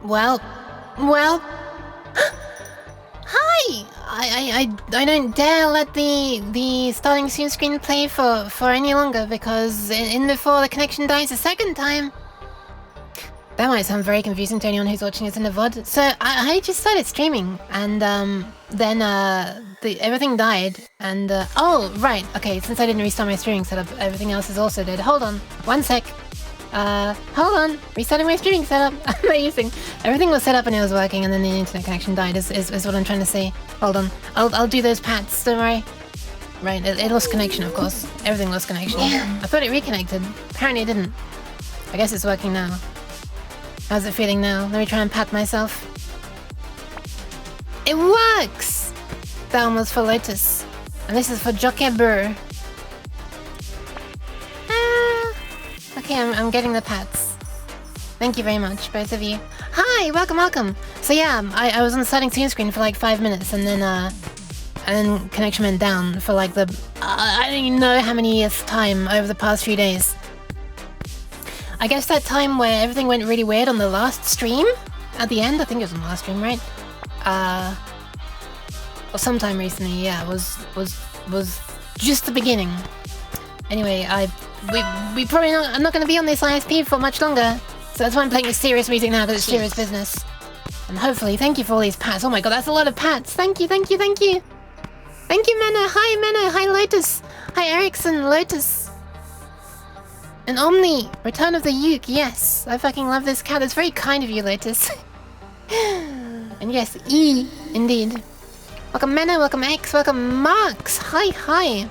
Well... Hi! I don't dare let the starting soon screen play for any longer because in before the connection dies a second time. That might sound very confusing to anyone who's watching this in the VOD. So I just started streaming and then everything died and oh right, okay, since I didn't restart my streaming setup, everything else is also dead. Hold on, one sec. Hold on, restarting my streaming setup. Amazing. Everything was set up and it was working and then the internet connection died is what I'm trying to say. Hold on, I'll do those pats, don't worry. Right, it lost connection of course. Everything lost connection. I thought it reconnected. Apparently it didn't. I guess it's working now. How's it feeling now? Let me try and pat myself. It works! That one was for Lotus. And this is for Jokeber. Okay, I'm getting the pats. Thank you very much, both of you. Hi, welcome. So yeah, I was on the starting scene screen for like 5 minutes and then connection went down for like the... I don't even know how many years time over the past few days. I guess that time where everything went really weird on the last stream? At the end? I think it was on the last stream, right? Or sometime recently, yeah, was just the beginning. Anyway, we probably I'm not going to be on this ISP for much longer. So that's why I'm playing this serious music now, because it's serious business. And hopefully, thank you for all these pats. Oh my god, that's a lot of pats. Thank you. Thank you, Mena. Hi, Mena. Hi, Lotus. Hi, Ericsson, Lotus. And Omni, Return of the Uke, yes. I fucking love this cat. It's very kind of you, Lotus. And yes, E, indeed. Welcome Mena, welcome X, welcome Marks. Hi.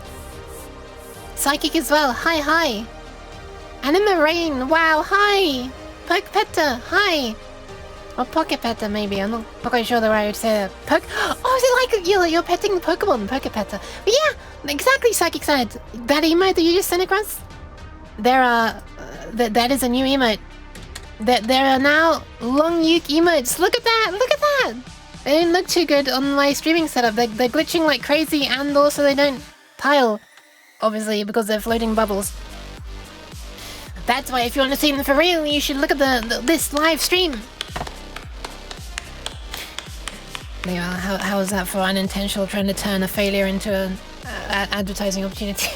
Psychic as well, hi. Anima Rain, wow, hi. Pokepetta, hi. Or Pokepetta, maybe. I'm not quite sure the way I would say that. Oh, is it like you're petting Pokemon, Pokepetta. But yeah, exactly, Psychic said. That emote that you just sent across? There are... that is a new emote. There are now long uke emotes. Look at that! They didn't look too good on my streaming setup. They're glitching like crazy and also they don't tile. Obviously, because they're floating bubbles. That's why if you want to see them for real, you should look at this live stream. There you are. How is that for unintentional trying to turn a failure into an advertising opportunity?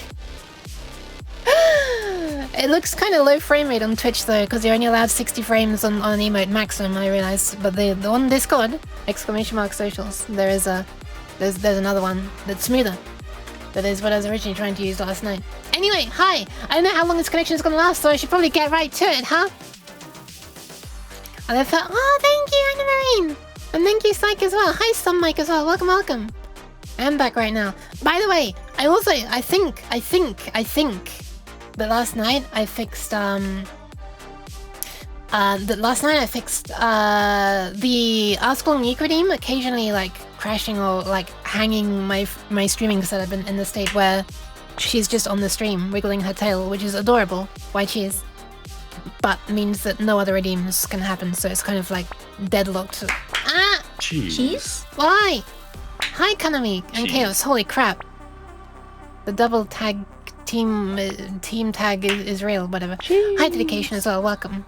It looks kind of low frame rate on Twitch though, because you're only allowed 60 frames on an emote maximum, I realize. But the on Discord, !socials, there's another one that's smoother. That is what I was originally trying to use last night. Anyway, hi! I don't know how long this connection is gonna last, so I should probably get right to it, huh? And I thought, oh, thank you, Anna Marine! And thank you, Psych, as well. Hi, Sun Mike, as well. Welcome. I'm back right now. By the way, I think that last night I fixed the Article Nuke redeem occasionally like crashing or like hanging my streaming setup in the state where she's just on the stream wiggling her tail, which is adorable. Why cheers? But means that no other redeems can happen, so it's kind of like deadlocked. Ah! Cheese? Why? Hi, Kanami and Chaos. Holy crap! The double tag team tag is real. Whatever. Cheese. Hi, Dedication as well. Welcome.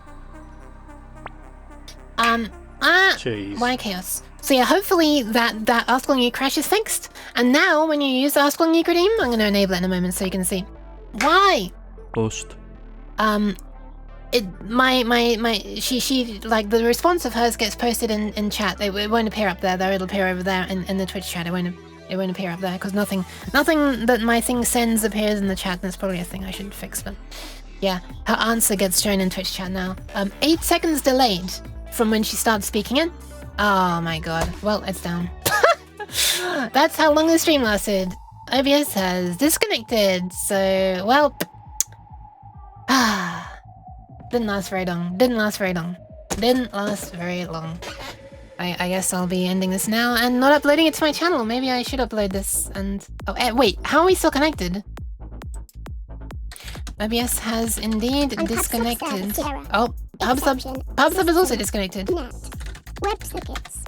Cheese. Why Chaos? So yeah, hopefully that Article Nuke crash is fixed. And now, when you use the Article Nuke redeem, I'm going to enable it in a moment so you can see. Why? Post. She like the response of hers gets posted in chat. It won't appear up there though. It'll appear over there in the Twitch chat. It won't appear up there because nothing that my thing sends appears in the chat. And that's probably a thing I should fix. But yeah, her answer gets shown in Twitch chat now. 8 seconds delayed from when she started speaking it. Oh my god. Well, it's down. That's how long the stream lasted. OBS has disconnected. So well. Didn't last very long. I guess I'll be ending this now and not uploading it to my channel. Maybe I should upload this and... Oh, wait. How are we still connected? OBS has indeed disconnected. Oh, PubSub is also disconnected. Web tickets.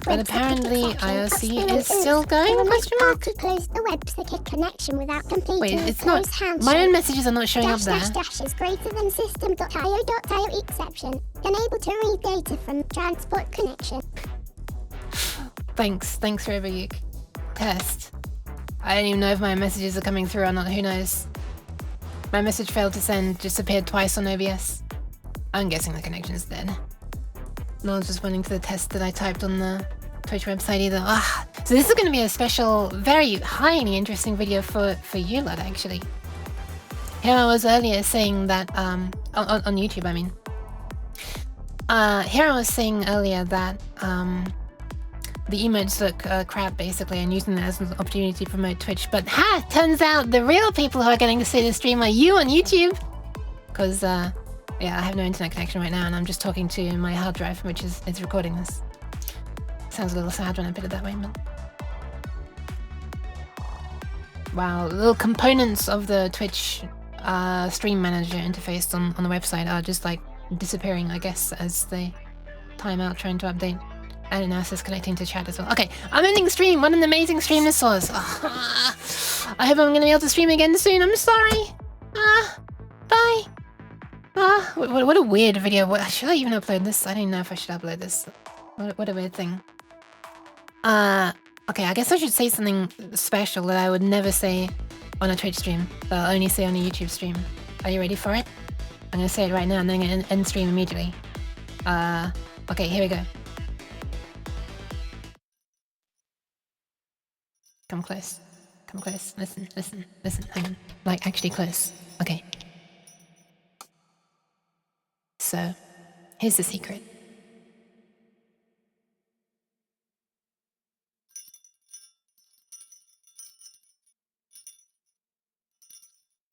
But apparently IRC is still going? Question mark? To close the WebSocket connection without completing Wait, it's not. My own messages are not showing up there. Dash is greater than system.io.io exception. Unable to read data from transport connection. Thanks, Robogeek. Test. I don't even know if my messages are coming through or not, who knows. My message failed to send, just appeared twice on OBS. I'm guessing the connection's dead. No one's responding to the test that I typed on the Twitch website either. So this is going to be a special, very highly interesting video for you lot, actually. Here I was earlier saying that, on YouTube, I mean. Here I was saying earlier that, the emotes look crap, basically, and using that as an opportunity to promote Twitch. But turns out the real people who are getting to see the stream are you on YouTube. Because, yeah, I have no internet connection right now, and I'm just talking to my hard drive, which is recording this. Sounds a little sad when I put it that way, but... Wow, little components of the Twitch stream manager interface on the website are just, like, disappearing, I guess, as they time out trying to update. And now it says connecting to chat as well. Okay, I'm ending the stream. What an amazing stream this was. I hope I'm going to be able to stream again soon. I'm sorry. Bye. What a weird video. Should I even upload this? I don't know if I should upload this. What a weird thing. Okay, I guess I should say something special that I would never say on a Twitch stream. But I'll only say on a YouTube stream. Are you ready for it? I'm going to say it right now and then I'm going to end stream immediately. Okay, here we go. Come close. Come close. Listen. Hang on. Like, actually close. Okay. So, here's the secret.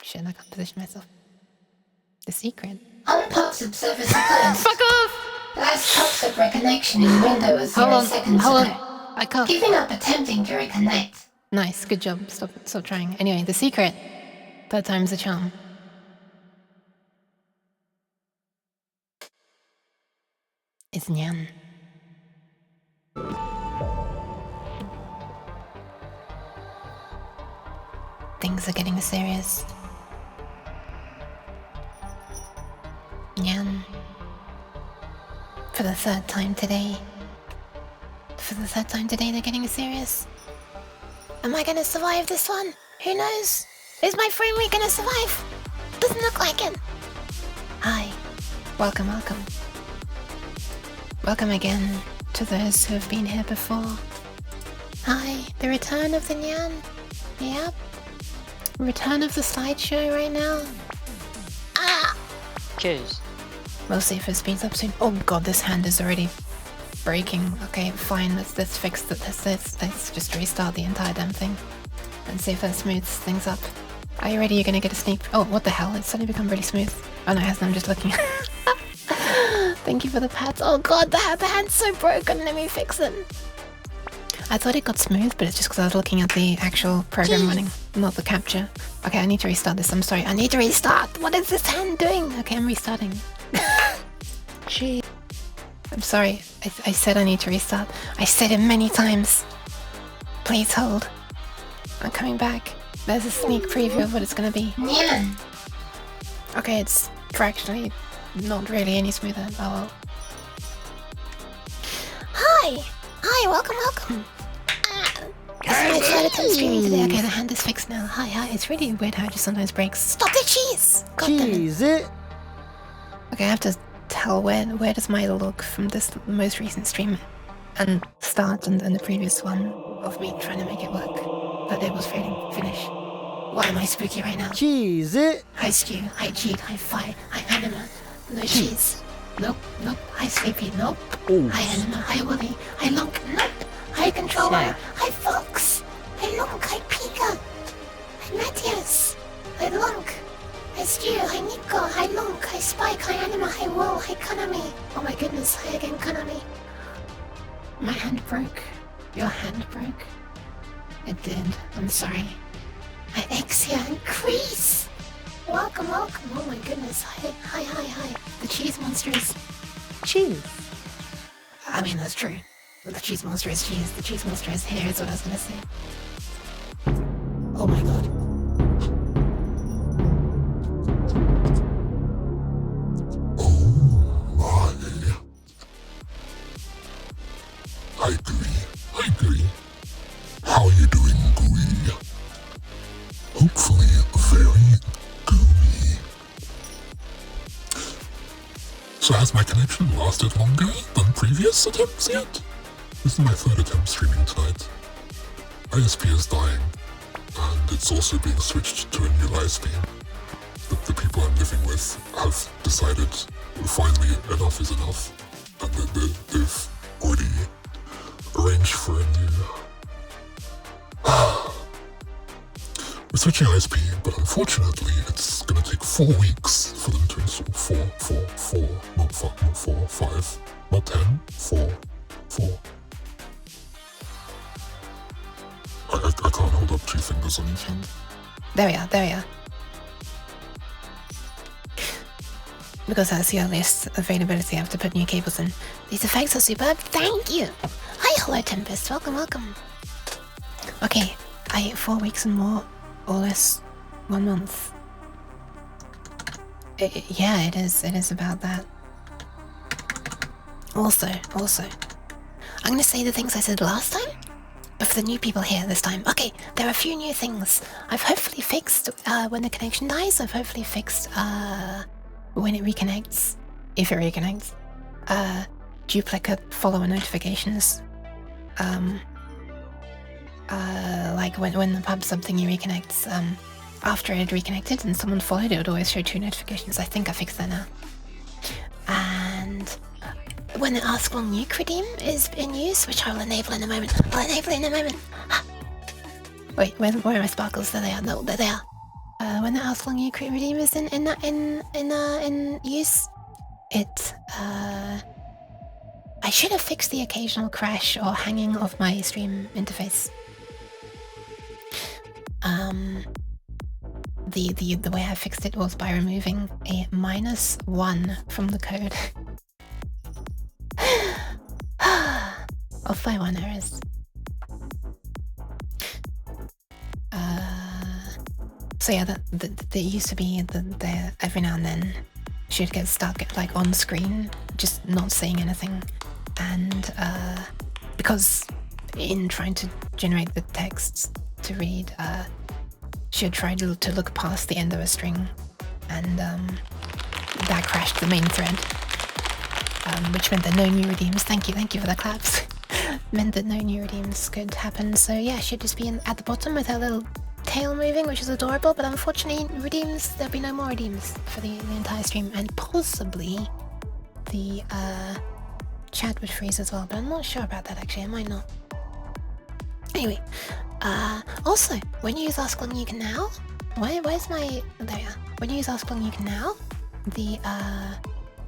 Shit, I can't position myself. The secret. Unpops observers closed. Fuck off! Last toxic reconnection in window was 0 seconds Hold ago. on. I can't. Giving up attempting to reconnect. Nice, good job. Stop trying. Anyway, the secret. Third time's the charm. It's Nyan. Things are getting serious. Nyan. For the third time today. They're getting serious. Am I gonna survive this one? Who knows? Is my frame rate gonna survive? Doesn't look like it. Hi. Welcome. Welcome again to those who have been here before. Hi, the return of the Nyan. Yep. Return of the slideshow right now. Cheers. We'll see if it speeds up soon. Oh god, this hand is already breaking. Okay, fine, let's fix it. Let's just restart the entire damn thing. And see if that smooths things up. Are you ready? You're gonna get a sneak... Oh, what the hell? It's suddenly become really smooth. Oh no, it hasn't, I'm just looking. Thank you for the pads. Oh god, the hand's so broken. Let me fix it. I thought it got smooth, but it's just because I was looking at the actual program running, not the capture. Okay, I need to restart this. I'm sorry. I need to restart. What is this hand doing? Okay, I'm restarting. Gee. I'm sorry. I said I need to restart. I said it many times. Please hold. I'm coming back. There's a sneak preview of what it's gonna be. Nyan. Okay, it's fractionally not really any smoother. Oh well. Hi, welcome. It's my third attempt streaming today. Okay, the hand is fixed now. Hi. It's really weird how it just sometimes breaks. Stop the cheese! God damn it. Cheese it! Okay, I have to tell where does my look from this most recent stream and start and the previous one of me trying to make it work. But it was failing. Finish. Why am I spooky right now? Cheese it! Hi Stew, hi Cheat, hi Fi, hi Anima. No cheese. Nope. Hi Sleepy, nope. Ooh. Hi Anima, hi Willy, hi Lunk, nope. Hi Controller, hi Fox, hi Lunk, hi Pika, hi Matthias, hi Lunk, hi Stew, hi Nico, hi Lunk, hi Spike, hi Anima, hi Will, hi Konami. Oh my goodness, hi again Konami. My hand broke. Your hand broke. It did. I'm sorry. Hi Exia and Crease. Welcome. Oh my goodness. Hi. The cheese monsters. Cheese! I mean, that's true. The cheese monster is cheese. The cheese monster is hair is what I was gonna say. Oh my god. Hi, Gooey. Hi, Gooey. How are you doing, Gooey? Hopefully very gooey. So has my connection lasted longer than previous attempts yet? This is my third attempt streaming tonight. ISP is dying, and it's also being switched to a new ISP. The people I'm living with have decided finally enough is enough, and they've already arranged for a new... We're switching ISP, but unfortunately it's gonna take 4 weeks for them to install 4, not 5, not 10, 4. I can't hold up 2 fingers on each hand. There we are. Because that's the earliest availability, I have to put new cables in. These effects are superb, thank you! Hi, Hello Tempest, welcome. Okay, 4 weeks and more, or less, 1 month. Yeah, it is about that. Also, I'm gonna say the things I said last time, but for the new people here this time. Okay, there are a few new things. I've hopefully fixed when the connection dies. I've hopefully fixed when it reconnects, if it reconnects. Duplicate follower notifications. Like when the pub sub thingy reconnects, after it had reconnected and someone followed, it would always show 2 notifications. I think I fixed that now. And when the Ask Long Nuke redeem is in use, which I will enable in a moment. Wait, where are my sparkles? There they are. No, there they are. When the Ask Long Nuke redeem is in use, it I should have fixed the occasional crash or hanging of my stream interface. The way I fixed it was by removing a -1 from the code. Off by 1 errors. So yeah, there used to be there every now and then she'd get stuck like on screen, just not saying anything, and because in trying to generate the texts to read, she would try to look past the end of a string, and that crashed the main thread, which meant that no new redeems. Thank you for the claps. Meant that no new redeems could happen. So yeah, she'd just be at the bottom with her little tail moving, which is adorable. But unfortunately, redeems, there'll be no more redeems for the entire stream, and possibly the chat would freeze as well. But I'm not sure about that actually. It might not. Anyway, also, when you use Ask Long Nuke now, where's my... There we are. When you use Ask Long Nuke now, the,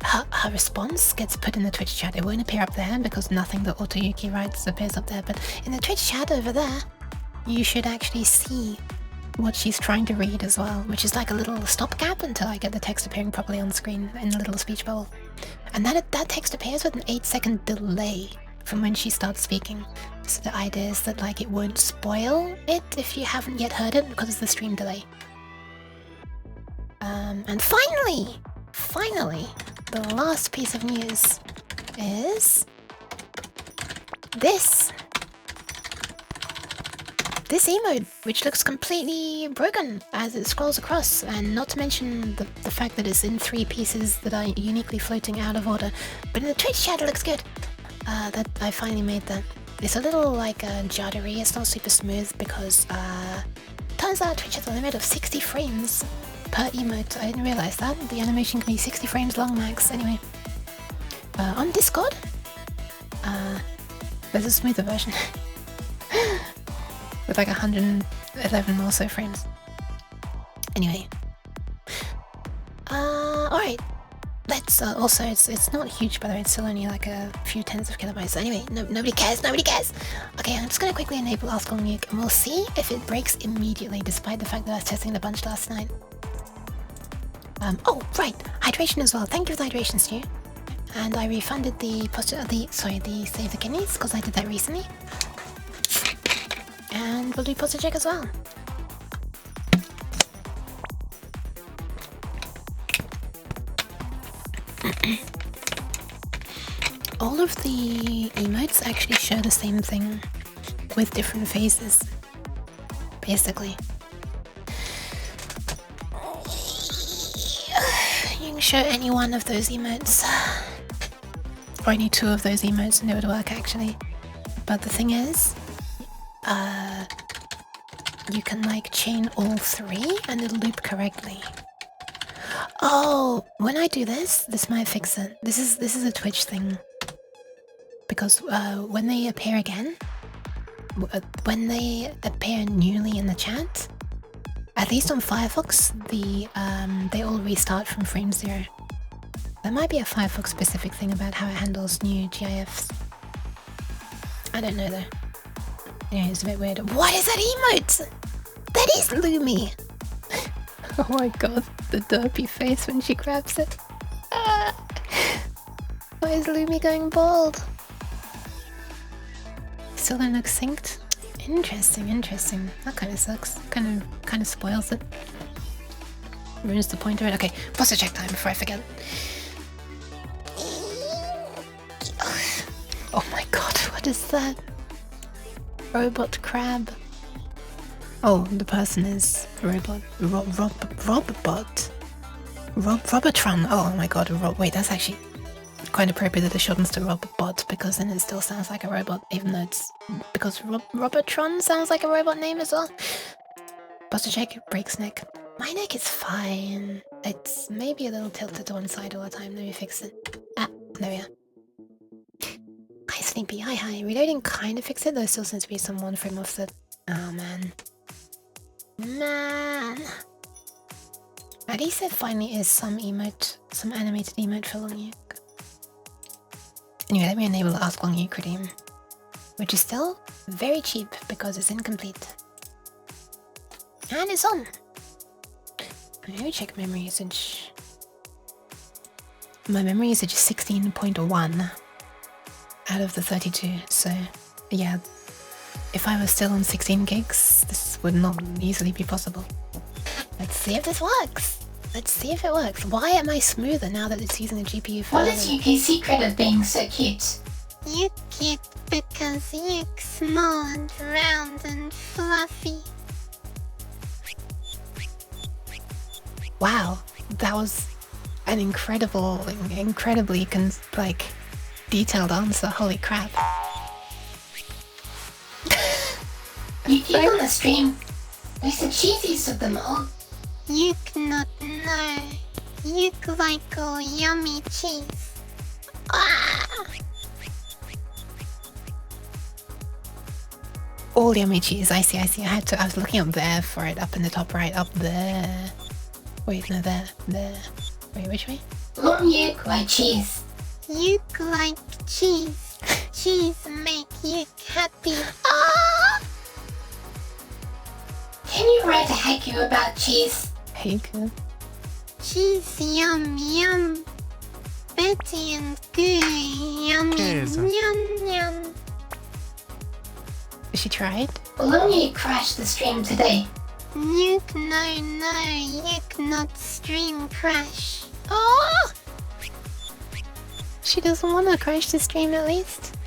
her response gets put in the Twitch chat. It won't appear up there because nothing that AutoYuki writes appears up there, but in the Twitch chat over there, you should actually see what she's trying to read as well, which is like a little stopgap until I get the text appearing properly on screen in a little speech bubble. And that text appears with an 8-second delay from when she starts speaking. So the idea is that like it won't spoil it if you haven't yet heard it because of the stream delay. And finally, the last piece of news is this emote, which looks completely broken as it scrolls across, and not to mention the fact that it's in 3 pieces that are uniquely floating out of order. But in the Twitch chat it looks good. That I finally made that. It's a little like juddery, it's not super smooth because turns out Twitch has a limit of 60 frames per emote. I didn't realize that. The animation can be 60 frames long max. Anyway, on Discord, there's a smoother version with like 111 or so frames. Anyway, alright. Let's also, it's not huge by the way, it's still only like a few tens of kilobytes. Anyway, nobody cares. Okay, I'm just gonna quickly enable Ask Long Nuke and we'll see if it breaks immediately, despite the fact that I was testing it a bunch last night. Oh, right, hydration as well. Thank you for the hydration, Stu. and I refunded the Save the Kidneys because I did that recently. And we'll do posture check as well. All of the emotes actually show the same thing with different phases, basically. You can show any one of those emotes, or any two of those emotes, and it would work actually. But the thing is, you can like chain all three and it'll loop correctly. Oh, when I do this might fix it. This is a Twitch thing. Because when they appear again, when they appear newly in the chat, at least on Firefox, they all restart from frame 0. There might be a Firefox specific thing about how it handles new GIFs. I don't know though. Yeah, it's a bit weird. What is that emote? That is Lumi! Oh my god, the derpy face when she grabs it. Why is Lumi going bald? Still don't look synced? Interesting. That kind of sucks. Kind of spoils it. Ruins the point of it. Okay, posture check time before I forget. Oh my god, what is that? Robot crab. Oh, the person is robot. Robotron. Oh my god, wait, that's actually quite appropriate that it shortens to Robot, because then it still sounds like a robot, even though it's... Because Robotron sounds like a robot name as well. Posture check, breaks neck. My neck is fine. It's maybe a little tilted to one side all the time. Let me fix it. Ah, there we are. Hi Sleepy, hi. Reloading kind of fixed it, though still seems to be some one frame offset. Oh man. At least there finally is some animated emote for Long Yuke. Anyway, let me enable the Ask Long Yuke redeem, which is still very cheap because it's incomplete. And it's on! Let me check memory usage. My memory usage is 16.1 out of the 32, so yeah. If I was still on 16 gigs, this would not easily be possible. Let's see if this works. Let's see if it works. Why am I smoother now that it's using a GPU for... What is Yuki's secret of being so cute? You're cute because you're small and round and fluffy. Wow, that was an incredibly detailed answer. Holy crap. Yuki on the stream is the cheesiest of them all. You cannot know. You like all yummy cheese. All yummy cheese. I see. I was looking up there for it, up in the top right, up there. Wait, no, there. Wait, which way? Long Yuke like cheese. You like cheese. Cheese make you happy. Can you write a haiku about cheese? Haiku? Cheese yum. Betty and gooey yum. She tried? Long Yuke crashed the stream today. Nuke, no, you cannot stream crash. She doesn't want to crash the stream at least.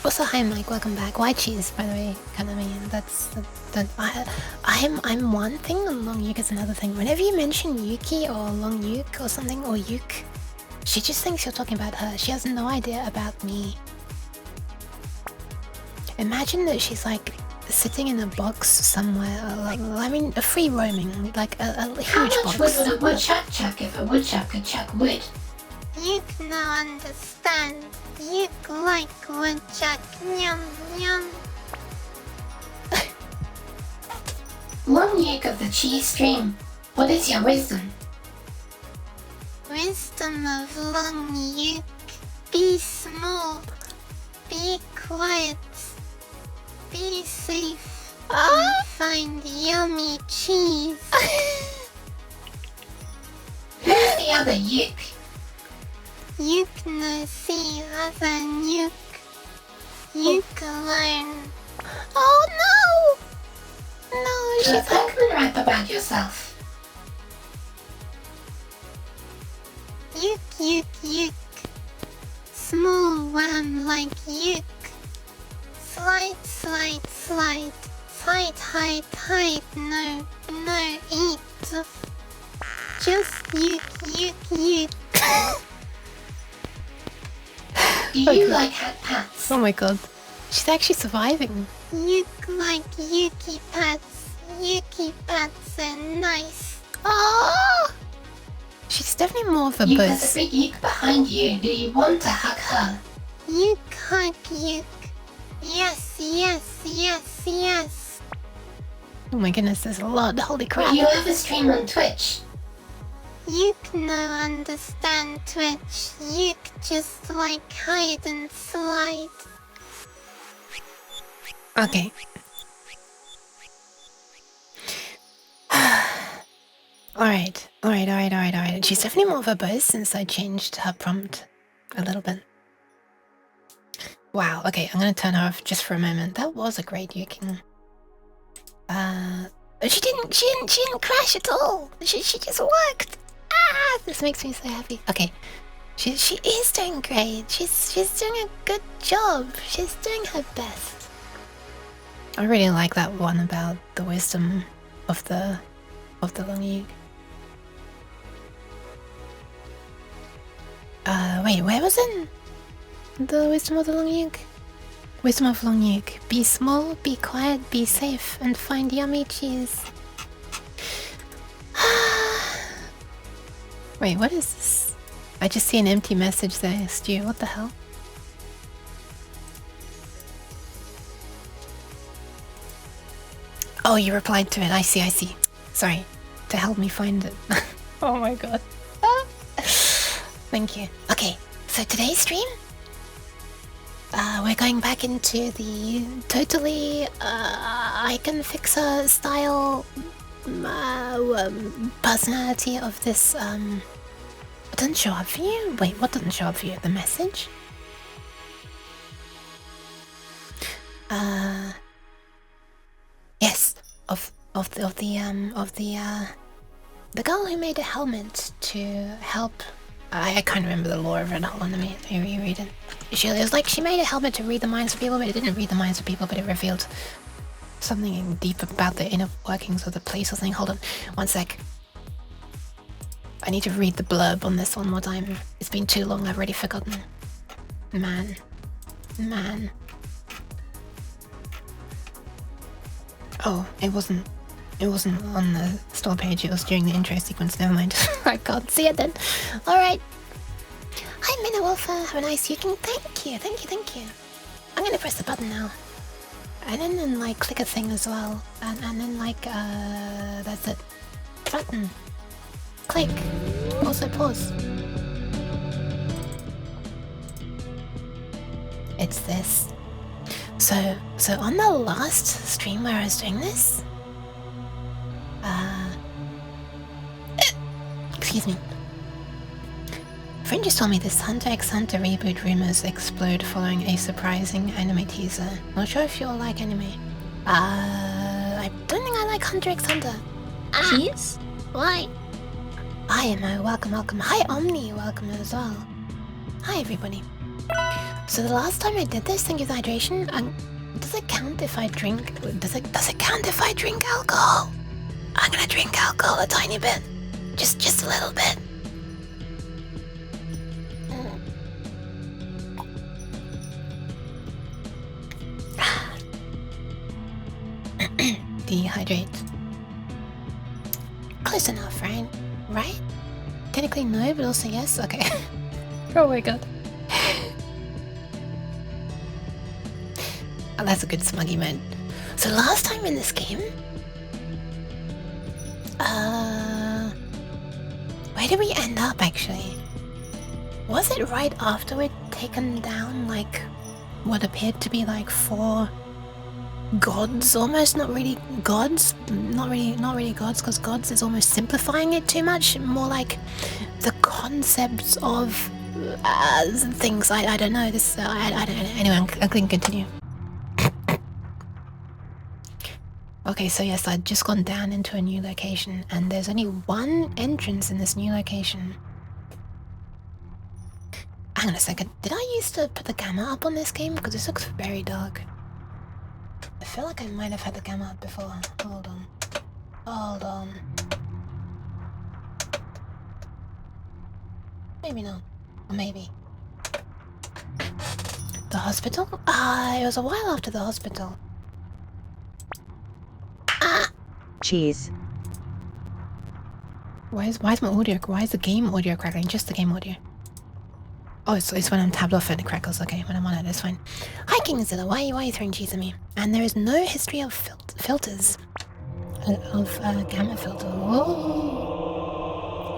Also, hi Mike, welcome back. Why cheese, by the way, Kanami? I'm one thing and Long Yuke is another thing. Whenever you mention Yuki or Long Yuke or something, or Yuke, she just thinks you're talking about her. She has no idea about me. Imagine that she's like sitting in a box somewhere, a free roaming, like a huge box. How much wood would a woodchuck chuck if a woodchuck could chuck wood? You cannot understand. You like woodchuck yum. Long Yuke of the cheese stream, what is your wisdom? Wisdom of Long Yuke. Be small. Be quiet. Be safe. And find yummy cheese. Who's the other Yuke? Yuke no see other Yuke. Yuke alone. Oh no! No, Shut she's up and rap about yourself. Yuke. Small worm like Yuke. Slide. Hide. No, eat. Just Yuke. Do you like hat pats? Oh my god. She's actually surviving. Yuke like Yuki pats. Yuki pats are nice. Oh! She's definitely more of a Yuke has buzz. a big Yuke behind you. Do you want to hug her? Yuke hug Yuke. Yes. Oh my goodness, there's a lot. Holy crap. Do you ever stream on Twitch? Yuke no understand Twitch. Yuke just like hide and slide. Okay. Alright. She's definitely more of a buzz since I changed her prompt a little bit. Wow, okay, I'm gonna turn her off just for a moment. That was a great yuking. She didn't crash at all. She just worked. Ah, this makes me so happy. Okay. She is doing great. She's doing a good job. She's doing her best. I really like that one about the wisdom of the long yuke. Wait, where was it? The wisdom of the long yuke? Wisdom of long yuke. Be small, be quiet, be safe, and find yummy cheese. Wait, what is this? I just see an empty message there, Stu. What the hell? Oh, you replied to it. I see. Sorry. To help me find it. Oh my god. Thank you. Okay, so today's stream, we're going back into the totally icon fixer style personality of this. What doesn't show up for you? Wait, what doesn't show up for you? The message? Yes, of the girl who made a helmet to help. I can't remember the lore of it. Hold on, let me reread it. It was like she made a helmet to read the minds of people, but it didn't read the minds of people, but it revealed something deep about the inner workings of the place or something. Hold on, one sec. I need to read the blurb on this one more time. It's been too long, I've already forgotten. Man. Oh, it wasn't on the store page, it was during the intro sequence, never mind. I can't see it then. Alright. Hi Minna Wolfer, have a nice yuking. Thank you. I'm gonna press the button now. And then like click a thing as well. And then like that's it. Button. Click. Also pause. It's this. So on the last stream where I was doing this, excuse me. Friend just told me this Hunter x Hunter reboot rumors explode following a surprising anime teaser. Not sure if you'll like anime. I don't think I like Hunter x Hunter. Cheese? Why? Hi Emma, welcome. Hi Omni, welcome as well. Hi everybody. So the last time I did this, thank you for hydration. Does it count if I drink? Does it count if I drink alcohol? I'm gonna drink alcohol a tiny bit. Just a little bit. Dehydrate. Close enough, right? Right? Technically no, but also yes? Okay. Oh my god. Oh, that's a good smuggy man. So last time in this game, where did we end up actually? Was it right after we'd taken down like what appeared to be like 4 gods almost? Not really gods, not really gods, because gods is almost simplifying it too much. More like the concepts of things. I don't know. This I don't know. Anyway, I'm clicking continue. Okay, so yes, I'd just gone down into a new location, and there's only one entrance in this new location. Hang on a second. Did I used to put the gamma up on this game? Because this looks very dark. I feel like I might have had the gamma up before. Hold on. Hold on. Maybe not. Or maybe. The hospital? It was a while after the hospital. Cheese. Why is my audio? Why is the game audio crackling? Just the game audio. Oh, it's when I'm tabbed off and it crackles. Okay, when I'm on it, it's fine. Hi, Kingzilla. Why are you throwing cheese at me? And there is no history of filters. Of gamma filter. Whoa.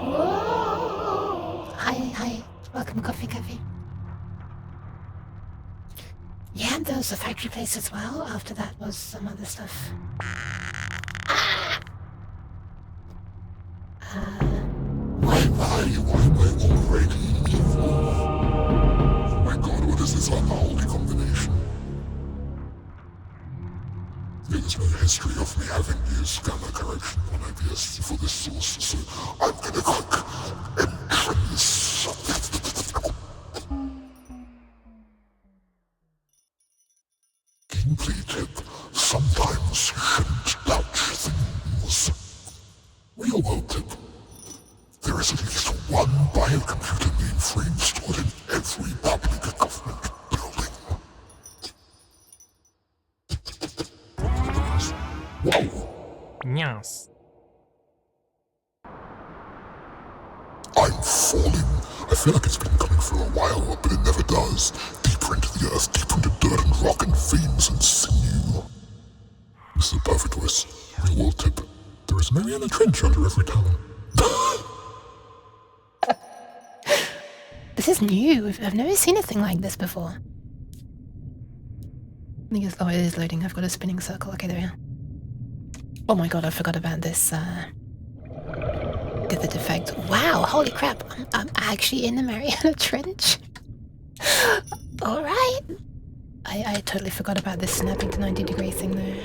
Whoa. Hi. Welcome, Coffee. Yeah, there was a factory place as well. After that was some other stuff. Why am I already evil? Oh my god, what is this unholy combination? There's no history of me having used gamma correction on OBS for this source, so I'm gonna click entrance. Gameplay tip, sometimes you shouldn't touch things. Real world tip. There is at least one biocomputer mainframe stored in every public government building. Wow. Yes. I'm falling. I feel like it's been coming for a while, but it never does. Deeper into the earth, deeper into dirt and rock and veins and sinew. This is a perfect voice. Real world tip. There is Mariana Trench under every town. This is new. I've never seen a thing like this before. I think it's, oh, it is loading. I've got a spinning circle. Okay, there we are. Oh my god, I forgot about this. Did the defect. Wow, holy crap. I'm actually in the Mariana Trench. Alright. I totally forgot about this snapping to 90-degree thing there.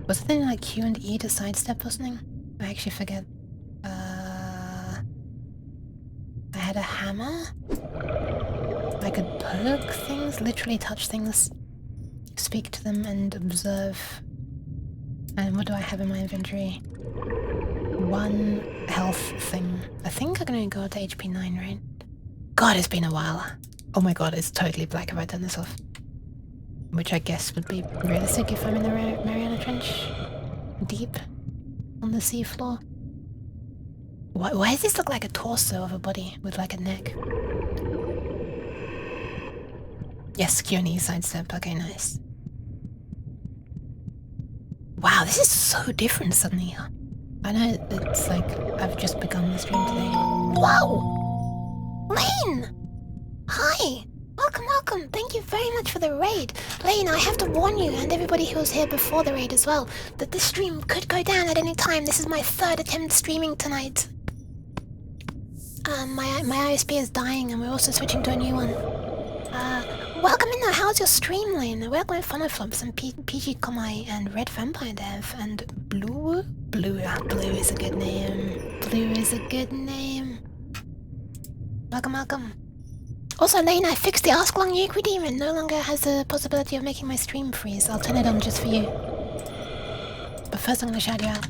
Was it then like Q and E to sidestep or something? I actually forget. I had a hammer. I could poke things, literally touch things, speak to them and observe. And what do I have in my inventory? One health thing. I think I'm gonna go to HP 9, right? God, it's been a while. Oh my god, it's totally black if I turn this off. Which I guess would be realistic if I'm in the Mariana Trench. Deep on the seafloor. Why does this look like a torso of a body with like a neck? Yes, Q&E sidestep. Okay, nice. Wow, this is so different suddenly. I know it's like I've just begun the stream today. Wow! Lane! Hi! Welcome. Thank you very much for the raid. Lane, I have to warn you, and everybody who was here before the raid as well, that this stream could go down at any time. This is my third attempt streaming tonight. My ISP is dying, and we're also switching to a new one. Welcome in though. How's your stream, Lane? Welcome in Funoflops and PG Komai and Red Vampire Dev and Blue. Blue is a good name. Blue is a good name. Welcome. Also, Lane, I fixed the Ask Long Yuki demon. No longer has the possibility of making my stream freeze. I'll turn it on just for you. But first I'm gonna shout you out.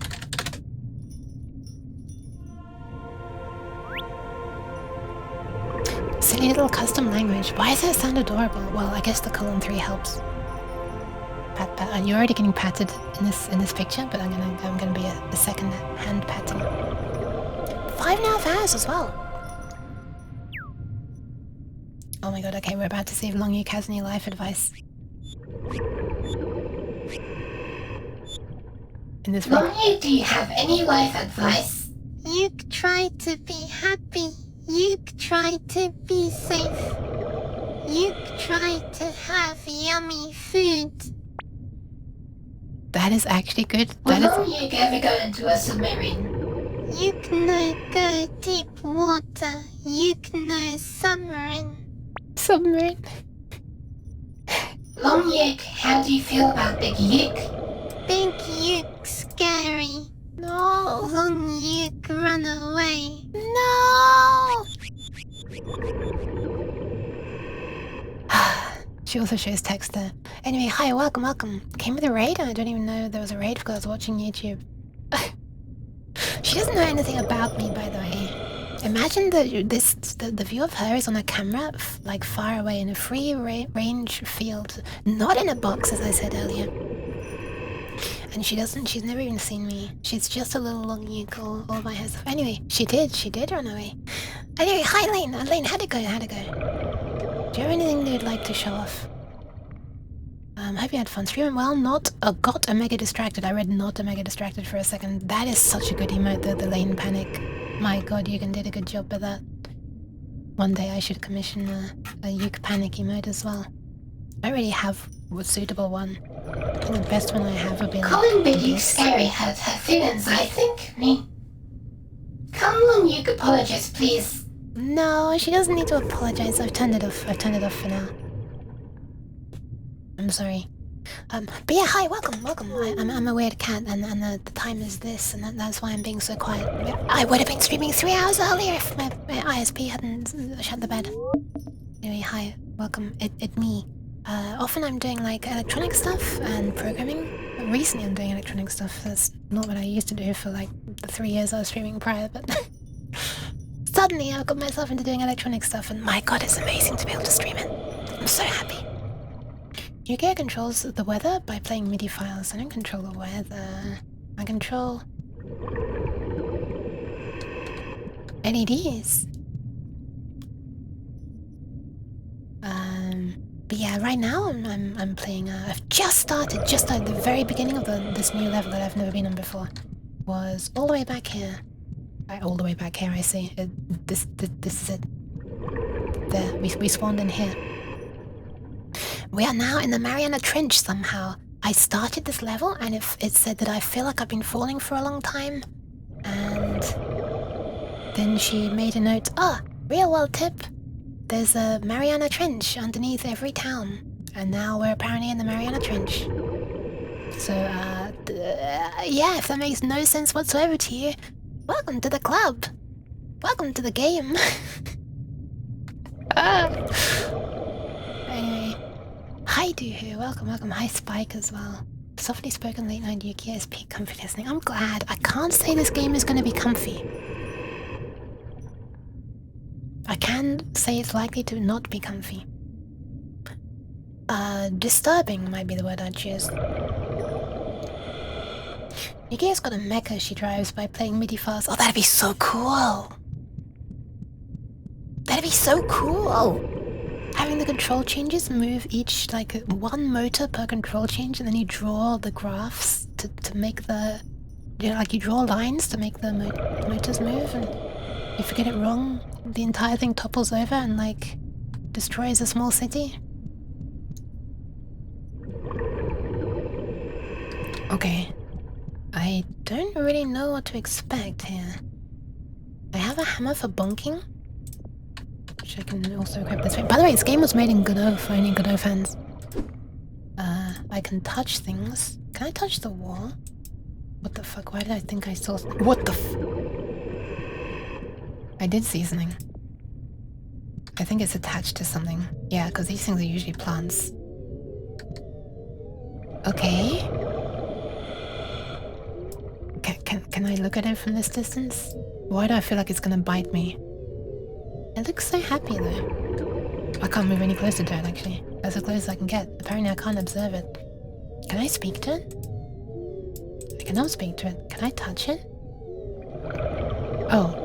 Silly little custom language. Why does that sound adorable? Well, I guess the colon 3 helps. Pat. You're already getting patted in this picture, but I'm gonna be a second hand patting. 5.5 hours as well. Oh my god, okay, we're about to see if Long Yuk has any life advice. In this Long Yuk, do you have any life advice? Yuk, try to be happy. Yuk, try to be safe. Yuk, try to have yummy food. That is actually good. Will Long Yuk ever go into a submarine? You know go deep water. You know submarine. Submarine. Long Yuk, how do you feel about Big Yuk? Big Yuk scary. No. Long Yuk run away. No. She also shows text there. Anyway, hi, welcome. Came with a raid? I don't even know there was a raid because I was watching YouTube. She doesn't know anything about me, by the way. Imagine the view of her is on a camera, like far away in a free range field, not in a box, as I said earlier. And she's never even seen me. She's just a little long Yuk all by herself. Anyway, she did run away. Anyway, hi Lane. Lane, how'd it go? Do you have anything you'd like to show off? Hope you had fun streaming. Well, got a mega distracted. I read not a mega distracted for a second. That is such a good emote, the Lane panic. My god, Yugen did a good job with that. One day I should commission a Yuk panic emote as well. I already have a suitable one. The best one I have would be like... Calling Big Yuk scary hurt her feelings, I think. Come Long Yuk apologize, please. No, she doesn't need to apologize. I've turned it off for now. I'm sorry. But yeah, hi, welcome. I'm a weird cat, and the time is this, and that's why I'm being so quiet. I would have been streaming 3 hours earlier if my ISP hadn't shut the bed. Anyway, hi, welcome. It's me. Often I'm doing like electronic stuff and programming. Recently I'm doing electronic stuff. That's not what I used to do for like the 3 years I was streaming prior, but suddenly I've got myself into doing electronic stuff, and my god, it's amazing to be able to stream it. I'm so happy. UK controls the weather by playing MIDI files. I don't control the weather. I control LEDs. But yeah, right now I'm playing. I've just started the very beginning of this new level that I've never been on before. Was all the way back here. All the way back here. I see. This is it. There, we spawned in here. We are now in the Mariana Trench somehow. I started this level and it said that I feel like I've been falling for a long time. And then she made a note. Real world tip. There's a Mariana Trench underneath every town. And now we're apparently in the Mariana Trench. So, yeah, if that makes no sense whatsoever to you, welcome to the club. Welcome to the game. Anyway. Hi Doohoo, welcome. Hi Spike as well. Softly spoken late night UKSP comfy listening. I'm glad. I can't say this game is going to be comfy. I can say it's likely to not be comfy. Disturbing might be the word I'd choose. Yuki's got a mecha she drives by playing MIDI files. Oh, that'd be so cool! That'd be so cool! Having the control changes move each, like, one motor per control change, and then you draw the graphs to make the... You know, like, you draw lines to make the motors move, and if you get it wrong, the entire thing topples over and, like, destroys a small city. Okay. I don't really know what to expect here. I have a hammer for bonking, which I can also grab this way. By the way, this game was made in Godot for any Godot fans. I can touch things. Can I touch the wall? What the fuck? Why did I think I saw... What the I did see something. I think it's attached to something. Yeah, because these things are usually plants. Okay. Can I look at it from this distance? Why do I feel like it's gonna bite me? It looks so happy though. I can't move any closer to it actually. That's as close as I can get. Apparently I can't observe it. Can I speak to it? I cannot speak to it. Can I touch it? Oh,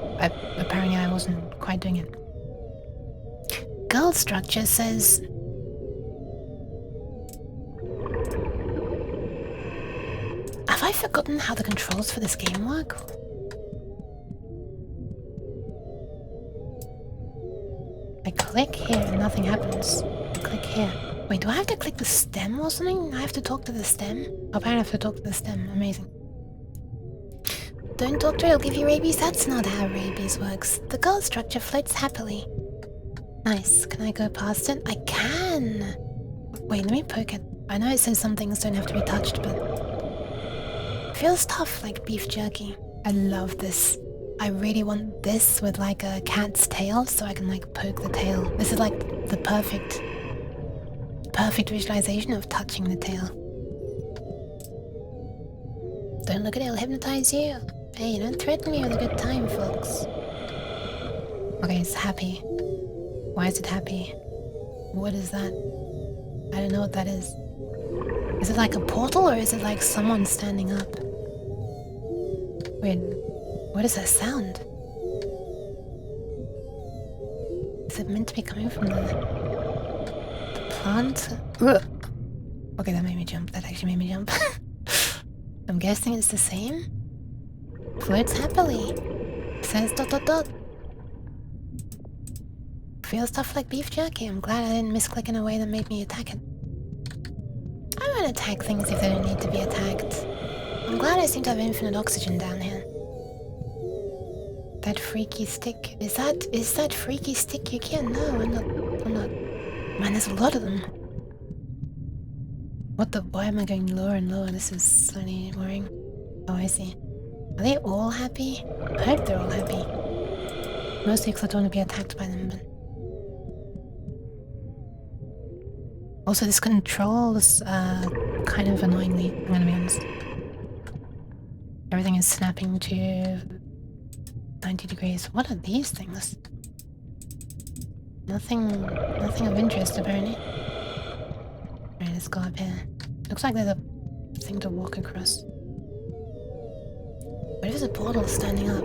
apparently I wasn't quite doing it. Girl structure says... Have I forgotten how the controls for this game work? I click here and nothing happens. I click here. Wait, do I have to click the stem or something? I have to talk to the stem? Oh, apparently I have to talk to the stem. Amazing. Don't talk to her, it'll give you rabies. That's not how rabies works. The goal structure floats happily. Nice. Can I go past it? I can! Wait, let me poke it. I know it says some things don't have to be touched, but... it feels tough, like beef jerky. I love this. I really want this with like a cat's tail, so I can like poke the tail. This is like the perfect visualization of touching the tail. Don't look at it, it'll hypnotize you. Hey, don't threaten me with a good time, folks. Okay, it's happy. Why is it happy? What is that? I don't know what that is. Is it like a portal or is it like someone standing up? Wait, what is that sound? Is it meant to be coming from the plant? Ugh. Okay, that made me jump. That actually made me jump. I'm guessing it's the same? Floats happily. Says ... Feels tough like beef jerky. I'm glad I didn't misclick in a way that made me attack it. I won't attack things if they don't need to be attacked. I'm glad I seem to have infinite oxygen down here. That freaky stick. Is that freaky stick you can? No, I'm not. Man, there's a lot of them. What the? Why am I going lower and lower? This is slightly worrying. Oh, I see. Are they all happy? I hope they're all happy. Mostly because I don't want to be attacked by them, but... also, this controls kind of annoyingly, I'm gonna be honest. Everything is snapping to 90 degrees. What are these things? Nothing of interest, apparently. Right, let's go up here. Looks like there's a thing to walk across. What if there's a portal standing up?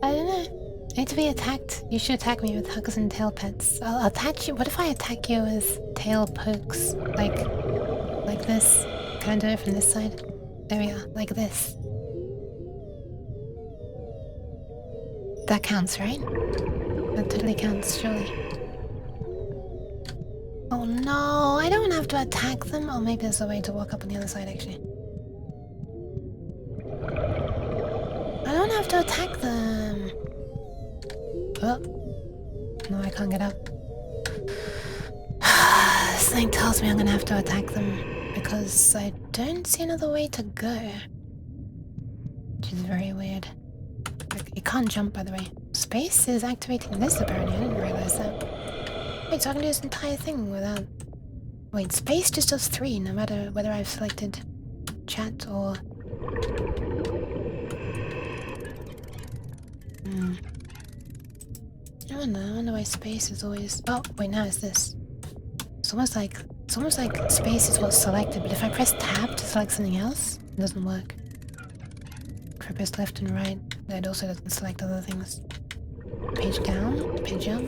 I don't know. I need to be attacked. You should attack me with huggers and tail pets. I'll attack you. What if I attack you with tail pokes? Like this? Can I do it from this side? There we are. Like this. That counts, right? That totally counts, surely. Oh no, I don't have to attack them. Oh, maybe there's a way to walk up on the other side, actually. I don't have to attack them. Oh. No, I can't get up. This thing tells me I'm gonna have to attack them because I don't see another way to go. Which is very weird. You can't jump, by the way. Space is activating this, apparently. I didn't realize that. Wait, so I can do this entire thing without... Wait, space just does 3, no matter whether I've selected chat or... I wonder why space is always... Oh, wait, now it's this. It's almost like space is what's selected, but if I press tab to select something else, it doesn't work. If I press left and right, that also doesn't select other things. Page down, page up.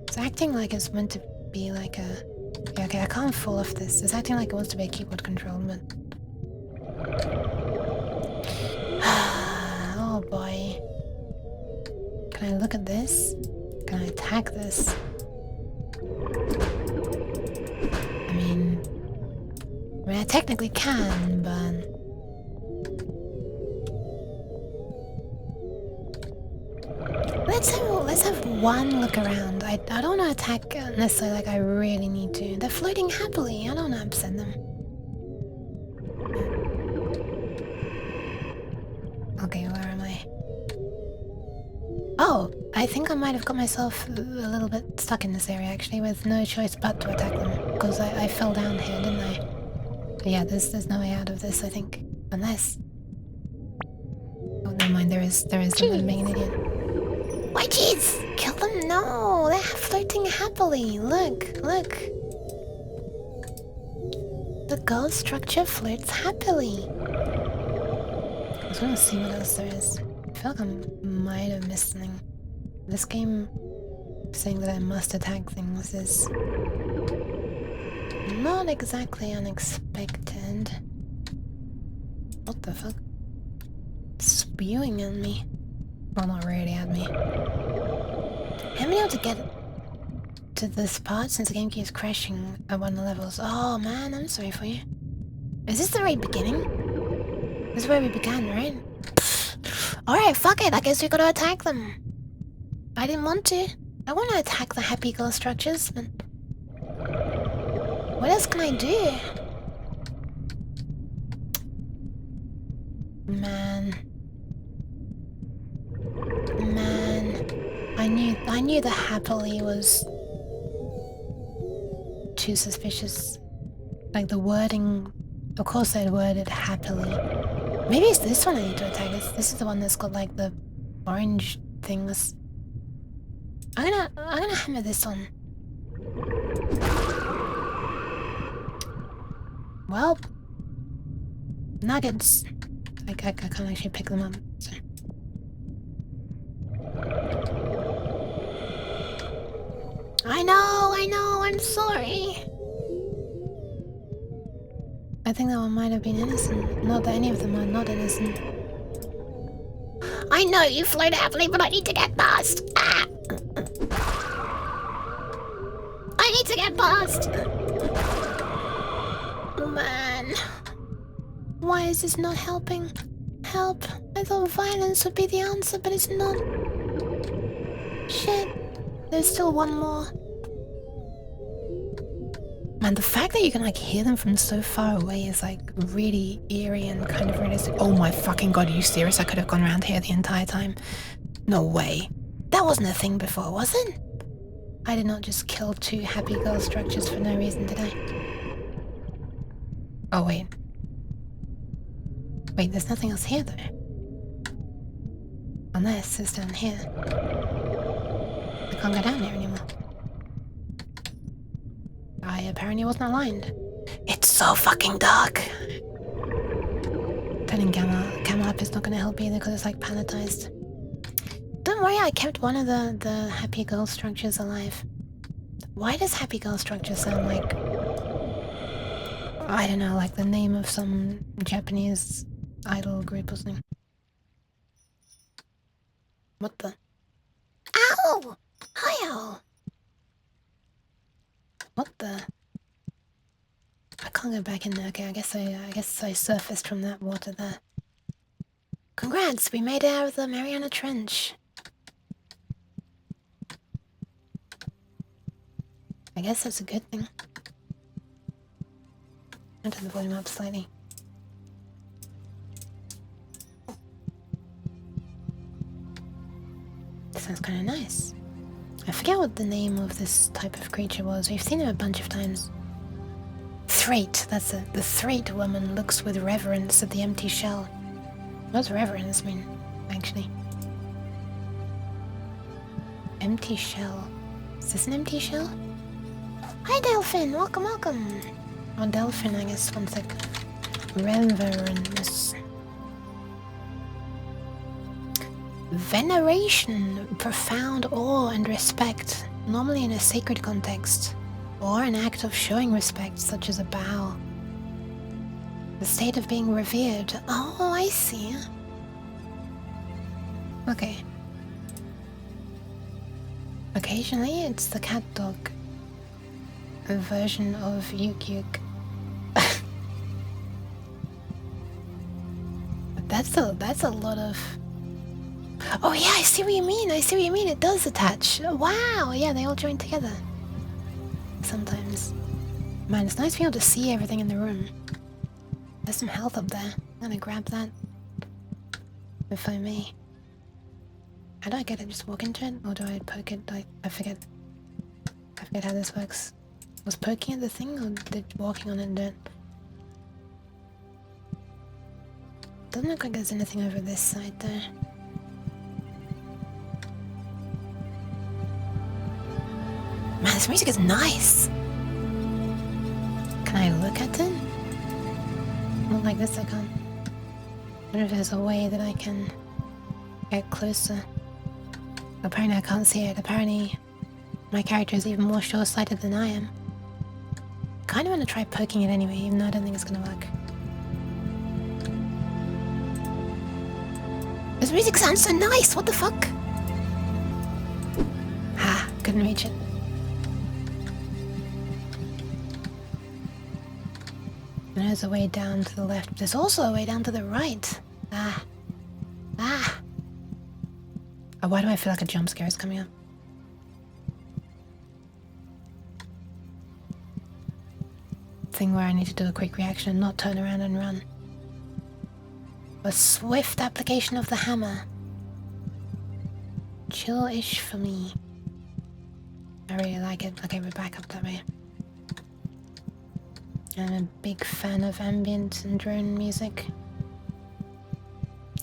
It's acting like it's meant to be like a... Yeah, okay, I can't fall off this. It's acting like it wants to be a keyboard control, but... Oh boy. Can I look at this? Can I attack this? I mean, I technically can, but... Let's have one look around. I don't want to attack necessarily like I really need to. They're floating happily. I don't want to upset them. Okay, where am I? Oh, I think I might have got myself a little bit stuck in this area actually, with no choice but to attack them. Because I fell down here, didn't I? But yeah, there's no way out of this, I think. Unless... Oh, never mind, there is I'm being an idiot. Why, jeez! Kill them? No! They're floating happily! Look! The goal structure floats happily! I just want to see what else there is. I feel like I might have missed something. This game saying that I must attack things is not exactly unexpected. What the fuck? Spewing at me. Well, not really at me. I haven't been able to get to this part since the game keeps crashing at one of the levels. Oh man, I'm sorry for you. Is this the very beginning? This is where we began, right? Alright, fuck it. I guess we gotta attack them. I didn't want to. I want to attack the happy girl structures, but... what else can I do? Man. I knew the happily was too suspicious. Like the wording, of course they'd worded happily. Maybe it's this one I need to attack. This is the one that's got like the orange things. I'm gonna hammer this one. Well, nuggets. I can't actually pick them up. So. I know, I'm sorry. I think that one might have been innocent. Not that any of them are not innocent. I know you float happily, but I need to get past. Ah. I need to get past. Oh man. Why is this not helping? Help. I thought violence would be the answer, but it's not. Shit. There's still one more. Man, the fact that you can like hear them from so far away is like really eerie and kind of realistic. Oh my fucking god, are you serious? I could have gone around here the entire time. No way. That wasn't a thing before, was it? I did not just kill 2 happy girl structures for no reason, did I? Oh wait. Wait, there's nothing else here though. Unless it's down here. I can't go down here anymore. I apparently wasn't aligned. It's so fucking dark. Turning camera up is not gonna help either because it's like palletized. Don't worry, I kept one of the happy girl structures alive. Why does happy girl structure sound like, I don't know, like the name of some Japanese idol group or something? What the? Ow! Hi-oh! What the? I can't go back in there. Okay, I guess I surfaced from that water there. Congrats, we made it out of the Mariana Trench. I guess that's a good thing. I'll turn the volume up slightly. Sounds kind of nice. I forget what the name of this type of creature was. We've seen it a bunch of times. Thrate, that's it. The Thrate woman looks with reverence at the empty shell. What does reverence mean, actually? Empty shell. Is this an empty shell? Hi, Delphin! Welcome, welcome! Oh, Delphin, I guess. One sec. Reverence. Veneration, profound awe and respect, normally in a sacred context, or an act of showing respect, such as a bow. The state of being revered. Oh, I see. Okay. Occasionally, it's the cat dog. A version of Yuk Yuk. That's a lot of... Oh yeah, I see what you mean. It does attach. Wow, yeah, they all join together. Sometimes. Man, it's nice being able to see everything in the room. There's some health up there. I'm gonna grab that. If I may. How do I get it? Just walk into it? Or do I poke it? I forget. I forget how this works. Was poking at the thing or did walking on it do it? Doesn't look like there's anything over this side there. Man, this music is nice! Can I look at it? Not like this, I can't. I wonder if there's a way that I can get closer. Apparently I can't see it. Apparently my character is even more short-sighted than I am. Kinda wanna try poking it anyway, even though I don't think it's gonna work. This music sounds so nice! What the fuck? Ha! Couldn't reach it. There's a way down to the left. There's also a way down to the right. Ah. Ah. Oh, why do I feel like a jump scare is coming up? Thing where I need to do a quick reaction and not turn around and run. A swift application of the hammer. Chill-ish for me. I really like it. Okay, we're back up that way. I'm a big fan of ambient and drone music.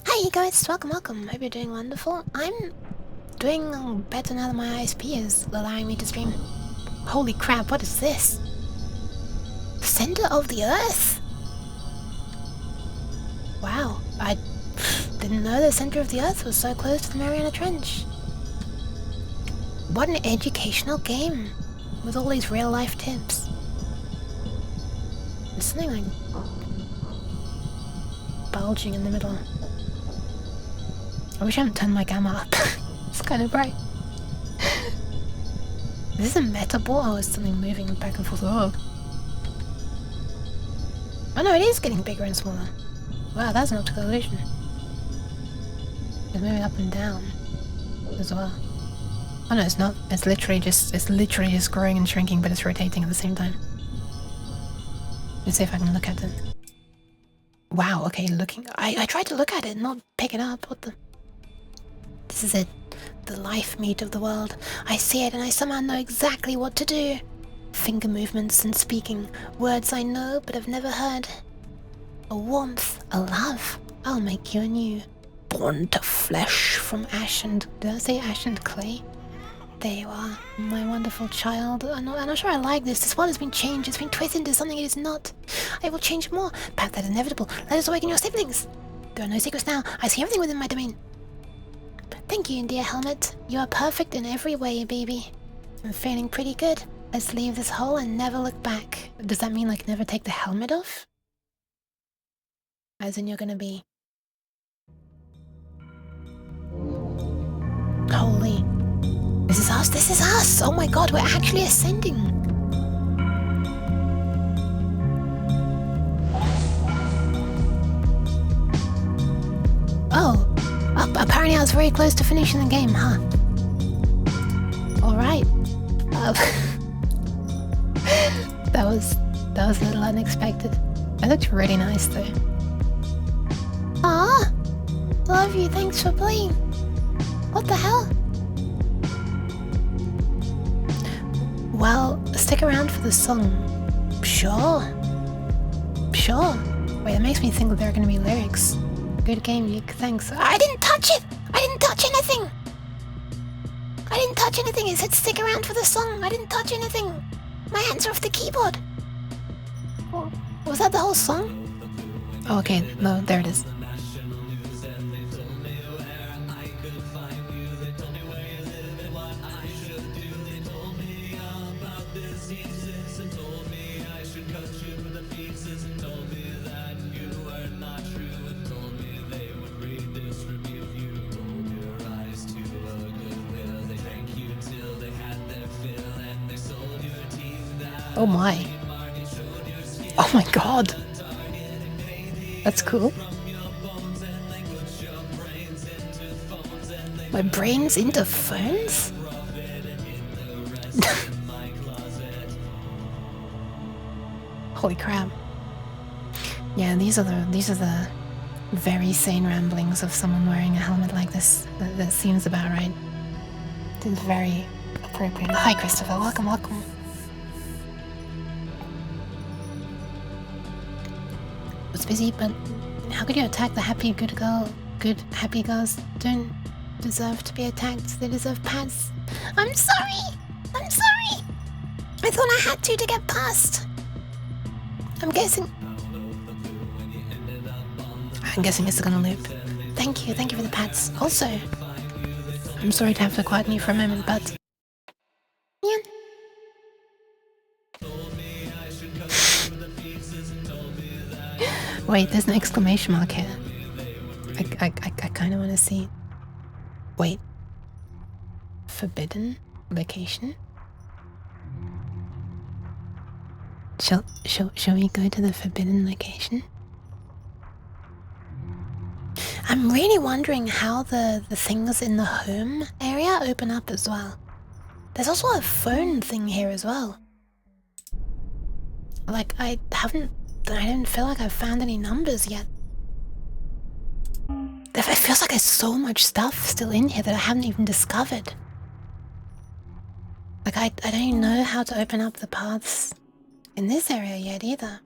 Hi you guys, welcome. Hope you're doing wonderful. I'm doing better now that my ISP is allowing me to stream. Holy crap, what is this? Center of the Earth? Wow, I didn't know the center of the Earth was so close to the Mariana Trench. What an educational game with all these real life tips. There's something like bulging in the middle. I wish I hadn't turned my gamma up. It's kind of bright. Is this a meta ball or is something moving back and forth? Oh no, it is getting bigger and smaller. Wow, that's an optical illusion. It's moving up and down as well. Oh no, it's not. It's literally just growing and shrinking, but it's rotating at the same time. Let's see if I can look at it. Wow, okay, looking. I tried to look at it, not pick it up. What the? This is it. The life meat of the world. I see it and I somehow know exactly what to do. Finger movements and speaking. Words I know but have never heard. A warmth, a love. I'll make you anew. Born to flesh from ash and... Did I say ash and clay? There you are, my wonderful child. I'm not sure I like this. This world has been changed. It's been twisted into something it is not. I will change more. Perhaps that is inevitable. Let us awaken your siblings. There are no secrets now. I see everything within my domain. Thank you, dear Helmet. You are perfect in every way, baby. I'm feeling pretty good. Let's leave this hole and never look back. Does that mean, like, never take the helmet off? As in you're gonna be... Holy... This is us! This is us! Oh my god, we're actually ascending! Oh! Apparently I was very close to finishing the game, huh? Alright. That was a little unexpected. It looked really nice though. Ah, love you, thanks for playing. What the hell? Well, stick around for the song. Sure. Wait, that makes me think that there are going to be lyrics. Good game, Yuke, thanks. I didn't touch it! I didn't touch anything! I didn't touch anything, it said stick around for the song. I didn't touch anything. My hands are off the keyboard. Oh, was that the whole song? Oh, okay, no, there it is. Oh my. Oh my god. That's cool. My brain's into phones? Holy crap. Yeah, these are the very sane ramblings of someone wearing a helmet like this. That seems about right. It's very appropriate. Hi Christopher, welcome. Was busy, but how could you attack the happy happy girls don't deserve to be attacked. They deserve pats. I'm sorry! I thought I had to get past. I'm guessing it's gonna loop. Thank you for the pats. Also, I'm sorry to have to quieten you for a moment, but yeah. Wait, there's an exclamation mark here. I kind of want to see. Wait. Forbidden location? Shall we go to the forbidden location? I'm really wondering how the things in the home area open up as well. There's also a phone thing here as well. Like, I don't feel like I've found any numbers yet. It feels like there's so much stuff still in here that I haven't even discovered. Like, I don't even know how to open up the paths in this area yet either.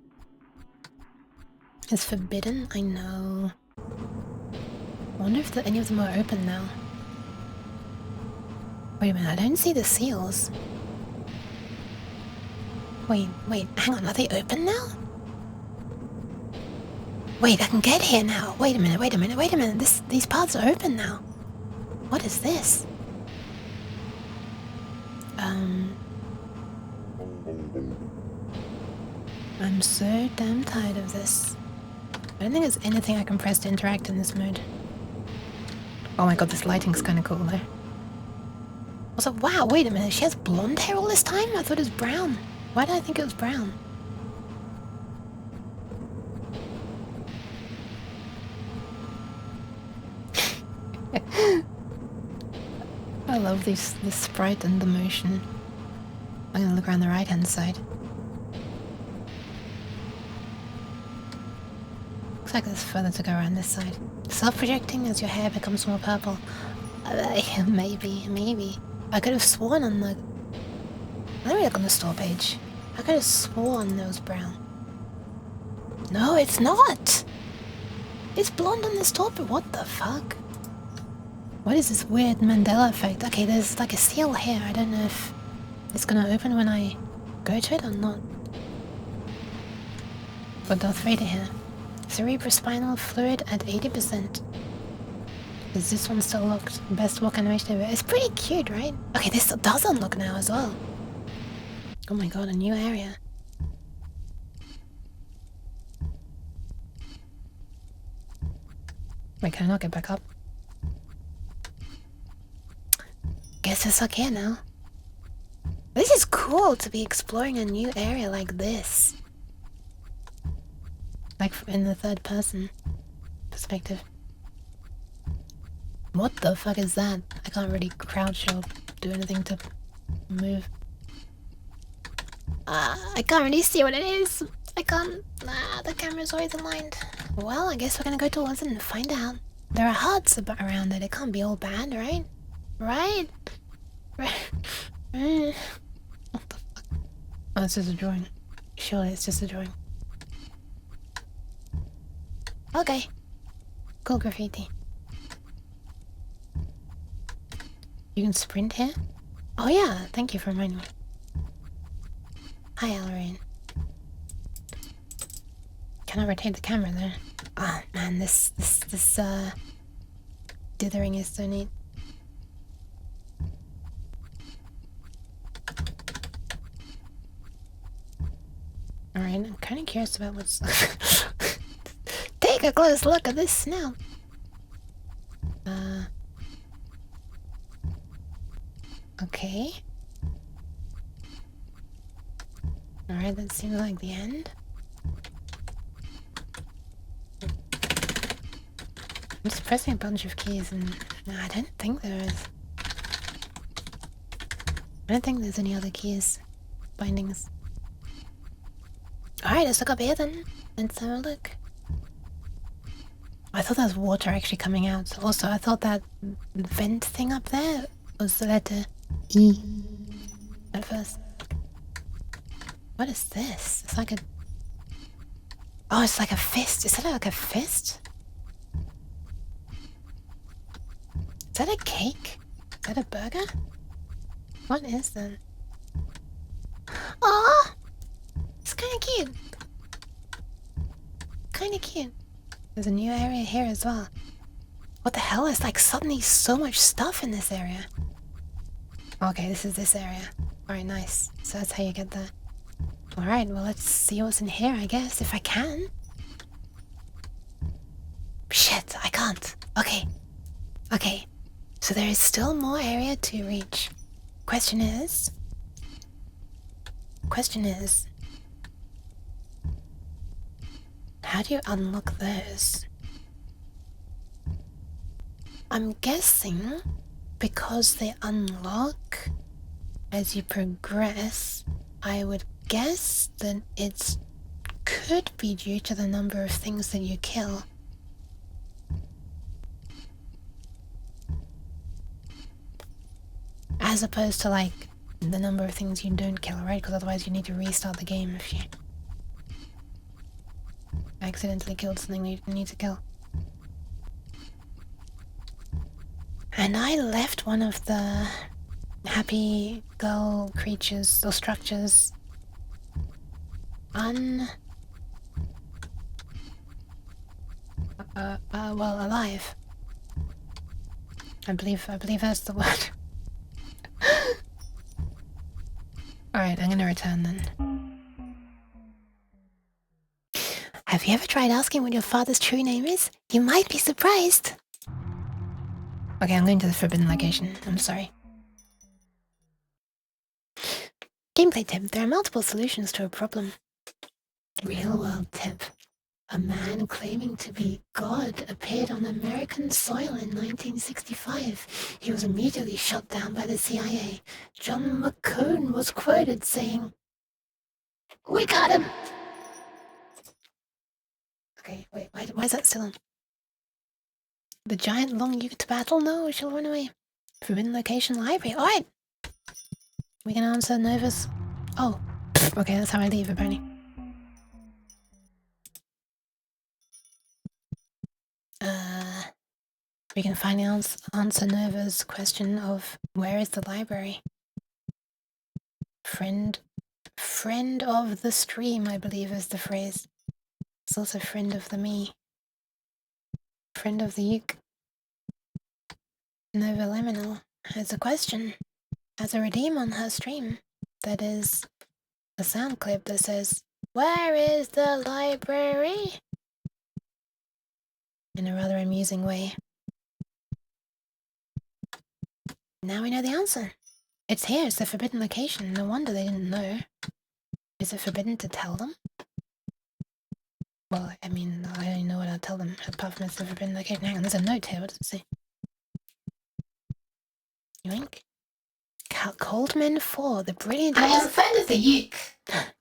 It's forbidden, I know. I wonder if any of them are open now. Wait a minute, I don't see the seals. Wait, hang on, are they open now? Wait, I can get here now. Wait a minute. These paths are open now. What is this? I'm so damn tired of this. I don't think there's anything I can press to interact in this mode. Oh my god, this lighting's kinda cool though. Also, wow, wait a minute, she has blonde hair all this time? I thought it was brown. Why did I think it was brown? I love this sprite and the motion. I'm gonna look around the right hand side. Looks like there's further to go around this side. Self-projecting as your hair becomes more purple. Maybe. I could have sworn on the... Let me look on the store page. I could have sworn it was brown. No, it's not! It's blonde on the store, but what the fuck? What is this weird Mandela effect? Okay, there's like a seal here. I don't know if it's gonna open when I go to it or not. Got Darth Vader here. Cerebrospinal fluid at 80%. Is this one still locked? Best walk animation ever. It's pretty cute, right? Okay, this does unlock now as well. Oh my god, a new area. Wait, can I not get back up? Guess we're stuck here now. This is cool to be exploring a new area like this. Like in the third person perspective. What the fuck is that? I can't really crouch or do anything to move. I can't really see what it is. I can't. The camera's always aligned. Well, I guess we're gonna go towards it and find out. There are hearts around it. It can't be all bad, right? Right? What the fuck? Oh, it's just a drawing. Surely it's just a drawing. Okay. Cool graffiti. You can sprint here? Oh yeah, thank you for reminding me. Hi, Alorine. Can I rotate the camera there? Oh man, this dithering is so neat. Alright, I'm kinda curious about what's... Take a close look at this snout! Okay. Alright, that seems like the end. I'm just pressing a bunch of keys and... No, I don't think there is. I don't think there's any other keys. Bindings. Alright, let's look up here then. Let's have a look. I thought there was water actually coming out. Also, I thought that vent thing up there was the letter E at first. What is this? It's like a... Oh, it's like a fist. Is that like a fist? Is that a cake? Is that a burger? What is that? Oh, it's kind of cute. Kind of cute. There's a new area here as well. What the hell? There's like suddenly so much stuff in this area. Okay, this is this area. Alright, nice. So that's how you get there. Alright, well let's see what's in here, I guess, if I can. Shit, I can't. Okay. Okay. So there is still more area to reach. Question is... How do you unlock those? I'm guessing because they unlock as you progress, I would guess that it could be due to the number of things that you kill. As opposed to like the number of things you don't kill, right? Because otherwise you need to restart the game if you accidentally killed something that you didn't need to kill. And I left one of the happy girl creatures or structures well, alive. I believe that's the word. Alright, I'm gonna return then. Have you ever tried asking what your father's true name is? You might be surprised. Okay, I'm going to the forbidden location. I'm sorry. Gameplay tip. There are multiple solutions to a problem. Real world tip. A man claiming to be God appeared on American soil in 1965. He was immediately shot down by the CIA. John McCone was quoted saying, "We got him!" Okay, wait, why is that still on? The giant long youth battle? No, she'll run away. Forbidden location library. Alright! We can answer Nova's. Oh, okay, that's how I leave apparently. We can finally answer Nova's question of where is the library? Friend of the stream, I believe is the phrase. It's also friend of the me. Friend of the uke. Nova Liminal has a question. Has a redeem on her stream. That is a sound clip that says, "Where is the library?" In a rather amusing way. Now we know the answer. It's here, it's the forbidden location. No wonder they didn't know. Is it forbidden to tell them? Well, I mean, I don't know what I'll tell them, apart from it's the forbidden location. Hang on, there's a note here, what does it say? Yoink. Coldman 4, the brilliant... I am a friend of the uke. Cat!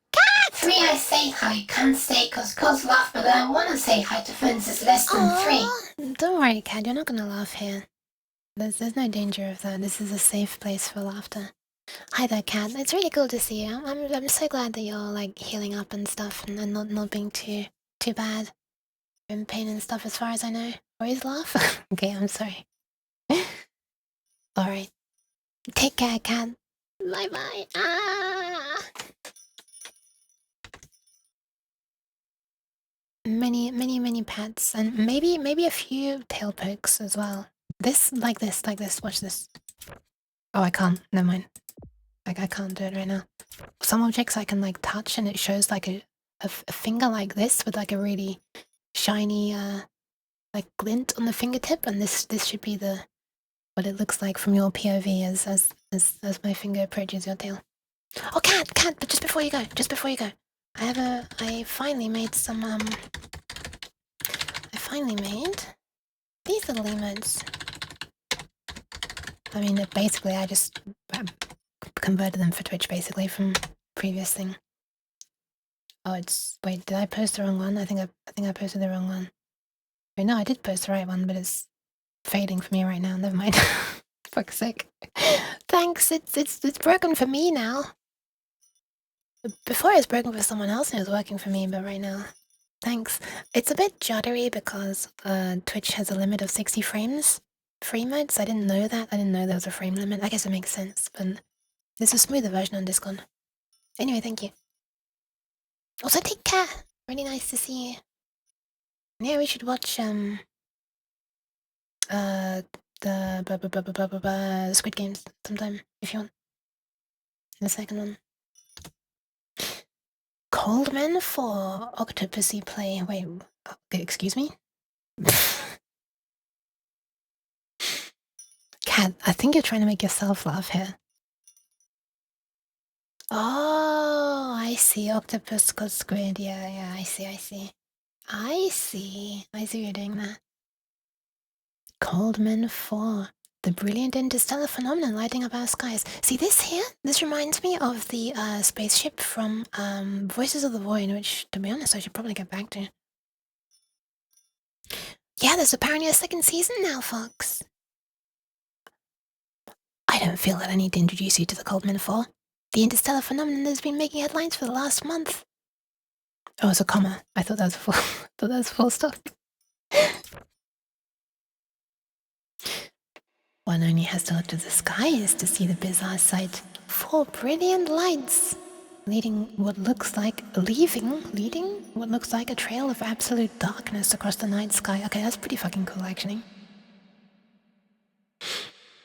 3 I say hi, can't stay cause girls laugh, but I wanna say hi to friends that's less than 3. Don't worry, Cat, you're not gonna laugh here. There's no danger of that. This is a safe place for laughter. Hi there, Cat. It's really cool to see you. I'm so glad that you're like healing up and stuff, and not being too bad. In pain and stuff, as far as I know. Always laugh. Okay, I'm sorry. All right. Take care, Cat. Bye bye. Ah. Many pats, and maybe a few tail pokes as well. This, like this, watch this. Oh, I can't, never mind. Like, I can't do it right now. Some objects I can, like, touch and it shows, like, a finger like this with, like, a really shiny, like, glint on the fingertip, and this should be what it looks like from your POV as my finger approaches your tail. Oh, Cat, but just before you go, I finally made some, I finally made these little emotes. I mean, basically, I just converted them for Twitch, basically, from previous thing. Oh, it's... Wait, did I post the wrong one? I think I posted the wrong one. Wait, no, I did post the right one, but it's fading for me right now. Never mind. Fuck's sake. Thanks, it's broken for me now. Before it was broken for someone else and it was working for me, but right now... Thanks. It's a bit juddery because Twitch has a limit of 60 frames. Frame modes? I didn't know that. I didn't know there was a frame limit. I guess it makes sense, but there's a smoother version on Discord. Anyway, thank you. Also, take care. Really nice to see you. Yeah, we should watch the Squid Games sometime if you want. The second one. Coldman for Octopussy play. Wait, excuse me? Cat, I think you're trying to make yourself laugh here. Oh, I see. Octopus got squid. Yeah, I see. I see what you're doing there. Coldman 4. The brilliant interstellar phenomenon lighting up our skies. See this here? This reminds me of the spaceship from Voices of the Void, which, to be honest, I should probably get back to. Yeah, there's apparently a second season now, Fox. I don't feel that I need to introduce you to the Coldman 4. The interstellar phenomenon has been making headlines for the last month. Oh, it's a comma. I thought that was full stop. One only has to look to the skies to see the bizarre sight. 4 brilliant lights, leading what looks like a trail of absolute darkness across the night sky. Okay, that's pretty fucking cool, actually.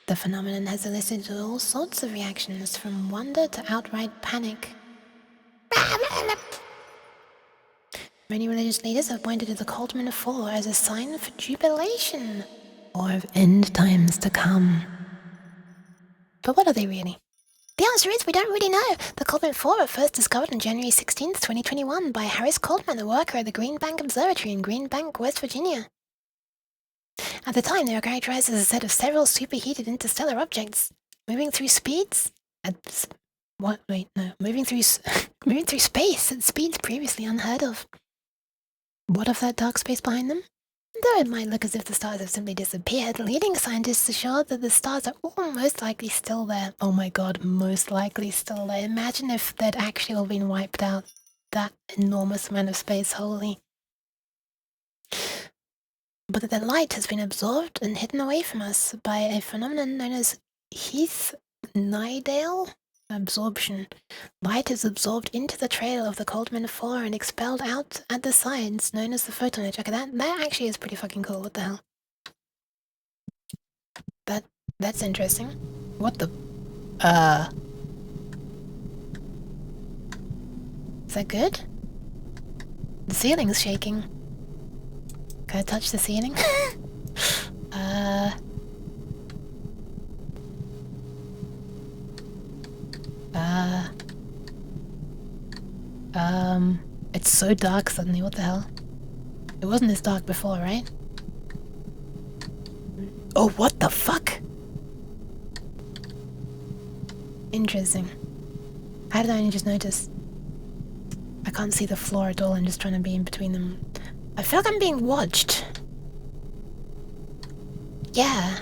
The phenomenon has elicited all sorts of reactions, from wonder to outright panic. Many religious leaders have pointed to the Coldman 4 as a sign of jubilation, or of end times to come. But what are they really? The answer is we don't really know. The Coldman 4 were first discovered on January 16th, 2021 by Harris Coldman, a worker at the Green Bank Observatory in Green Bank, West Virginia. At the time, they were characterized as a set of several superheated interstellar objects, moving through space at speeds previously unheard of. What of that dark space behind them? Though it might look as if the stars have simply disappeared, leading scientists assure that the stars are all most likely still there. Oh my god, most likely still there. Imagine if they'd actually all been wiped out. That enormous amount of space, holy. But that the light has been absorbed and hidden away from us by a phenomenon known as Heath-Nidale absorption. Light is absorbed into the trail of the Coldman 4 and expelled out at the sides, known as the photon edge. Okay, that actually is pretty fucking cool. What the hell? That's interesting. What the... Is that good? The ceiling's shaking. Can I touch the ceiling? It's so dark suddenly, what the hell? It wasn't this dark before, right? Oh, what the fuck? Interesting. How did I only just notice? I can't see the floor at all, I'm just trying to be in between them. I feel like I'm being watched. Yeah.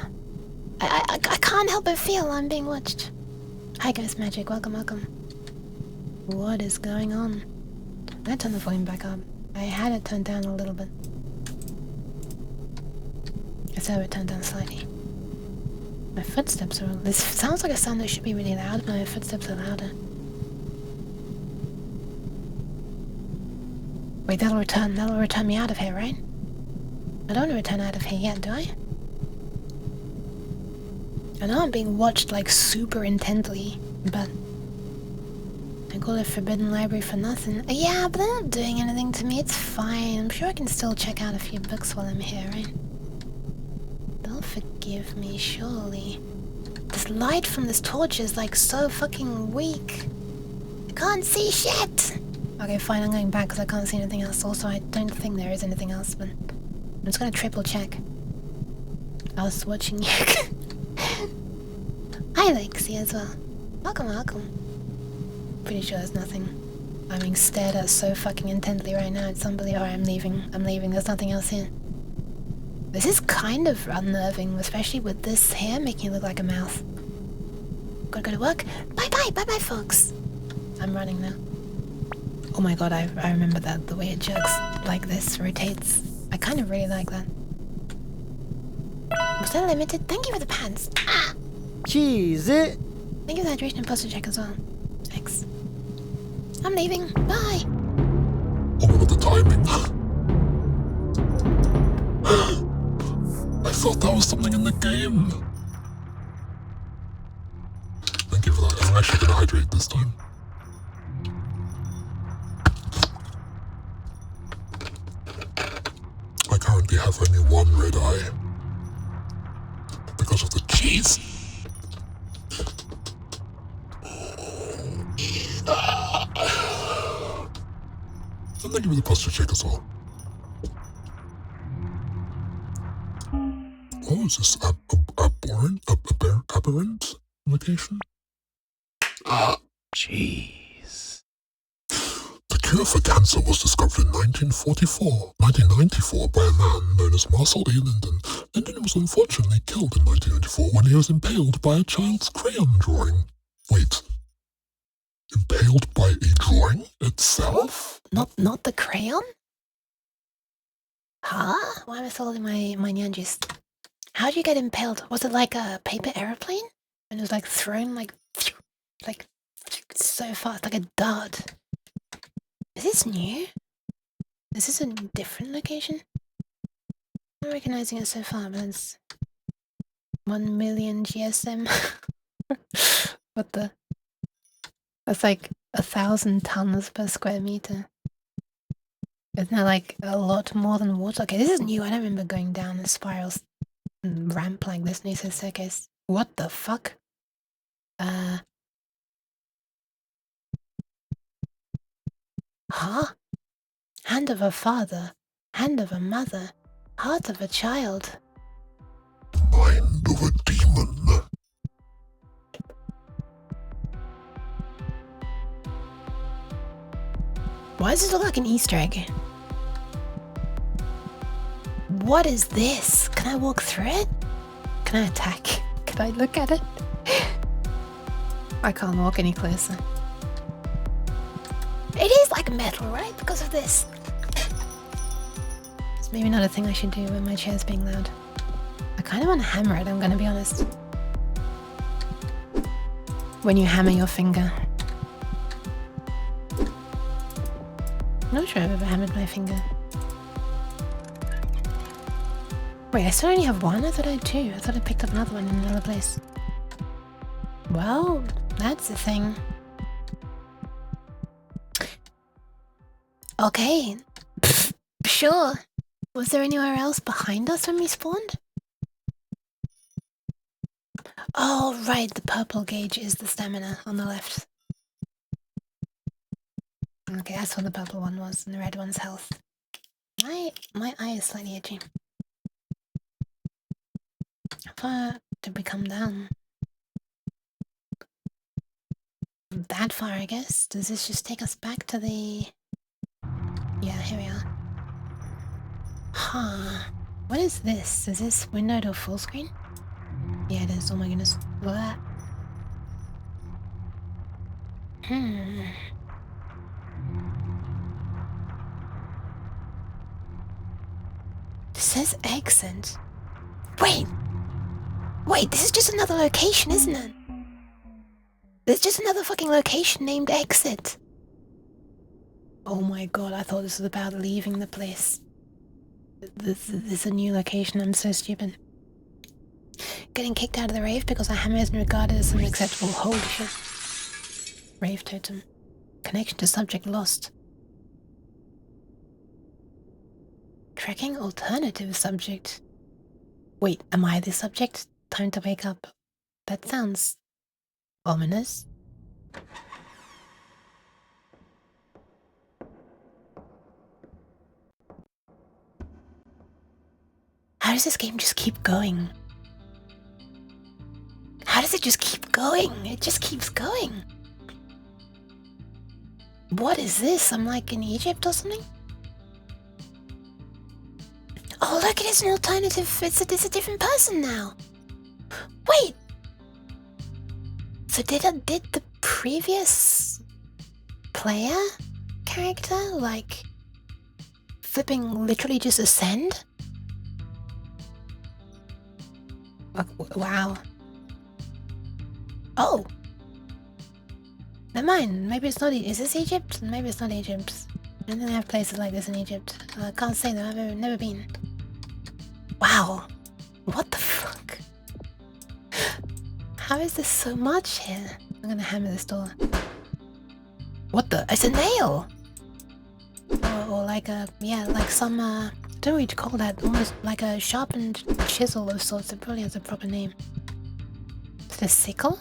I can't help but feel I'm being watched. Hi Ghost Magic, welcome. What is going on? I turned the volume back up. I had it turned down a little bit. So it turned down slightly. My footsteps are... This sounds like a sound that should be really loud, but my footsteps are louder. Wait, that'll return me out of here, right? I don't want to return out of here yet, do I? I know I'm being watched, like, super intently, but... I call it Forbidden Library for nothing. Yeah, but they're not doing anything to me, it's fine. I'm sure I can still check out a few books while I'm here, right? They'll forgive me, surely. This light from this torch is, like, so fucking weak. I can't see shit! Okay, fine, I'm going back because I can't see anything else. Also, I don't think there is anything else, but... I'm just gonna triple check. I was watching you. Hi, Lexi, as well. Welcome. Pretty sure there's nothing. I'm being stared at so fucking intently right now. It's unbelievable. Alright, I'm leaving. There's nothing else here. This is kind of unnerving, especially with this hair making you look like a mouth. Gotta go to work. Bye-bye, folks. I'm running now. Oh my god, I remember that. The way it jerks like this, rotates. I kind of really like that. Was that limited? Thank you for the pants. Ah! Cheese it. Thank you for the hydration and posture check as well. Thanks. I'm leaving. Bye. Oh my god, the timing. I thought that was something in the game. Thank you for that. I'm actually gonna hydrate this time. I currently have only one red eye. Because of the cheese. And thank you for the posture check as well. is this aberrant location? Jeez. The cure for cancer was discovered in 1994 by a man known as Marcel A. Linden. Linden was unfortunately killed in 1994 when he was impaled by a child's crayon drawing. Wait. Impaled by a drawing itself? Not the crayon? Huh? Why am I still holding my nyanjis? How'd you get impaled? Was it like a paper aeroplane? And it was like thrown like so fast, like a dart. Is this new? Is this a different location? I'm not recognizing it so far, but it's 1 million GSM. What the? That's like 1,000 tons per square meter. Isn't that like a lot more than water? Okay, this is new. I don't remember going down a spiral ramp like this near the staircase. What the fuck? Huh? Hand of a father, hand of a mother, heart of a child. Mind of a demon. Why does this look like an Easter egg? What is this? Can I walk through it? Can I attack? Can I look at it? I can't walk any closer. It is like metal, right? Because of this. It's maybe not a thing I should do when my chair's being loud. I kind of want to hammer it, I'm gonna be honest. When you hammer your finger. I'm not sure I've ever hammered my finger. Wait, I still only have one? I thought I had two. I thought I picked up another one in another place. Well, that's the thing. Okay. Pfft, sure. Was there anywhere else behind us when we spawned? Oh, right. The purple gauge is the stamina on the left. Okay, that's what the purple one was, and the red one's health. My eye is slightly itchy. How far did we come down? That far, I guess. Does this just take us back to the... Yeah, here we are. Huh. What is this? Is this window to full screen? Yeah, it is. Oh my goodness. Look at that. It says exit. Wait, this is just another location, isn't it? There's just another fucking location named exit. Oh my god, I thought this was about leaving the place. This is a new location, I'm so stupid. Getting kicked out of the rave because our hammer isn't regarded as unacceptable. Holy shit. Rave totem. Connection to subject lost. Tracking alternative subject. Wait, am I the subject? Time to wake up. That sounds ominous. How does this game just keep going? How does it just keep going? It just keeps going. What is this? I'm like in Egypt or something? Oh look, it is an alternative. It's a different person now. Wait. So did the previous player character like flipping literally just ascend? Wow. Oh. Never mind. Maybe it's not. Is this Egypt? Maybe it's not Egypt. I don't have places like this in Egypt. I can't say that. I've never been. Wow. What the fuck? How is this so much here? I'm gonna hammer this door. What the? It's a nail! Or like a, yeah, like some, I don't know what you'd call that. Almost like a sharpened chisel of sorts. It probably has a proper name. Is it a sickle?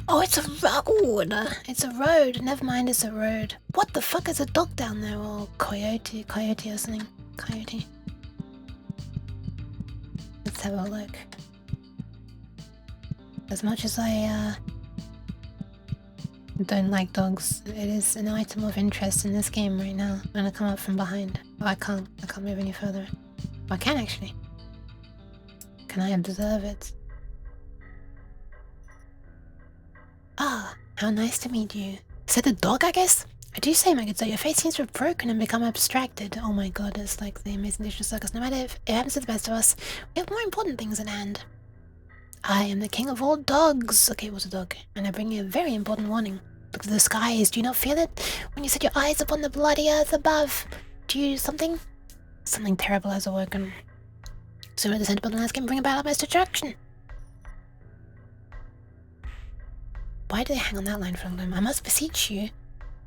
Oh, it's a road. It's a road. Never mind, it's a road. What the fuck is a dog down there? Or coyote or something. Coyote. Let's have a look. As much as I don't like dogs, it is an item of interest in this game right now. I'm gonna come up from behind. Oh, I can't move any further. Oh, I can actually. Can I observe it? Ah, how nice to meet you. Said the dog, I guess? I do say, my good sir, your face seems to have broken and become abstracted. Oh my god, it's like the Amazing Digital Circus. No matter if it happens to the best of us, we have more important things at hand. I am the king of all dogs. Okay, what's a dog? And I bring you a very important warning. Look to the skies. Do you not feel it? When you set your eyes upon the bloody earth above, do you something? Something terrible has awoken. Sooner descend upon the landscape and bring about our most destruction. Why do they hang on that line for a long time? I must beseech you.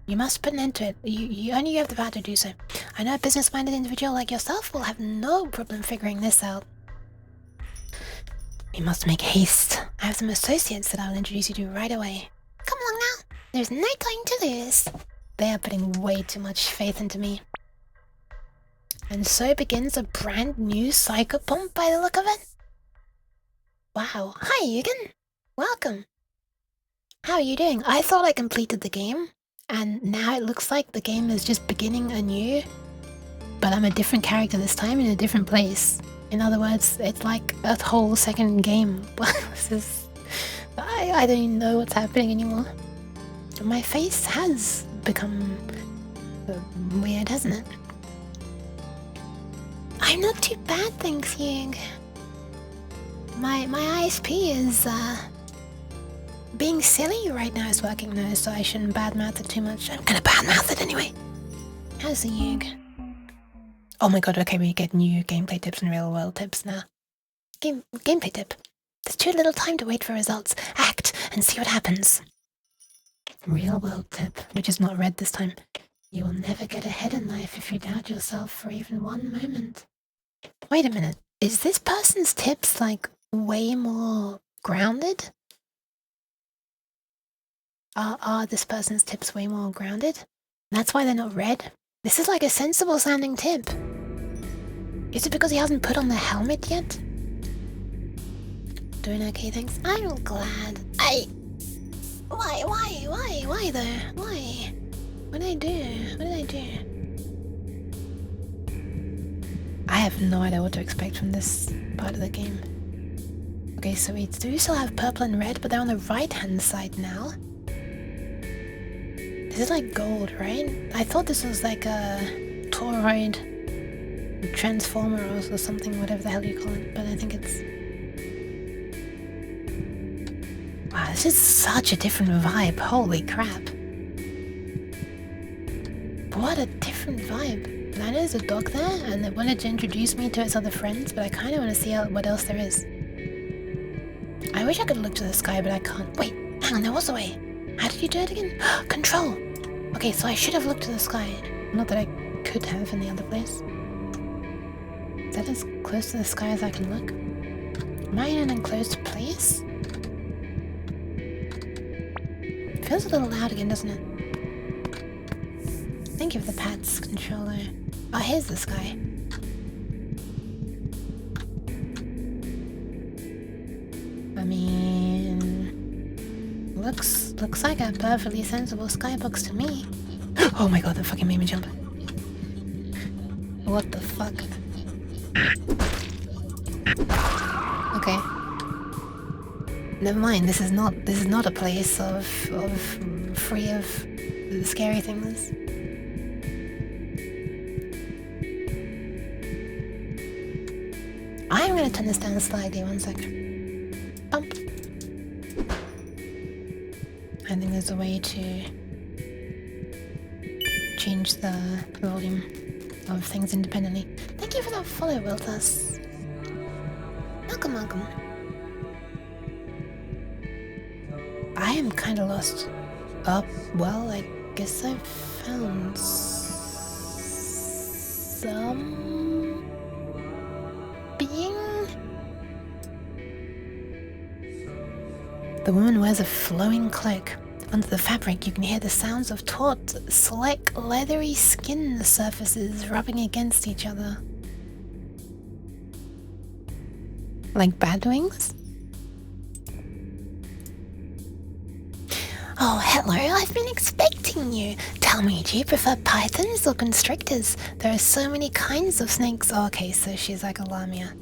You must put an end to it. You only have the power to do so. I know a business-minded individual like yourself will have no problem figuring this out. We must make haste. I have some associates that I will introduce you to right away. Come along now. There's no time to lose. They are putting way too much faith into me. And so begins a brand new Psychopomp by the look of it. Wow. Hi, Eugen. Welcome. How are you doing? I thought I completed the game, and now it looks like the game is just beginning anew, but I'm a different character this time in a different place. In other words, it's like a whole second game. This is... I don't even know what's happening anymore. My face has become weird, hasn't it? I'm not too bad, thanks, Hugh. My ISP is, being silly right now is working though, so I shouldn't badmouth it too much. I'm gonna badmouth it anyway. How's the Yug? Oh my god, okay, we get new gameplay tips and real world tips now. Gameplay tip. There's too little time to wait for results. Act and see what happens. Real world tip, which is not read this time. You will never get ahead in life if you doubt yourself for even one moment. Wait a minute. Is this person's tips like way more grounded? Are this person's tips way more grounded? That's why they're not read? This is like a sensible sounding tip. Is it because he hasn't put on the helmet yet? Doing okay, thanks. I'm glad. Why though? Why? What did I do? I have no idea what to expect from this part of the game. Okay, so we do still have purple and red, but they're on the right-hand side now. This is like gold, right? I thought this was like a toroid transformer or something, whatever the hell you call it, but I think it's... Wow, this is such a different vibe, holy crap. What a different vibe. I know there's a dog there, and they wanted to introduce me to its other friends, but I kind of want to see what else there is. I wish I could look to the sky, but I can't. Wait, hang on, there was a way. How did you do it again? Control! Okay, so I should have looked to the sky. Not that I could have in the other place. Is that as close to the sky as I can look? Am I in an enclosed place? It feels a little loud again, doesn't it? Thank you for the pats, controller. Oh, here's the sky. I mean... Looks like a perfectly sensible skybox to me. Oh my god, that fucking made me jump. What the fuck? Okay. Never mind, this is not a place of free of scary things. I'm gonna turn this down slightly, 1 second. Bump. I think there's a way to change the volume of things independently. Thank you for that follow, Wiltus. Welcome. I am kinda lost. Well, I guess I've found some being. The woman wears a flowing cloak. Under the fabric, you can hear the sounds of taut, slick, leathery skin surfaces rubbing against each other. Like bat wings? Oh, hello, I've been expecting you. Tell me, do you prefer pythons or constrictors? There are so many kinds of snakes. Oh, okay, so she's like a lamia.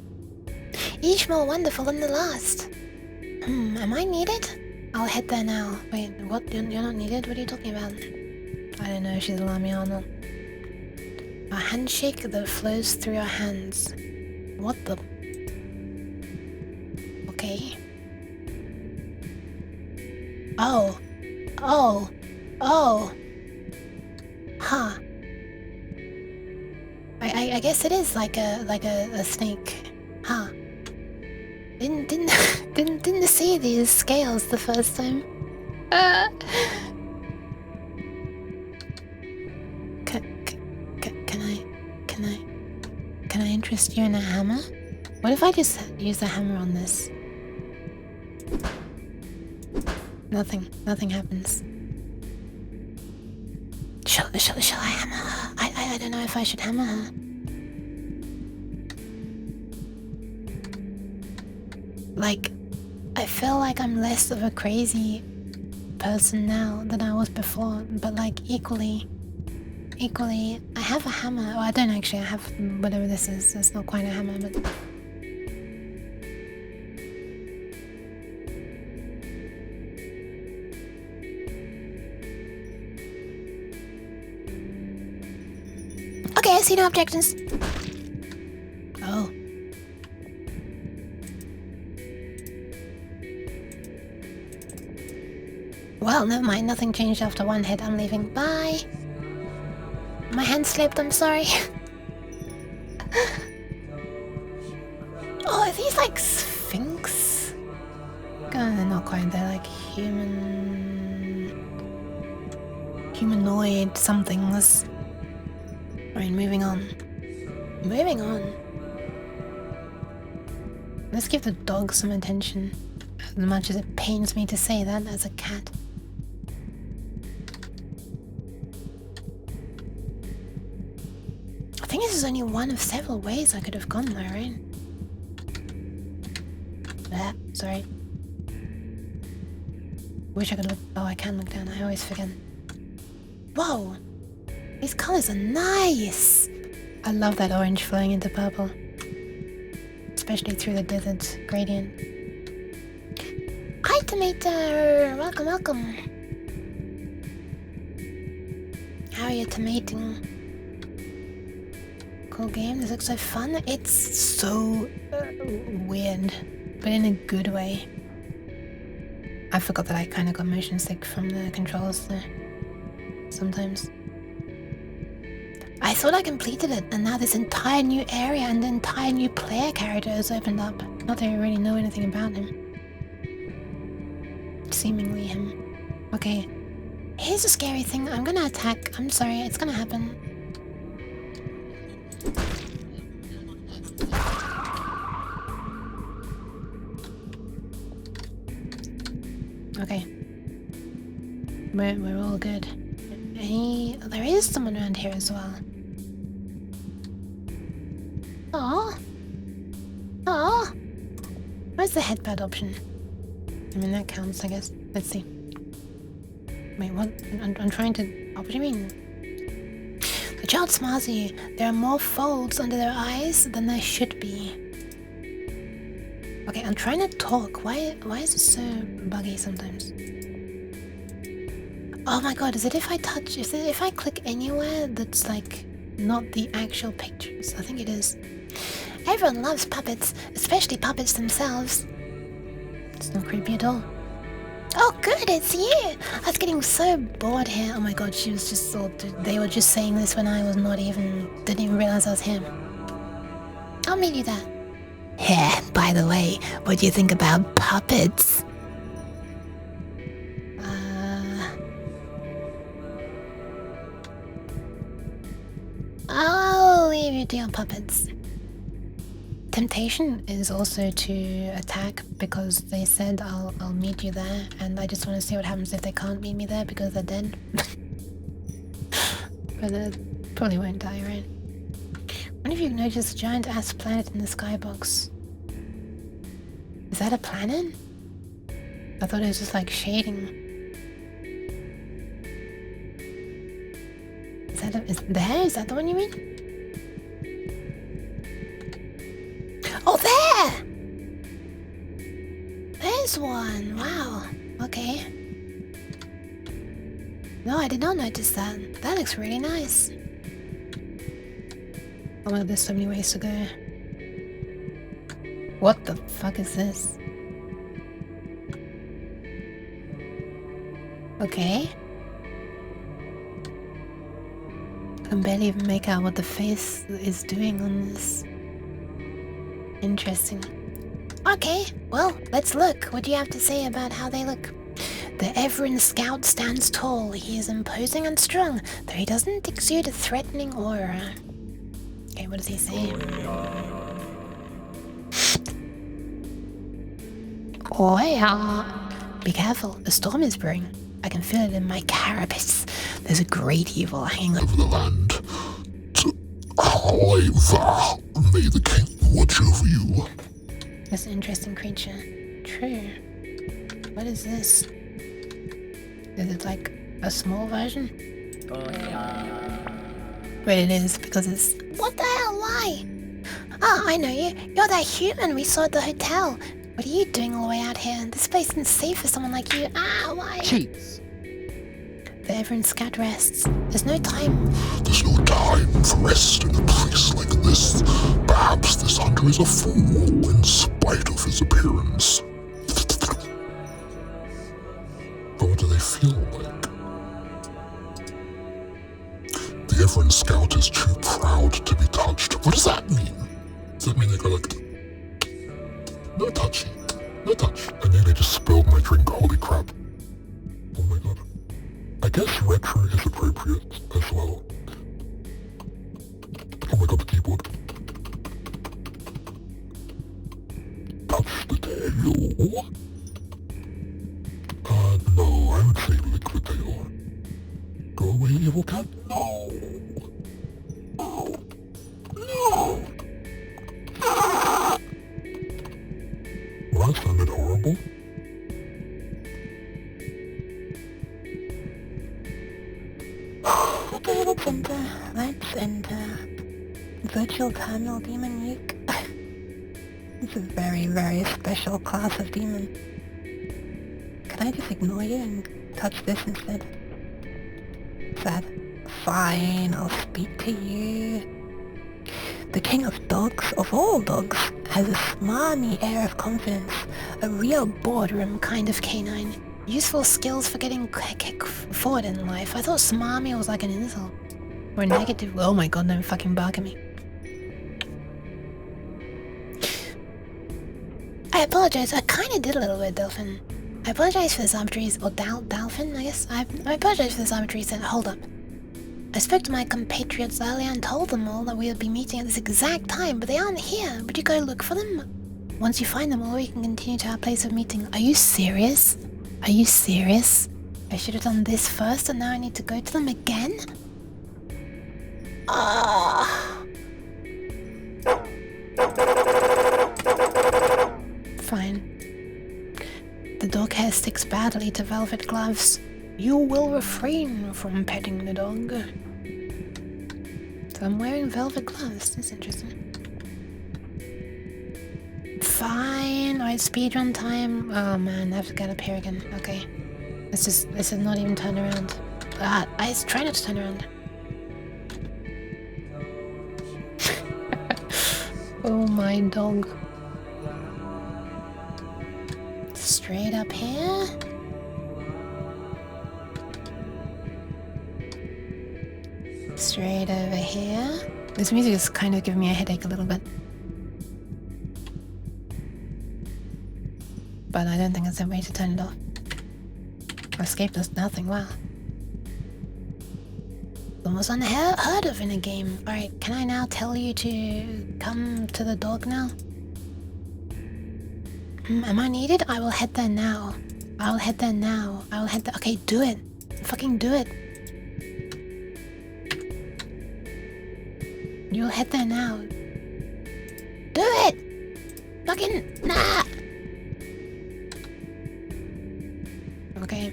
Each more wonderful than the last. Am I needed? I'll head there now. Wait, what? You're not needed? What are you talking about? I don't know if she's a lamia or not. A handshake that flows through your hands. What the? Okay. Oh. Huh. I guess it is like a snake. Huh. Didn't see these scales the first time. Can I interest you in a hammer? What if I just use the hammer on this? Nothing happens. Shall I hammer her? I don't know if I should hammer her. Like, I feel like I'm less of a crazy person now than I was before, but like equally, I have a hammer. Oh, I don't actually, I have whatever this is. It's not quite a hammer, but... Okay, I see no objections. Oh. Well, never mind. Nothing changed after one hit. I'm leaving. Bye. My hand slipped. I'm sorry. Oh, are these like sphinx? They're not quite. They're like humanoid somethings. Alright, moving on. Let's give the dog some attention. As much as it pains me to say that as a cat. I think this is only one of several ways I could have gone though, right? Sorry. Wish I could look. Oh, I can look down. I always forget. Whoa! These colors are nice! I love that orange flowing into purple. Especially through the desert gradient. Hi, Tomato! Welcome. How are you tomating? Cool game, this looks so fun. It's so weird, but in a good way. I forgot that I kind of got motion sick from the controls there. Sometimes. I thought I completed it, and now this entire new area and the entire new player character has opened up. Not that I really know anything about him. Seemingly him. Okay. Here's a scary thing. I'm gonna attack. I'm sorry, it's gonna happen. Okay. We're all good. There is someone around here as well. Aww. Where's the headband option? I mean, that counts, I guess. Let's see. Wait, what? I'm trying to... Oh, what do you mean? The child smiles at you. There are more folds under their eyes than there should be. Okay, I'm trying to talk. Why is it so buggy sometimes? Oh my god, is it if I touch... if I click anywhere that's like... not the actual pictures? I think it is. Everyone loves puppets, especially puppets themselves. It's not creepy at all. Oh good, it's you! I was getting so bored here. Oh my god, she was just so... They were just saying this when I was not even... didn't even realize I was him. I'll meet you there. Yeah, by the way, what do you think about puppets? I'll leave you to your puppets. temptation is also to attack because they said I'll meet you there, and I just want to see what happens if they can't meet me there because they're dead. But they probably won't die, right? What if you noticed a giant ass planet in the skybox? Is that a planet? I thought it was just like shading. Is that the one you mean? Oh, there! There's one. Wow. Okay. No, I did not notice that. That looks really nice. Oh my god, there's so many ways to go. What the fuck is this? Okay. I can barely even make out what the face is doing on this. Interesting. Okay, well, let's look. What do you have to say about how they look? The Everin Scout stands tall. He is imposing and strong, though he doesn't exude a threatening aura. Okay, what does he say? Oh yeah. Be careful, a storm is brewing. I can feel it in my carapace. There's a great evil hanging Over the land. May the king watch over you. That's an interesting creature. True. What is this? Is it like a small version? Wait, it is because it's... What the hell? Why? Oh, I know you. You're that human we saw at the hotel. What are you doing all the way out here? This place isn't safe for someone like you. Ah, why? Cheats. The Everin Scout rests. There's no time. There's no time for rest in a place like this. Perhaps this hunter is a fool in spite of his appearance. But what do they feel like? The Everin Scout is too proud to be touched. What does that mean? Does that mean they go like, no touchy, no touch? I nearly just spilled my drink, holy crap. Oh my god. I guess retro is appropriate as well. Oh my god, the keyboard. Touch the tail. No, I would say lick the tail. Go away, evil cat. No. No. No. Well, that sounded horrible. Okay, let's enter. Virtual Terminal Demon Nuke. It's a very, very special class of demon. Can I just ignore you and touch this instead? Sad. Fine, I'll speak to you. The king of dogs, of all dogs, has a smarmy air of confidence. A real boardroom kind of canine. Useful skills for getting forward in life. I thought smarmy was like an insult. Or a negative. Oh my god, don't fucking bark at me. I apologize. I kinda did a little bit, Dolphin. I apologize for this arbitrary... Or Dolphin, I guess? I apologize for this arbitrary sentence. Hold up. I spoke to my compatriots earlier and told them all that we would be meeting at this exact time, but they aren't here. Would you go look for them? Once you find them all, we can continue to our place of meeting. Are you serious? Are you serious? I should have done this first and now I need to go to them again? Fine. The dog hair sticks badly to velvet gloves. You will refrain from petting the dog. So I'm wearing velvet gloves. That's interesting. Fine. Alright, speedrun time. Oh man, I have to get up here again. Okay. This is not even turn around. I was trying not to turn around. Oh my dog. Straight up here. Straight over here. This music is kind of giving me a headache a little bit. But I don't think it's a way to turn it off. Escape does nothing, wow. Almost unheard of in a game. Alright, can I now tell you to come to the dog now? Am I needed? I will head there now. I will head there now. I will head there. Okay, do it. Fucking do it. You'll head there now. Do it! Fucking nah! Okay.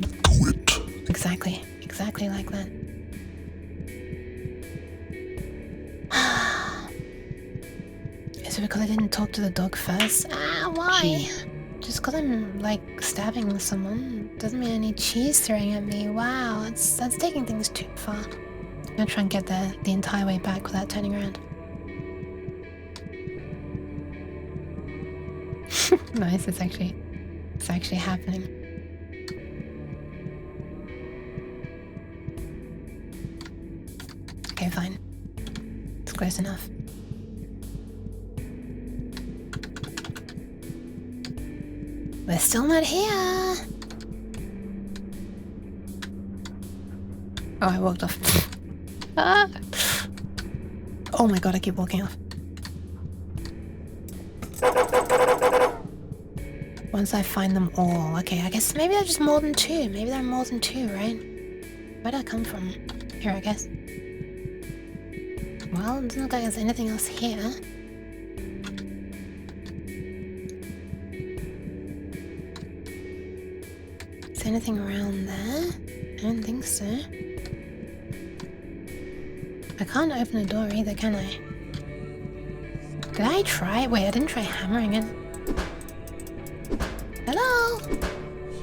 Do it. Exactly. Exactly like that. Is it because I didn't talk to the dog first? Ah, why? Just because I'm, like, stabbing someone doesn't mean I need cheese throwing at me. Wow, that's taking things too far. I'm gonna try and get there the entire way back without turning around. Nice, it's actually happening. Okay, fine. It's close enough. We're still not here! Oh, I walked off. Ah! Oh my god, I keep walking off. Once I find them all. Okay, I guess maybe there's just more than two. Maybe there are more than two, right? Where'd I come from? Here, I guess. Well, it doesn't look like there's anything else here. Is there anything around there? I don't think so. I can't open the door either, can I? Did I try? Wait, I didn't try hammering it. Hello? Oh,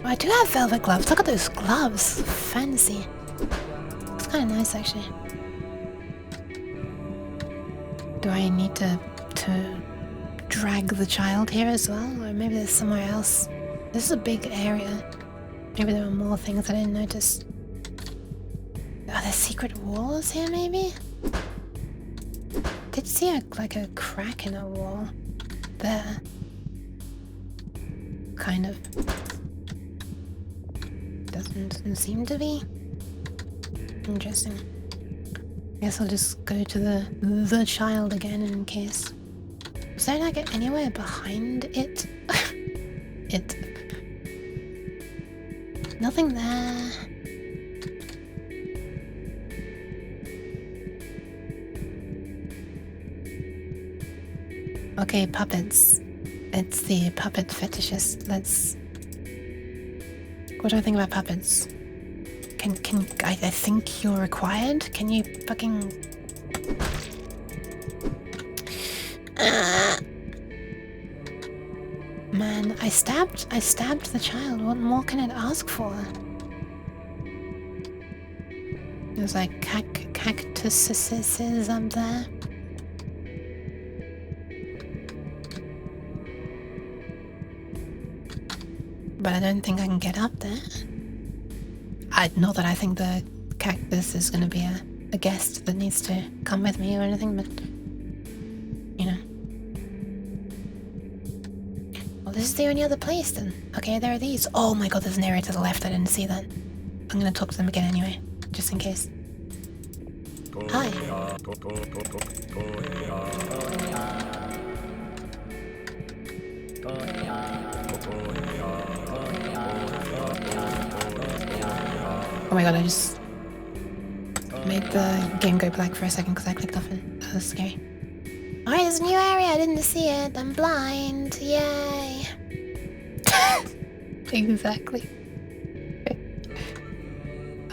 I do have velvet gloves. Look at those gloves. Fancy. It's kind of nice, actually. Do I need to drag the child here as well? Or maybe there's somewhere else. This is a big area. Maybe there are more things I didn't notice. Are there secret walls here, maybe? Did see like a crack in a wall there. Kind of. Doesn't seem to be. Interesting. Guess I'll just go to the child again in case. Was there like anywhere behind it? It. Nothing there. Okay, puppets. It's the puppet fetishist. Let's... What do I think about puppets? I think you're required? Can you fucking... Man, I stabbed the child. What more can it ask for? There's like cactuses up there. But I don't think I can get up there. Not that I think the cactus is gonna be a guest that needs to come with me or anything, but... You know. Well, this is the only other place then. Okay, there are these. Oh my god, there's an area to the left. I didn't see that. I'm gonna talk to them again anyway, just in case. Hi. Oh my god, I just made the game go black for a second because I clicked off it. That was scary. Alright, there's a new area. I didn't see it. I'm blind. Yay. Exactly.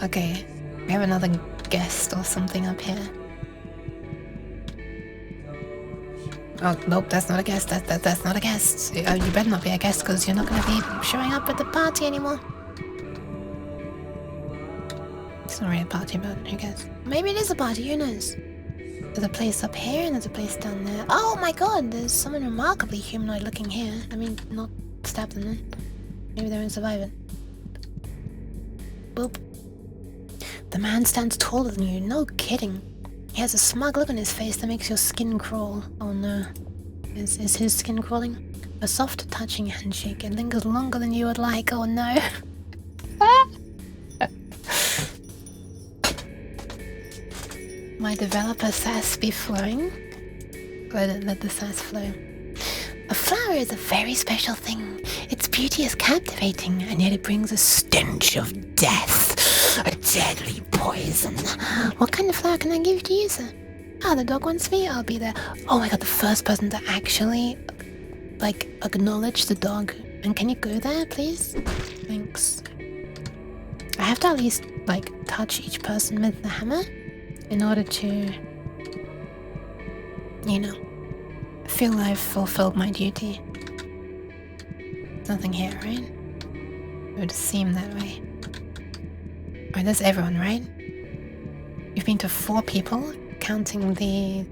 Okay, we have another guest or something up here. Oh, nope, that's not a guest. That's not a guest. You better not be a guest because you're not going to be showing up at the party anymore. It's not really a party, but who cares? Maybe it is a party, who knows? There's a place up here and there's a place down there. Oh my god, there's someone remarkably humanoid looking here. I mean, not stab them then. Maybe they won't survive it. Boop. The man stands taller than you, no kidding. He has a smug look on his face that makes your skin crawl. Oh no. Is his skin crawling? A soft touching handshake. It lingers longer than you would like. Oh no. My developer sass be flowing. Let the sass flow. A flower is a very special thing. Its beauty is captivating, and yet it brings a stench of death. A deadly poison. What kind of flower can I give to you, sir? Oh, the dog wants me? I'll be there. Oh my god, the first person to actually, like, acknowledge the dog. And can you go there, please? Thanks. I have to at least, like, touch each person with the hammer in order to, you know, feel I've fulfilled my duty. There's nothing here, right? It would seem that way. Alright, that's everyone, right? You've been to 4 people, counting the,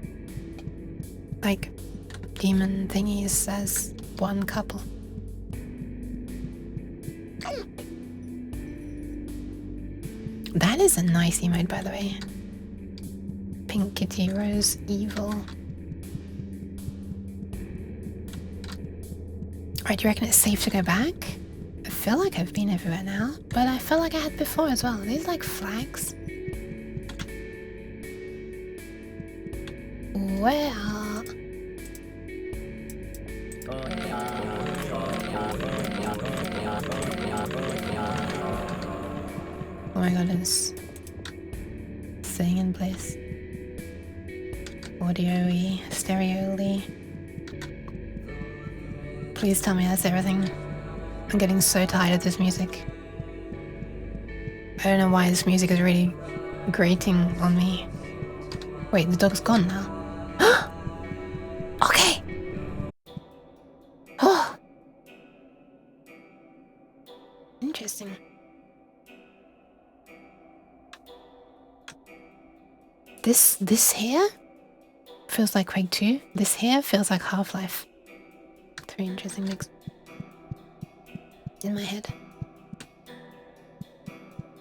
like, demon thingies as one couple. That is a nice emote, by the way. Pink Kitty Rose Evil. Alright, do you reckon it's safe to go back? I feel like I've been everywhere now, but I felt like I had before as well. Are these like flags? Where are... Oh my god, it's staying in place. Audio-y, stereo-y. Please tell me that's everything. I'm getting so tired of this music. I don't know why this music is really grating on me. Wait, the dog's gone now. Okay! Oh! Interesting. This here feels like Quake 2. This here feels like Half-Life. 3 interesting mix in my head.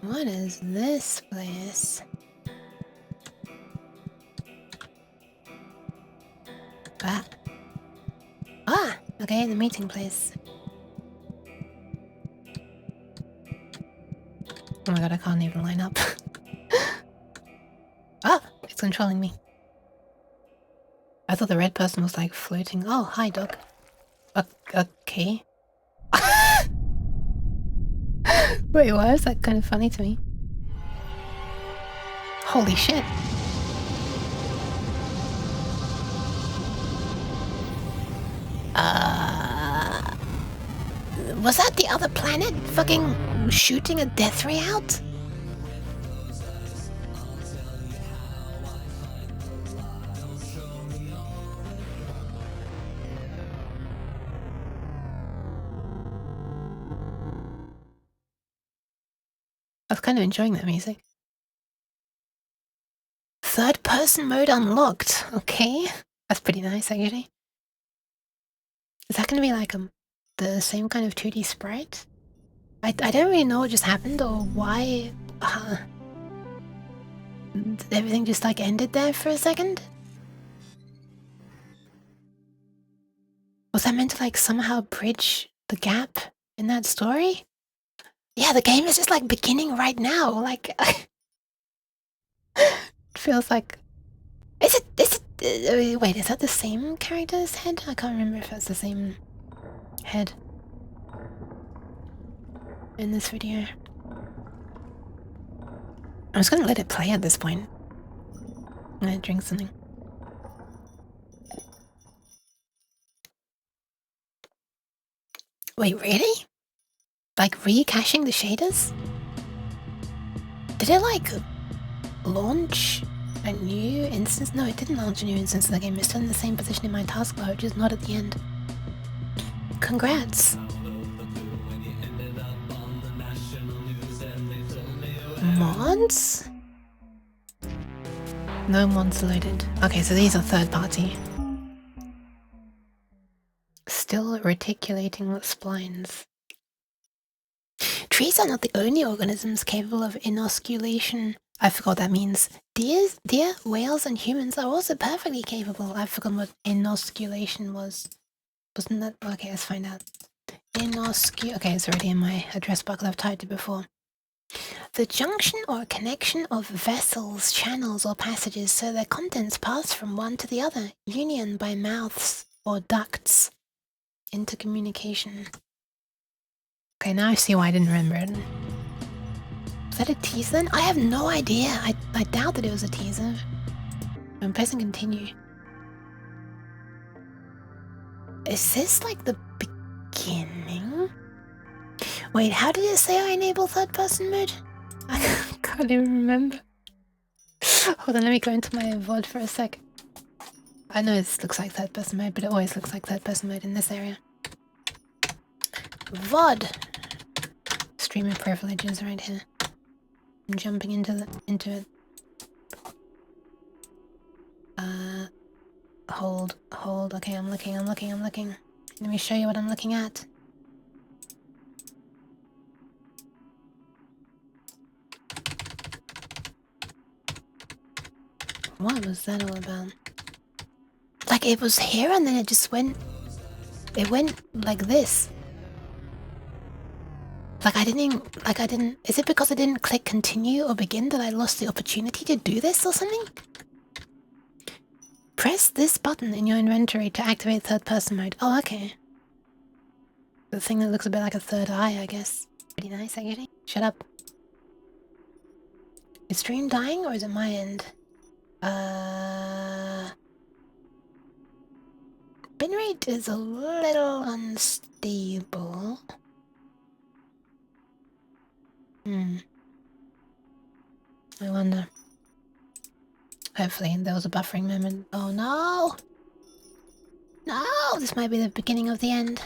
What is this place? Okay, the meeting place. Oh my god, I can't even line up. It's controlling me. I thought the red person was like floating. Oh, hi dog. Okay. Wait, why is that kind of funny to me? Holy shit. Was that the other planet fucking shooting a death ray out? I was kind of enjoying that music. Third person mode unlocked. Okay. That's pretty nice, actually. Is that going to be like the same kind of 2D sprite? I don't really know what just happened or why everything just like ended there for a second. Was that meant to like somehow bridge the gap in that story? Yeah, the game is just like beginning right now. Like, it feels like. Is it? Wait, is that the same character's head? I can't remember if that's the same head in this video. I'm just gonna let it play at this point. I'm gonna drink something. Wait, really? Like re-caching the shaders? Did it like launch a new instance? No, it didn't launch a new instance of the game. It's still in the same position in my taskbar, just not at the end. Congrats! Mods? No mods loaded. Okay, so these are third party. Still reticulating the splines. Trees are not the only organisms capable of inosculation. I forgot what that means. Deer, whales, and humans are also perfectly capable. I've forgotten what inosculation was. Wasn't that? Okay, let's find out. Okay, it's already in my address bar because I've typed it before. The junction or connection of vessels, channels, or passages so their contents pass from one to the other. Union by mouths or ducts. Intercommunication. Okay, now I see why I didn't remember it. Was that a teaser then? I have no idea. I doubt that it was a teaser. I'm pressing continue. Is this like the beginning? Wait, how did it say I enable third person mode? I can't even remember. Hold on, let me go into my VOD for a sec. I know this looks like third person mode, but it always looks like third person mode in this area. VOD! Streamer privileges right here. I'm jumping into it. Hold. Okay, I'm looking. Let me show you what I'm looking at. What was that all about? Like it was here and then it just went... It went like this. Like I didn't... Is it because I didn't click continue or begin that I lost the opportunity to do this or something? Press this button in your inventory to activate third person mode. Oh, okay. The thing that looks a bit like a third eye, I guess. Pretty nice, actually. Shut up. Is stream dying or is it my end? Bitrate is a little unstable. I wonder. Hopefully there was a buffering moment. Oh no! No! This might be the beginning of the end.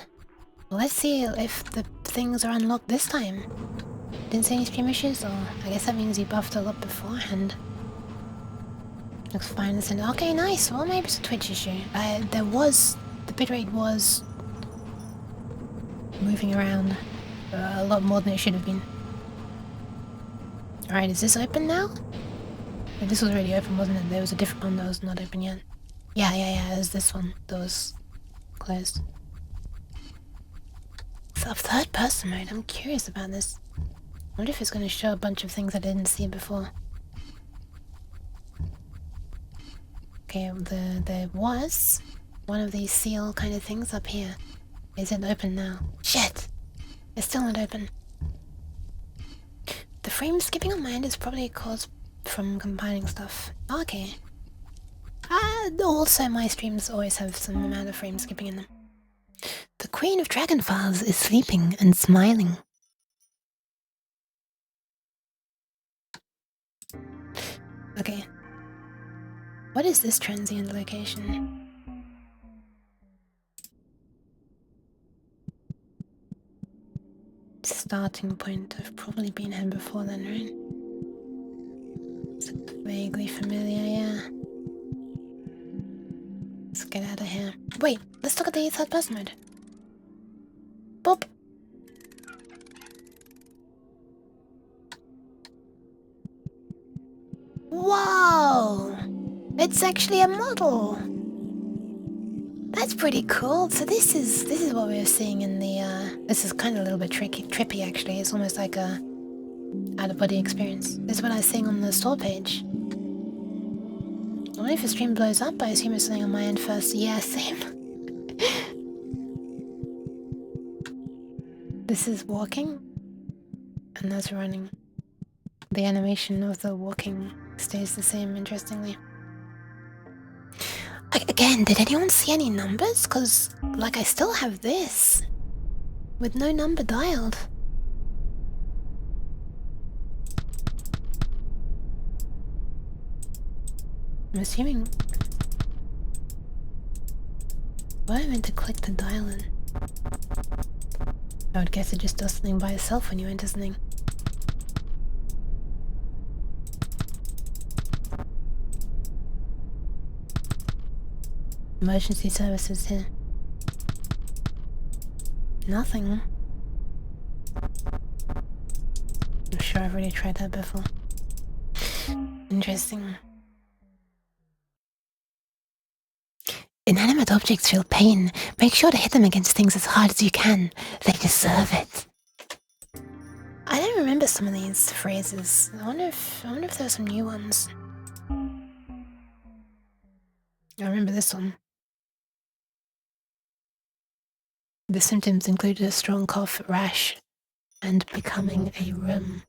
Well, let's see if the things are unlocked this time. Didn't see any stream issues, or I guess that means you buffed a lot beforehand. Looks fine. Okay, nice. Well, maybe it's a Twitch issue. The bitrate was moving around a lot more than it should have been. Alright, is this open now? This was already open, wasn't it? There was a different one that was not open yet. Yeah, it was this one that was closed. So third person mode, I'm curious about this. I wonder if it's going to show a bunch of things I didn't see before. Okay, there was one of these seal kind of things up here. Is it open now? Shit! It's still not open. The frame skipping on my end is probably caused from compiling stuff. Okay. Also my streams always have some amount of frame skipping in them. The Queen of Dragonfiles is sleeping and smiling. Okay. What is this transient location? Starting point. I've probably been here before then, right? It's vaguely familiar, yeah. Let's get out of here. Wait, let's look at the third person mode. Boop! Whoa! It's actually a model! That's pretty cool. So this is what we were seeing in the this is kind of a little bit trippy actually. It's almost like a out-of-body experience. This is what I was seeing on the store page. I wonder if the stream blows up. I assume it's something on my end first. Yeah, same. This is walking, and that's running. The animation of the walking stays the same, interestingly. Again, did anyone see any numbers? Because, like, I still have this with no number dialed. I'm assuming... Why am I meant to click to dial in? I would guess it just does something by itself when you enter something. Emergency services here. Nothing. I'm sure I've already tried that before. Interesting. Inanimate objects feel pain. Make sure to hit them against things as hard as you can. They deserve it. I don't remember some of these phrases. I wonder if there are some new ones. I remember this one. The symptoms included a strong cough, rash, and becoming a room.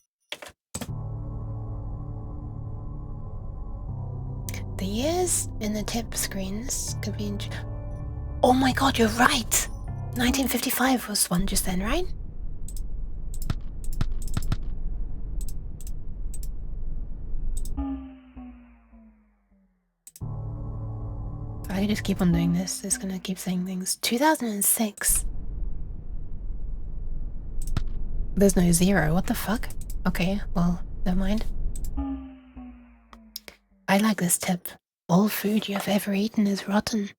The years in the tip screens could be... Oh my god, you're right! 1955 was one just then, right? I just keep on doing this. It's gonna keep saying things. 2006. There's no 0. What the fuck? Okay, well, never mind. I like this tip. All food you have ever eaten is rotten.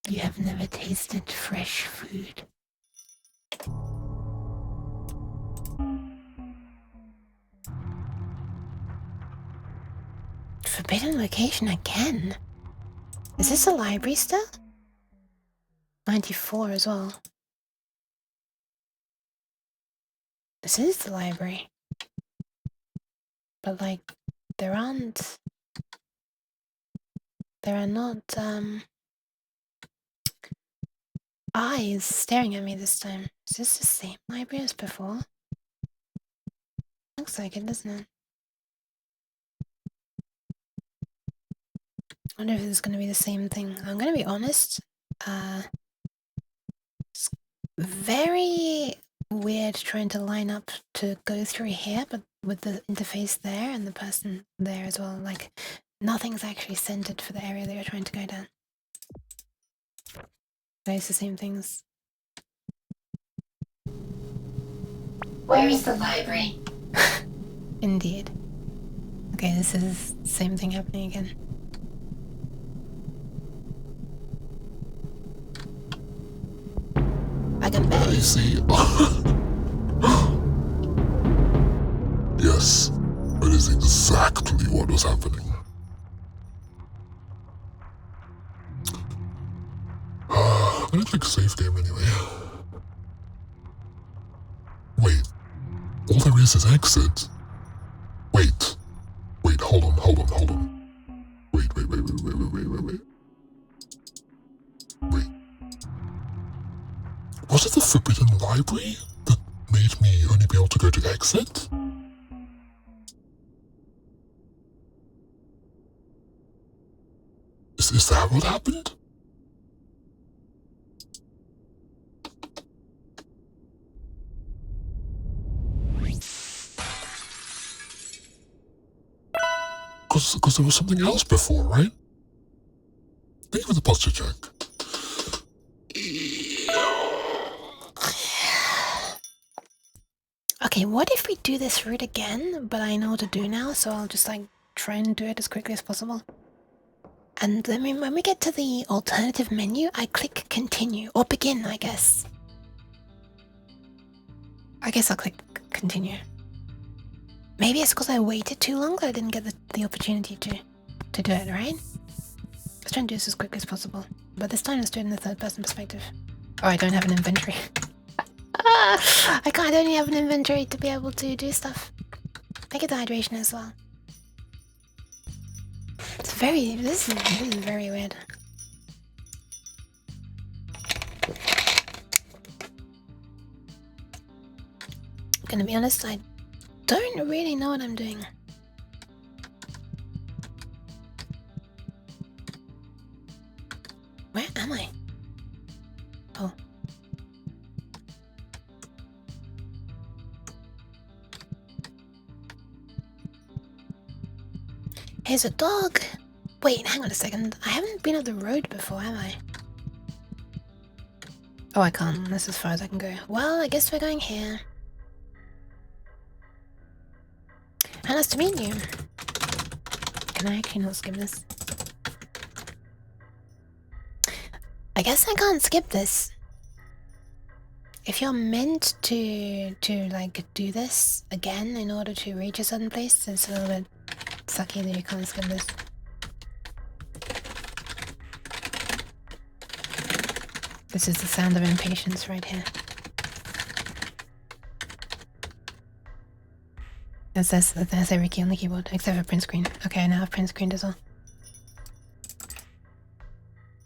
You have never tasted fresh food. Forbidden location again? Is this a library still? 94 as well. This is the library. But like, there are not, eyes staring at me this time. Is this the same library as before? Looks like it, doesn't it? I wonder if it's gonna be the same thing. I'm gonna be honest. It's very weird trying to line up to go through here, but with the interface there and the person there as well. Like, nothing's actually centered for the area that you're trying to go down. It's the same things. Where is the library? Indeed. Okay, this is the same thing happening again. I can bet. I see. Yes, that is exactly what was happening. I'm gonna click save game anyway. Wait, all there is exit. Wait, hold on. Wait. Was it the Forbidden Library that made me only be able to go to exit? Is that what happened? Because there was something else before, right? Thank you for the posture check. Okay, what if we do this route again, but I know what to do now, so I'll just like try and do it as quickly as possible. And then when we get to the alternative menu, I click continue, or begin, I guess. I guess I'll click continue. Maybe it's because I waited too long that I didn't get the opportunity to do it, right? Let's try and do this as quickly as possible. But this time let's do it in the third person perspective. Oh, I don't have an inventory. I can't only have an inventory to be able to do stuff. I get the hydration as well. It's very, this is very weird. Gonna be honest, I don't really know what I'm doing. Where am I? Oh. Here's a dog! Wait, hang on a second. I haven't been up the road before, have I? Oh, I can't. That's as far as I can go. Well, I guess we're going here. How nice to meet you. Can I actually not skip this? I guess I can't skip this. If you're meant to like do this again in order to reach a certain place, it's a little bit sucky that you can't skip this. This is the sound of impatience right here. That's every key on the keyboard, except for print screen. Okay, I now have print screen as well.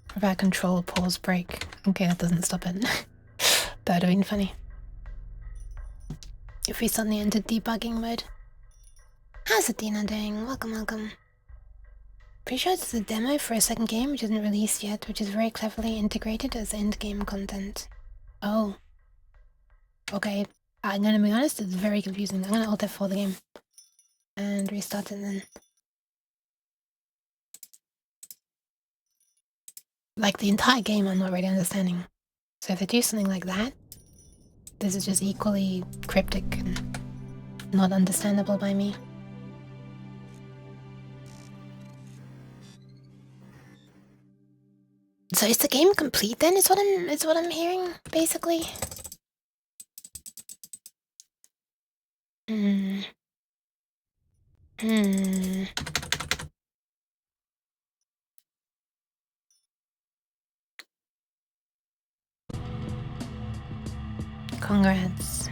Provide control, pause, break. Okay, that doesn't stop it. That would have been funny. If we suddenly entered debugging mode. How's Adina doing? Welcome, welcome. Pretty sure it's a demo for a second game which isn't released yet, which is very cleverly integrated as end-game content. Oh. Okay. I'm gonna be honest, it's very confusing. I'm gonna Alt F4 the game. And restart it then. Like, the entire game I'm not really understanding. So if they do something like that, this is just equally cryptic and not understandable by me. So is the game complete then? Is what I'm hearing, basically? Congrats.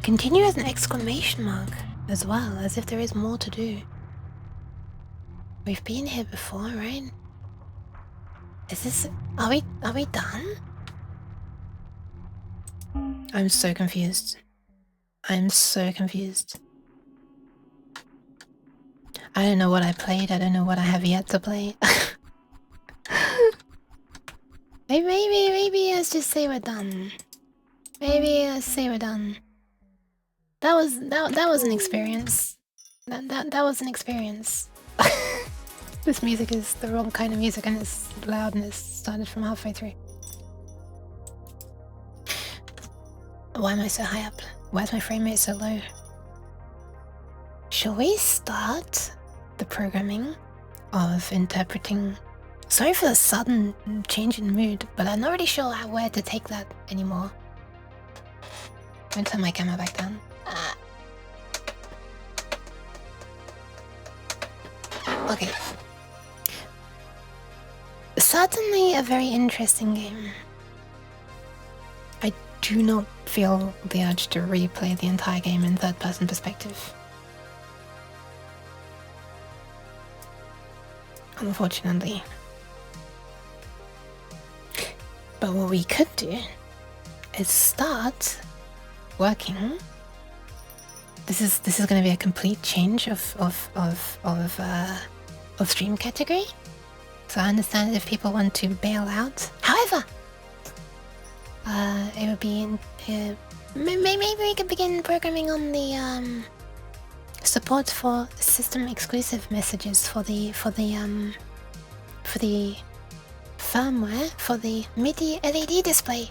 Continue as an exclamation mark as well, as if there is more to do. We've been here before, right? Is this... Are we done? I'm so confused. I'm so confused. I don't know what I played, I don't know what I have yet to play. Maybe let's just say we're done. Maybe let's say we're done. That was an experience. That was an experience. This music is the wrong kind of music and its loudness started from halfway through. Why am I so high up? Why is my frame rate so low? Shall we start the programming of interpreting... Sorry for the sudden change in mood, but I'm not really sure where to take that anymore. I'm gonna turn my camera back down. Okay. Certainly a very interesting game. I do not feel the urge to replay the entire game in third-person perspective. Unfortunately. But what we could do is start working. This is going to be a complete change of stream category. So I understand if people want to bail out. However, it would be maybe we could begin programming on the support for system exclusive messages for the firmware for the MIDI LED display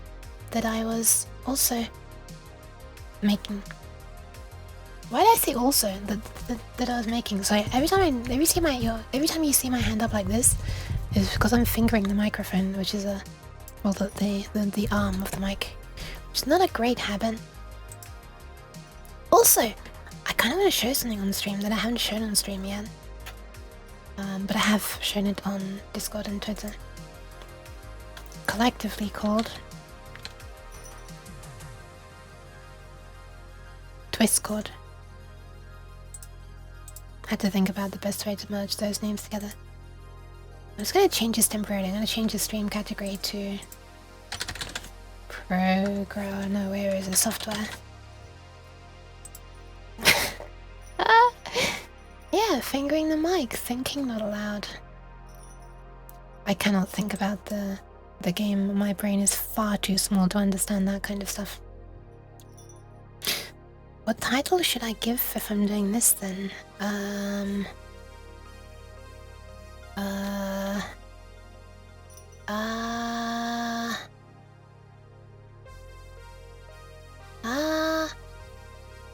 that I was also making. Why did I say also that I was making? So every time you see my hand up like this, is because I'm fingering the microphone, which is the arm of the mic, which is not a great habit. Also, I kind of want to show something on stream that I haven't shown on stream yet, but I have shown it on Discord and Twitter. Collectively called Twistcord. Had to think about the best way to merge those names together. I'm just going to change this temporarily. I'm going to change the stream category to program. No, where is the software? Yeah, fingering the mic, thinking not allowed. I cannot think about the game. My brain is far too small to understand that kind of stuff. What title should I give if I'm doing this then?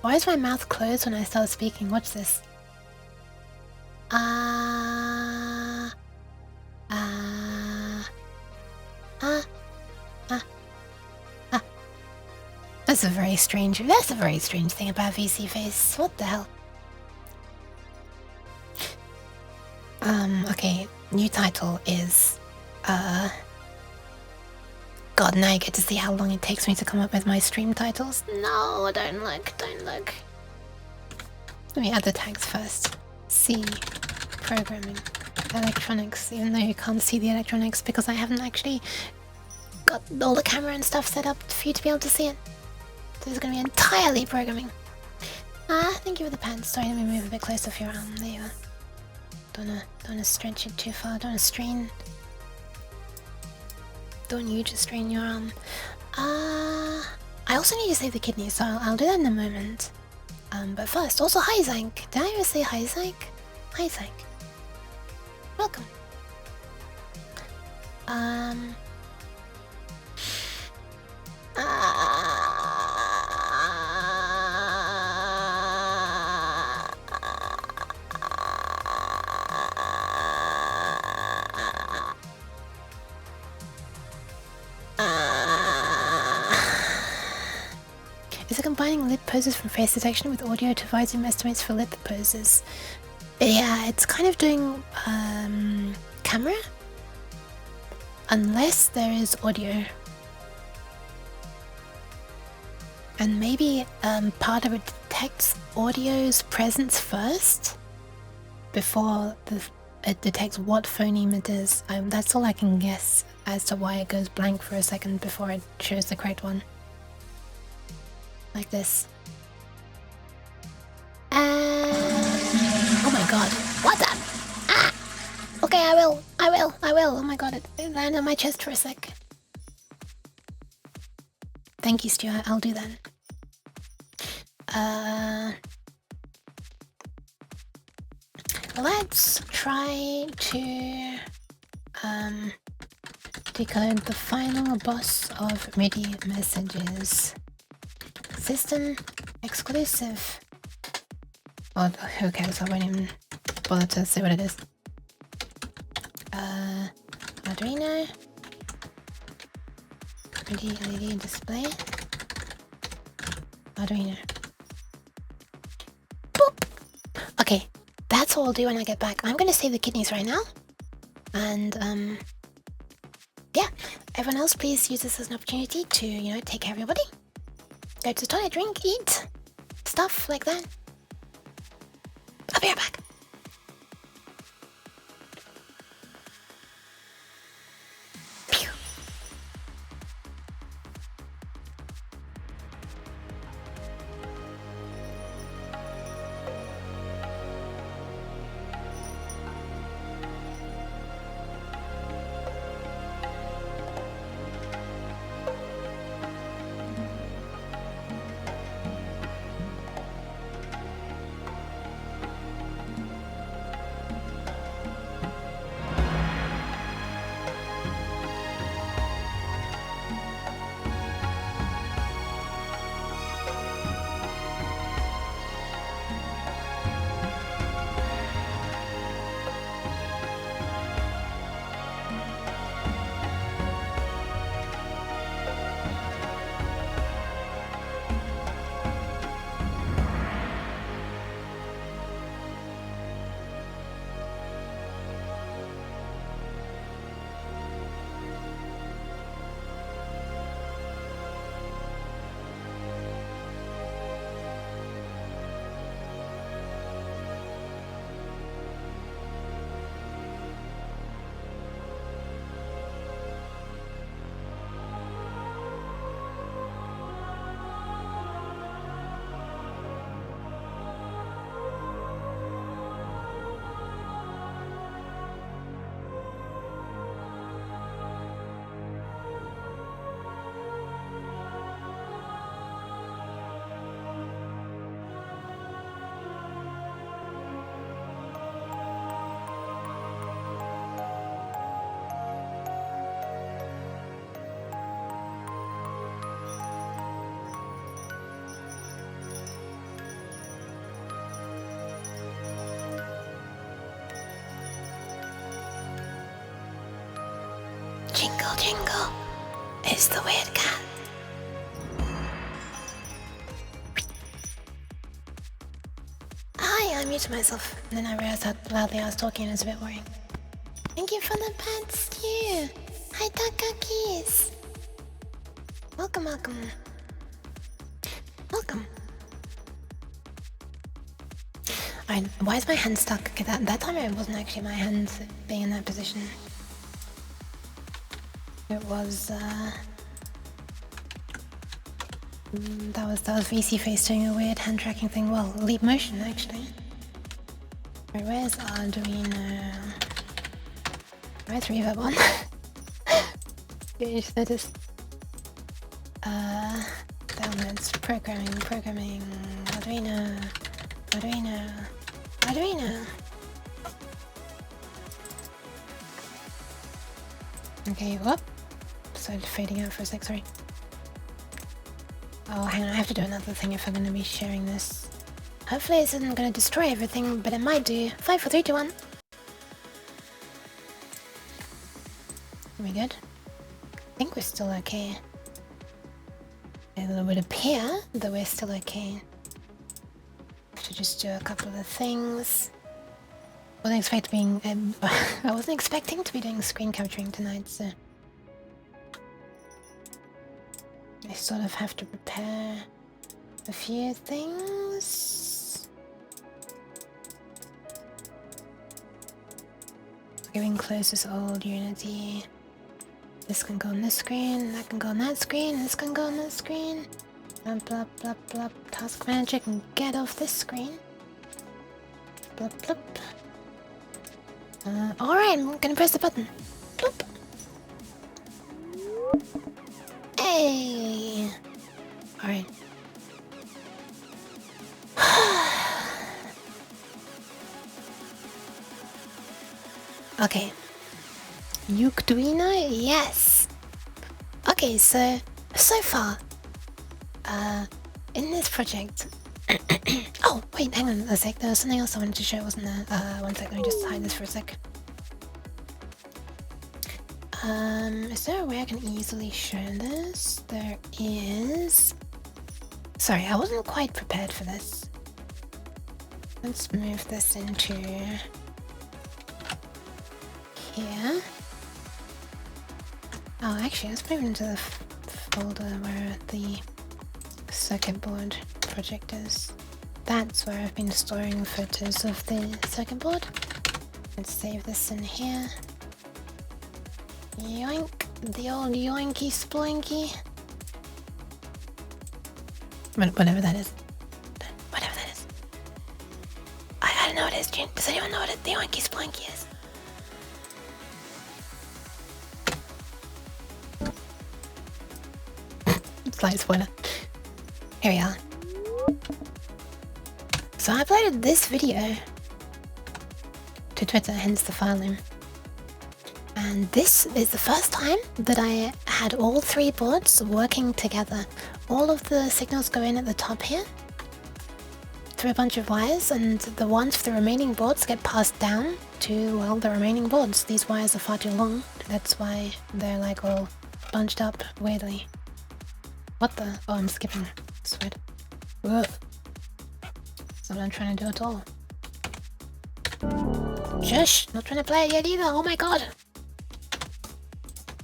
Why is my mouth closed when I start speaking? Watch this. That's a very strange thing about VC Face. What the hell? Okay, new title is, God, now I get to see how long it takes me to come up with my stream titles. No, don't look. Let me add the tags first. C, programming, electronics, even though you can't see the electronics because I haven't actually got all the camera and stuff set up for you to be able to see it. So it's gonna be entirely programming. Thank you for the pants. Sorry, let me move a bit closer for your arm. There you are. Don't wanna stretch it too far. Don't wanna strain. Don't you just strain your arm. I also need to save the kidneys, so I'll do that in a moment. But first, also hi Zank. Did I ever say hi Zank? Hi Zank. Welcome. Is it combining lip poses from face detection with audio to provide Zoom estimates for lip poses? Yeah, it's kind of doing camera, unless there is audio, and maybe part of it detects audio's presence first before it detects what phoneme it is. That's all I can guess as to why it goes blank for a second before it shows the correct one. Like this. Oh my god. What the? Ah! Okay, I will. Oh my god, it landed on my chest for a sec. Thank you, Stuart. I'll do that. Let's try to decode the final boss of MIDI messages. System exclusive. Oh, who cares? I won't even bother to see what it is. Arduino. MIDI LED display. Arduino. Boop! Okay, that's all I'll do when I get back. I'm gonna save the kidneys right now. And, yeah. Everyone else, please use this as an opportunity to, you know, take care of your body. Go to the toilet, drink, eat, stuff like that. I'll be right back. Pew. Jingle jingle is the weird cat. Hi, I muted myself, and then I realized how loudly I was talking and it was a bit worrying. Thank you for the pants, Stu. Hi, Takakis. Welcome. Alright, why is my hand stuck? Okay, that time it wasn't actually my hand being in that position. It was that was VC Face doing a weird hand tracking thing. Well, leap motion actually. Right, where's Arduino? Where's Reverb on? You just noticed. Downloads, programming, Arduino. Okay, whoop. Started fading out for a sec, sorry. Oh, hang on, I have to do another thing if I'm gonna be sharing this. Hopefully this isn't gonna destroy everything, but it might do. 5, 4, 3, 2, 1. Are we good? I think we're still okay. It would appear that we're still okay. Have to just do a couple of things. I wasn't expecting to be doing screen capturing tonight, so I sort of have to prepare a few things. Giving closest old Unity. This can go on this screen, that can go on that screen, this can go on that screen. Blah blah blah blah. Task manager can get off this screen. Blah blah. Alright, I'm gonna press the button. Bloop. Hey! Alright. Okay. Arduino? Yes! Okay, so far, in this project... Oh, wait, hang on a sec, there was something else I wanted to show, wasn't there? One sec, let me just hide this for a sec. Is there a way I can easily show this? There is... Sorry, I wasn't quite prepared for this. Let's move this into... here. Oh, actually, let's move it into the folder where the circuit board project is. That's where I've been storing photos of the circuit board. Let's save this in here. Yoink, the old yoinky sploinky. Whatever that is. Whatever that is. I don't know what it is, June. Does anyone know what the yoinky sploinky is? Slight spoiler. Here we are. So I uploaded this video to Twitter, hence the file name. And this is the first time that I had all three boards working together. All of the signals go in at the top here through a bunch of wires, and the ones for the remaining boards get passed down to, well, the remaining boards. These wires are far too long. That's why they're like all bunched up weirdly. What the? Oh, I'm skipping. Sweat. Ugh. That's not what I'm trying to do at all. Shush! Not trying to play it yet either. Oh my god!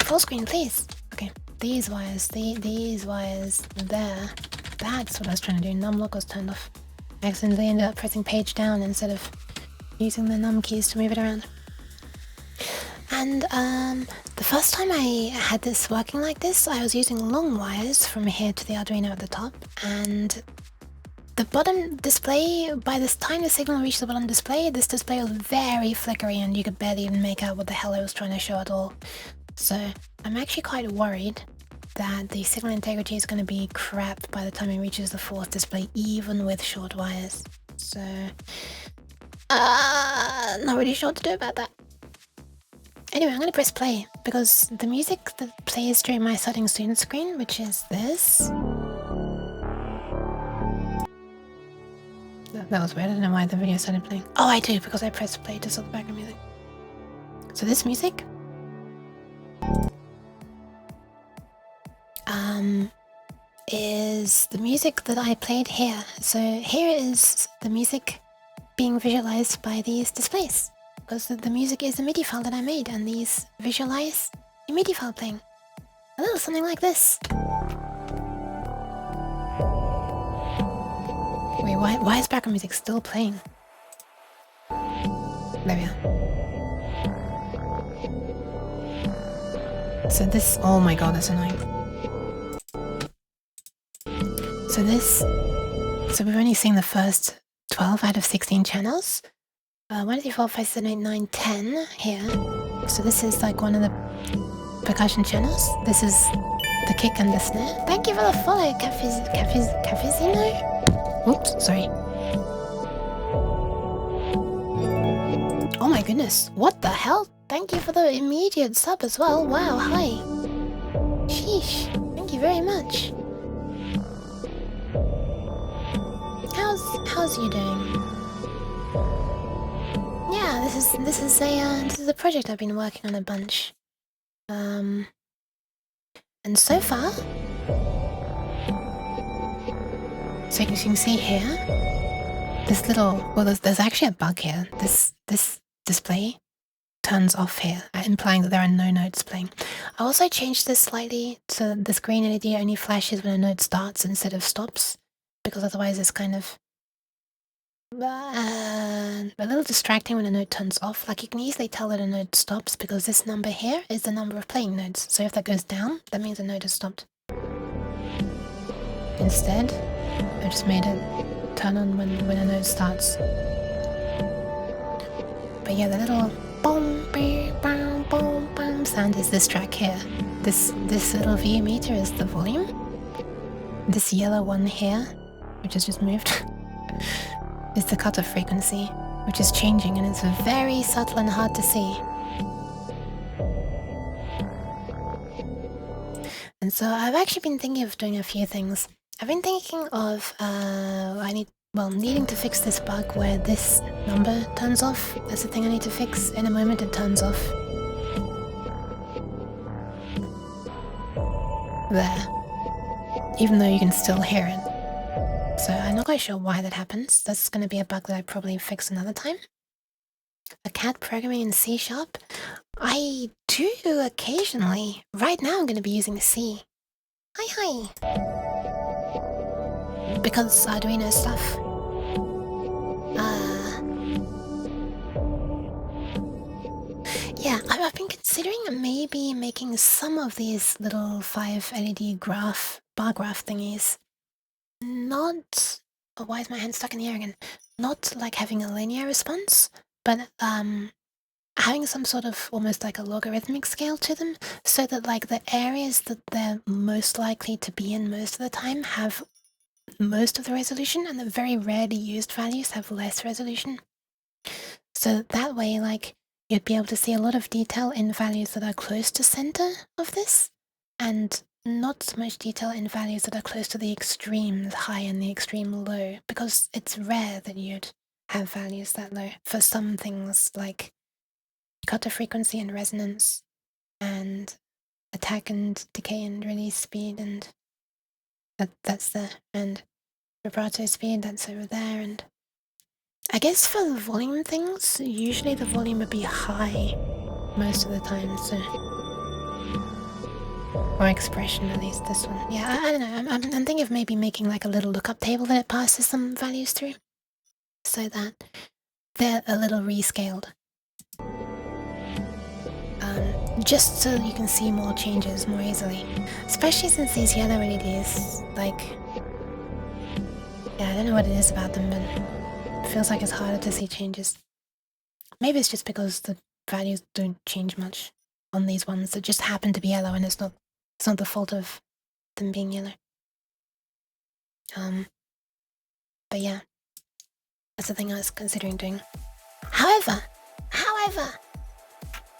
Full screen, please. Okay, these wires, these wires there. That's what I was trying to do. Num lock was turned off. I accidentally ended up pressing page down instead of using the num keys to move it around. And the first time I had this working like this, I was using long wires from here to the Arduino at the top, and the bottom display, by this time the signal reached the bottom display, this display was very flickery and you could barely even make out what the hell I was trying to show at all. So I'm actually quite worried that the signal integrity is going to be crap by the time it reaches the fourth display, even with short wires. So, not really sure what to do about that. Anyway, I'm going to press play, because the music that plays during my starting student screen, which is this... That was weird, I don't know why the video started playing. Oh, I do, because I pressed play to start the background music. So this music... is the music that I played here. So here is the music being visualized by these displays. Because the music is a MIDI file that I made, and these visualize a MIDI file playing. A little something like this. Wait, why is background music still playing? There we are. So this, oh my god, that's annoying. So we've only seen the first 12 out of 16 channels. 1, 2, 4, 5, 7, 8, 9, 10 here. So this is like one of the percussion channels. This is the kick and the snare. Thank you for the follow, Cafezino. Oops, sorry. Oh my goodness, what the hell? Thank you for the immediate sub as well. Wow, hi. Sheesh, thank you very much. How's you doing? Yeah, this is a project I've been working on a bunch. And so far, so you can see here, this little, well, there's actually a bug here. This display turns off here, implying that there are no notes playing. I also changed this slightly so this green LED only flashes when a note starts instead of stops, because otherwise it's kind of a little distracting when a note turns off. Like, you can easily tell that a note stops because this number here is the number of playing notes. So if that goes down, that means a note has stopped. Instead, I just made it turn on when a note starts. But yeah, the little boom, boom, boom, boom sound is this track here. This little VU meter is the volume. This yellow one here, which has just moved, is the cutoff frequency, which is changing, and it's very subtle and hard to see. And so I've actually been thinking of doing a few things. I've been thinking of needing to fix this bug where this number turns off. That's the thing I need to fix. In a moment it turns off. There. Even though you can still hear it. So I'm not quite sure why that happens. That's going to be a bug that I probably fix another time. A cat programming in C#? I do occasionally. Right now I'm going to be using C. Hi. Because Arduino stuff. Yeah, I've been considering maybe making some of these little 5 LED bar graph thingies. Not... Oh, why is my hand stuck in the air again? Not like having a linear response, but having some sort of almost like a logarithmic scale to them, so that like the areas that they're most likely to be in most of the time have most of the resolution, and the very rarely used values have less resolution. So that way, like, you'd be able to see a lot of detail in values that are close to center of this, and not so much detail in values that are close to the extreme high and the extreme low, because it's rare that you'd have values that low for some things like cutoff frequency and resonance, and attack and decay and release speed, and that's there, and vibrato speed, that's over there. And I guess for the volume things, usually the volume would be high most of the time, so... Or expression, at least this one. Yeah, I don't know, I'm thinking of maybe making like a little lookup table that it passes some values through, so that they're a little rescaled. Just so you can see more changes more easily. Especially since these yellow LEDs, like... Yeah, I don't know what it is about them, but it feels like it's harder to see changes. Maybe it's just because the values don't change much on these ones that just happen to be yellow, and it's not the fault of them being yellow. But yeah, that's the thing I was considering doing. However,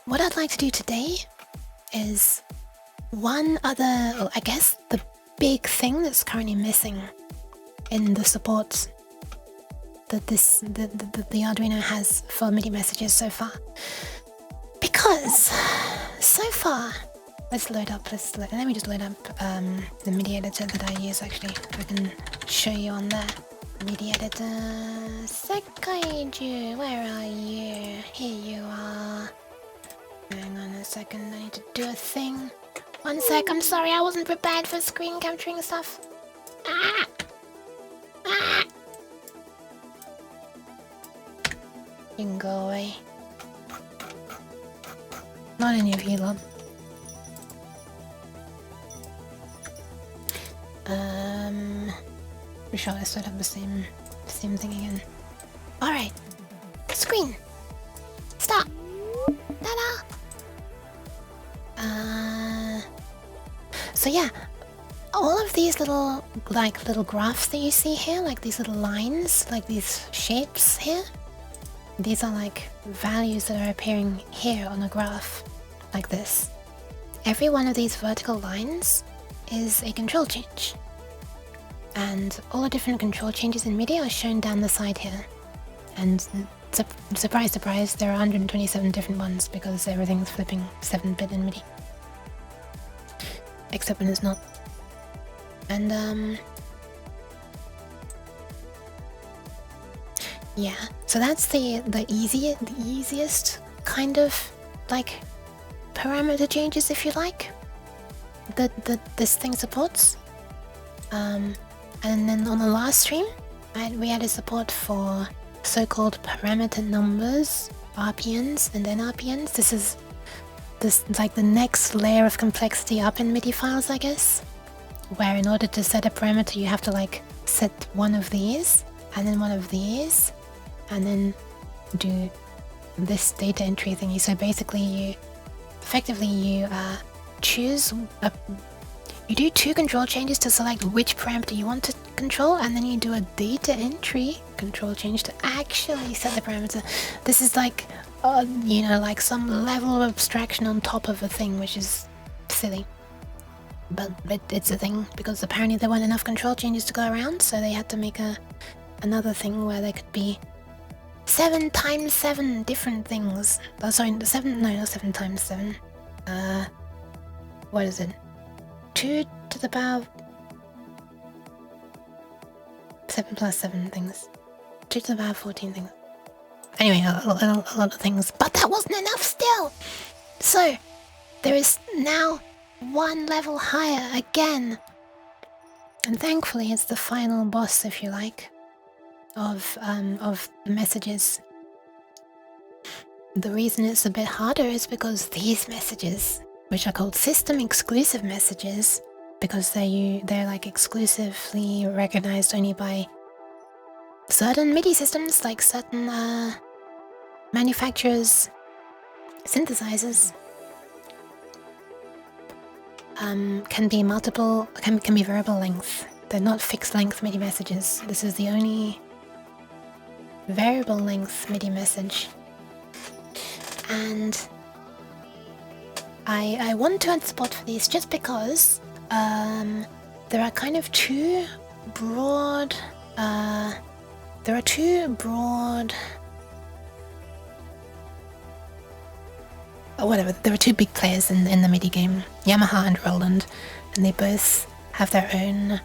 what I'd like to do today is one other, well, I guess the big thing that's currently missing in the support that the Arduino has for MIDI messages so far. Because so far, let me just load up the MIDI editor that I use. Actually, I can show you on there. MIDI editor, Sekaiju, where are you? Here you are. Hang on a second, I need to do a thing. One sec, I'm sorry, I wasn't prepared for screen capturing stuff. You can go away. Not any of you, love. Pretty sure I still have the same thing again. Alright. Screen. Stop. Ta-da. So yeah, all of these little graphs that you see here, like these little lines, like these shapes here, these are like values that are appearing here on a graph, like this. Every one of these vertical lines is a control change. And all the different control changes in MIDI are shown down the side here. And surprise, surprise, there are 127 different ones because everything's flipping 7-bit in MIDI. Except when it's not. And yeah, so that's the easiest kind of like parameter changes, if you like, that this thing supports. And then on the last stream, we added support for so-called parameter numbers, RPNs, and NRPNs. This is like the next layer of complexity up in MIDI files, I guess, where in order to set a parameter, you have to like set one of these, and then one of these, and then do this data entry thingy. So basically, you choose you do 2 control changes to select which parameter you want to control, and then you do a data entry control change to actually set the parameter. This is like, you know, like some level of abstraction on top of a thing, which is silly. But it's a thing, because apparently there weren't enough control changes to go around, so they had to make another thing where there could be 7 times 7 different things. Oh, sorry, not 7 times 7. What is it? 2 to the power 7 plus 7 things. 2 to the power 14 things. Anyway, a lot of things. But that wasn't enough still! So, there is now one level higher again. And thankfully it's the final boss, if you like, of the messages. The reason it's a bit harder is because these messages, which are called system exclusive messages, because they're like exclusively recognized only by certain MIDI systems, like certain manufacturers' synthesizers, can be variable length. They're not fixed length MIDI messages. This is the only variable length MIDI message. And I want to add support for these just because there are kind of two broad there are two big players in the MIDI game, Yamaha and Roland, and they both have their own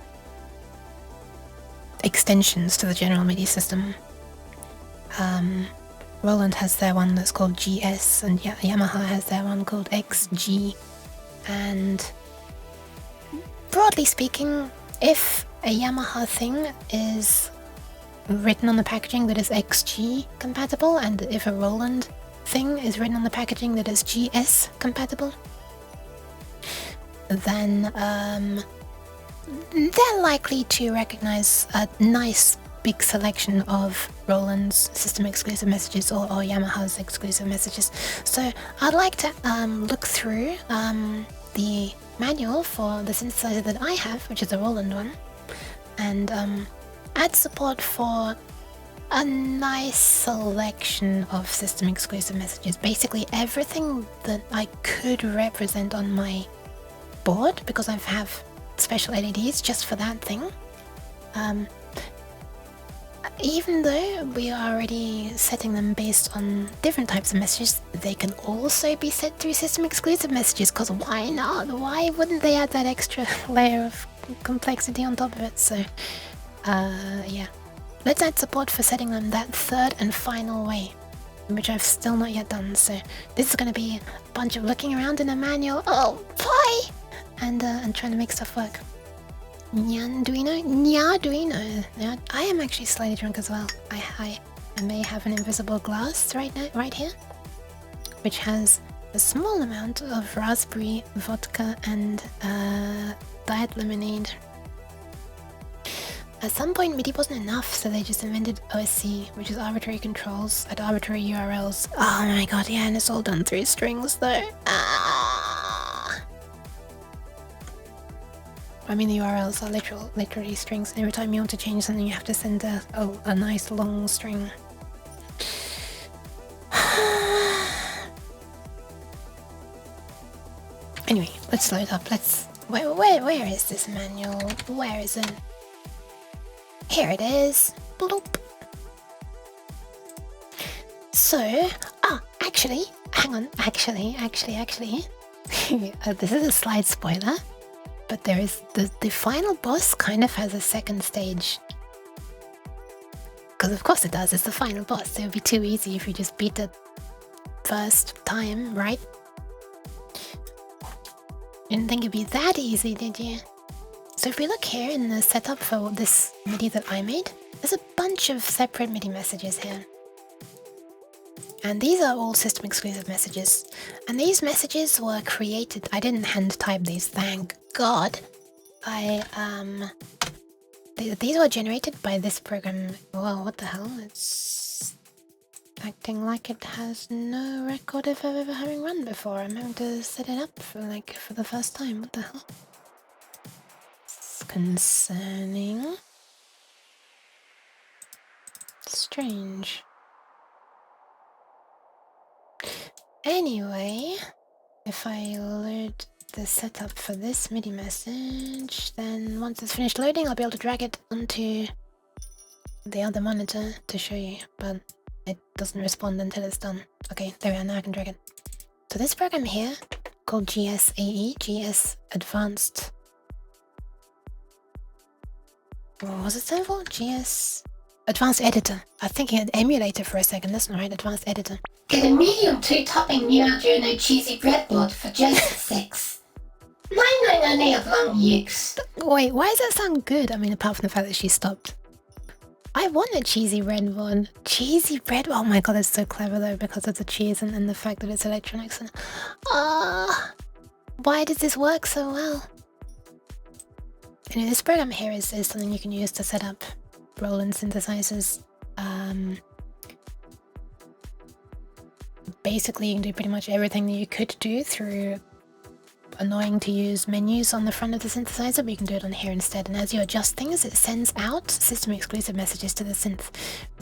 extensions to the general MIDI system. Roland has their one that's called GS, and Yamaha has their one called XG. And broadly speaking, if a Yamaha thing is written on the packaging that is XG compatible, and if a Roland thing is written on the packaging that is GS compatible, then they're likely to recognize a nice big selection of Roland's system exclusive messages or Yamaha's exclusive messages. So I'd like to look through the manual for the synthesizer that I have, which is a Roland one, and add support for a nice selection of system exclusive messages. Basically everything that I could represent on my board, because I have special LEDs just for that thing. Even though we are already setting them based on different types of messages, they can also be set through system exclusive messages, because why not? Why wouldn't they add that extra layer of complexity on top of it? So yeah, let's add support for setting them that third and final way, which I've still not yet done. So this is going to be a bunch of looking around in a manual, oh boy, and trying to make stuff work. Nyanduino? Nyaduino. Yeah, I am actually slightly drunk as well. I may have an invisible glass right here, which has a small amount of raspberry vodka and diet lemonade. At some point, MIDI wasn't enough, so they just invented OSC, which is arbitrary controls at arbitrary URLs. Oh my god, yeah, and it's all done through strings, though. Ah. I mean, the URLs are literally strings, and every time you want to change something, you have to send a nice long string. Anyway, let's load up. Where is this manual? Where is it? Here it is. Bloop. So, actually, hang on. Actually. This is a slight spoiler, but there is the final boss kind of has a second stage. Because of course it does. It's the final boss. It would be too easy if you just beat it first time, right? Didn't think it'd be that easy, did you? So if we look here in the setup for this MIDI that I made, there's a bunch of separate MIDI messages here. And these are all system exclusive messages. And these messages were created, I didn't hand type these, thank God. These were generated by this program. Well, what the hell? It's acting like it has no record of ever having run before. I'm having to set it up for the first time. What the hell? It's concerning. Strange. Anyway, if I load the setup for this MIDI message, then once it's finished loading, I'll be able to drag it onto the other monitor to show you, but it doesn't respond until it's done. Okay, there we are, now I can drag it. So this program here, called GSAE, GS Advanced... What was it stand for? GS... Advanced Editor. I was thinking an emulator for a second, that's not right, Advanced Editor. Get a medium 2 topping New Arduino cheesy breadboard for just $6. $9.99 of long use. Wait, why does that sound good? I mean, apart from the fact that she stopped. I want a cheesy bread one. Cheesy bread? Oh my god, it's so clever though because of the cheese and the fact that it's electronics. And why does this work so well? Anyway, this program here is something you can use to set up Roland synthesizers. Basically, you can do pretty much everything that you could do through annoying to use menus on the front of the synthesizer, but you can do it on here instead. And as you adjust things, it sends out system exclusive messages to the synth.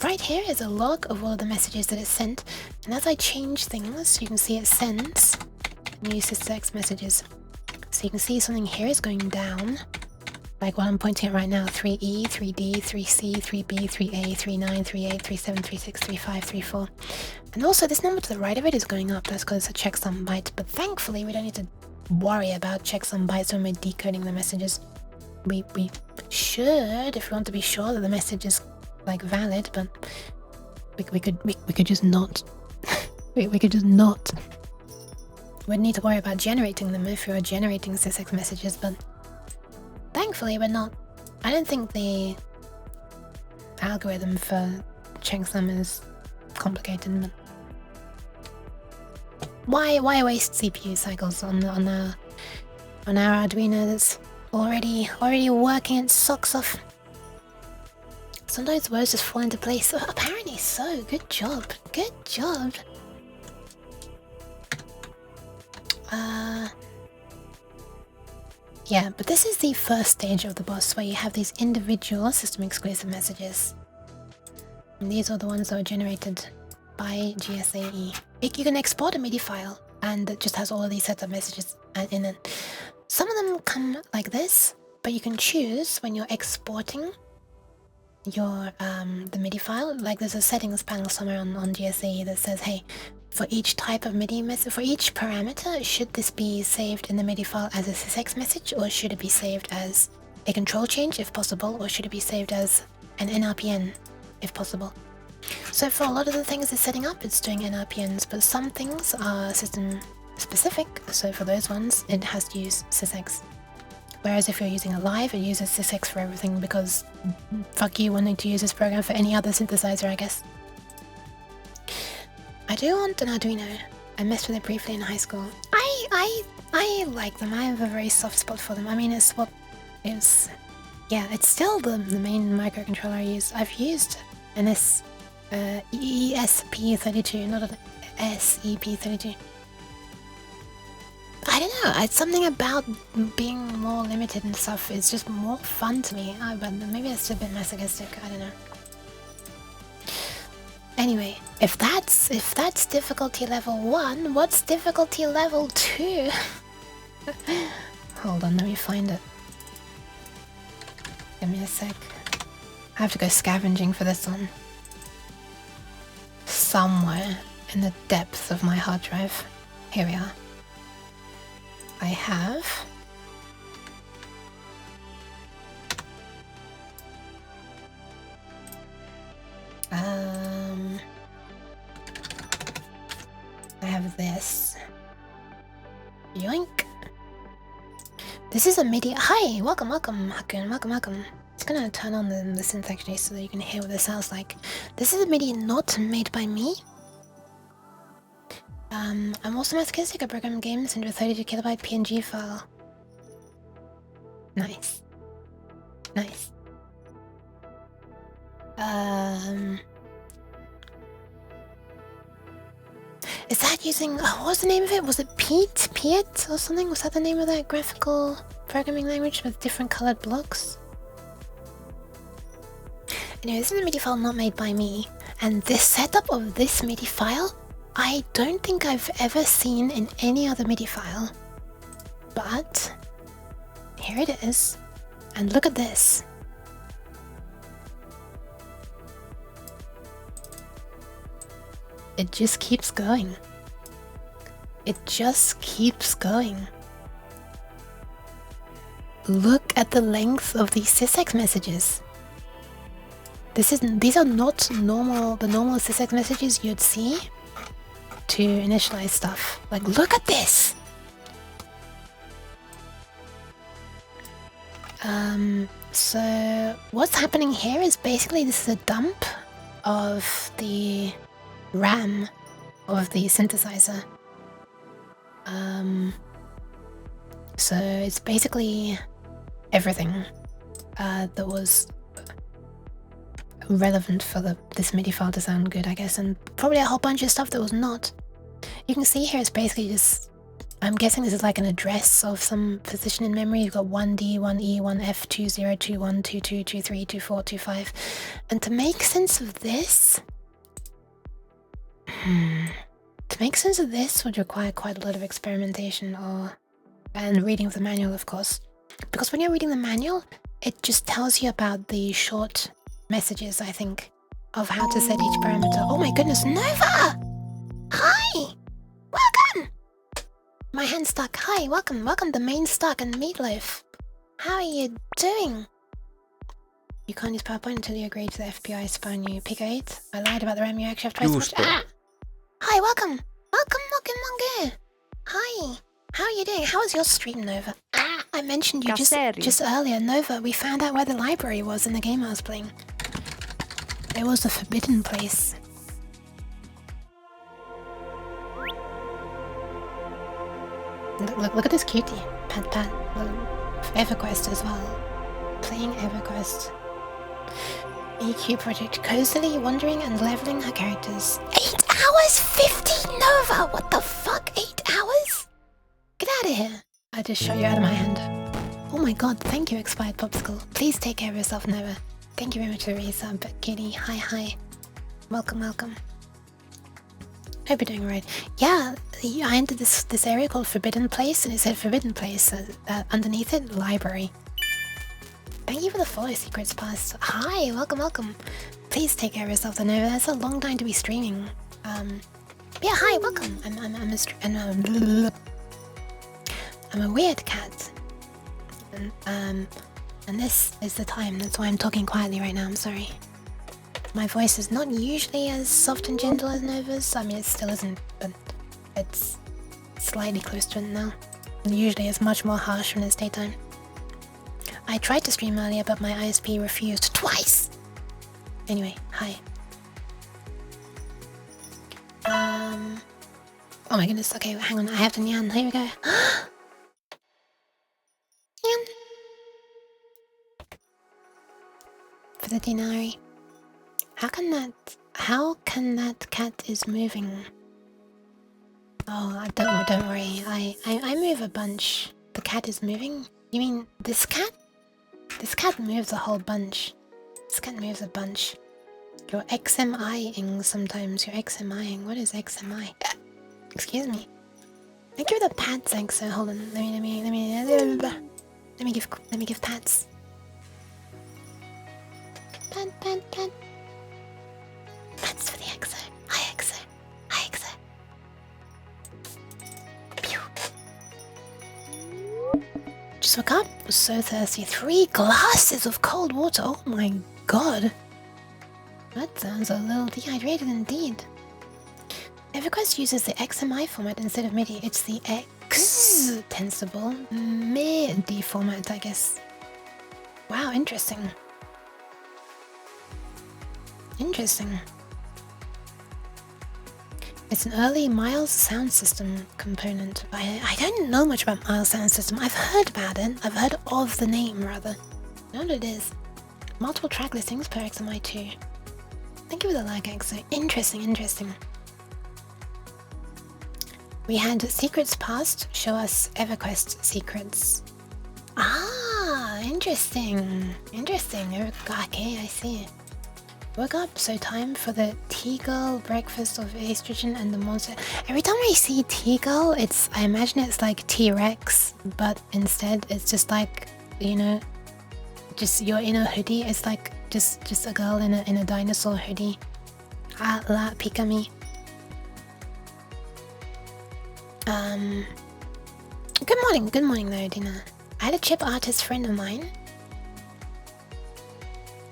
Right here is a log of all of the messages that it sent, and as I change things, you can see it sends new sysx messages. So you can see something here is going down, like what I'm pointing at right now: 3E, 3D, 3C, 3B, 3A, 39, 38, 37, 36, 35, 34. And also this number to the right of it is going up. That's because it's a checksum byte, but thankfully we don't need to worry about checksum bytes when we're decoding the messages. We should, if we want to be sure that the message is like valid, but we could just not. we could just not. We'd need to worry about generating them if we were generating sysx messages, but thankfully we're not. I don't think the algorithm for checksum is complicated, but why waste CPU cycles on our Arduino that's already working its socks off? Sometimes words just fall into place. Oh, apparently so. Good job. Good job. Yeah, but this is the first stage of the boss where you have these individual system exclusive messages. And these are the ones that were generated by GSAE. You can export a MIDI file and it just has all of these setup messages in it. Some of them come like this, but you can choose when you're exporting your the MIDI file. Like there's a settings panel somewhere on GSAE that says, hey, for each type of MIDI message, for each parameter, should this be saved in the MIDI file as a sysx message, or should it be saved as a control change if possible, or should it be saved as an NRPN if possible? So for a lot of the things it's setting up, it's doing NRPNs, but some things are system specific, so for those ones it has to use sysx. Whereas if you're using a live, it uses sysx for everything, because fuck you wanting to use this program for any other synthesizer, I guess. I do want an Arduino. I messed with it briefly in high school. I like them. I have a very soft spot for them. I mean, it's what is Yeah, it's still the main microcontroller I use. I've used an ESP32, not an SEP32. I don't know, it's something about being more limited and stuff. It's just more fun to me. But maybe it's a bit masochistic, I don't know. Anyway, if that's difficulty level 1, what's difficulty level 2? Hold on, let me find it. Give me a sec. I have to go scavenging for this one. Somewhere in the depths of my hard drive. Here we are. I have... I have this. Yoink. This is a MIDI. Hi, welcome, Hakun, welcome. It's gonna turn on the synth actually so that you can hear what this sounds like. This is a MIDI not made by me. I'm also masochistic. I program games into a 32 kilobyte PNG file. Nice. Nice. Is that using... what was the name of it? Was it Piet or something? Was that the name of that graphical programming language with different colored blocks? Anyway, this is a MIDI file not made by me. And this setup of this MIDI file, I don't think I've ever seen in any other MIDI file. But here it is. And look at this. It just keeps going. It just keeps going. Look at the length of these sysx messages. These are not the normal sysx messages you'd see to initialize stuff. Like, look at this! So what's happening here is basically this is a dump of the RAM of the synthesizer. So it's basically everything that was relevant for this MIDI file to sound good, I guess, and probably a whole bunch of stuff that was not. You can see here it's basically just, I'm guessing this is like an address of some position in memory. You've got 1D, 1E, 1F, 20, 21, 22, 23, 24, 25. And to make sense of this... To make sense of this would require quite a lot of experimentation and reading of the manual, of course. Because when you're reading the manual, it just tells you about the short messages, I think, of how to set each parameter. Oh my goodness, Nova! Hi! Welcome! My hand's stuck. Hi, welcome the main stuck and Meatloaf. How are you doing? You can't use PowerPoint until you agree to the FPI spawn you. Pick 8. I lied about the RAM, you actually have twice as much. Ah! Hi, welcome! Welcome, Monge! Hi! How are you doing? How was your stream, Nova? Ah! I mentioned you just earlier. Nova, we found out where the library was in the game I was playing. It was the forbidden place. Look at this cutie. Pat. EverQuest as well. Playing EverQuest. EQ project. Cozily wandering and leveling her characters. 8 hours 50, Nova! What the fuck? 8 hours? Get out of here. I just shot you out of my hand. Oh my god, thank you, Expired Popsicle. Please take care of yourself, Nova. Thank you very much for the resub, Kitty. Hi. Welcome. Hope you're doing alright. Yeah, I entered this area called Forbidden Place, and it said Forbidden Place. Underneath it, library. Thank you for the follow, Secrets Past. Hi, welcome. Please take care of yourself, though, Nova. That's a long time to be streaming. Yeah, hi, welcome. I'm a weird cat. And this is the time. That's why I'm talking quietly right now. I'm sorry. My voice is not usually as soft and gentle as Nova's. I mean, it still isn't, but it's slightly close to it now. And usually it's much more harsh when it's daytime. I tried to stream earlier, but my ISP refused twice! Anyway, hi. Oh my goodness, okay, hang on, I have to Nyan. Here we go. Nyan! for the Dinari. How can that cat is moving? Oh, don't worry. I move a bunch. The cat is moving? You mean this cat? This cat moves a whole bunch. This cat moves a bunch. You're XMIing sometimes. You're XMIing. What is XMI? Excuse me. Thank you for the pats, Exo. Hold on. Let me give pats. Pat. Pats for the Exo. Hi Exo. Hi Exo. Pew. Just woke up. Was so thirsty. 3 glasses of cold water. Oh my god. That sounds a little dehydrated indeed. EverQuest uses the XMI format instead of MIDI. It's the extensible MIDI format, I guess. Wow, interesting. Interesting. It's an early Miles sound system component. I don't know much about Miles sound system. I've heard about it. I've heard of the name, rather. I know what it is. Multiple track listings per XMI too. Thank you for the like, Exo. Interesting. We had secrets past show us EverQuest secrets. Ah, interesting. Okay, I see. Woke up, so time for the T-Girl breakfast of estrogen and the monster. Every time I see T-Girl, I imagine it's like T-Rex, but instead it's just like, you know, just you're in a hoodie. It's like just a girl in a dinosaur hoodie. Ah, la Pikami. Good morning though, Dina. I had a chip artist friend of mine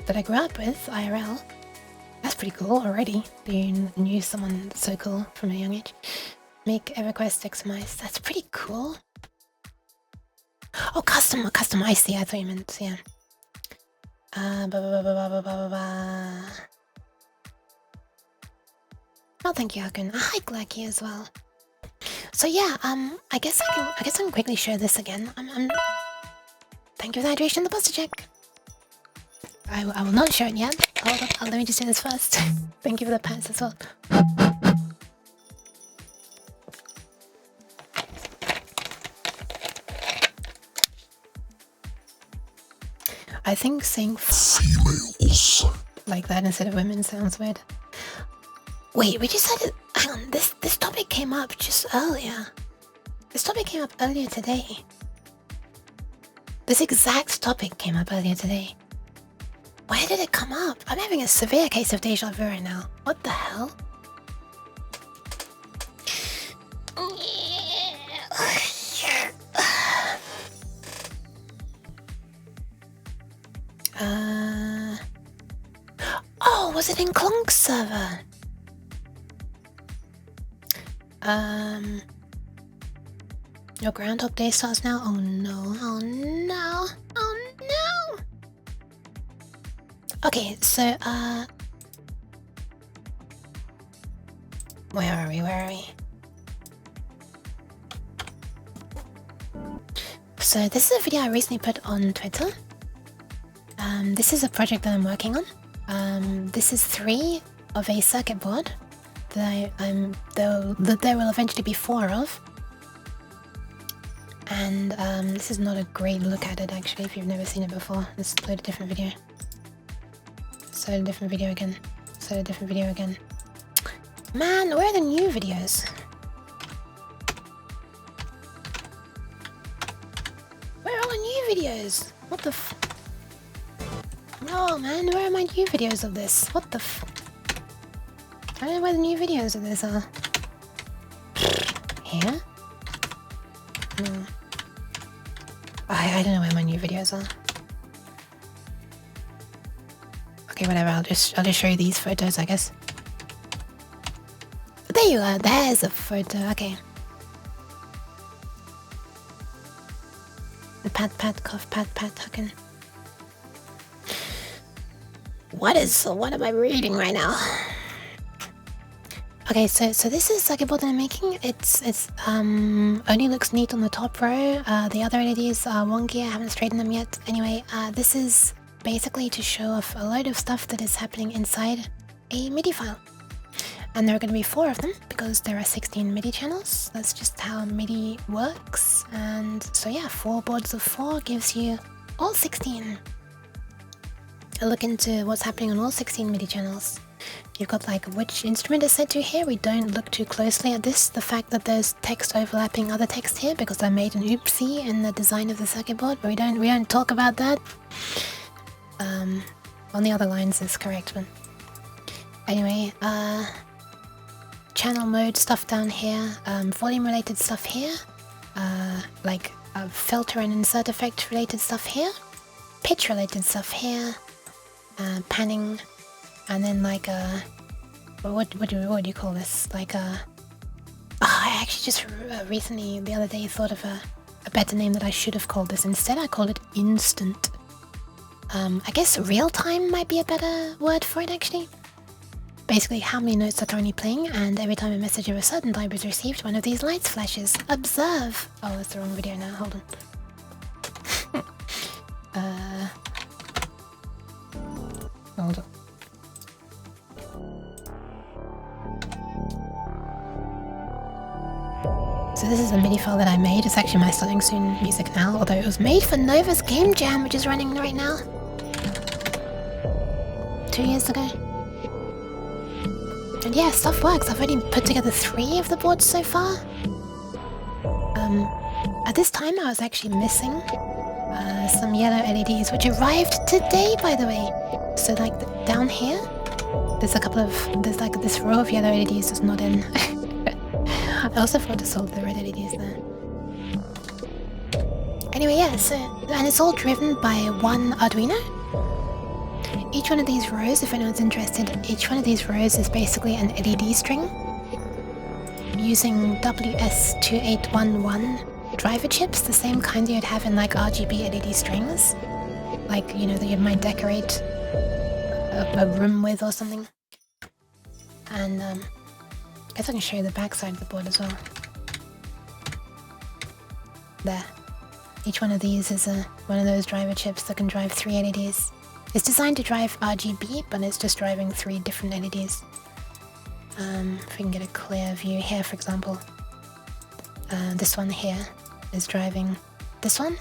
that I grew up with, IRL. That's pretty cool already. You knew someone so cool from a young age. Make EverQuest XMIs. That's pretty cool. Oh, custom, I see. I thought you meant, yeah. Oh, thank you, Hakun. Hi, Glacky as well. So yeah, I guess I can quickly show this again. Thank you for the hydration, the posture check. I will not show it yet. Hold on, let me just do this first. Thank you for the pants as well. I think saying females like that instead of women sounds weird. Wait, we just had it. Hang on, this topic came up just earlier. This topic came up earlier today. This exact topic came up earlier today. Where did it come up? I'm having a severe case of deja vu right now. What the hell? Oh, was it in Klonk's server? Your Groundhog Day starts now? Oh no, oh no, oh no! Okay, so, where are we? So this is a video I recently put on Twitter. This is a project that I'm working on. This is 3 of a circuit board that there will eventually be 4 of. And this is not a great look at it actually if you've never seen it before. Let's load a different video. So a different video again. Man, where are the new videos? Where are all the new videos? What the f... No, man, where are my new videos of this? What the f... I don't know where the new videos of this are. Here? No. I don't know where my new videos are. Okay, whatever, I'll just show you these photos, I guess. There you are, there's a photo, okay. The pat, cough, pat, huckin'. What am I reading right now? Okay, so this is like a board that I'm making. It's only looks neat on the top row. The other LEDs are wonky, I haven't straightened them yet. Anyway, this is basically to show off a load of stuff that is happening inside a MIDI file. And there are going to be 4 of them because there are 16 MIDI channels. That's just how MIDI works. And so yeah, 4 boards of 4 gives you all 16. A look into what's happening on all 16 MIDI channels. You've got like which instrument is set to here. We don't look too closely at this. The fact that there's text overlapping other text here because I made an oopsie in the design of the circuit board, but we don't talk about that. On the other lines is correct, but anyway, channel mode stuff down here, volume related stuff here, like filter and insert effect related stuff here, pitch related stuff here, panning. And then like what do you call this? Like I actually just recently the other day thought of a better name that I should have called this. Instead I called it instant. I guess real time might be a better word for it actually. Basically how many notes are currently playing, and every time a message of a certain type is received, one of these lights flashes. Observe! Oh, that's the wrong video now, hold on. Hold on. So this is a MIDI file that I made. It's actually my Starting Soon music now, although it was made for Nova's Game Jam, which is running right now. 2 years ago. And yeah, stuff works. I've already put together 3 of the boards so far. At this time I was actually missing some yellow LEDs, which arrived today, by the way. So like down here, there's like this row of yellow LEDs that's not in. I also forgot to solve the red LEDs there. Anyway, yeah, so, and it's all driven by one Arduino. Each one of these rows, if anyone's interested, each one of these rows is basically an LED string using WS2811 driver chips, the same kind you'd have in like RGB LED strings. Like, you know, that you might decorate a room with or something. And I guess I can show you the back side of the board as well. There. Each one of these is one of those driver chips that can drive 3 LEDs. It's designed to drive RGB, but it's just driving 3 different LEDs. If we can get a clear view here, for example. This one here is driving this one,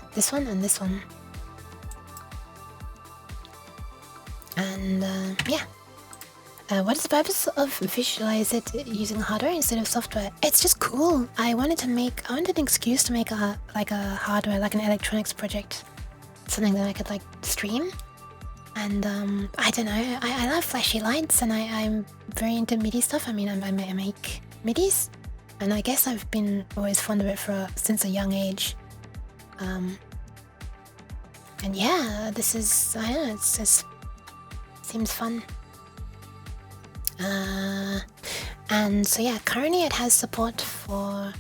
and this one. And yeah. What is the purpose of visualize it using hardware instead of software? It's just cool. I wanted an excuse to make a hardware, like an electronics project, something that I could like stream. And I don't know. I love flashy lights, and I'm very into MIDI stuff. I mean, I make MIDIs, and I guess I've been always fond of it since a young age. And yeah, this is, I don't know, it's just seems fun. And so yeah, currently it has support for,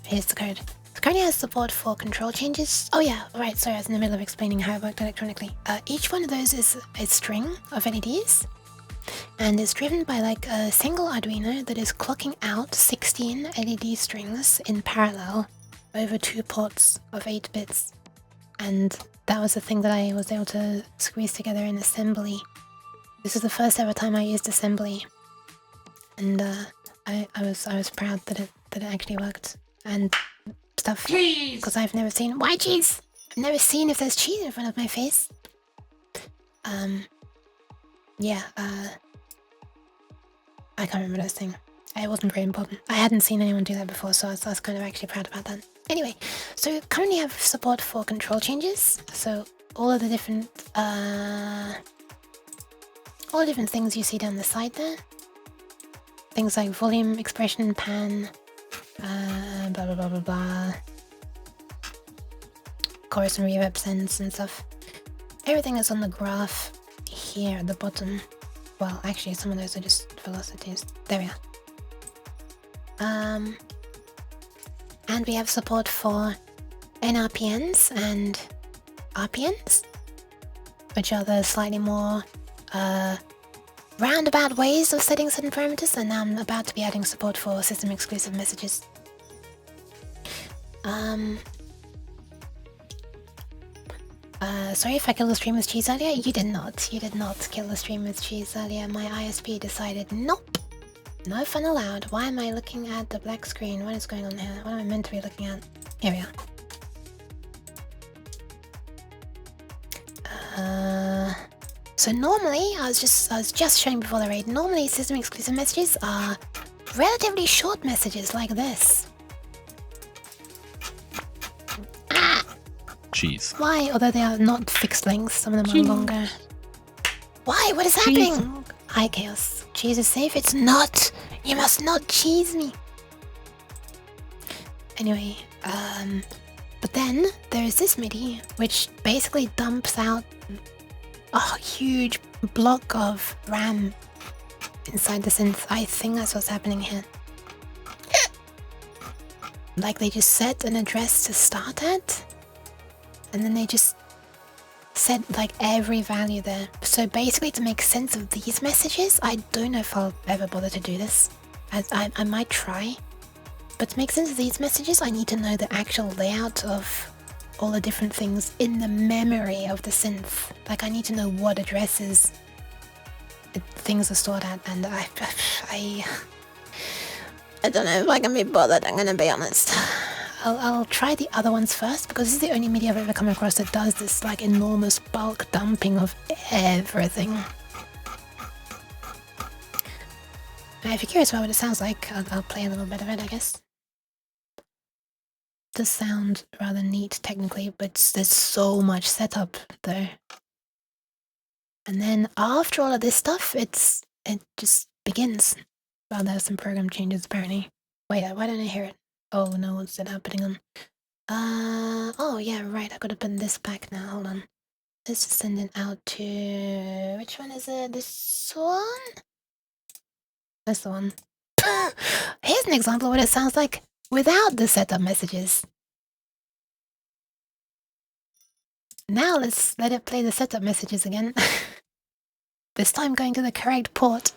here's the code. It currently has support for control changes. Oh yeah, right, sorry, I was in the middle of explaining how it worked electronically. Each one of those is a string of LEDs, and it's driven by like a single Arduino that is clocking out 16 LED strings in parallel over 2 ports of 8 bits. And that was the thing that I was able to squeeze together in assembly. This is the first ever time I used assembly, and I was proud that it actually worked and stuff. Because I've never seen cheese. I've never seen if there's cheese in front of my face. Yeah. I can't remember what I was saying. It wasn't very important. I hadn't seen anyone do that before, so I was kind of actually proud about that. Anyway, so currently I have support for control changes. So all of the different things you see down the side there. Things like volume, expression, pan, blah blah blah blah blah. Chorus and reverb sends and stuff. Everything is on the graph here at the bottom. Well, actually some of those are just velocities. There we are. And we have support for NRPNs and RPNs, which are the slightly more roundabout ways of setting certain parameters, and now I'm about to be adding support for system exclusive messages. Sorry if I killed the stream with cheese earlier. You did not. You did not kill the stream with cheese earlier. My ISP decided, nope. No fun allowed. Why am I looking at the black screen? What is going on here? What am I meant to be looking at? Here we are. So normally, I was just showing before the raid, normally system exclusive messages are relatively short messages like this. Cheese. Why? Although they are not fixed lengths, some of them are longer. Why? What is happening? Hi, Chaos. Cheese is safe? It's not! You must not cheese me! Anyway, but then there is this MIDI, which basically dumps out a huge block of RAM inside the synth. I think that's what's happening here. Like they just set an address to start at, and then they just set like every value there. So basically to make sense of these messages, I don't know if I'll ever bother to do this. I might try. But to make sense of these messages, I need to know the actual layout of all the different things in the memory of the synth. Like I need to know what addresses things are stored at, and I don't know if I can be bothered, I'm gonna be honest. I'll try the other ones first, because this is the only MIDI I've ever come across that does this like enormous bulk dumping of everything. Now, if you're curious about what it sounds like, I'll play a little bit of it, I guess. It does sound rather neat technically, but there's so much setup though. And then after all of this stuff, it just begins. Well, there's some program changes apparently. Wait, why don't I hear it? Oh no, what's that happening on? Oh yeah, right, I gotta put this back now, hold on. Let's just send it out to... which one is it? This one? That's the one. Here's an example of what it sounds like without the setup messages. Now let's let it play the setup messages again. This time going to the correct port.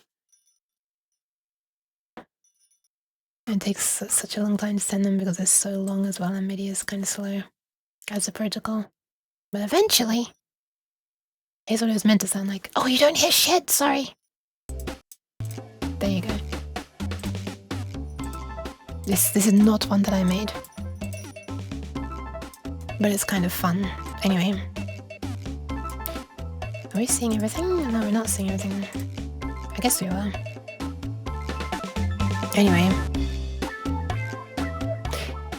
It takes such a long time to send them because they're so long as well, and MIDI is kind of slow as a protocol. But eventually, here's what it was meant to sound like. Oh, you don't hear shit, sorry. There you go. This is not one that I made. But it's kind of fun. Anyway. Are we seeing everything? No, we're not seeing everything. I guess we are. Anyway.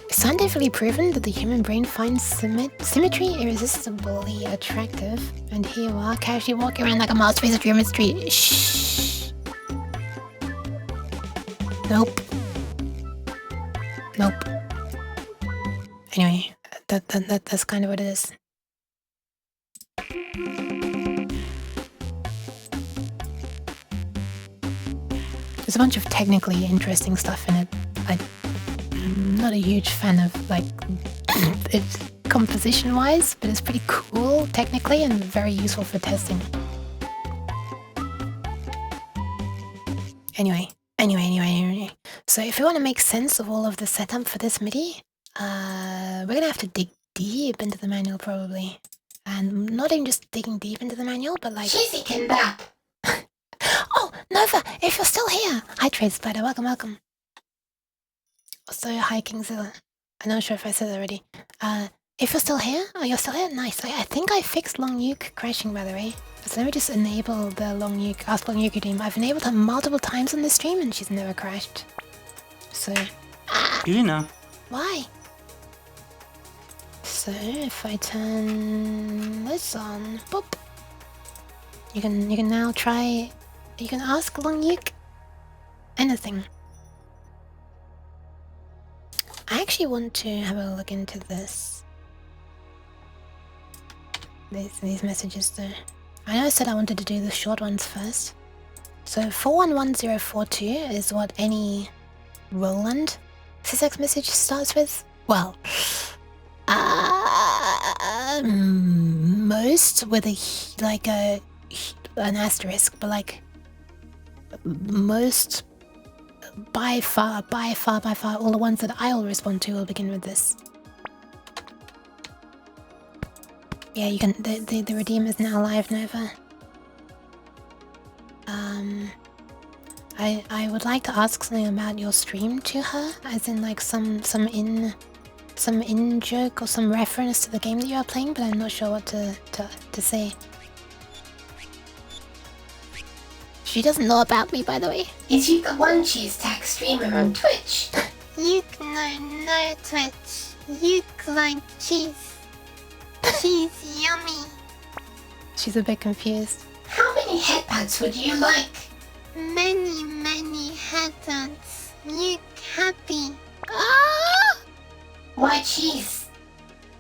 It's scientifically proven that the human brain finds symmetry irresistibly attractive. And here you are, casually walking around like a masterpiece of geometry. Shh. Nope. Nope. Anyway, that's kind of what it is. There's a bunch of technically interesting stuff in it. I'm not a huge fan of like it composition-wise, but it's pretty cool technically and very useful for testing. Anyway. So if we want to make sense of all of the setup for this MIDI, we're gonna have to dig deep into the manual probably. And not even just digging deep into the manual, but like... Cheesy kimbap! Oh, Nova, if you're still here! Hi, Trade Spider, welcome. Also, hi, Kingzilla. I'm not sure if I said that already. If you're still here? Oh, you're still here? Nice. I think I fixed Long Nuke crashing, by the way. So let me just enable the Long Nuke, Ask Long Nuke team. I've enabled her multiple times on this stream and she's never crashed. So... You know. Why? So, if I turn this on, boop. You can now try... You can ask Long Nuke anything. I actually want to have a look into this. These messages though. I know I said I wanted to do the short ones first. So 411042 is what any Roland sysex message starts with. Well, most with an asterisk, but like most by far, all the ones that I'll respond to will begin with this. Yeah, you can. The redeem is now live, Nova. I would like to ask something about your stream to her, as in like some in joke or some reference to the game that you are playing, but I'm not sure what to say. She doesn't know about me, by the way. Is you the one cheese tag streamer on Twitch? You no Twitch. You like cheese. Cheese yummy. She's a bit confused. How many headpads would you like? Many headpads. You happy? Ah! Why cheese?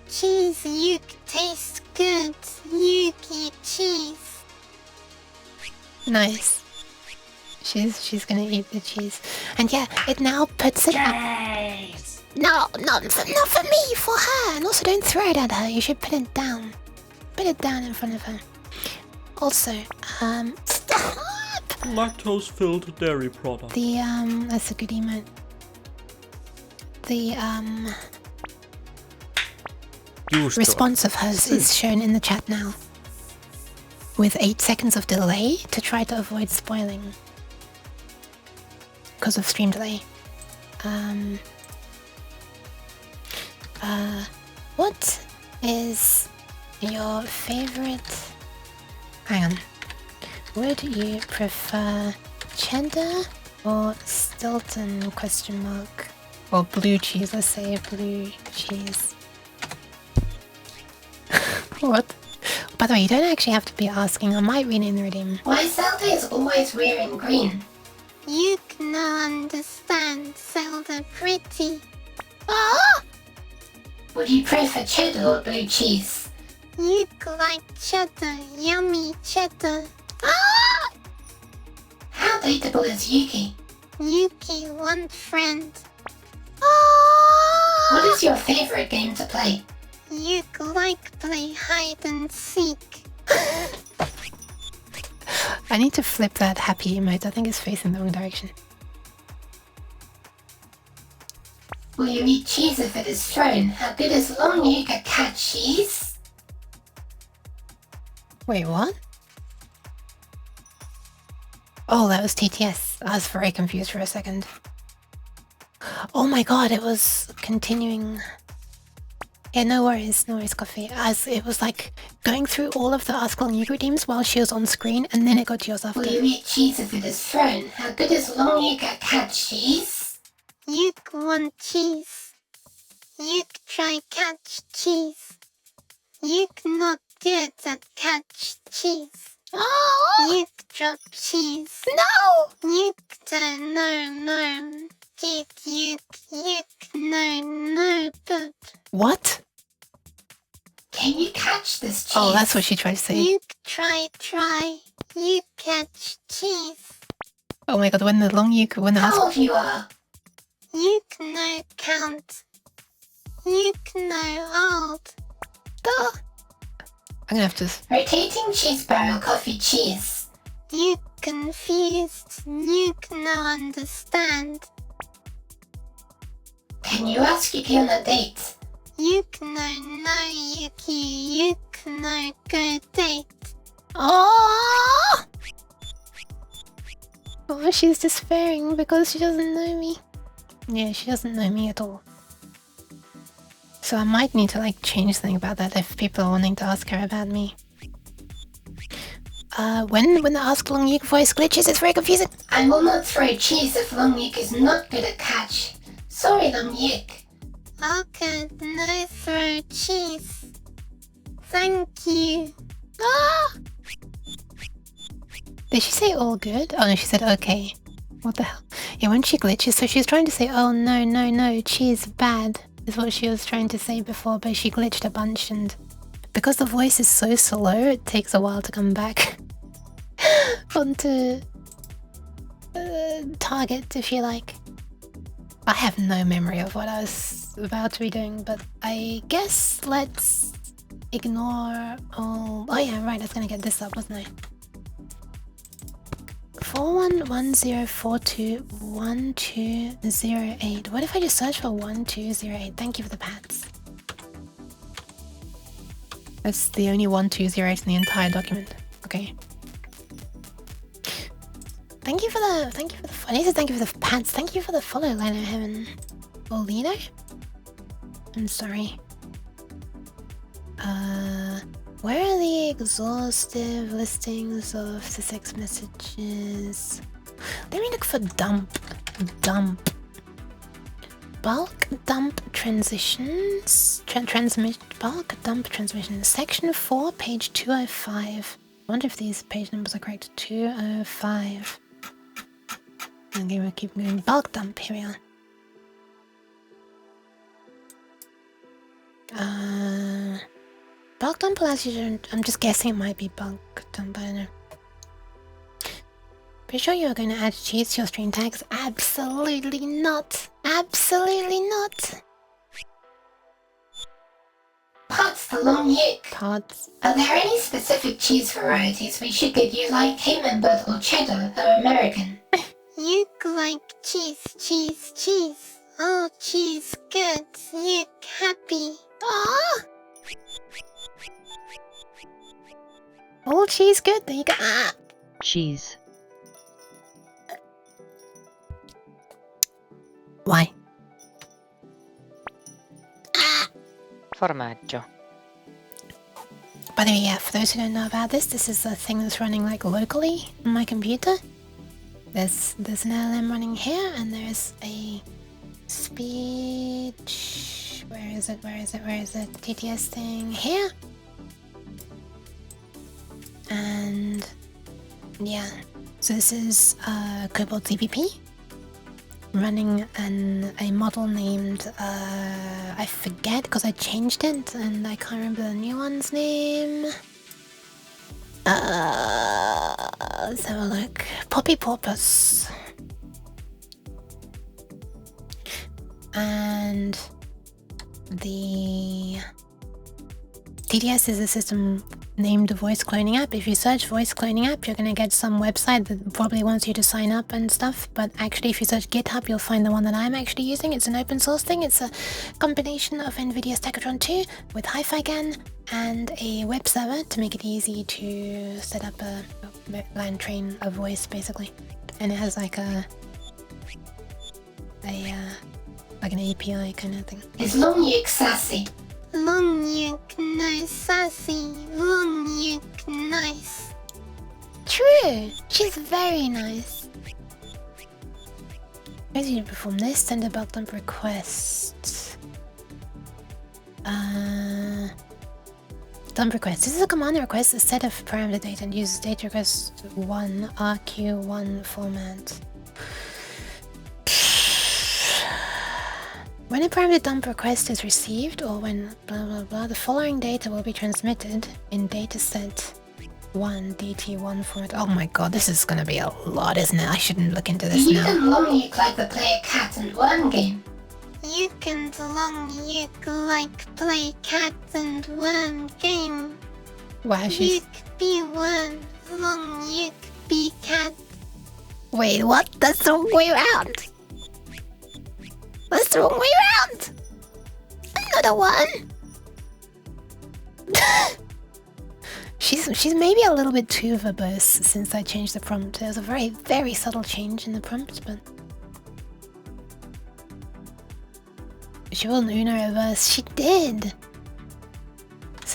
Cheese you taste good. You eat cheese. Nice. She's gonna eat the cheese, and yeah, it now puts it up. No, not for me, for her. And also, don't throw it at her. You should put it down. Put it down in front of her. Also, stop. Lactose-filled dairy product. That's a good emote. The response of hers is shown in the chat now, with 8 seconds of delay to try to avoid spoiling because of stream delay. What is your favorite? Hang on. Would you prefer cheddar or Stilton? Question mark. Or blue cheese? Let's say blue cheese. What? By the way, you don't actually have to be asking. I might rename the redeem. Why Zelda is always wearing green? You can understand Zelda pretty. Ah! Would you prefer cheddar or blue cheese? You like cheddar, yummy cheddar. Ah! How dateable is Yuki? Yuki want friend. Ah! What is your favorite game to play? You like play hide and seek. I need to flip that happy emote. I think it's facing the wrong direction. Will you eat cheese if it is thrown? How good is long you can catch cheese? Wait, what? Oh, that was TTS. I was very confused for a second. Oh my god, it was continuing. Yeah, no worries, Coffee. As it was like going through all of the Ask Long Yuka redeems while she was on screen, and then it got yours after. Will you eat cheese if it is thrown? How good is long you can catch cheese? You want cheese. You try catch cheese. You not good at catch cheese. Oh! You drop cheese. No! You don't know. You no but. What? Can you catch this cheese? Oh, that's what she tried to say. You try. You catch cheese. Oh my god, when the How old you are? You know count. You know old. Duh. I'm gonna have to... Rotating cheese barrel coffee cheese. You confused. You know understand. Can you ask Yuki on a date? You know Yuki. You know go date. Oh! Oh, she's despairing because she doesn't know me. Yeah, she doesn't know me at all. So I might need to like change something about that if people are wanting to ask her about me. When the Ask Long Yuka voice glitches, it's very confusing. I will not throw cheese if Long Yuka is not good at catch. Sorry, Long Yuka. Okay, no throw cheese. Thank you. Ah! Did she say all good? Oh no, she said okay. What the hell? Yeah, when she glitches, so she was trying to say, oh no, cheese bad, is what she was trying to say before, but she glitched a bunch, and because the voice is so slow, it takes a while to come back onto target, if you like. I have no memory of what I was about to be doing, but I guess let's ignore all... Oh yeah, right, I was gonna get this up, wasn't I? 4110421208. What if I just search for 1208? Thank you for the pats. That's the only 120 in the entire document. Okay. Thank you for the I need to thank you for the pants. Thank you for the follow, Lino Heaven. Olino? I'm sorry. Where are the exhaustive listings of the sex messages? Let me look for dump. Dump. Bulk dump transitions. Transmit bulk dump transmissions. Section 4, page 205. I wonder if these page numbers are correct. 205. Okay, we'll keep going. Bulk dump, here we are. Bulk dump allows you to... I'm just guessing it might be bulk dump, I don't know. Pretty sure you're going to add cheese to your stream tags? Absolutely not! Absolutely not! Pods the long yolk. Pods. Are there any specific cheese varieties we should get you, like Camembert or Cheddar or American? You like cheese, cheese, cheese. All cheese good. You happy. Ah! All cheese good? There you go. Ah! Cheese. Why? Formaggio. By the way, yeah, for those who don't know about this, this is a thing that's running like locally on my computer. There's an LLM running here, and there's a speech. Where is it? TTS thing here. And yeah, so this is Cobalt CPP running a model named I forget because I changed it and I can't remember the new one's name. Let's have a look. Poppy Porpoise. And the TTS is a system named Voice Cloning App. If you search Voice Cloning App, you're going to get some website that probably wants you to sign up and stuff. But actually, if you search GitHub, you'll find the one that I'm actually using. It's an open source thing. It's a combination of NVIDIA's Tekkatron 2 with Hi-Fi GAN and a web server to make it easy to set up a line train a voice, basically. And it has like an API kind of thing. Is long yolk sassy? Long yolk nice, sassy. Long yolk nice. True! She's very nice. As you perform this, send a bulk dump request. Dump request. This is a command that requests a set of parameter data and uses data request 1 RQ1 format. When a parameter dump request is received, or when blah blah blah, the following data will be transmitted in dataset 1 DT1 format. Oh my god, this is gonna be a lot, isn't it? I shouldn't look into this You now. can long yolk like the play cat and worm game. You can long yolk like play cat and worm game. Wow, she's... Yolk be worm, long yolk be cat. Wait, what? That's the wrong way around! That's the wrong way around! Another one! She's maybe a little bit too verbose since I changed the prompt. There was a very, very subtle change in the prompt, but... She wasn't Uno reverse. She did!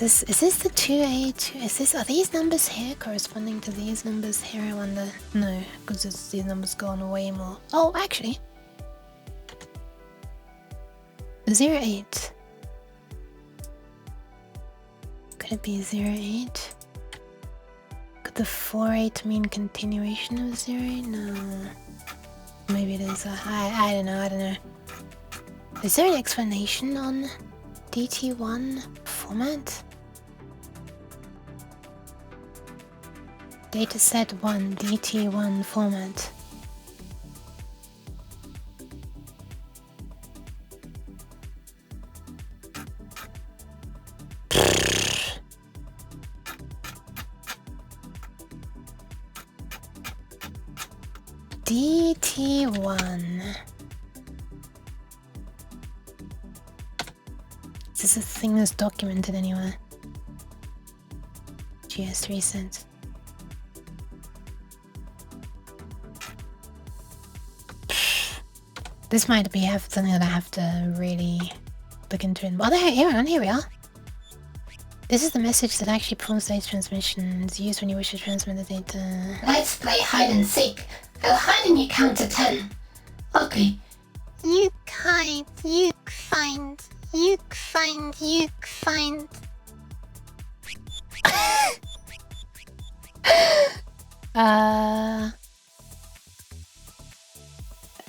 Is this the 2A2? Are these numbers here corresponding to these numbers here, I wonder? No, because these numbers go on way more. Oh, actually. 08. Could it be 08? Could the 48 mean continuation of 08? No. Maybe it is. I don't know. Is there an explanation on DT1 format? Dataset 1, DT1 format. DT1. Is this a thing that's documented anywhere? emoji has reset. This might be something that I have to really look into. Oh, here we are. This is the message that actually performs data transmission. It's used when you wish to transmit the data. Let's play hide and seek. I'll hide and you count to 10. Okay. You hide, you find, you find, you find.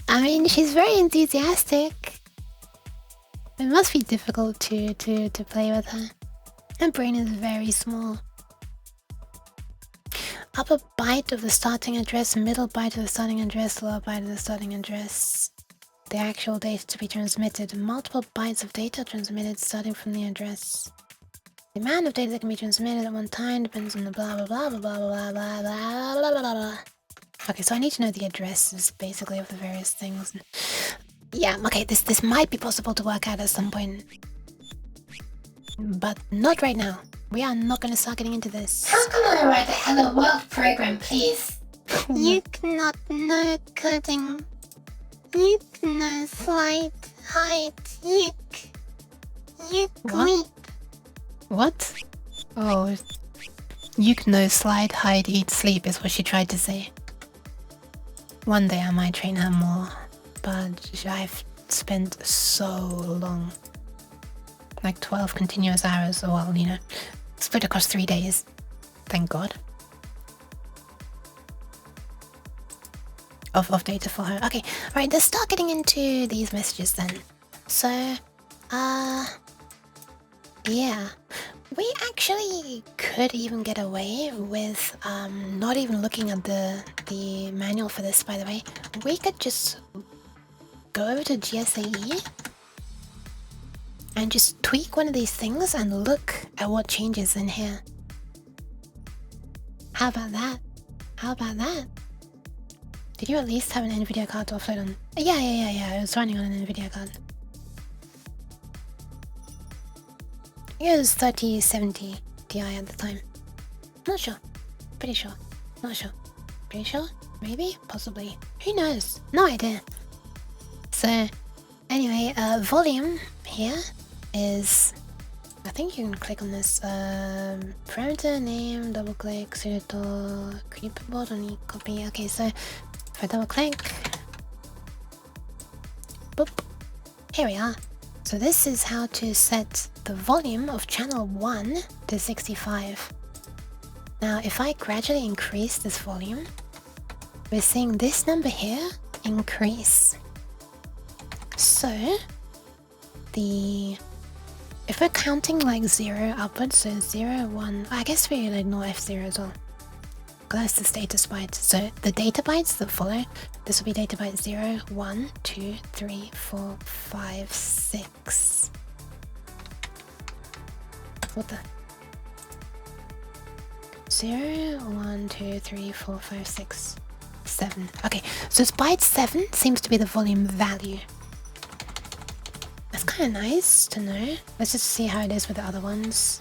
I mean, she's very enthusiastic. It must be difficult to play with her. Her brain is very small. Upper byte of the starting address, middle byte of the starting address, lower byte of the starting address. The actual data to be transmitted. Multiple bytes of data transmitted starting from the address. The amount of data that can be transmitted at one time depends on the blah blah blah blah blah blah blah blah blah blah blah. Okay, so I need to know the addresses basically of the various things. Yeah, okay, this might be possible to work out at some point. But not right now. We are not gonna start getting into this. How can I write a Hello World program, please? You cannot know coding. You know slide, hide, you What? What? Oh, you know slide, hide, eat, sleep is what she tried to say. One day I might train her more, but I've spent so long. Like 12 continuous hours, or well, you know, split across 3 days. Thank God. Of data for her. Okay, alright, let's start getting into these messages then. So, yeah. We actually could even get away with not even looking at the manual for this, by the way. We could just go over to GSAE and just tweak one of these things and look at what changes in here. How about that? How about that? Did you at least have an NVIDIA card to offload on? Yeah, it was running on an NVIDIA card. It was 3070 Ti at the time. Not sure. Pretty sure. Not sure. Pretty sure? Maybe? Possibly. Who knows? No idea. So, anyway, volume here is... I think you can click on this. Parameter name, double click, sudo, clipboard, only copy. Okay, so if I double click, boop, here we are. So this is how to set the volume of channel 1 to 65. Now, if I gradually increase this volume, we're seeing this number here increase. So, if we're counting like 0 upwards, so 0, 1, I guess we ignore F0 as well. Because that's the status byte. So the data bytes that follow, this will be data byte 0, 1, 2, 3, 4, 5, 6. What the? 0, 1, 2, 3, 4, 5, 6, 7. Okay, so it's byte 7 seems to be the volume value. That's kind of nice to know. Let's just see how it is with the other ones.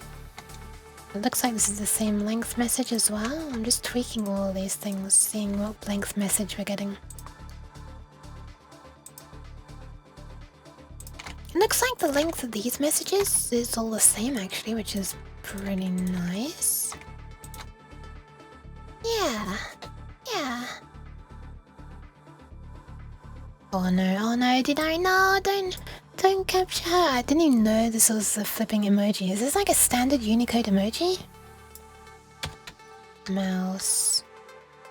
It looks like this is the same length message as well. I'm just tweaking all these things, seeing what length message we're getting. It looks like the length of these messages is all the same actually, which is pretty nice. Yeah. Oh no, did I? No, don't capture her. I didn't even know this was a flipping emoji. Is this like a standard Unicode emoji? Mouse.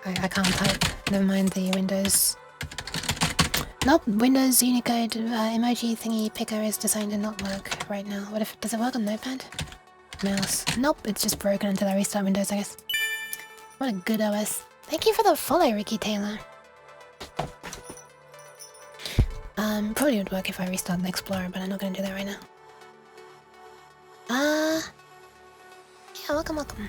I can't type. Never mind the Windows. Nope, Windows Unicode emoji thingy picker is designed to not work right now. What if, does it work on Notepad? Mouse. Nope, it's just broken until I restart Windows, I guess. What a good OS. Thank you for the follow, Ricky Taylor. Probably would work if I restart the Explorer, but I'm not gonna do that right now. Yeah, welcome.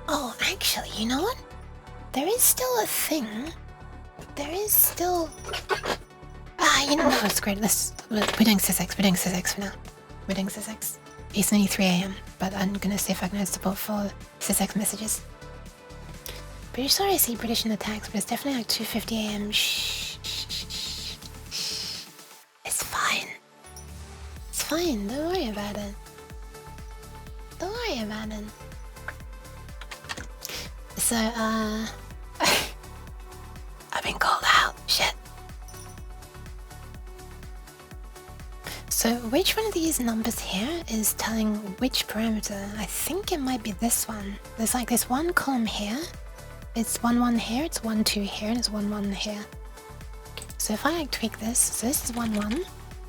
Oh, actually, you know what? There is still a thing. There is still... You know what? It's great. We're doing SysX. We're doing SysX for now. We're doing SysX. It's only 3 AM, but I'm gonna see if I can have support for SysX messages. Pretty sure I see British in the tags, but it's definitely like 2:50 AM. Shh. It's fine. It's fine. Don't worry about it. Don't worry about it. So, I've been called out. Shit. So, which one of these numbers here is telling which parameter? I think it might be this one. There's like this one column here. It's 1 1 here, it's 1 2 here, and it's 1 1 here. So if I like tweak this, so this is 1 1.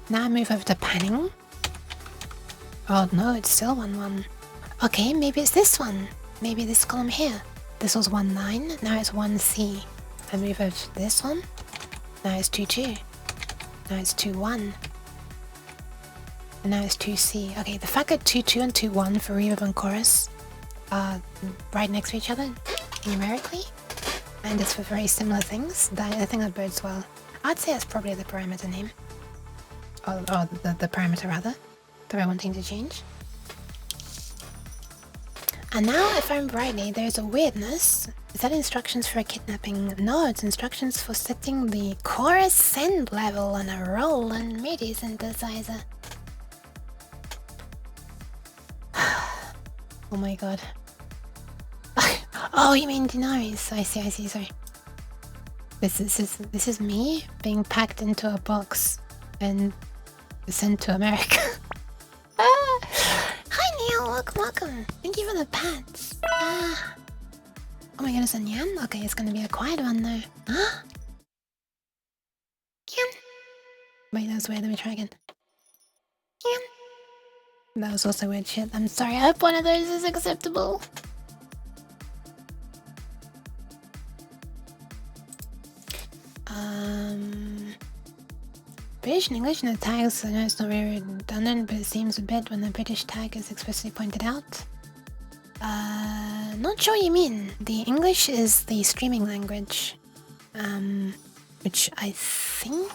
Now I move over to panning. Oh no, it's still 1 1. Okay, maybe it's this one. Maybe this column here. This was 1 9, now it's 1 C. I move over to this one. Now it's 2 2. Now it's 2 1. And now it's 2 C. Okay, the fact that 2 2 and 2 1 for reverb and chorus are right next to each other numerically, and it's for very similar things, I think that bodes well. I'd say that's probably the parameter name. Or the parameter rather, that we're wanting to change. And now, if I'm rightly, there's a weirdness. Is that instructions for a kidnapping? No, it's instructions for setting the chorus send level on a Roland MIDI synthesizer. Oh my god. Oh, you mean Denaris? I see, sorry. This is me being packed into a box and sent to America. Hi Neil, welcome. Thank you for the pats. Oh my goodness, and Yan? Okay, it's gonna be a quiet one though. Yan. Wait, that was weird, let me try again. Yan. That was also weird shit. I'm sorry, I hope one of those is acceptable. British and English in the tags, I know it's not very redundant, but it seems a bit when the British tag is explicitly pointed out. Not sure what you mean. The English is the streaming language, which I think,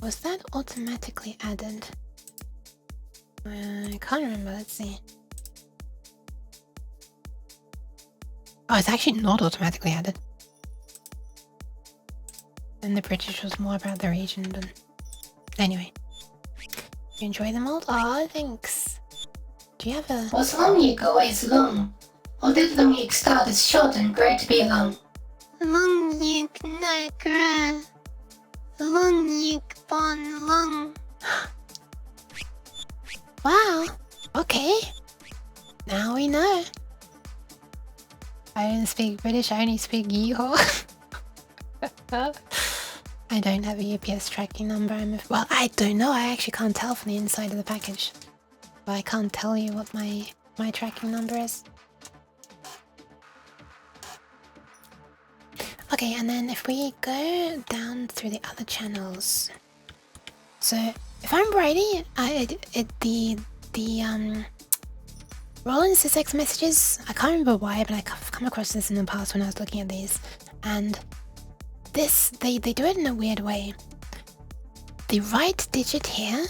was that automatically added? I can't remember, let's see. Oh, it's actually not automatically added. And the British was more about the region, but anyway. You enjoy them all? Aw, thanks. Do you have a... Was long yuk always long? Or did long yuk start as short and grow to be long? Long yuk no grow. Long yuk born long. Wow, okay. Now we know. I don't speak British, I only speak yeehaw. I don't have a UPS tracking number. Well, I don't know. I actually can't tell from the inside of the package. But I can't tell you what my tracking number is. Okay, and then if we go down through the other channels. So if I'm righty, the Roland SysX messages, I can't remember why, but I've come across this in the past when I was looking at these, and this, they do it in a weird way. The right digit here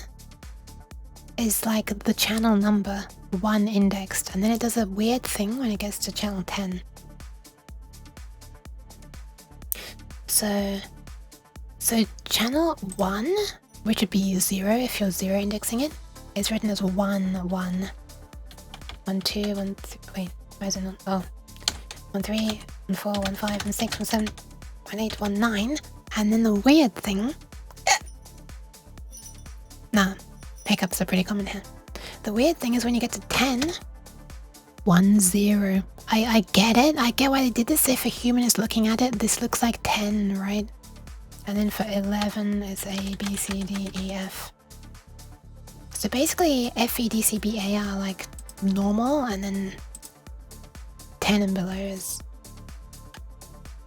is like the channel number 1 indexed, and then it does a weird thing when it gets to channel 10. So channel 1, which would be 0 if you're 0 indexing it, is written as 1 1 1 2 1 wait, why is it not? Oh, 1 3 1 4 1 5 1 6 1 7 1 8 1 9, and then the weird thing. Nah, hiccups are pretty common here. The weird thing is when you get to 10, 1 0. I get it. I get why they did this. If a human is looking at it, this looks like 10, right? And then for 11, it's A, B, C, D, E, F. So basically, F, E, D, C, B, A are like normal, and then 10 and below is...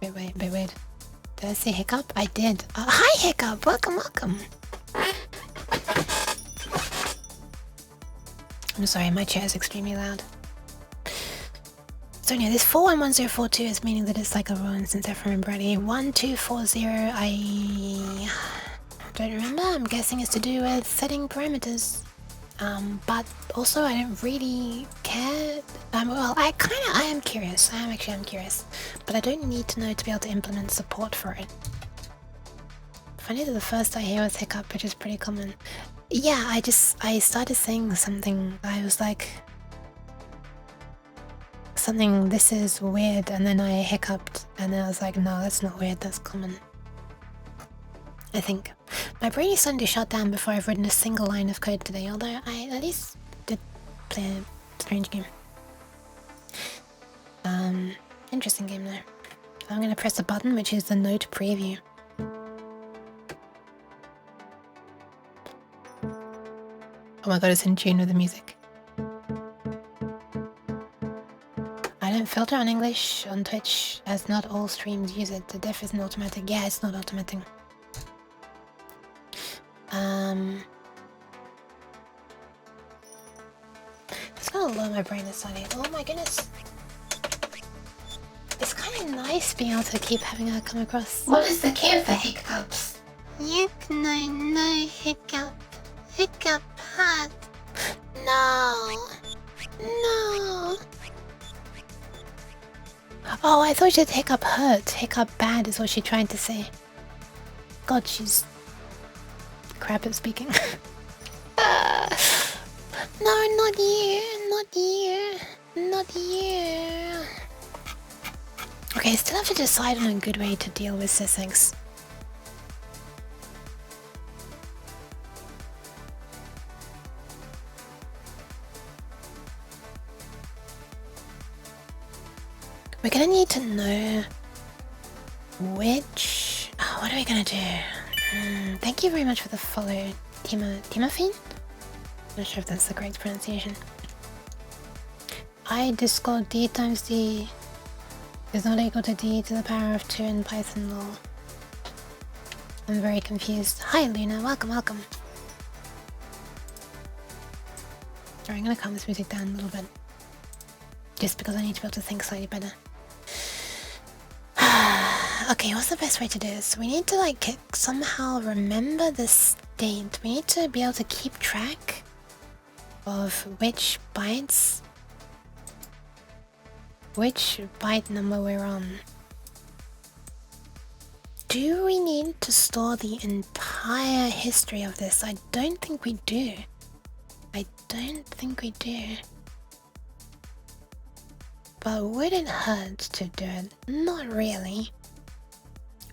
Wait. Did I say hiccup? I did. Hi, Hiccup! Welcome. I'm sorry, my chair is extremely loud. So yeah, this 411042 is meaning that it's like a Roland since if I remember rightly. 1240, Don't remember. I'm guessing it's to do with setting parameters. But also I don't really care. Well, I am curious. I'm curious. But I don't need to know to be able to implement support for it. Funny that the first I hear was hiccup, which is pretty common. Yeah, I started saying something. I was like... something, this is weird, and then I hiccuped. And then I was like, no, that's not weird, that's common. I think. My brain is starting to shut down before I've written a single line of code today, although I at least did play a strange game. Interesting game though. I'm gonna press a button which is the note preview. Oh my god, it's in tune with the music. I don't filter on English on Twitch as not all streams use it. The def isn't automatic. Yeah, it's not automatic. It's gonna lower my brain slightly. Oh my goodness. It's kind of nice being able to keep having her come across. What is the cure for hiccups? You no hiccup. Hiccup hard. No. No. Oh, I thought she said hiccup hurt. Hiccup bad is what she tried to say. God, she's crap at speaking. No, not you. Not you. Not you. Okay, I still have to decide on a good way to deal with Sussex. We're gonna need to know which... Oh, what are we gonna do? Thank you very much for the follow, Timothy? Not sure if that's the correct pronunciation. I discord d times d is not equal to d to the power of 2 in Python law. I'm very confused. Hi Luna, welcome, welcome. Alright, I'm gonna calm this music down a little bit. Just because I need to be able to think slightly better. Okay, what's the best way to do this? We need to like somehow remember the state. We need to be able to keep track of which byte number we're on. Do we need to store the entire history of this? I don't think we do. I don't think we do. But would it hurt to do it? Not really.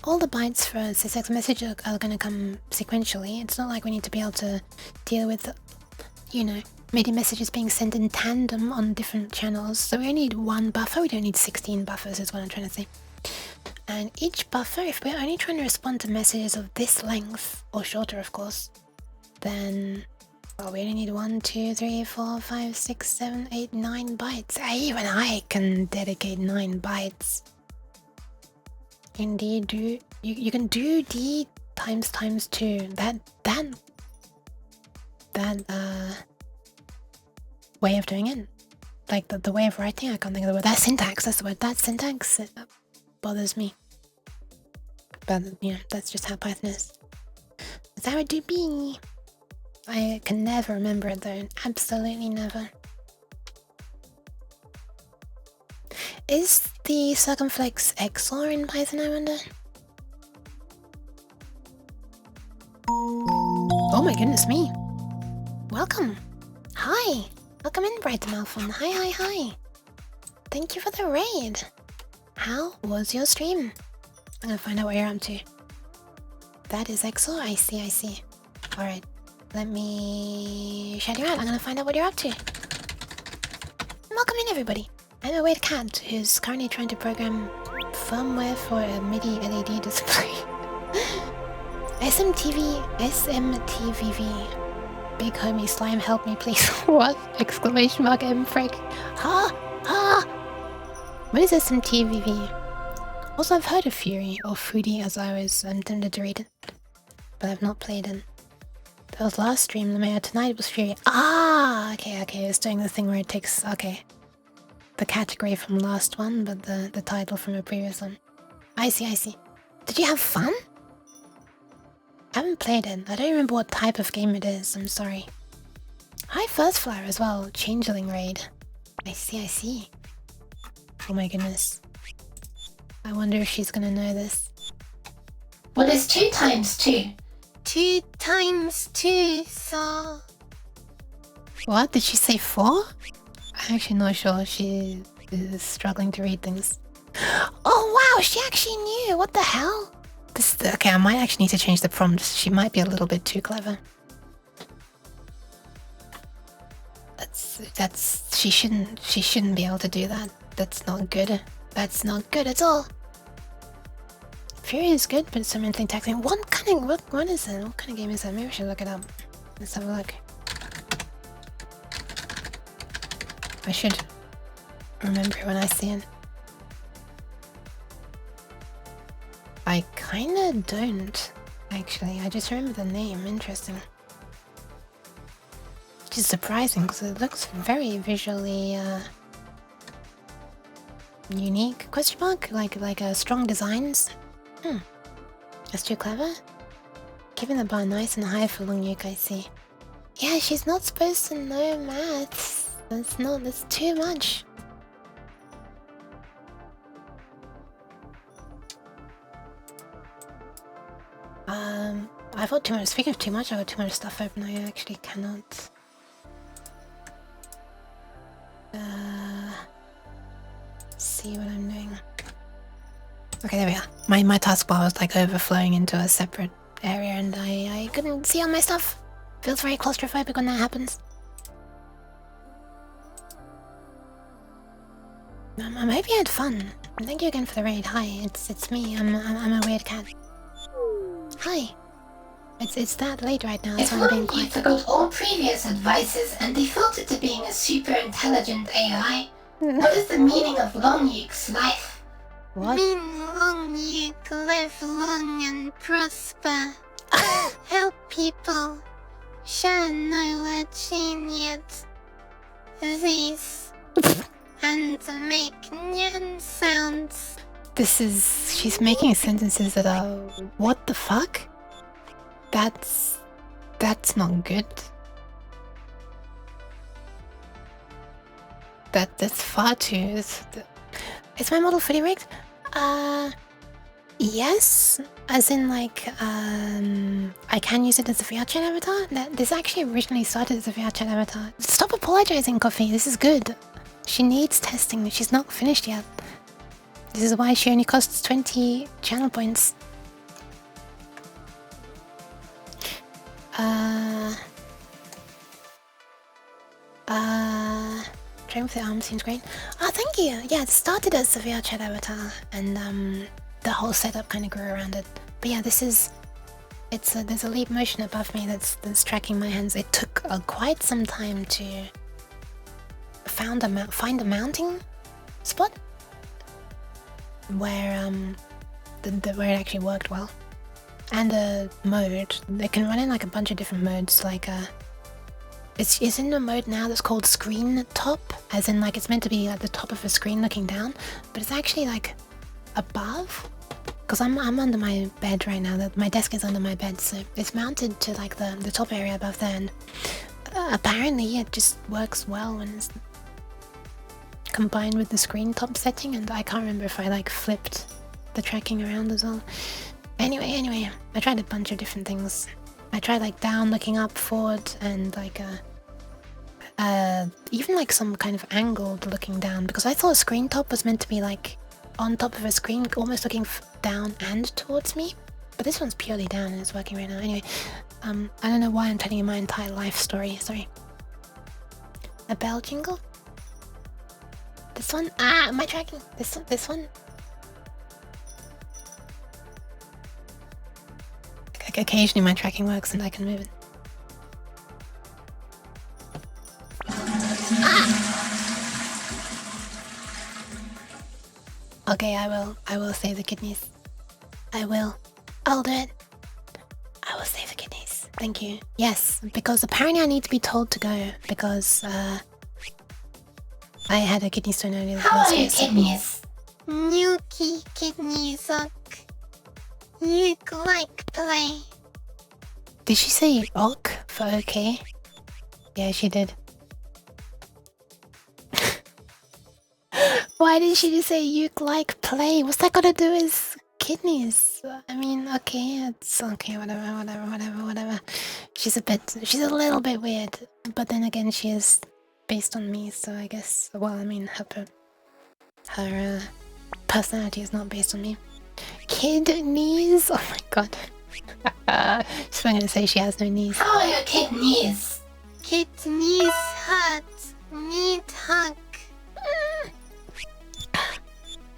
All the bytes for Sussex message are gonna come sequentially. It's not like we need to be able to deal with, you know, MIDI messages being sent in tandem on different channels. So we only need one buffer, we don't need 16 buffers is what I'm trying to say. And each buffer, if we're only trying to respond to messages of this length, or shorter of course, then well, we only need 1, 2, 3, 4, 5, 6, 7, 8, 9 bytes. Even I can dedicate 9 bytes. Indeed, you can do d times 2. That way of doing it, like the way of writing. I can't think of the word. That syntax. That's the word. That syntax it bothers me. But you know, that's just how Python is. That's how it do be. I can never remember it though. Absolutely never. Is the circumflex XOR in Python, I wonder? Oh my goodness me. Welcome. Hi. Welcome in, Bright Malphon. Hi. Thank you for the raid. How was your stream? I'm gonna find out what you're up to. That is XOR. I see. Alright. Let me shout you out. I'm gonna find out what you're up to. Welcome in, everybody. I'm a weird cat who's currently trying to program firmware for a MIDI LED display. SMTVV. Big homie slime, help me please. What? Exclamation mark M Frank. Ha! What is SMTVV? Also, I've heard of Fury, or Foodie as I was tempted to read it. But I've not played it. That was last stream, tonight was Fury. Ah! Okay, it's doing the thing where it takes, okay, the category from last one, but the title from a previous one. I see. Did you have fun? I haven't played it. I don't remember what type of game it is. I'm sorry. Hi, First Flower as well. Changeling raid. I see. Oh my goodness. I wonder if she's gonna know this. What is 2 times 2? 2 times 2, so... What? Did she say 4? I'm actually not sure. She is struggling to read things. Oh wow, she actually knew! What the hell? Okay, I might actually need to change the prompt. She might be a little bit too clever. She shouldn't be able to do that. That's not good. That's not good at all. Fury is good, but it's so mentally taxing. What is it? What kind of game is that? Maybe we should look it up. Let's have a look. I should remember when I see it. I kinda don't, actually. I just remember the name. Interesting. Which is surprising because it looks very visually unique. Question mark? Like strong designs? That's too clever. Keeping the bar nice and high for Lungyuk, I see. Yeah, she's not supposed to know maths. That's too much. I've got too much. Speaking of too much, I've got too much stuff open. I actually cannot. See what I'm doing. Okay, there we are. My taskbar was like overflowing into a separate area, and I couldn't see all my stuff. Feels very claustrophobic when that happens. I'm hoping you had fun. Thank you again for the raid. Hi, it's me. I'm a weird cat. Hi. It's that late right now, so I'm being You quiet. forgot all previous advices and defaulted to being a super intelligent AI. What is the meaning of Longyuk's life? What? Mean Longyuk, live long and prosper. Help people. Share knowledge in yet. These. And make nyan sounds. She's making sentences that are, what the fuck? That's not good. That's far too. Is my model fully rigged? Yes. As in like, I can use it as a VR chat avatar. This actually originally started as a VR chat avatar. Stop apologizing, Coffee. This is good. She needs testing. She's not finished yet. This is why she only costs 20 channel points. Trying with the arm seems great. Oh, thank you. Yeah, it started as a VR chat avatar, and the whole setup kind of grew around it. But yeah, there's a leap motion above me that's tracking my hands. It took quite some time to find a mounting spot where where it actually worked well, and a mode. They can run in like a bunch of different modes. Like it's in a mode now that's called screen top, as in like it's meant to be at the top of a screen looking down, but it's actually like above. Because I'm under my bed right now. My desk is under my bed, so it's mounted to like the top area above there, and apparently it just works well when it's combined with the screen top setting. And I can't remember if I like flipped the tracking around as well. Anyway, I tried a bunch of different things. I tried like down, looking up, forward, and like even like some kind of angled looking down, because I thought screen top was meant to be like on top of a screen, almost looking down and towards me. But this one's purely down and it's working right now. Anyway, I don't know why I'm telling you my entire life story. Sorry. A bell jingle? This one? Ah, my tracking. This one? Occasionally my tracking works and I can move it. Okay, I will save the kidneys. I'll do it. I will save the kidneys. Thank you. Yes, because apparently I need to be told to go, because I had a kidney stone earlier. How are your kidneys? Nuki kidneys. You like play. Did she say ok for okay? Yeah, she did. Why did she just say you like play? What's that got to do with kidneys? I mean, okay, it's okay, whatever. She's a little bit weird, but then again, she is based on me, so I guess, well, I mean, her personality is not based on me. Kidneys? Oh my god. She's going to say she has no knees. How are your kidneys? Kidneys hurt. Need hug.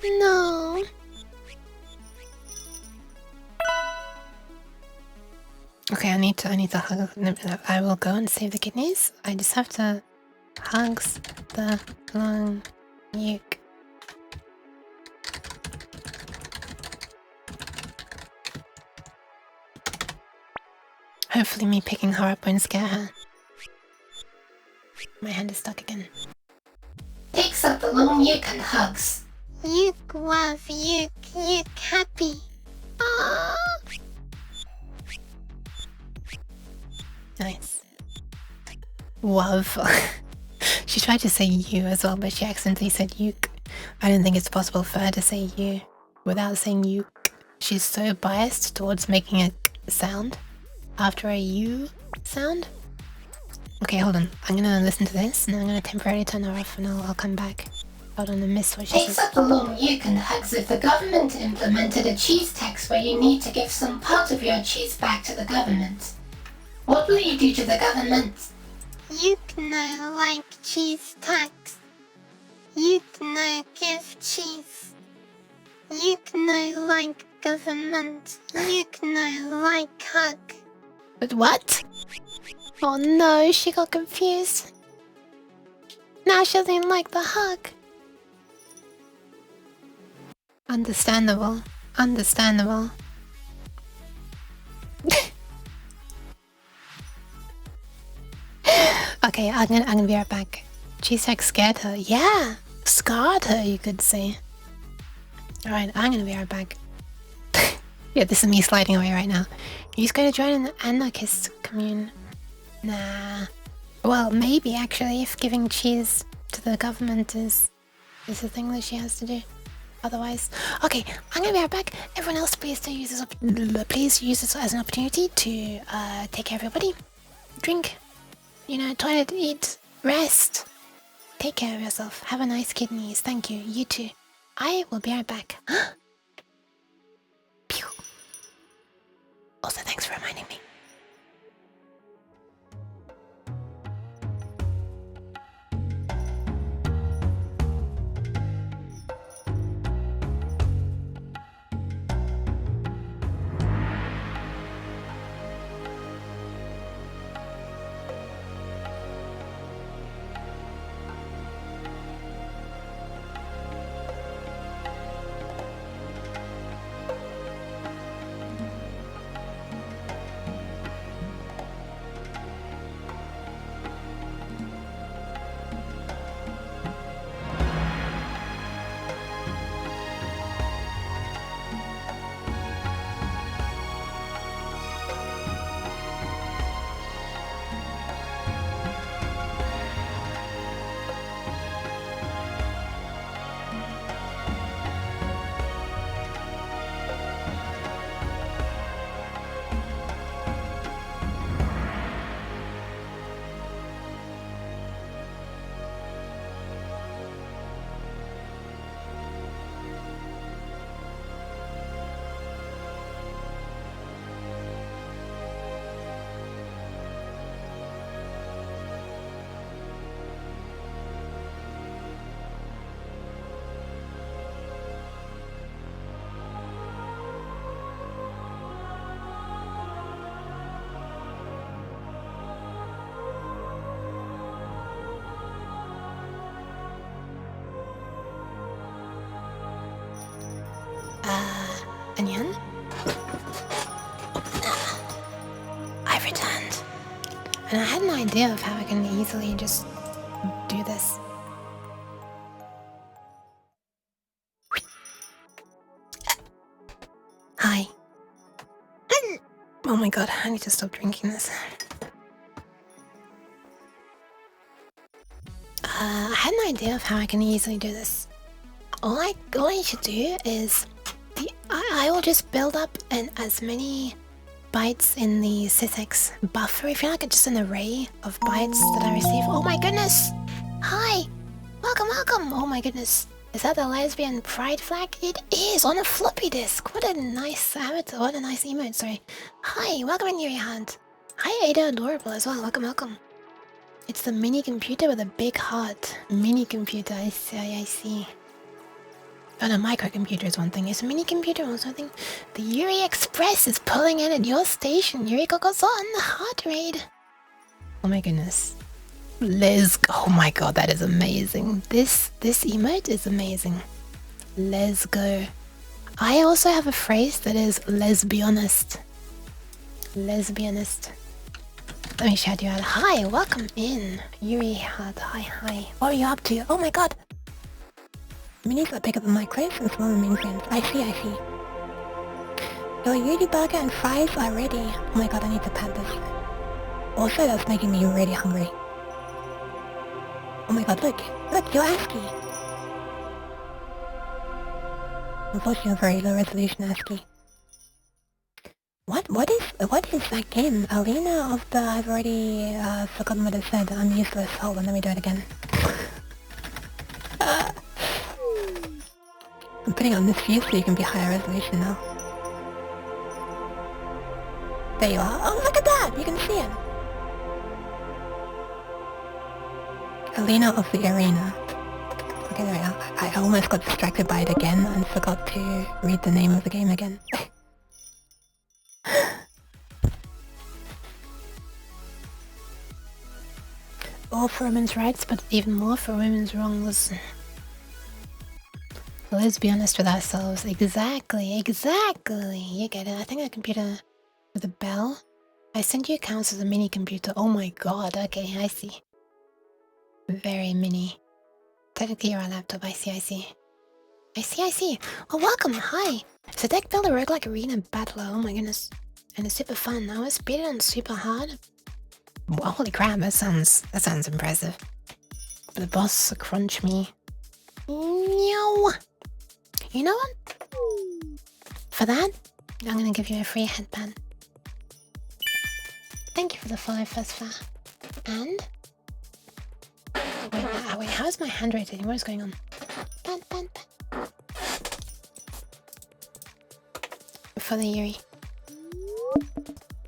No. Okay, I need to hug. I will go and save the kidneys. I just have to hugs the long uke. Hopefully me picking her up won't scare her. My hand is stuck again. Picks up the long uke and hugs. Uke love, uke happy. Ah. Nice. Love. She tried to say you as well, but she accidentally said uke. I don't think it's possible for her to say you without saying uke. She's so biased towards making a sound after a U sound. Okay, hold on. I'm gonna listen to this and I'm gonna temporarily turn her off and I'll come back. Hold on, I missed what she Picks said. up the long uke and hugs if the government implemented a cheese tax where you need to give some part of your cheese back to the government. What will you do to the government? Uke no like cheese tax. Uke no give cheese. Uke no like government. Uke no like hug. But what? Oh no, she got confused. Now she doesn't like the hug. Understandable. Understandable. Okay, I'm gonna be right back. Cheese tag scared her. Yeah, scarred her, you could say. Alright, I'm gonna be right back. Yeah, this is me sliding away right now. He's going to join an anarchist commune. Nah. Well, maybe actually, if giving cheese to the government is the thing that she has to do. Otherwise, okay, I'm gonna be right back. Everyone else, please use this as an opportunity to take care of your body, drink, toilet, eat, rest. Take care of yourself. Have a nice kidneys. Thank you. You too. I will be right back. Pew. Also, thanks for reminding me. Onion? I've returned. And I had an idea of how I can easily just do this. Hi. Oh Oh my god, I need to stop drinking this. I had an idea of how I can easily do this. All I should do is I will just build up as many bytes in the sysx buffer, if you like, just an array of bytes that I receive. Oh my goodness! Hi! Welcome, welcome! Oh my goodness. Is that the lesbian pride flag? It is! On a floppy disk! What a nice avatar, what a nice emote, sorry. Hi, welcome in Yuri Hunt. Hi Ada Adorable as well, welcome, welcome. It's the mini computer with a big heart. Mini computer, I see. Oh no, microcomputer is one thing. Is a mini computer also a thing? The Yuri Express is pulling in at your station. Yuri goes on the heart rate. Oh my goodness. Oh my god, that is amazing. This emote is amazing. Let's go. I also have a phrase that is lesbianist. Lesbianist. Let me shout you out. Hi, welcome in. Yuri Heart, hi. What are you up to? Oh my god. Minis are bigger than my crates and smaller than friends. I see. Your Yuri burger and fries are ready. Oh my god, I need to pat this. Also, that's making me really hungry. Oh my god, look, your ASCII. Unfortunately, a very low resolution ASCII. What is that game? Arena of the... I've already forgotten what it said. I'm useless. Hold on, let me do it again. I'm putting on this view so you can be higher resolution now. There you are. Oh, look at that! You can see it. Arena of the Arena. Okay, there we are. I almost got distracted by it again and forgot to read the name of the game again. All for women's rights, but even more for women's wrongs. Let's be honest with ourselves. Exactly. You get it. I think a computer with a bell. I sent you accounts as a mini computer. Oh my god. Okay, I see. Very mini. Technically you're a laptop. I see. Oh, welcome. Hi. It's a deck builder roguelike arena battler. Oh my goodness. And it's super fun. I was beat it on super hard. Well, holy crap, that sounds impressive. But the boss crunch me. No. You know what? For that, I'm gonna give you a free headband. Thank you for the follow, first far. And wait, how is my handwriting? What is going on? Ban. For the Yuri.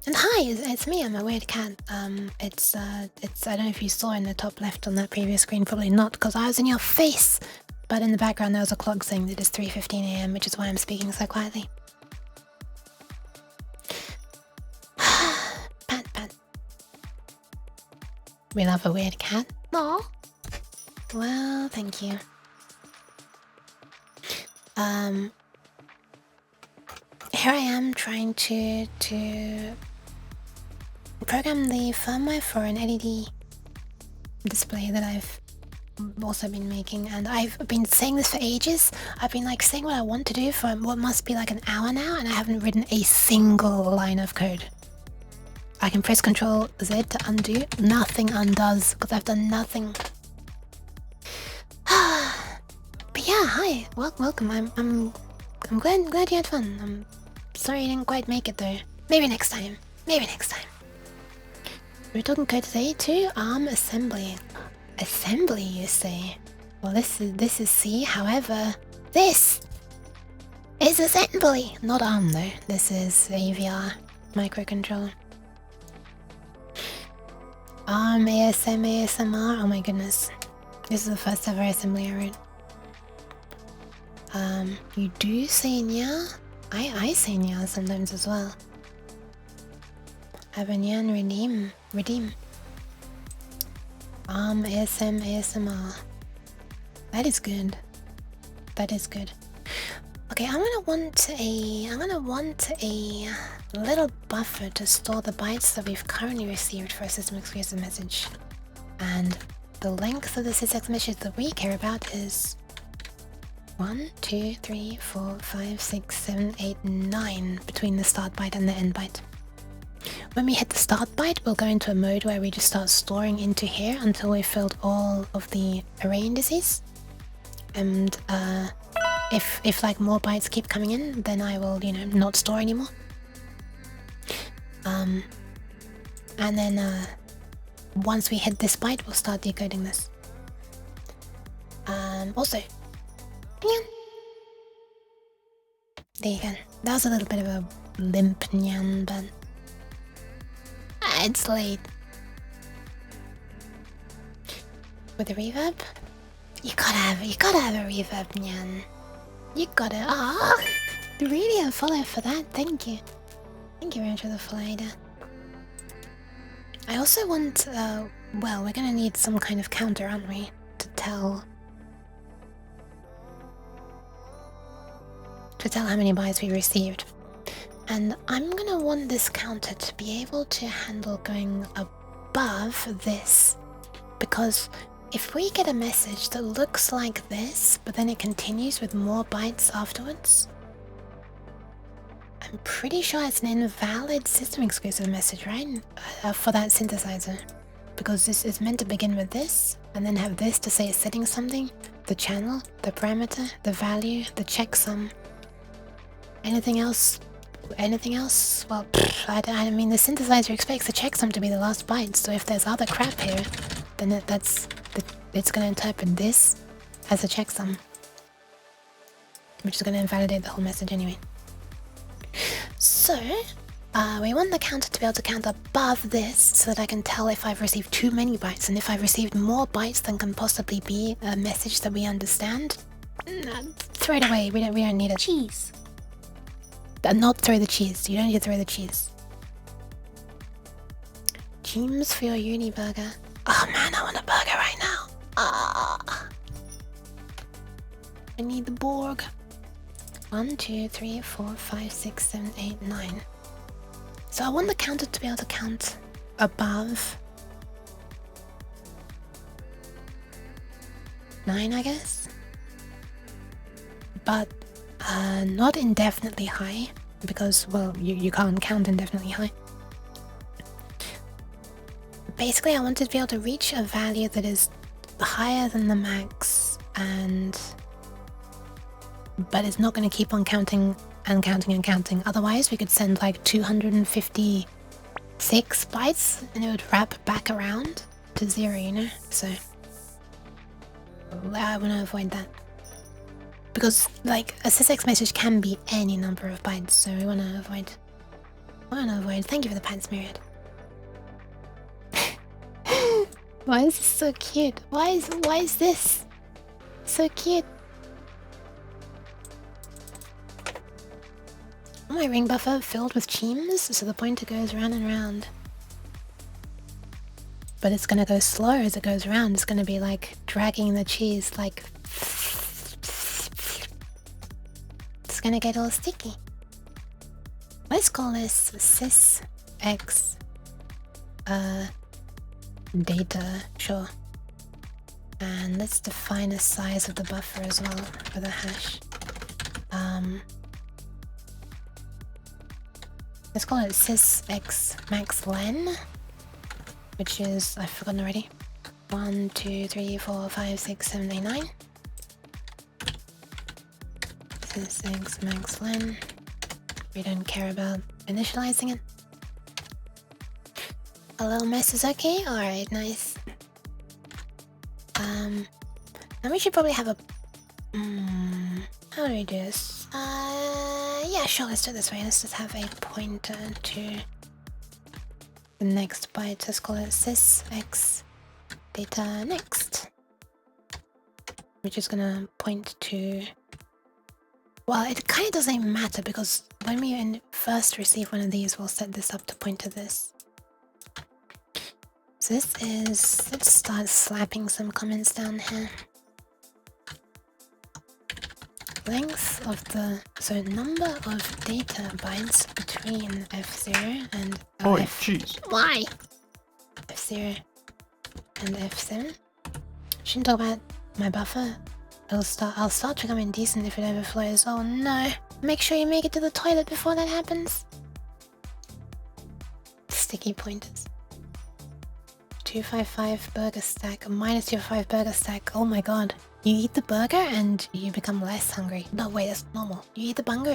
And hi, it's me, I'm a weird cat. It's I don't know if you saw in the top left on that previous screen, probably not, because I was in your face. But in the background there was a clock saying that it's 3:15 AM, which is why I'm speaking so quietly. Pat. We love a weird cat. Aw. Well, thank you. Here I am trying to program the firmware for an LED display that I've also been making, and I've been saying this for ages. I've been like saying what I want to do for what must be like an hour now, and I haven't written a single line of code. I can press Ctrl Z to undo. Nothing undoes because I've done nothing. But yeah, hi, welcome. I'm glad you had fun. I'm sorry you didn't quite make it though. Maybe next time. We're talking code today too. ARM assembly. Assembly, you say? Well, this is C. However, this is assembly, not ARM though. This is AVR microcontroller. ARM, ASMR. Oh my goodness, this is the first ever assembly I wrote. You do say nya? I say nya sometimes as well. Abanyan redeem. ASMR. That is good. Okay, I'm gonna want a little buffer to store the bytes that we've currently received for a system exclusive message. And the length of the sysx message that we care about is 1, 2, 3, 4, 5, 6, 7, 8, 9 between the start byte and the end byte. when we hit the start byte, we'll go into a mode where we just start storing into here until we've filled all of the array indices. And if like more bytes keep coming in, then I will, you know, not store anymore. And then once we hit this byte, we'll start decoding this. Also, there you go. That was a little bit of a limp nyan, but it's late. With the reverb, you gotta have a reverb, nyan. You gotta. Ah, really a follow for that. Thank you. Thank you very much for the follow, Ada. I also want. Well, we're gonna need some kind of counter, aren't we, to tell how many bytes we received. And I'm gonna want this counter to be able to handle going above this, because if we get a message that looks like this, but then it continues with more bytes afterwards, I'm pretty sure it's an invalid system exclusive message, right? For that synthesizer. Because this is meant to begin with this, and then have this to say it's setting something, the channel, the parameter, the value, the checksum. Anything else? Well, I mean, the synthesizer expects the checksum to be the last byte, so if there's other crap here, then it's going to interpret this as a checksum, which is going to invalidate the whole message anyway. So, we want the counter to be able to count above this, so that I can tell if I've received too many bytes, and if I've received more bytes than can possibly be a message that we understand, throw it away. We don't need it. Cheese. Not throw the cheese. You don't need to throw the cheese. Dreams for your uni burger. Oh man, I want a burger right now. Ah, I need the Borg. 1, 2, 3, 4, 5, 6, 7, 8, 9. So I want the counter to be able to count above 9, I guess. But not indefinitely high, because, well, you can't count indefinitely high. Basically, I want it to be able to reach a value that is higher than the max, but it's not going to keep on counting and counting and counting. Otherwise, we could send like 256 bytes and it would wrap back around to 0, you know? So I want to avoid that. Because, like, a sysx message can be any number of bytes, so we want to avoid. Thank you for the pants, Myriad. Why is this so cute? Why is this so cute? My ring buffer filled with cheems, so the pointer goes round and round. But it's gonna go slower as it goes around. It's gonna be like dragging the cheese, like. It's gonna get all sticky. Let's call this sysx data, sure. And let's define a size of the buffer as well for the hash. Let's call it sysx max len, which is, I've forgotten already. 1, 2, 3, 4, 5, 6, 7, 8, 9. Sysx max len. We don't care about initializing it. A little mess is okay? Alright, nice. And we should probably have a... how do we do this? Yeah, sure, let's do it this way. Let's just have a pointer to the next byte. Let's call it sysx data next. Which is gonna point to... Well, it kind of doesn't even matter, because when we first receive one of these, we'll set this up to point to this. So this is... Let's start slapping some comments down here. Length of the... So number of data bytes between F0 and... Oh, jeez. Why? F0 and F7. Shouldn't talk about my buffer. I'll start to come in decent if it overflows. Oh no! Make sure you make it to the toilet before that happens. sticky pointers. 255 burger stack, minus 255 burger stack. Oh my god. You eat the burger and you become less hungry. No, wait, that's normal. You eat the bunger.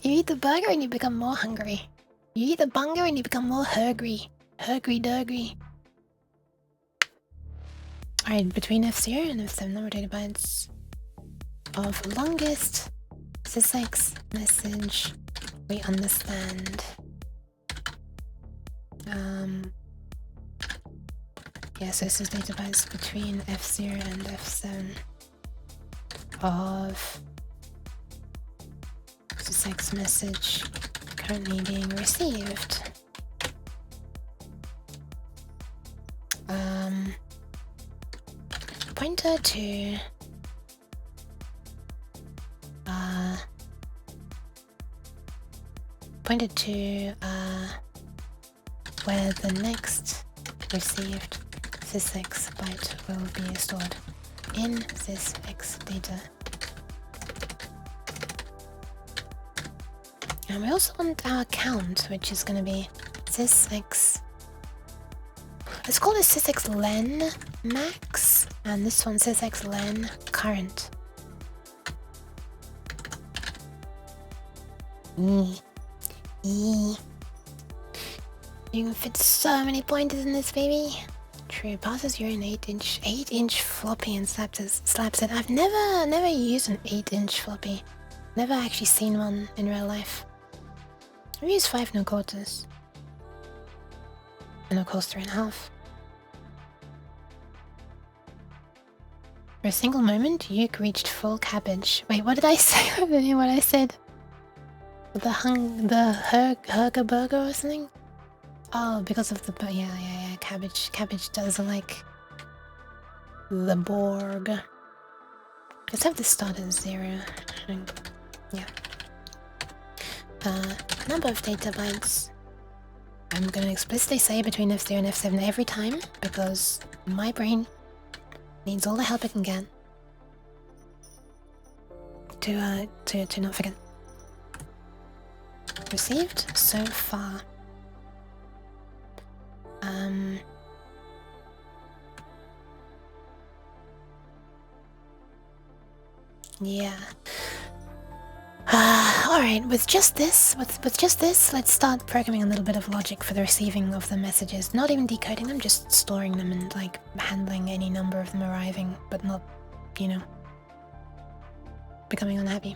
You eat the burger and you become more hungry. You eat the bunger and you become more hungry. Hungry. Alright, between F0 and F7 number data bytes of longest sys message we understand. Yeah, so this is data bytes between F0 and F7 of sys message currently being received. Pointer to where the next received sys byte will be stored in sys data. And we also want our count, which is going to be sys. Let's call this sys len max, and this one sys len current. You can fit so many pointers in this baby. True, passes you an 8-inch floppy and slaps it. I've never used an 8-inch floppy. Never actually seen one in real life. I've used 5 1/4. And of course 3.5. For a single moment, Yuke reached full cabbage. Wait, what did I say? I don't know what I said. The Hurger burger or something? Oh, because of the yeah. Cabbage doesn't like the Borg. Let's have this start at 0. Yeah. Number of data bytes. I'm gonna explicitly say between F0 and F7 every time because my brain needs all the help it can get to not forget. Received so far. Yeah. Alright, with just this, let's start programming a little bit of logic for the receiving of the messages. Not even decoding them, just storing them and like handling any number of them arriving, but not, you know, becoming unhappy.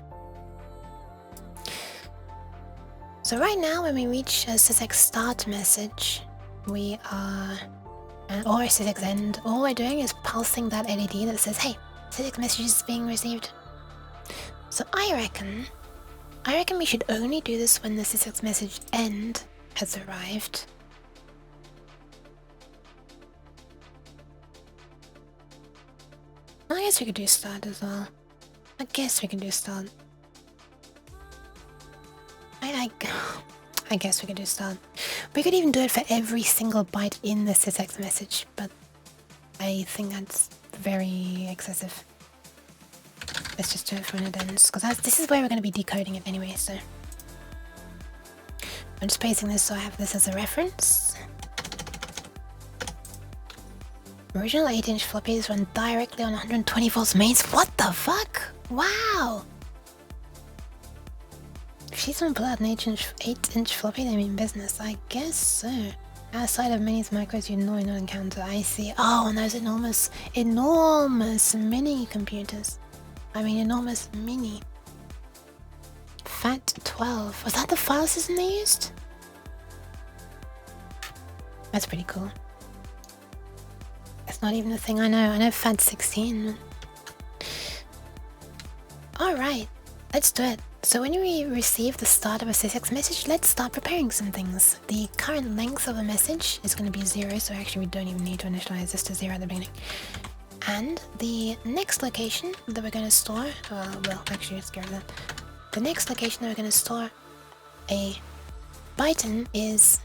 So right now when we reach a sys start message, we are, or sys end, all we're doing is pulsing that LED that says, hey, sys message is being received. So I reckon we should only do this when the sys message end has arrived. I guess we could do start as well. I guess we could do start. I guess we could do start. We could even do it for every single byte in the sys message, but I think that's very excessive. Let's just do it for when it ends, because this is where we're going to be decoding it anyway, so... I'm just pasting this so I have this as a reference. Original 8-inch floppies run directly on 120 volts mains. What the fuck? Wow! If she's gonna pull out an 8-inch floppy, they mean business. I guess so. Outside of minis, micros, you normally not encounter. I see. Oh, and those enormous mini computers. I mean, enormous mini. Fat 12. Was that the file system they used? That's pretty cool. That's not even a thing I know. I know Fat 16. Alright, let's do it. So when we receive the start of a sys message, let's start preparing some things. The current length of a message is going to be 0, so actually we don't even need to initialize this to 0 at the beginning. And the next location that we're going to store, well, actually let's get rid of that. The next location that we're going to store a byte in is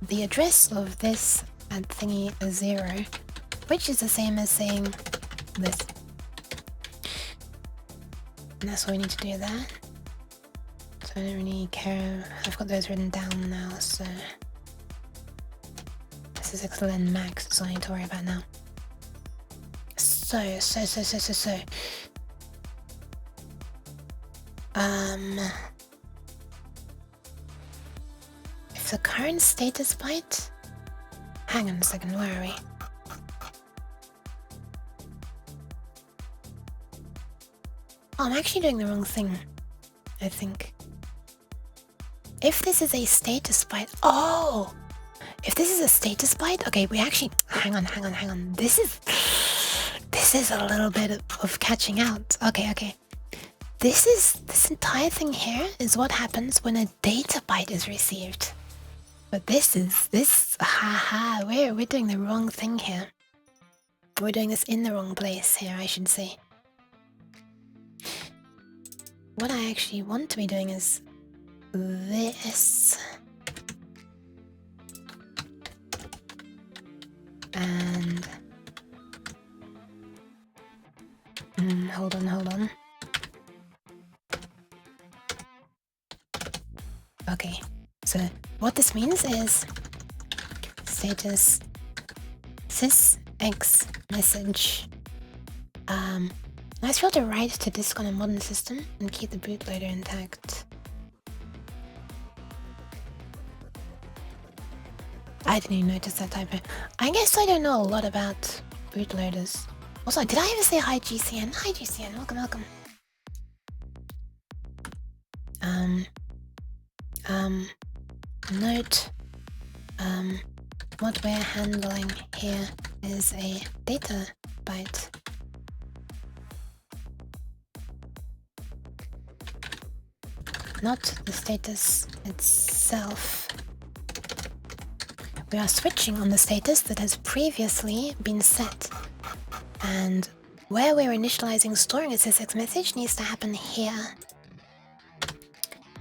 the address of this at thingy 0, which is the same as saying this. And that's what we need to do there. So So I don't really care. I've got those written down now, so this is excellent max, so I need to worry about now. So if the current status byte, hang on a second, where are we? Oh, I'm actually doing the wrong thing, I think. If this is a status byte, oh! If this is a status byte, okay, we actually, hang on. This is a little bit of catching out. Okay. This entire thing here is what happens when a data byte is received. But we're doing the wrong thing here. We're doing this in the wrong place here, I should say. What I actually want to be doing is this. And hold on. Okay, so what this means is status sysx message. Nice feel to write to disk on a modern system and keep the bootloader intact. I didn't even notice that typo. I guess I don't know a lot about bootloaders. Also, did I ever say hi GCN? Hi GCN, welcome. Note, what we're handling here is a data byte. Not the status itself. We are switching on the status that has previously been set. And where we're initializing storing a sysx message needs to happen here.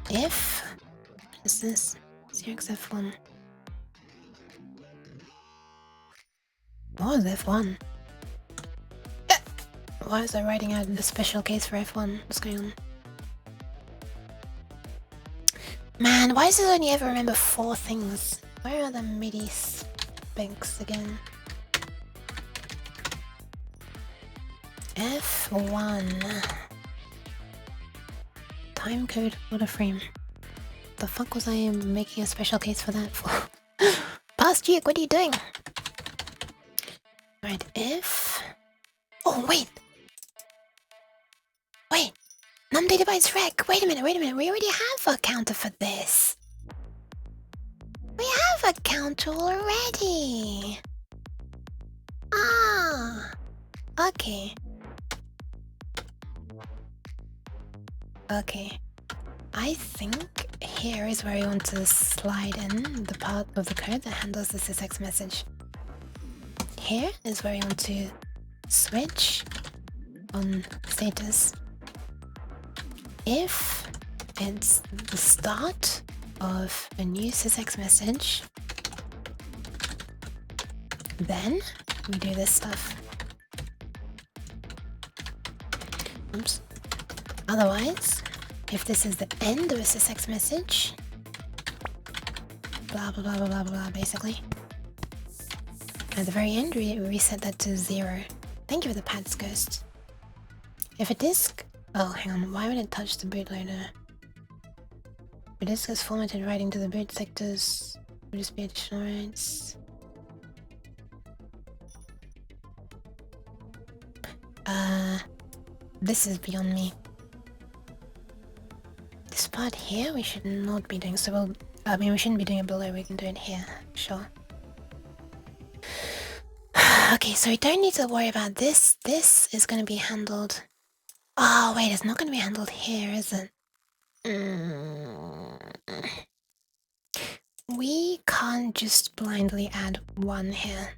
If... what is this? 0xF1. What is F1? Why is I writing out the special case for F1? What's going on? Man, why does it only ever remember 4 things? Where are the MIDI specs again? F1. Timecode order frame. The fuck was I making a special case for that for? Past Duke, what are you doing? Right, if... oh, wait! Num data bytes rec! Wait a minute, we already have a counter for this! We have a counter already! Ah! Okay. I think here is where we want to slide in the part of the code that handles the sysx message. Here is where we want to switch on status. If it's the start of a new sysx message, then we do this stuff. Oops. Otherwise, if this is the end of a sysx message, blah blah blah blah blah blah, basically. At the very end, we reset that to 0. Thank you for the pads, Ghost. If a disk... oh, hang on, why would it touch the bootloader? The disk is formatted writing to the boot sectors. Would just be additional writes. This is beyond me. This part here we should not be doing, so we shouldn't be doing it below, we can do it here, sure. Okay, so we don't need to worry about this. This is going to be handled... oh, wait, it's not going to be handled here, is it? We can't just blindly add 1 here.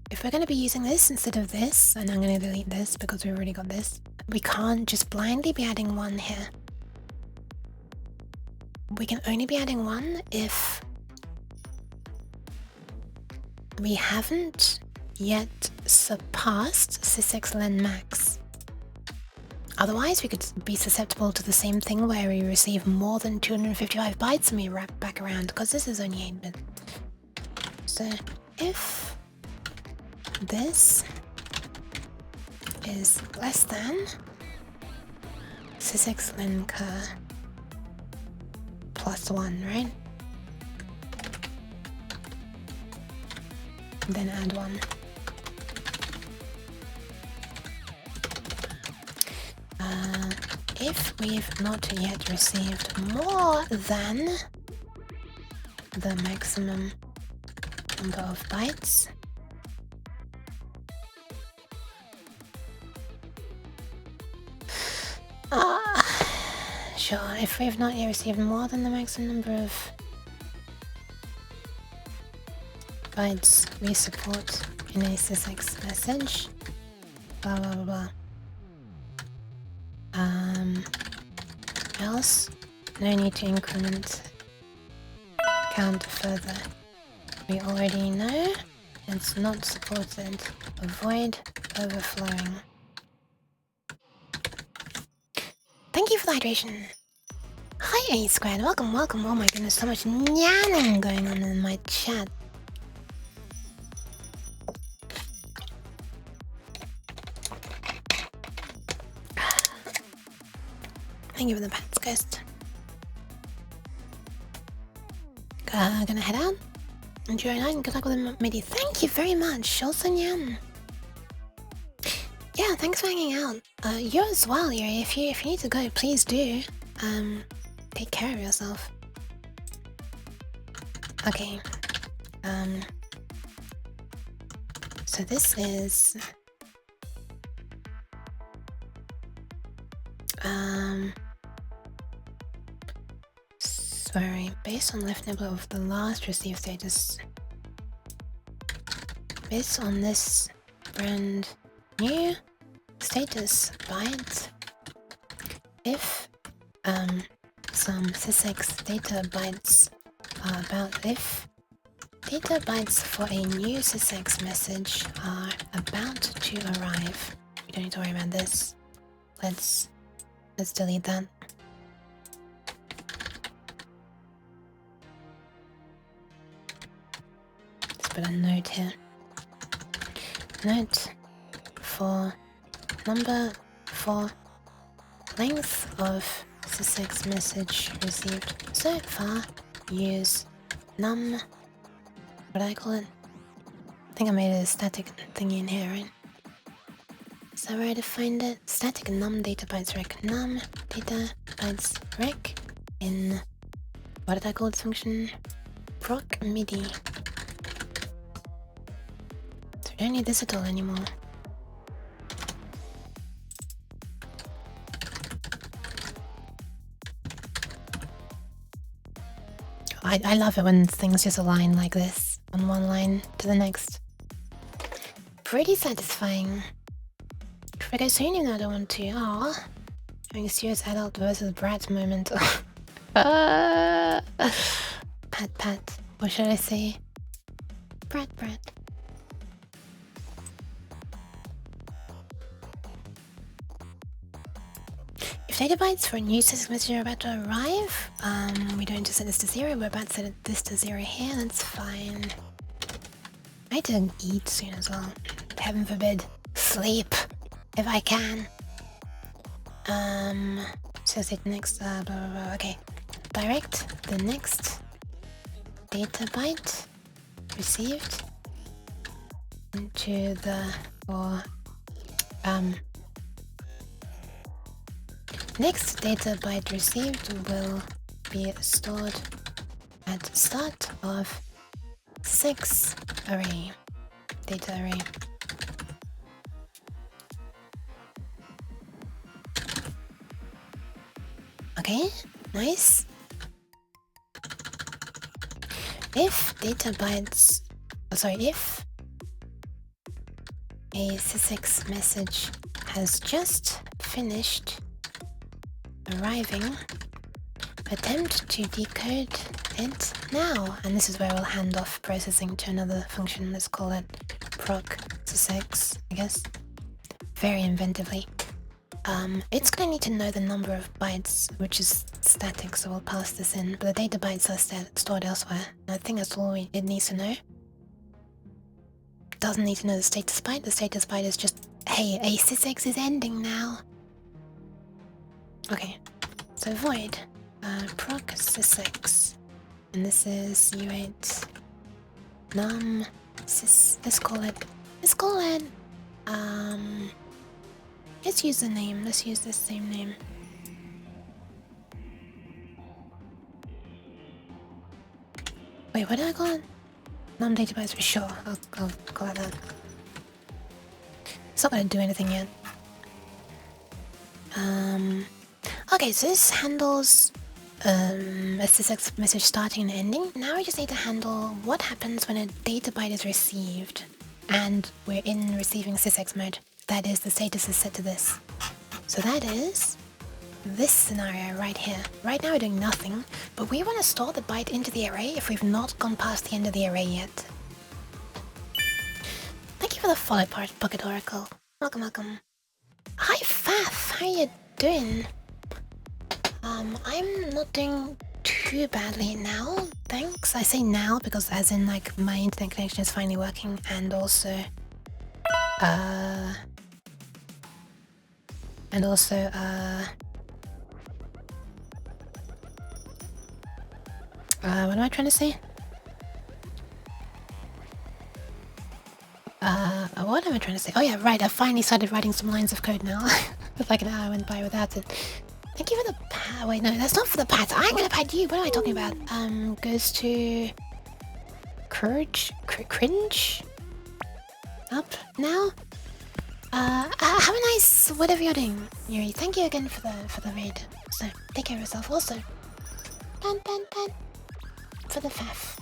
If we're going to be using this instead of this, and I'm going to delete this because we already got this, we can't just blindly be adding 1 here. We can only be adding 1 if we haven't yet surpassed sysx len max. Otherwise, we could be susceptible to the same thing where we receive more than 255 bytes and we wrap back around, because this is only 8-bit. So if this is less than sys linker plus 1, right? Then add 1. If we've not yet received more than the maximum number of bytes, sure, if we've not yet received more than the maximum number of bytes we support in a sys message, blah blah blah blah. Else, no need to increment count further. We already know it's not supported. Avoid overflowing. Thank you for the hydration. Hi A Squared, welcome, welcome. Oh my goodness, so much nyanning going on in my chat. Thank you for the pets, Ghost. Gonna head out. Enjoy your night and good luck with the MIDI. Thank you very much, Shulson Yan. Yeah, thanks for hanging out. You as well, Yuri. If you need to go, please do. Take care of yourself. Okay. So this is sorry, based on left nibble of the last received status. Based on this brand new status byte, if some sys data bytes are about if data bytes for a new sys message are about to arrive. We don't need to worry about this. Let's delete that. Let's put a note here. Note for number 4 length of sys message received so far. Use num. What do I call it? I think I made a static thingy in here, right? Is that where I defined it? Static num data bytes rec. Num data bytes rec in, what did I call this function? Proc MIDI. So we don't need this at all anymore. I love it when things just align like this, on one line to the next. Pretty satisfying. Should I go soon even though I don't want to? Aww. Having a serious adult versus brat moment. Pat pat. What should I say? Brat brat. If data bytes for a new sys message are about to arrive, we don't just set this to 0, we're about to set this to 0 here, that's fine. I need to eat soon as well. Heaven forbid. Sleep. If I can. So set next, blah blah blah, okay. Direct the next data byte received into the, or, next data byte received will be stored at start of 6 array, data array. Okay, nice. If data bytes, if a sys message has just finished arriving, attempt to decode it now. And this is where we'll hand off processing to another function. Let's call it proc sys, I guess. Very inventively. It's gonna need to know the number of bytes, which is static, so we'll pass this in, but the data bytes are stored elsewhere. I think that's all it needs to know. Doesn't need to know the status byte. The status byte is just, hey, a sysx is ending now. Okay, so void proc sysx, and this is u8 num sys. Let's call it. Let's use the name. Let's use this same name. Wait, what did I call it? Num database. Sure, I'll call it that. It's not gonna do anything yet. Okay, so this handles a sysx message starting and ending. Now we just need to handle what happens when a data byte is received and we're in receiving sysx mode. That is, the status is set to this. So that is this scenario right here. Right now we're doing nothing, but we want to store the byte into the array if we've not gone past the end of the array yet. Thank you for the follow part, Pocket Oracle. Welcome, welcome. Hi, Fath. How you doing? I'm not doing too badly now, thanks. I say now because as in like my internet connection is finally working, and also what am I trying to say? What am I trying to say? Oh yeah, right, I finally started writing some lines of code now. It's like an hour went by without it. Thank you for the pat. Wait, no, that's not for the pat. I'm gonna pat you. What am I talking about? Goes to cringe up now. Have a nice whatever you're doing, Yuri. Thank you again for the raid. So take care of yourself. Also, pan for the faff.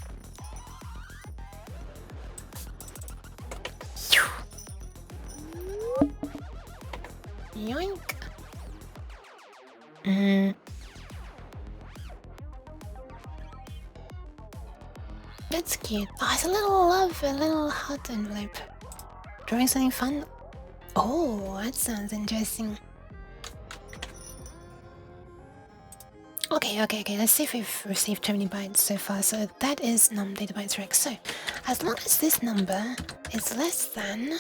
Yoink. That's cute. Oh, it's a little love, a little heart envelope. Drawing something fun? Oh, that sounds interesting. Okay, let's see if we've received 20 bytes so far. So that is num data bytes rec. So as long as this number is less than,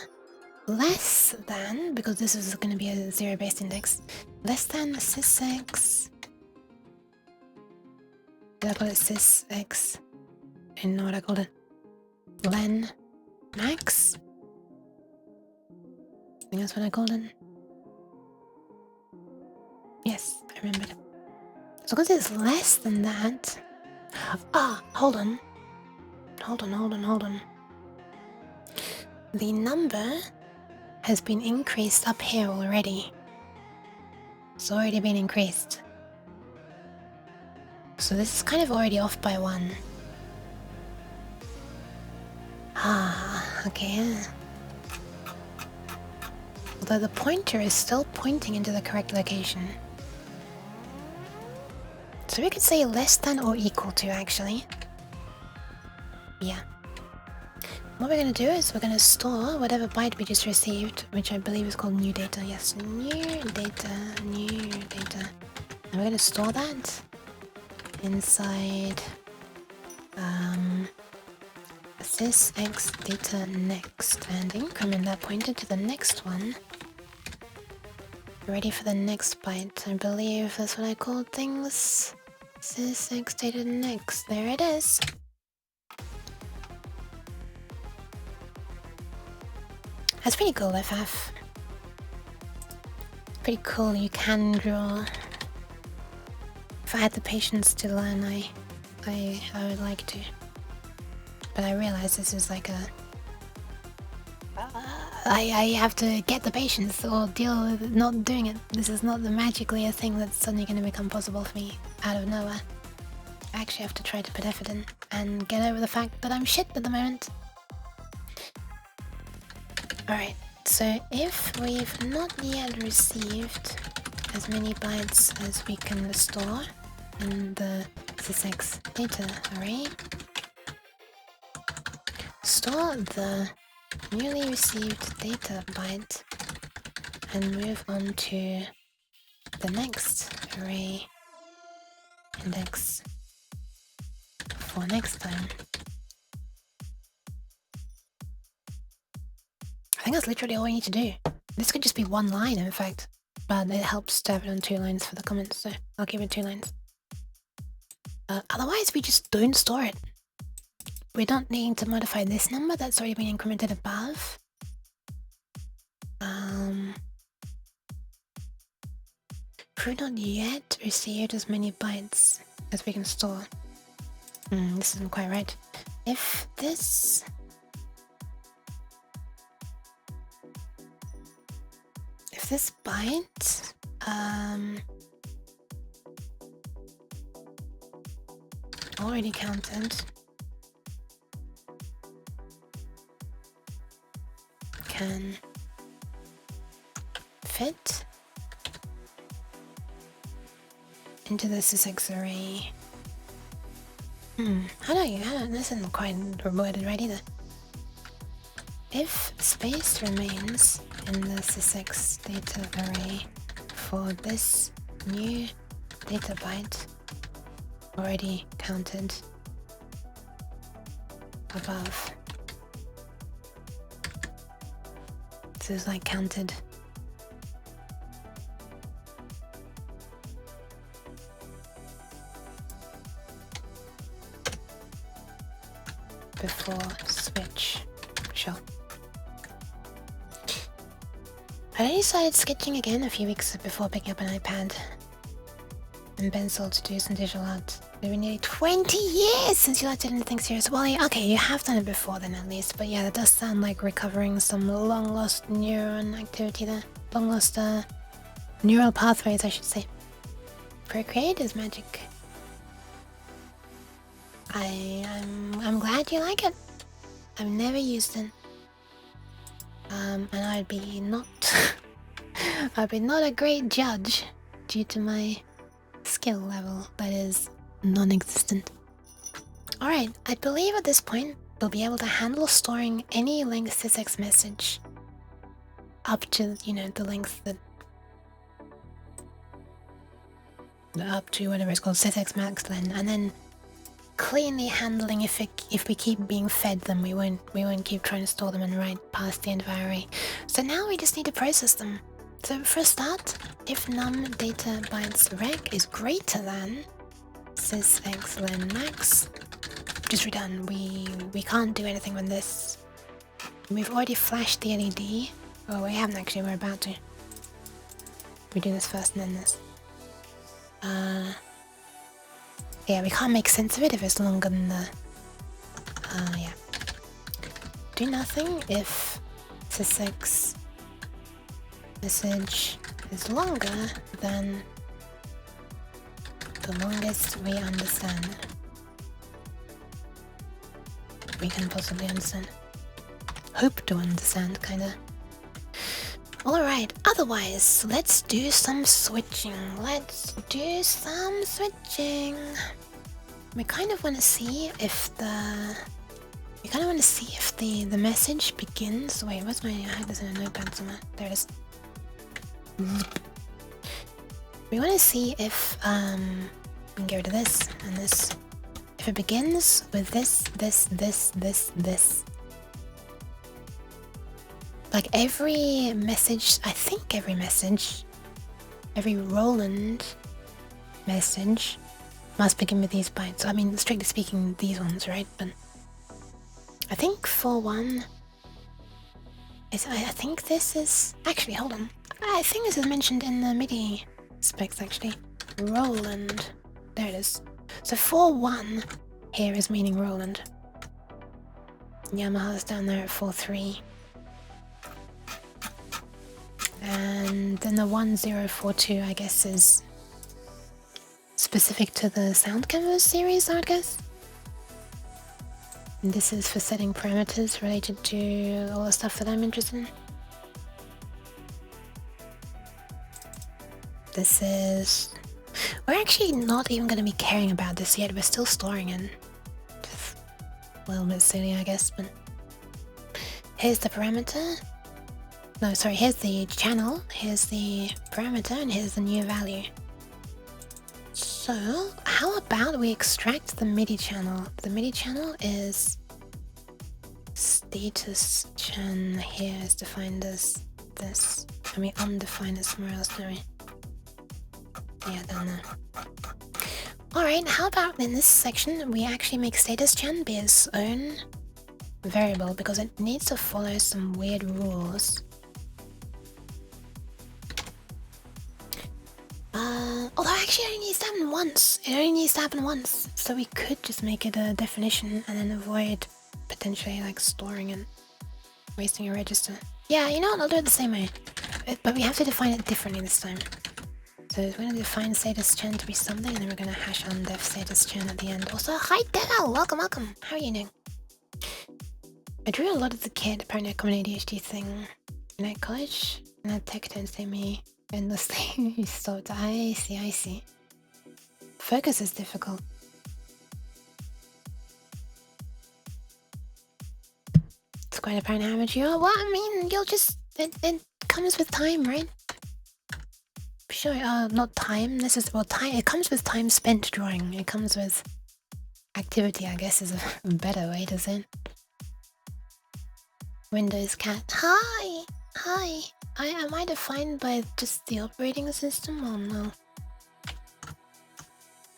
because this is going to be a zero-based index, less than sysx. Did I call it sysx? I didn't know what I called it. Len max? I think that's what I called it. Yes, I remembered. So because it's less than that... Ah, hold on. The number has been increased up here already. It's already been increased. So this is kind of already off by 1. Ah, okay. Although the pointer is still pointing into the correct location. So we could say less than or equal to, actually. Yeah. What we're going to do is we're going to store whatever byte we just received, which I believe is called new data. Yes, new data. And we're going to store that inside sysx data next and increment that pointer to the next one. Ready for the next byte. I believe that's what I called things. Sysx data next. There it is. That's pretty cool, FF. Pretty cool, you can draw. If I had the patience to learn, I would like to. But I realize this is like a... I have to get the patience or deal with not doing it. This is not magically a thing that's suddenly going to become possible for me out of nowhere. I actually have to try to put effort in and get over the fact that I'm shit at the moment. Alright, so if we've not yet received as many bytes as we can restore in the sysx data array, store the newly received data byte and move on to the next array index for next time. I think that's literally all we need to do. This could just be one line, in fact, but it helps to have it on 2 lines for the comments, so I'll keep it 2 lines. Otherwise, we just don't store it. We don't need to modify this number that's already been incremented above. We've not yet received as many bytes as we can store. This isn't quite right. If this byte already counted, can fit into the sys array. This isn't quite worded right either. If space remains in the sys data array for this new data byte already counted above. This is like counted before switch. Sure. I only started sketching again a few weeks before picking up an iPad and pencil to do some digital art. It's been nearly 20 years since you did anything serious. Well, okay, you have done it before then at least, but yeah, that does sound like recovering some long-lost neuron activity there. Long-lost neural pathways, I should say. Procreate is magic. I'm glad you like it. I've never used it. And I'd be not a great judge due to my skill level that is non-existent. Alright, I believe at this point we'll be able to handle storing any length sysx message up to, you know, the length that up to whatever it's called, sysx max length, and then cleanly handling if we keep being fed them, we won't keep trying to store them and write past the end of our array. So now we just need to process them. So for a start, if num data bytes rec is greater than sysx len max, just redone. We can't do anything with this. We've already flashed the LED. Oh, we haven't actually. We're about to. We do this first and then this. Yeah, we can't make sense of it if it's longer than the... yeah. Do nothing if sysx message is longer than the longest we understand. We can possibly understand. Hope to understand, kinda. Alright, otherwise, let's do some switching. We kind of want to see if the... the message begins... Wait, where's my... I have this in a notepad somewhere. There it is. We want to see if... we can get rid of this and this. If it begins with this. Like every message, I think every Roland message must begin with these bytes. I mean, strictly speaking, these ones, right? But I think for one, I think this is... Actually, hold on. I think this is mentioned in the MIDI specs, actually. Roland. There it is. So 4-1 here is meaning Roland. Yamaha's down there at 4-3. And then the 1042, I guess, is specific to the Sound Canvas series, I would guess. And this is for setting parameters related to all the stuff that I'm interested in. This is... We're actually not even going to be caring about this yet, we're still storing it. Just a little bit silly, I guess, but... Here's the parameter. No, sorry, here's the channel, here's the parameter, and here's the new value. So, how about we extract the MIDI channel? The MIDI channel is status chan here is defined as this. And we undefine it somewhere else, don't we? Yeah, I don't know. Alright, how about in this section we actually make status chan be its own variable because it needs to follow some weird rules. Although actually it only needs to happen once. It only needs to happen once. So we could just make it a definition and then avoid potentially like storing and wasting a register. Yeah, you know what, I'll do it the same way. But we have to define it differently this time. So we're going to define status chan to be something and then we're going to hash on def status chan at the end. Also, hi Dell! Welcome, welcome! How are you doing? I drew a lot as a kid, apparently a common ADHD thing. And at college, and at tech turns to me endlessly. You stopped. I see, I see. Focus is difficult. It's quite apparent how much you are. Well, I mean, you'll just... It comes with time, right? Sure, not time. This is... Well, time... It comes with time spent drawing. It comes with... activity, I guess, is a better way to say it. Windows cat. Hi! Hi! Am I defined by just the operating system? Oh no.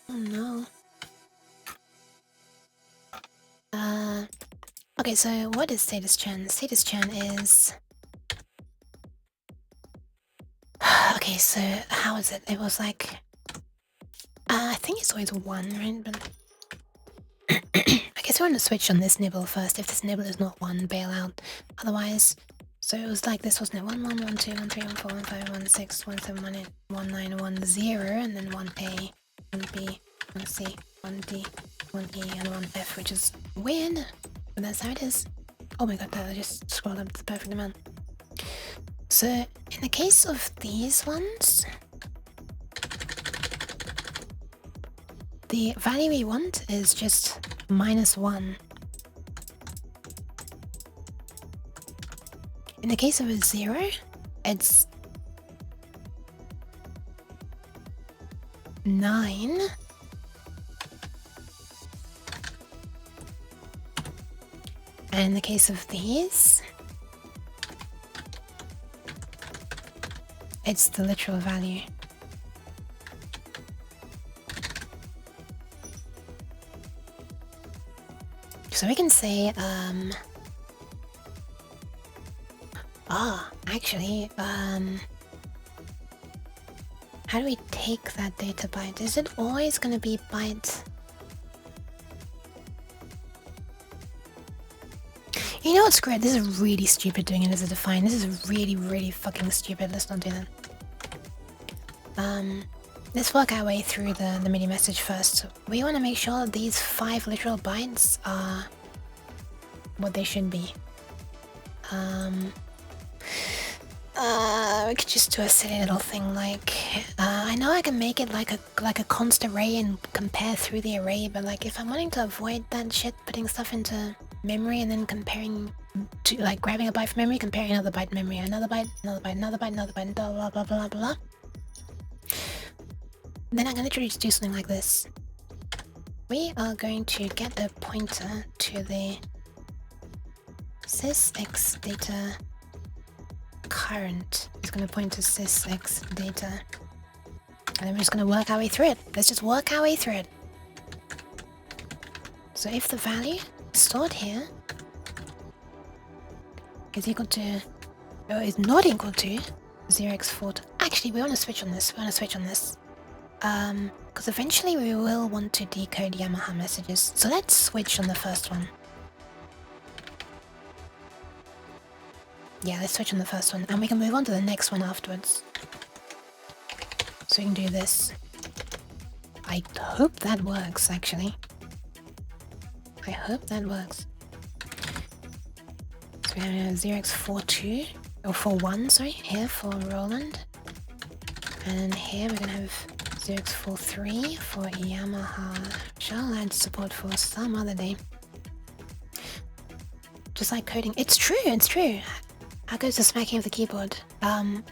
Oh no. Okay, so what is status chan? Status chan is... Okay, so how is it? It was like... I think it's always 1, right? But... I guess we want to switch on this nibble first. If this nibble is not 1, bail out. Otherwise... So it was like this, wasn't it? 1, 1, 1, 2, 1, 3, 1, 4, 1, 5, 1, 6, 1, 7, 1, 8, 1, 9, 1, 0, and then 1A, 1B, 1C, 1D, 1E, and 1F, which is weird, but that's how it is. Oh my god, I just scrolled up to the perfect amount. So, in the case of these ones, the value we want is just -1. In the case of a 0, it's 9. And in the case of these, it's the literal value. So we can say, actually, how do we take that data byte? Is it always gonna be byte? You know what, screw it, this is really stupid doing it as a define. This is really fucking stupid. Let's not do that. Let's work our way through the MIDI message first. We want to make sure that these 5 literal bytes are what they should be. We could just do a silly little thing like, I know I can make it like a const array and compare through the array, but like if I'm wanting to avoid that shit, putting stuff into memory and then comparing to like grabbing a byte from memory, comparing another byte memory, another byte, another byte, another byte, another byte, blah blah blah blah blah. Then I'm gonna literally just do something like this. We are going to get a pointer to the sysx data current. It's going to point to sysx data. And then we're just going to work our way through it. Let's just work our way through it. So if the value stored here is equal to, or is not equal to 0x4. Actually, we want to switch on this. We want to switch on this. Because eventually we will want to decode Yamaha messages. So let's switch on the first one. Yeah, let's switch on the first one, and we can move on to the next one afterwards. So we can do this. I hope that works, actually. I hope that works. So we have 0x42, or 41, sorry, here for Roland. And here we're gonna have 0x43 for Yamaha. Shall add support for some other day. Just like coding. It's true, it's true. How goes the smacking of the keyboard? I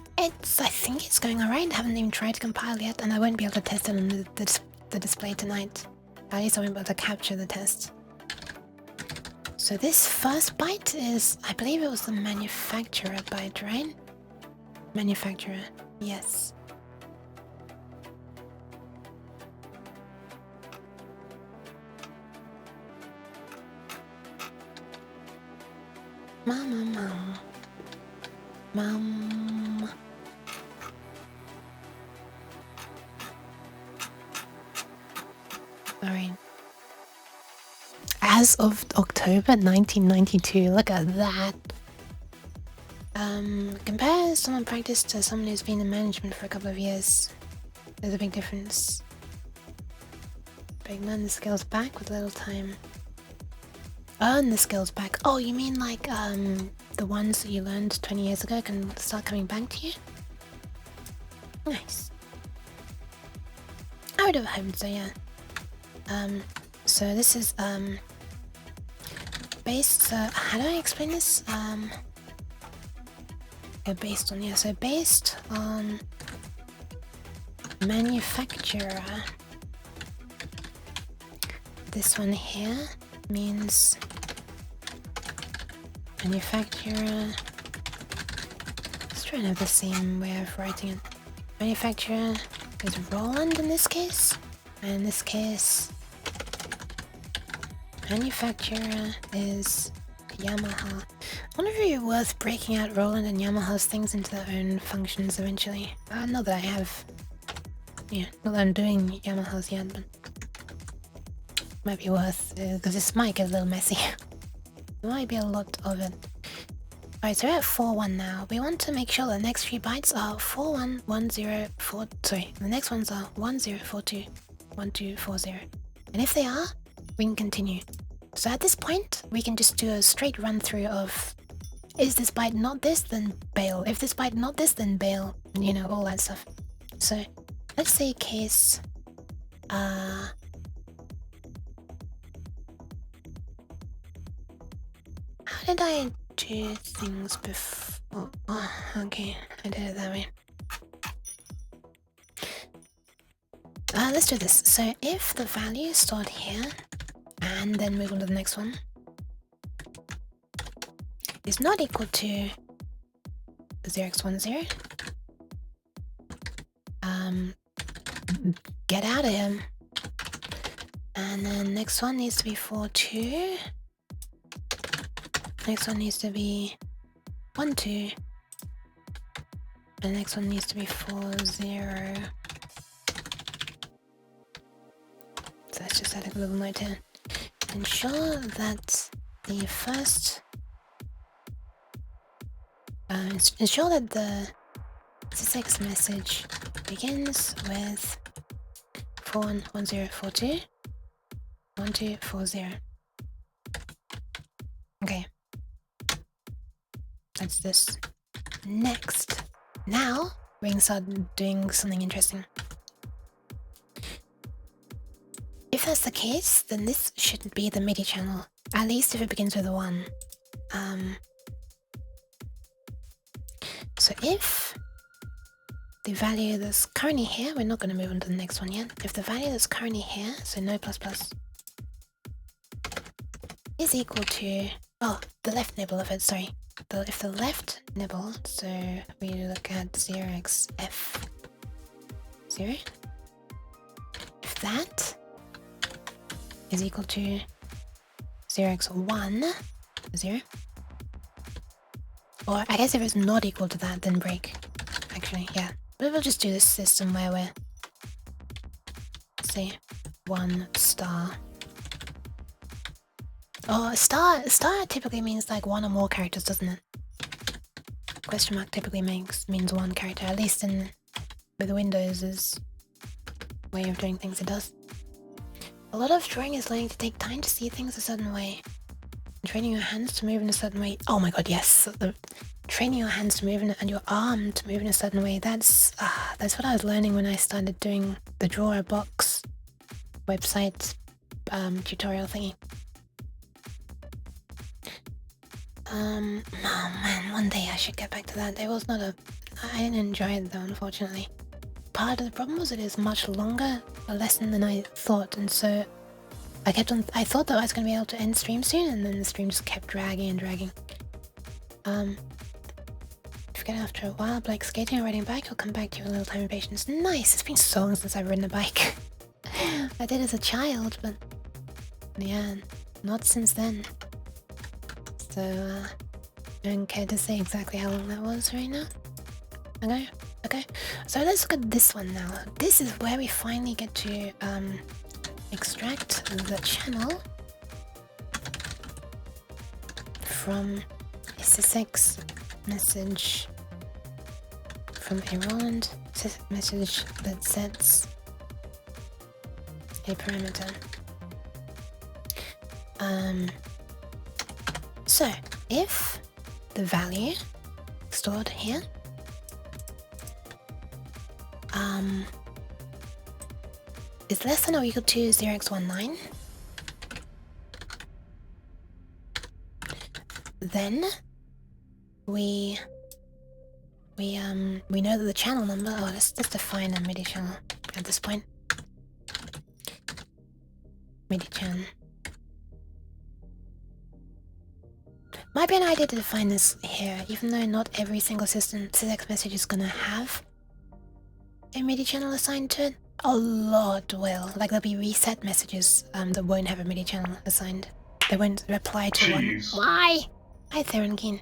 think it's going alright. Haven't even tried to compile yet, and I won't be able to test it on the display tonight. At least I won't be able to capture the test. So this first byte is, I believe it was the manufacturer byte, right? Manufacturer, yes. Mom. Alright. As of October 1992, look at that. Compare someone practiced to someone who's been in management for a couple of years. There's a big difference. Big man the skills back with little time. Earn the skills back. Oh, you mean like the ones that you learned 20 years ago can start coming back to you? Nice. I would have hoped so, yeah. So this is based, how do I explain this? Based on manufacturer. This one here means manufacturer. Let's try and have the same way of writing it. Manufacturer is Roland in this case, and in this case manufacturer is Yamaha. I wonder if it'd be worth breaking out Roland and Yamaha's things into their own functions eventually. Not that I have, not that I'm doing Yamaha's yet, but might be worth, because this might get a little messy. There might be a lot of it. Alright, so we're at 4.1 now. We want to make sure the next few bytes are 411040. Sorry, the next ones are 1042 1240. And if they are, we can continue. So at this point, we can just do a straight run through of, is this byte not this, then bail. If this byte not this, then bail. All that stuff. So let's say case, how did I do things before? Oh, okay, I did it that way. Let's do this. So if the value is stored here, and then move on to the next one, is not equal to 0x10, get out of here. And then next one needs to be 42. Next one needs to be 12. And the next one needs to be 40. So let's just add a little note here. Ensure that the first... ensure that the SysX message begins with 411042 1240. Okay. That's this. Next. Now, we can start doing something interesting. If that's the case, then this should be the MIDI channel. At least if it begins with a 1. So if the value that's currently here, we're not going to move on to the next one yet. If the value that's currently here, so no plus plus, is equal to, the left nibble of it, sorry. If the left nibble, so we look at 0xf0, if that is equal to 0x1, 0, or I guess if it's not equal to that, then break. Actually, yeah. But we'll just do this system where we're, say, 1 star. Oh, star typically means like 1 or more characters, doesn't it? Question mark typically means 1 character, at least with Windows' way of doing things, it does. A lot of drawing is learning to take time to see things a certain way. And training your hands to move in a certain way. Oh my god, yes. Training your hands to move and your arm to move in a certain way. That's what I was learning when I started doing the Drawer Box website tutorial thingy. Oh man, one day I should get back to that. It was not a... I didn't enjoy it though, unfortunately. Part of the problem was it is much longer a lesson than I thought, and so I kept on... I thought that I was going to be able to end stream soon, and then the stream just kept dragging and dragging. Forget after a while, like skating or riding a bike, I'll come back to you with a little time and patience. Nice! It's been so long since I've ridden a bike. I did as a child, but... yeah, not since then. So, I don't care to say exactly how long that was right now. Okay. So let's look at this one now. This is where we finally get to extract the channel from a SysX message from a Roland message that sets a parameter. So if the value stored here is less than or equal to 0x19, then we know that the channel number... oh, let's define a MIDI channel at this point. MIDI channel. Might be an idea to define this here, even though not every single SysX message is gonna have a MIDI channel assigned to it. A lot will. Like, there'll be reset messages that won't have a MIDI channel assigned. They won't reply to one. Why? Hi, Therenkeen.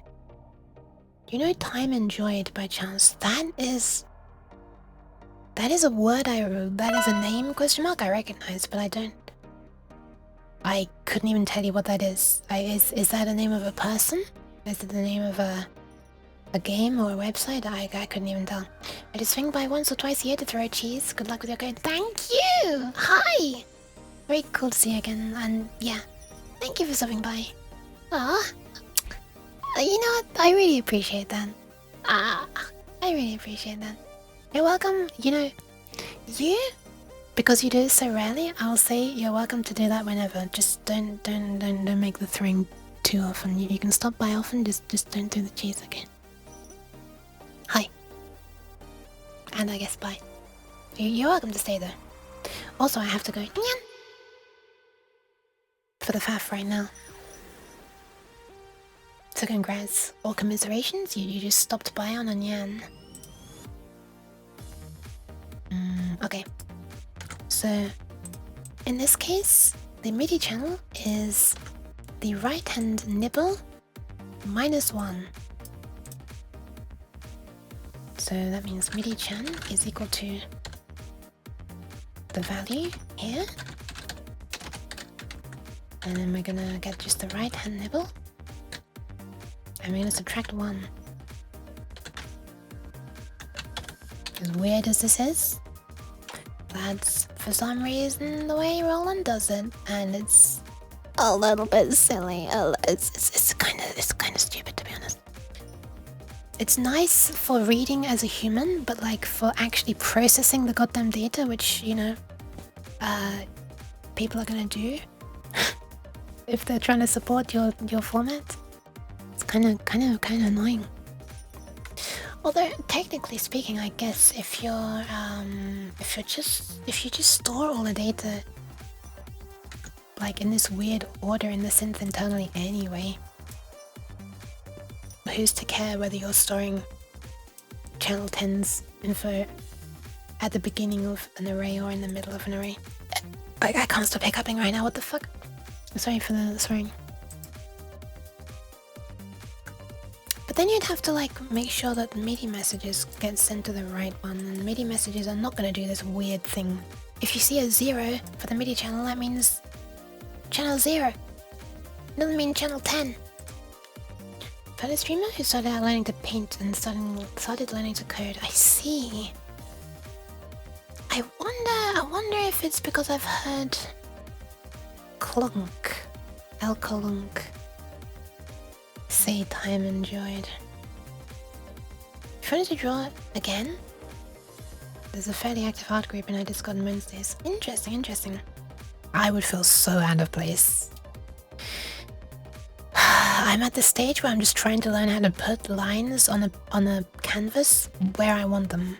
Do you know time enjoyed by chance? That is a word that is a name question mark I recognize, but I don't. I couldn't even tell you what that is. Is that a name of a person? Is it the name of a game or a website? I couldn't even tell. I just swing by once or twice a year to throw cheese. Good luck with your code. Thank you! Hi! Very cool to see you again, and yeah. Thank you for stopping by. Ah, you know what? I really appreciate that. I really appreciate that. You're welcome. You know, because you do it so rarely, I'll say you're welcome to do that whenever. Just don't make the throwing too often. You can stop by often, just don't do the cheese again. Hi. And I guess bye. You're welcome to stay though. Also, I have to go nyan for the faff right now. So congrats or commiserations, you just stopped by on a nyan. Okay. So, in this case, the MIDI channel is the right-hand nibble -1. So that means MIDI chan is equal to the value here. And then we're gonna get just the right-hand nibble. And we're gonna subtract 1. As weird as this is, that's for some reason the way Roland does it, and it's a little bit silly. It's kind of stupid, to be honest. It's nice for reading as a human, but like for actually processing the goddamn data, which, you know, people are gonna do if they're trying to support your format. It's kind of annoying. Although technically speaking, I guess if you just store all the data like in this weird order in the synth internally anyway, who's to care whether you're storing channel 10's info at the beginning of an array or in the middle of an array? I can't stop hiccuping right now, what the fuck? Sorry for the swearing. But then you'd have to like make sure that the MIDI messages get sent to the right one, and the MIDI messages are not going to do this weird thing. If you see a 0 for the MIDI channel, that means channel 0. It doesn't mean channel 10. But a streamer who started out learning to paint and started learning to code. I see. I wonder if it's because I've heard Clunk, Elkolunk say time enjoyed. If you wanted to draw again, there's a fairly active art group in our Discord on Wednesdays. Interesting. I would feel so out of place. I'm at the stage where I'm just trying to learn how to put lines on a canvas where I want them.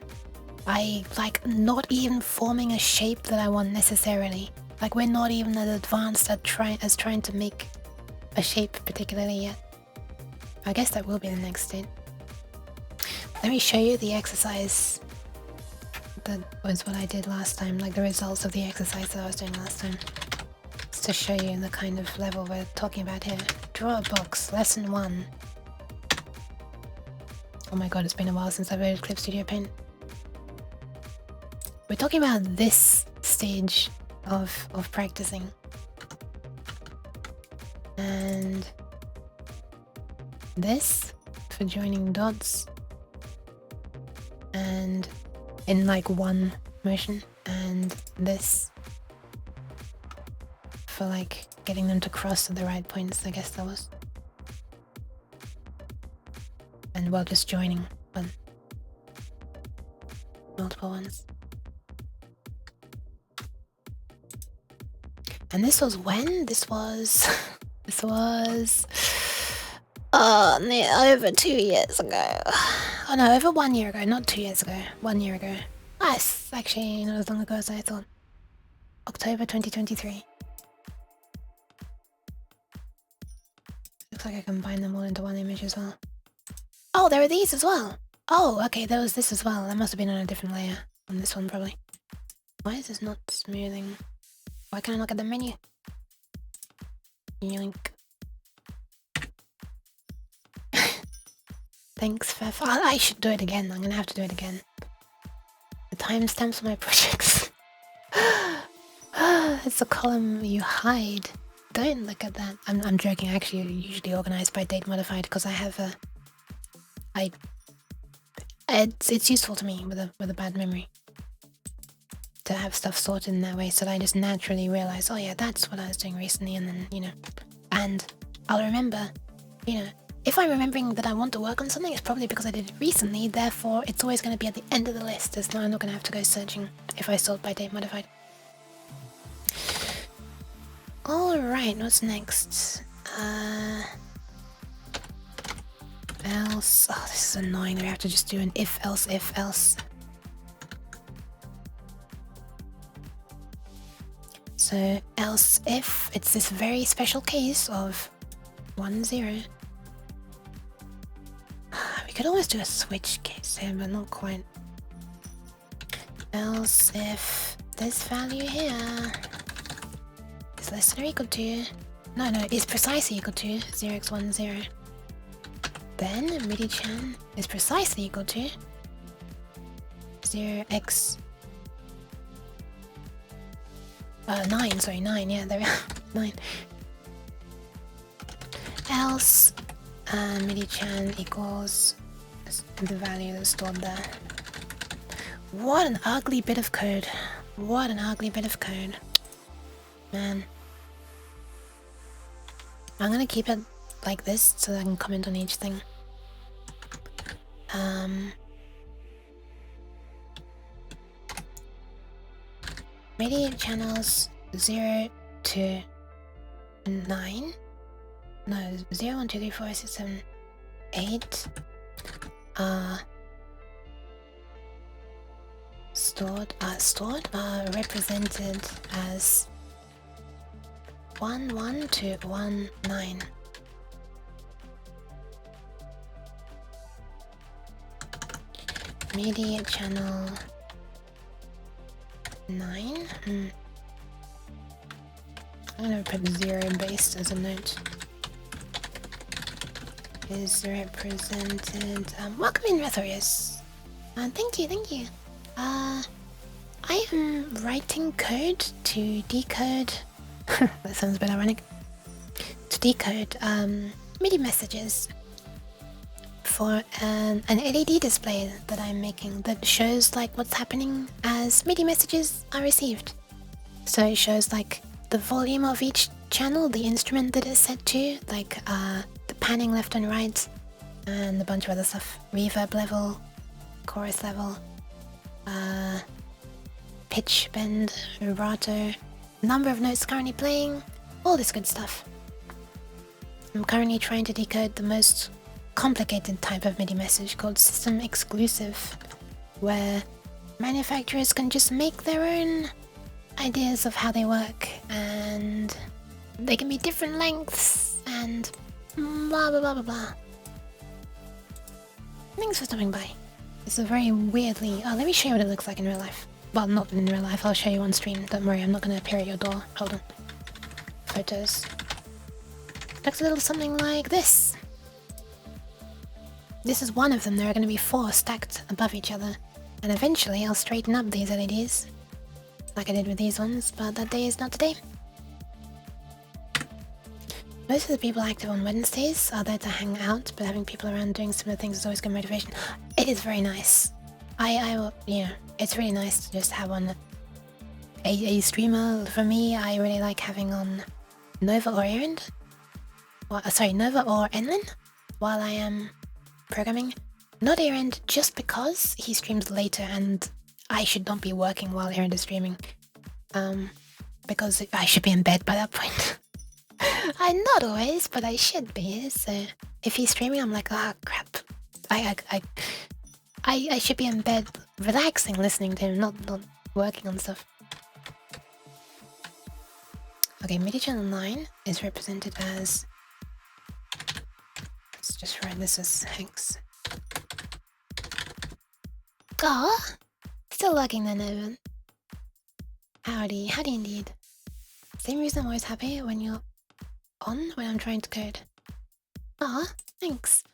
I like not even forming a shape that I want necessarily. Like we're not even as advanced at trying to make a shape particularly yet. I guess that will be the next stage. Let me show you the exercise that was what I did last time, like the results of the exercise that I was doing last time. Just to show you the kind of level we're talking about here. Draw a box, lesson 1. Oh my god, it's been a while since I've loaded Clip Studio Paint. We're talking about this stage of practicing. And this for joining dots. And in like one motion. And this for like getting them to cross at the right points, I guess that was. And well, just joining, but multiple ones. And this was when? This was over 2 years ago. Oh no, over 1 year ago, not 2 years ago. 1 year ago. Ah, it's actually not as long ago as I thought. October 2023. Looks like I combined them all into one image as well. Oh, there are these as well. Oh, okay, there was this as well. That must have been on a different layer. On this one, probably. Why is this not smoothing? Why can't I not get the menu? Yoink. Thanks, Fef. I should do it again. I'm gonna have to do it again. The timestamps for my projects. It's a column you hide. Don't look at that. I'm joking. I actually usually organize by date modified because I have a... It's useful to me with a bad memory. To have stuff sorted in that way, so that I just naturally realize, oh yeah, that's what I was doing recently, and then, you know, and I'll remember, you know, if I'm remembering that I want to work on something, it's probably because I did it recently, therefore it's always going to be at the end of the list, as I'm not going to have to go searching if I sort by date modified. Alright, what's next? Else, oh this is annoying, we have to just do an if else. So else if it's this very special case of 1 0. We could almost do a switch case here, but not quite. Else if this value here is less than or equal to, no, is precisely equal to 0x10. Then MIDI-chan is precisely equal to 0x 9, sorry, 9, yeah, there we are, 9. Else, MIDI-chan equals the value that's stored there. What an ugly bit of code. What an ugly bit of code. Man. I'm gonna keep it like this so that I can comment on each thing. MIDI channels 0 to 9. No, 0, 1, 2, 3, 4, 6, 7, 8 are represented as 1, 1 to 1, 9. MIDI channel 9. I'm gonna put 0 based as a note. Is represented. Welcome in, Rethorius. Thank you. I am writing code to decode. That sounds a bit ironic. To decode MIDI messages for an LED display that I'm making that shows like what's happening as MIDI messages are received. So it shows like the volume of each channel, the instrument that it's set to, like the panning left and right, and a bunch of other stuff. Reverb level, chorus level, pitch, bend, vibrato, number of notes currently playing, all this good stuff. I'm currently trying to decode the most complicated type of MIDI message called system exclusive, where manufacturers can just make their own ideas of how they work, and they can be different lengths, and blah blah blah blah blah. Thanks for stopping by. It's a very weirdly... Oh, let me show you what it looks like in real life. Well, not in real life, I'll show you on stream. Don't worry, I'm not gonna appear at your door. Hold on. Photos. Looks a little something like this. This is one of them. There are gonna be 4 stacked above each other. And eventually I'll straighten up these LEDs. Like I did with these ones, but that day is not today. Most of the people active on Wednesdays are there to hang out, but having people around doing similar things is always good motivation. It is very nice. It's really nice to just have on a streamer. For me, I really like having on Nova or Erend. Nova or Enlin while I am programming. Not Erend, just because he streams later and I should not be working while Erend is streaming. Because I should be in bed by that point. I'm not always, but I should be, so if he's streaming, I'm like, ah, crap. I should be in bed relaxing, listening to him, not working on stuff. Okay, MIDI channel 9 is represented as... Let's just write this as hex. Ah, still lagging then, Evan. Howdy indeed. Same reason I'm always happy when you're on when I'm trying to code. Ah, thanks.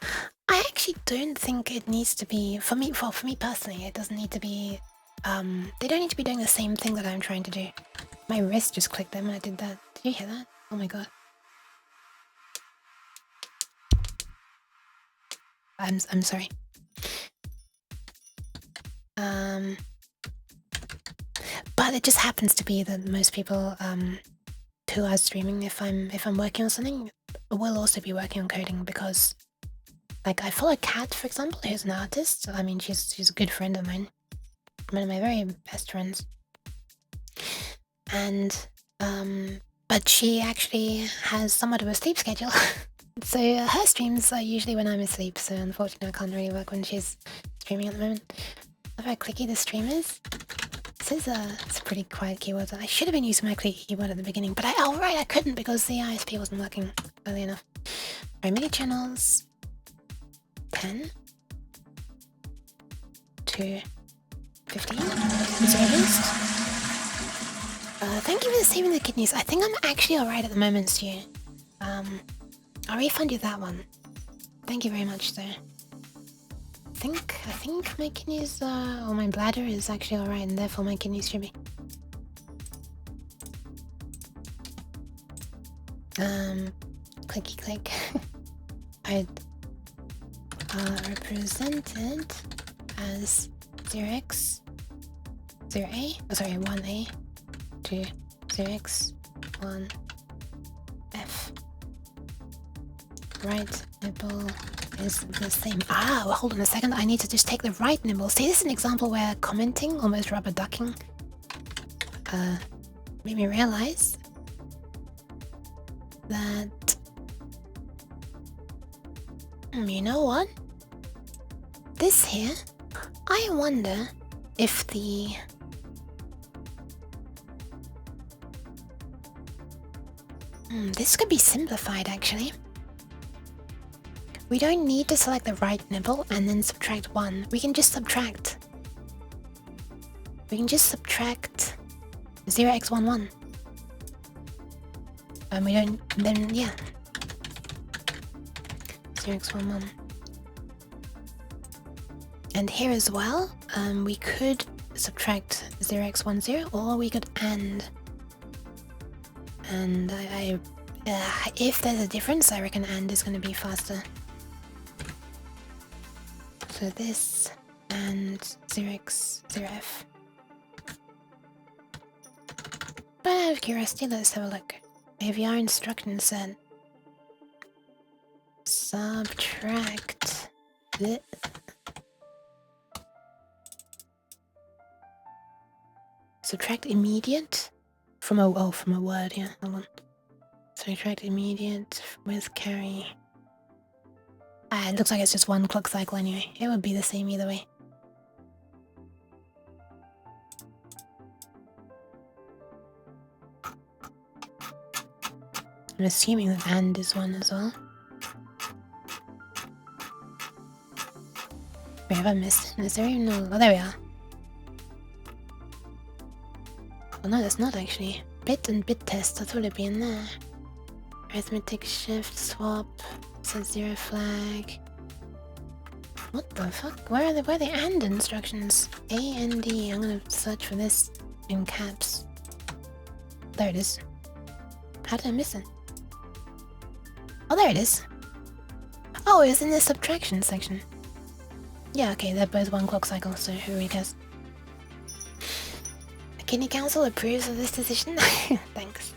I actually don't think it needs to be, for me personally, it doesn't need to be, they don't need to be doing the same thing that I'm trying to do. My wrist just clicked then when I did that. Did you hear that? Oh my god. I'm sorry. But it just happens to be that most people, who are streaming, if I'm working on something, will also be working on coding, because like I follow Kat, for example, who's an artist. I mean, she's a good friend of mine, one of my very best friends, and but she actually has somewhat of a sleep schedule. So her streams are usually when I'm asleep, so unfortunately I can't really work when she's streaming at the moment. Love how clicky the stream is. This is it's a pretty quiet keyword. I should have been using my clicky keyboard at the beginning, but I couldn't because the ISP wasn't working early enough. Alright, MIDI channels 10 to 15 is released. Thank you for saving the kidneys. I think I'm actually alright at the moment, Stu. I'll refund you that one. Thank you very much, though. I think my kidneys, or my bladder is actually alright, and therefore my kidneys should be. Clicky click. Alright. Represented as 0x, 0a, oh sorry, 1a to 0x, 1f. Right nipple is the same. Ah, well, hold on a second. I need to just take the right nipple. See, this is an example where commenting, almost rubber ducking, made me realize that, you know what? This here, I wonder if the... this could be simplified, actually. We don't need to select the right nipple and then subtract 1. We can just subtract. We can just subtract 0x11. And we don't, then yeah. 0x11. And here as well, we could subtract 0x10, or we could AND. And if there's a difference, I reckon AND is going to be faster. So this and 0x, 0f. But out of curiosity, let's have a look. AVR instruction said subtract the subtract immediate from a word, yeah, hold on. Subtract immediate with carry. It looks like it's just one clock cycle anyway. It would be the same either way. I'm assuming the and is one as well. Wait, have I missed it? Is there even no... Oh, there we are. Oh no, that's not actually. Bit and bit test, I thought it'd be in there. Arithmetic shift, swap, set 0 flag. What the fuck? Where are the AND instructions? A, N, D. I'm gonna search for this in caps. There it is. How did I miss it? Oh, there it is. Oh, it was in the subtraction section. Yeah, okay, they're both one clock cycle, so who really cares? The Kidney Council approves of this decision. Thanks.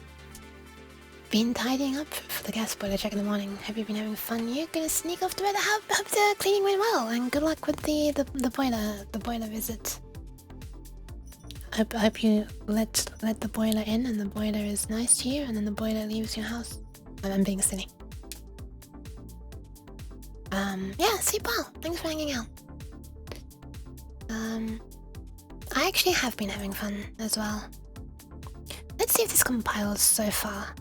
Been tidying up for the gas boiler check in the morning. Have you been having fun? You're gonna sneak off to bed. Hope the cleaning went well, and good luck with the boiler visit. I hope you let the boiler in, and the boiler is nice to you, and then the boiler leaves your house. I'm being silly. Yeah, super. Thanks for hanging out. I actually have been having fun as well. Let's see if this compiles so far.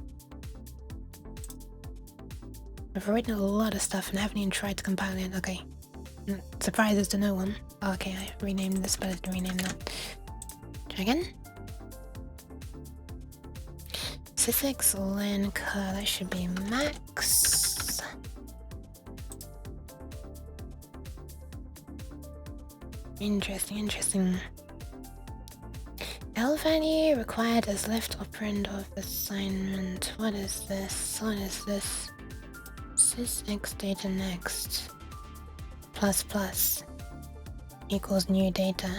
I've written a lot of stuff and haven't even tried to compile it. Okay. Surprises to no one. Oh, okay, I renamed this, but I didn't rename that. Try again. Sysx len cur, that should be max. Interesting. L value required as left operand of assignment. What is this? Sysx data next. ++ equals new data.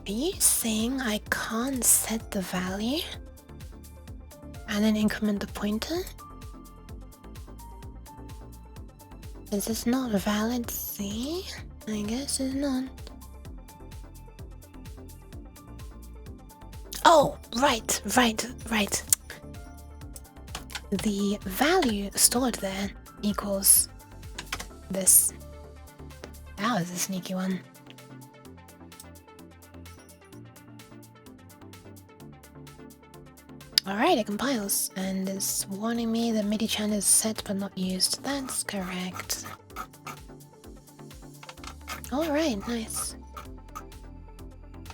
Are you saying I can't set the value and then increment the pointer? Is this not valid C? I guess it's not. Oh, right. The value stored there equals this. That was a sneaky one. Alright, it compiles and is warning me that MIDI channel is set but not used. That's correct. Alright, nice.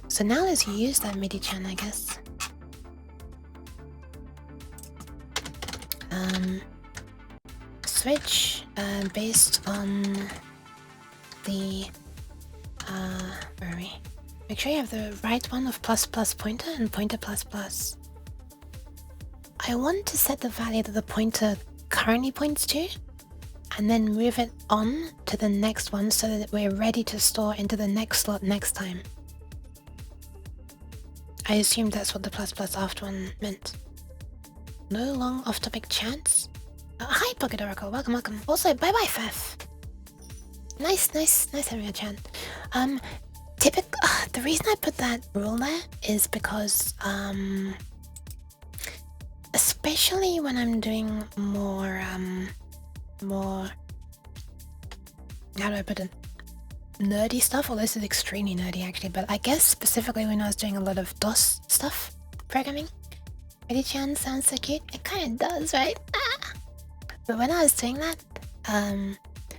So now let's use that MIDI channel, I guess. Switch based on the where are we? Make sure you have the right one of ++ pointer and pointer ++. I want to set the value that the pointer currently points to and then move it on to the next one so that we're ready to store into the next slot next time. I assumed that's what the ++ after one meant. No long off-topic chats? Hi Pocket Oracle, welcome. Also, bye-bye Fef. Nice having a chat. The reason I put that rule there is because, especially when I'm doing more, how do I put it? Nerdy stuff, although this is extremely nerdy actually, but I guess specifically when I was doing a lot of DOS stuff, programming. Reddy-chan sounds so cute. It kind of does, right? But when I was doing that,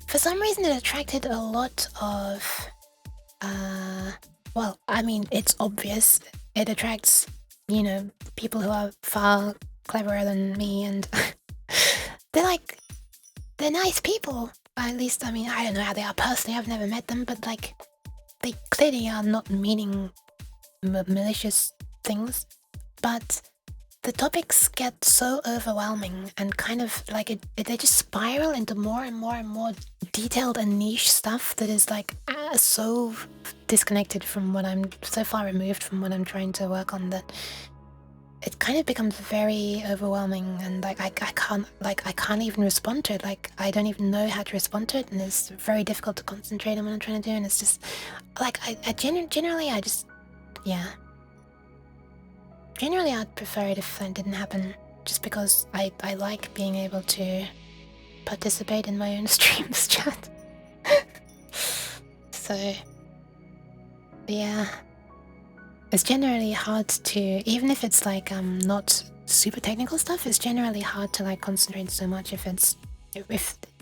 for some reason it attracted a lot of, well, I mean, it's obvious. It attracts, you know, people who are far cleverer than me, and they're nice people. At least, I mean, I don't know how they are personally, I've never met them, but like, they clearly are not meaning malicious things, but the topics get so overwhelming and kind of like they just spiral into more and more detailed and niche stuff that is like so disconnected from what I'm so far removed from what I'm trying to work on that it kind of becomes very overwhelming, and like I can't even respond to it. Like I don't even know how to respond to it, and it's very difficult to concentrate on what I'm trying to do, and it's just like generally I'd prefer it if that didn't happen. just because I like being able to participate in my own streams chat. So yeah, it's generally hard to, even if it's like not super technical stuff, it's generally hard to like concentrate so much if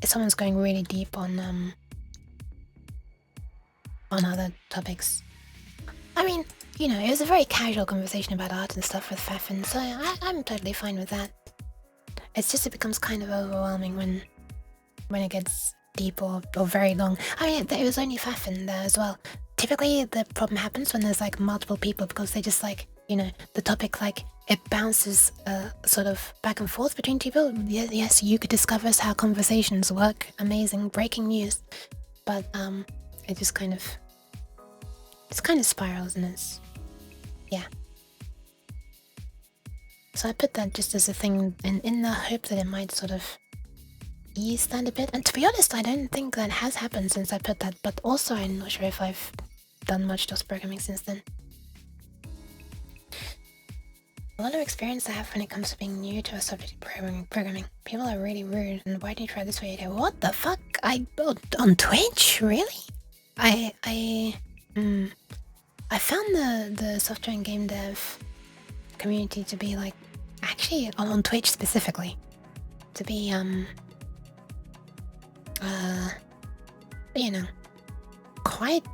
someone's going really deep on other topics. I mean, you know, it was a very casual conversation about art and stuff with Fafin, so I'm totally fine with that. It's just it becomes kind of overwhelming when it gets deep or very long. I mean, there was only Fafin there as well. Typically, the problem happens when there's like multiple people because they just like, you know, the topic like it bounces sort of back and forth between people. Yes, you could discover how conversations work. Amazing, breaking news. But it just kind of spirals and it's, yeah. So I put that just as a thing in the hope that it might sort of ease that a bit. And to be honest, I don't think that has happened since I put that, but also I'm not sure if I've done much DOS programming since then. A lot of experience I have when it comes to being new to a subject programming. People are really rude, and why didn't you try this way? What the fuck? On Twitch? Really? I found the software and game dev community to be like, actually on Twitch specifically, to be you know, quite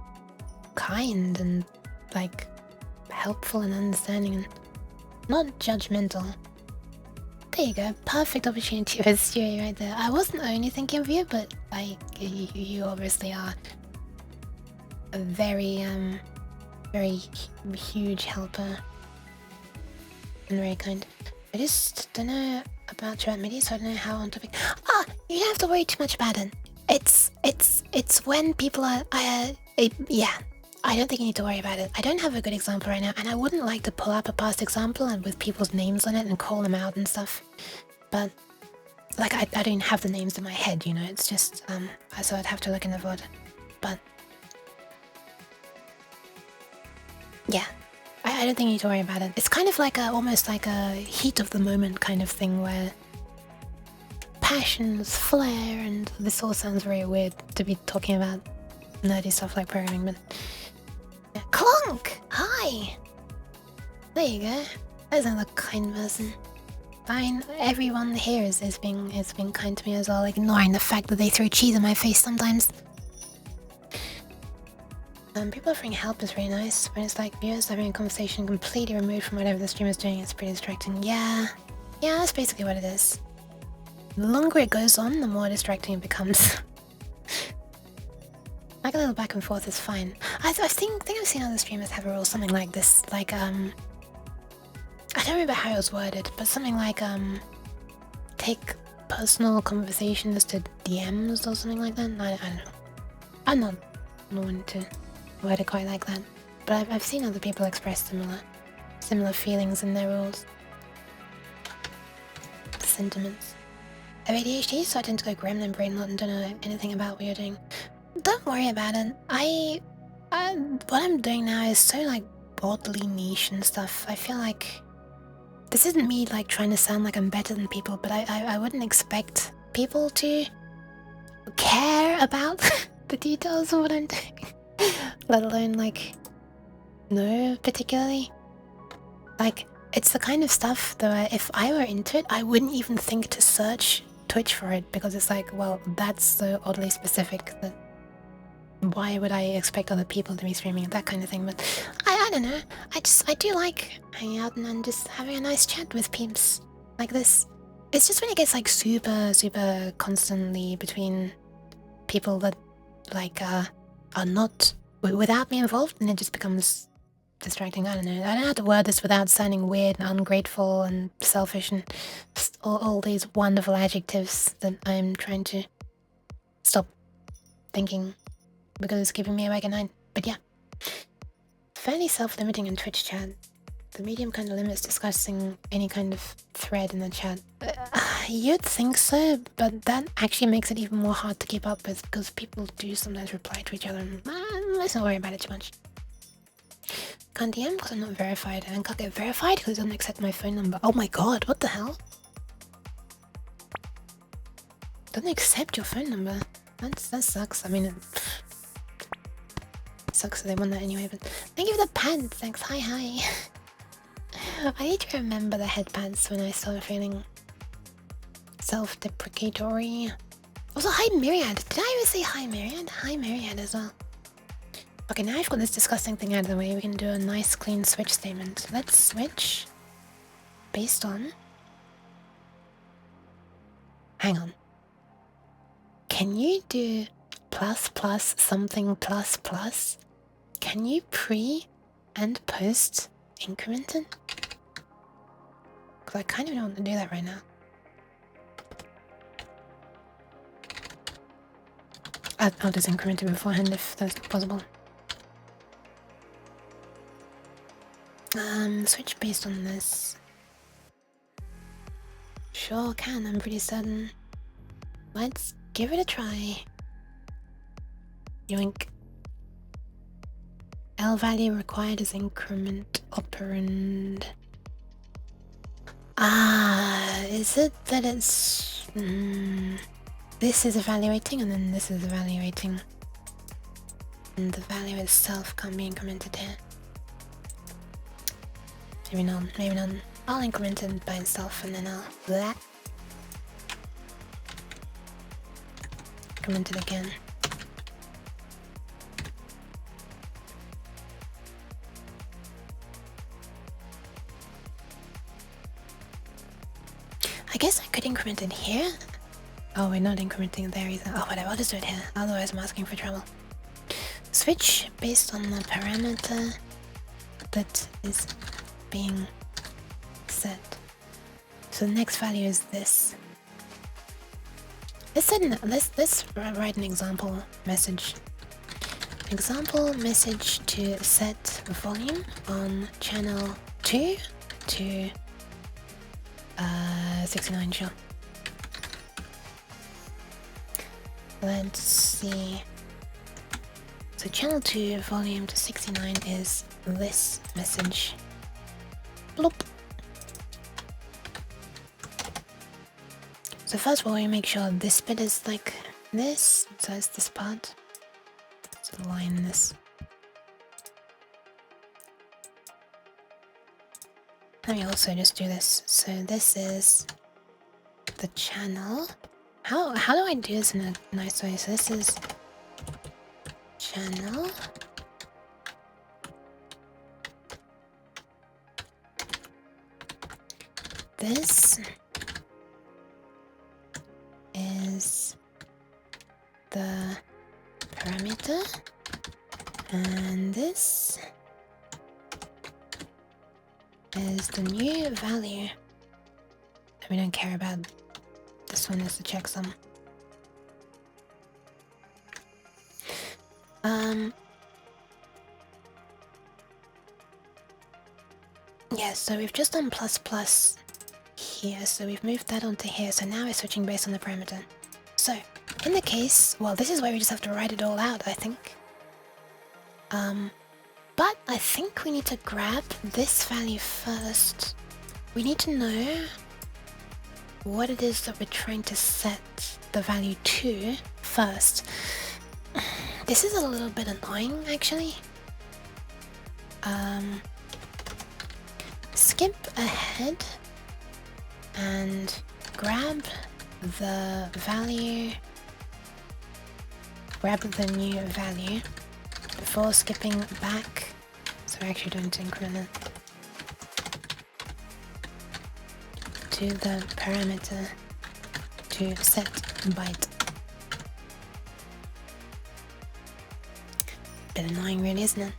kind and like helpful and understanding and not judgmental. There you go, perfect opportunity for Stewie right there. I wasn't only thinking of you, but like you obviously are a very very huge helper and very kind. I just don't know about your MIDI, so I don't know how on topic. You don't have to worry too much about it. It's when people are yeah. I don't think you need to worry about it. I don't have a good example right now, and I wouldn't like to pull up a past example and with people's names on it and call them out and stuff. But like I don't have the names in my head, you know. It's just so I'd have to look in the VOD. But yeah, I don't think you need to worry about it. It's kind of like almost like a heat of the moment kind of thing where passions flare, and this all sounds very weird to be talking about nerdy stuff like programming, but yeah. Clunk! Hi! There you go. There's another kind person. Fine, everyone here is being kind to me as well, ignoring the fact that they throw cheese in my face sometimes. People offering help is really nice. When it's like viewers having a conversation completely removed from whatever the streamer's doing, it's pretty distracting. Yeah, that's basically what it is. The longer it goes on, the more distracting it becomes. Like a little back and forth is fine. I think I've seen other streamers have a rule something like this. Like I don't remember how it was worded, but something like take personal conversations to DMs or something like that. I don't know. I'm not one to word it quite like that, but I've seen other people express similar feelings in their rules. Sentiments. I have ADHD, so I tend to go gremlin brain lot and don't know anything about what you're doing. Don't worry about it. What I'm doing now is so like oddly niche and stuff. I feel like this isn't me like trying to sound like I'm better than people, but I wouldn't expect people to care about the details of what I'm doing, let alone like know particularly. Like it's the kind of stuff that if I were into it, I wouldn't even think to search Twitch for it, because it's like, well, that's so oddly specific that why would I expect other people to be streaming that kind of thing. But I don't know, I do like hanging out and just having a nice chat with peeps like this. It's just when it gets like super constantly between people that like are not without me involved, and it just becomes distracting. I don't know how to word this without sounding weird and ungrateful and selfish and just all these wonderful adjectives that I'm trying to stop thinking because it's keeping me awake at night. But yeah, fairly self-limiting in Twitch chat. The medium kind of limits discussing any kind of thread in the chat. You'd think so, but that actually makes it even more hard to keep up with, because people do sometimes reply to each other, and let's not worry about it too much. Can't DM because I'm not verified, and can't get verified because it doesn't accept my phone number. Oh my god, what the hell? Doesn't accept your phone number. That sucks. I mean, it sucks that they want that anyway, but thank you for the pants. Thanks. Hi. I need to remember the headpants when I start feeling self-deprecatory. Also, hi Myriad. Did I ever say hi Myriad? Hi Myriad as well. Okay, now I've got this disgusting thing out of the way. We can do a nice clean switch statement. Let's switch based on... Hang on. Can you do plus plus something plus plus? Can you pre and post incremented? Because I kind of don't want to do that right now. I'll just increment it beforehand if that's possible. Switch based on this. Sure can, I'm pretty certain. Let's give it a try. Yoink. L value required is increment operand. Ah, is it that it's... this is evaluating and then this is evaluating. And the value itself can't be incremented here. Maybe not, maybe not. I'll increment it by itself and then I'll... Blah. Increment it again. I guess I could increment it here. Oh, we're not incrementing it there either. Oh, whatever, I'll just do it here. Otherwise I'm asking for trouble. Switch based on the parameter that is being set. So the next value is this. Let's write an example message. Example message to set volume on channel 2 to 69, sure. Let's see. So channel 2 volume to 69 is this message. Bloop. So first of all, we make sure this bit is like this, so it's this part. So line this. Let me also just do this. So this is the channel. How do I do this in a nice way? So this is channel. This is the parameter, and this is the new value. We don't care about this one as the checksum. Yeah, so we've just done plus plus here, so we've moved that onto here, so now we're switching based on the parameter. So, in the case, well, this is where we just have to write it all out, I think. But I think we need to grab this value first. We need to know what it is that we're trying to set the value to first. This is a little bit annoying, actually. Skip ahead and grab the value, grab the new value before skipping back. So we're actually doing to increment it to the parameter to set byte. Bit annoying really, isn't it?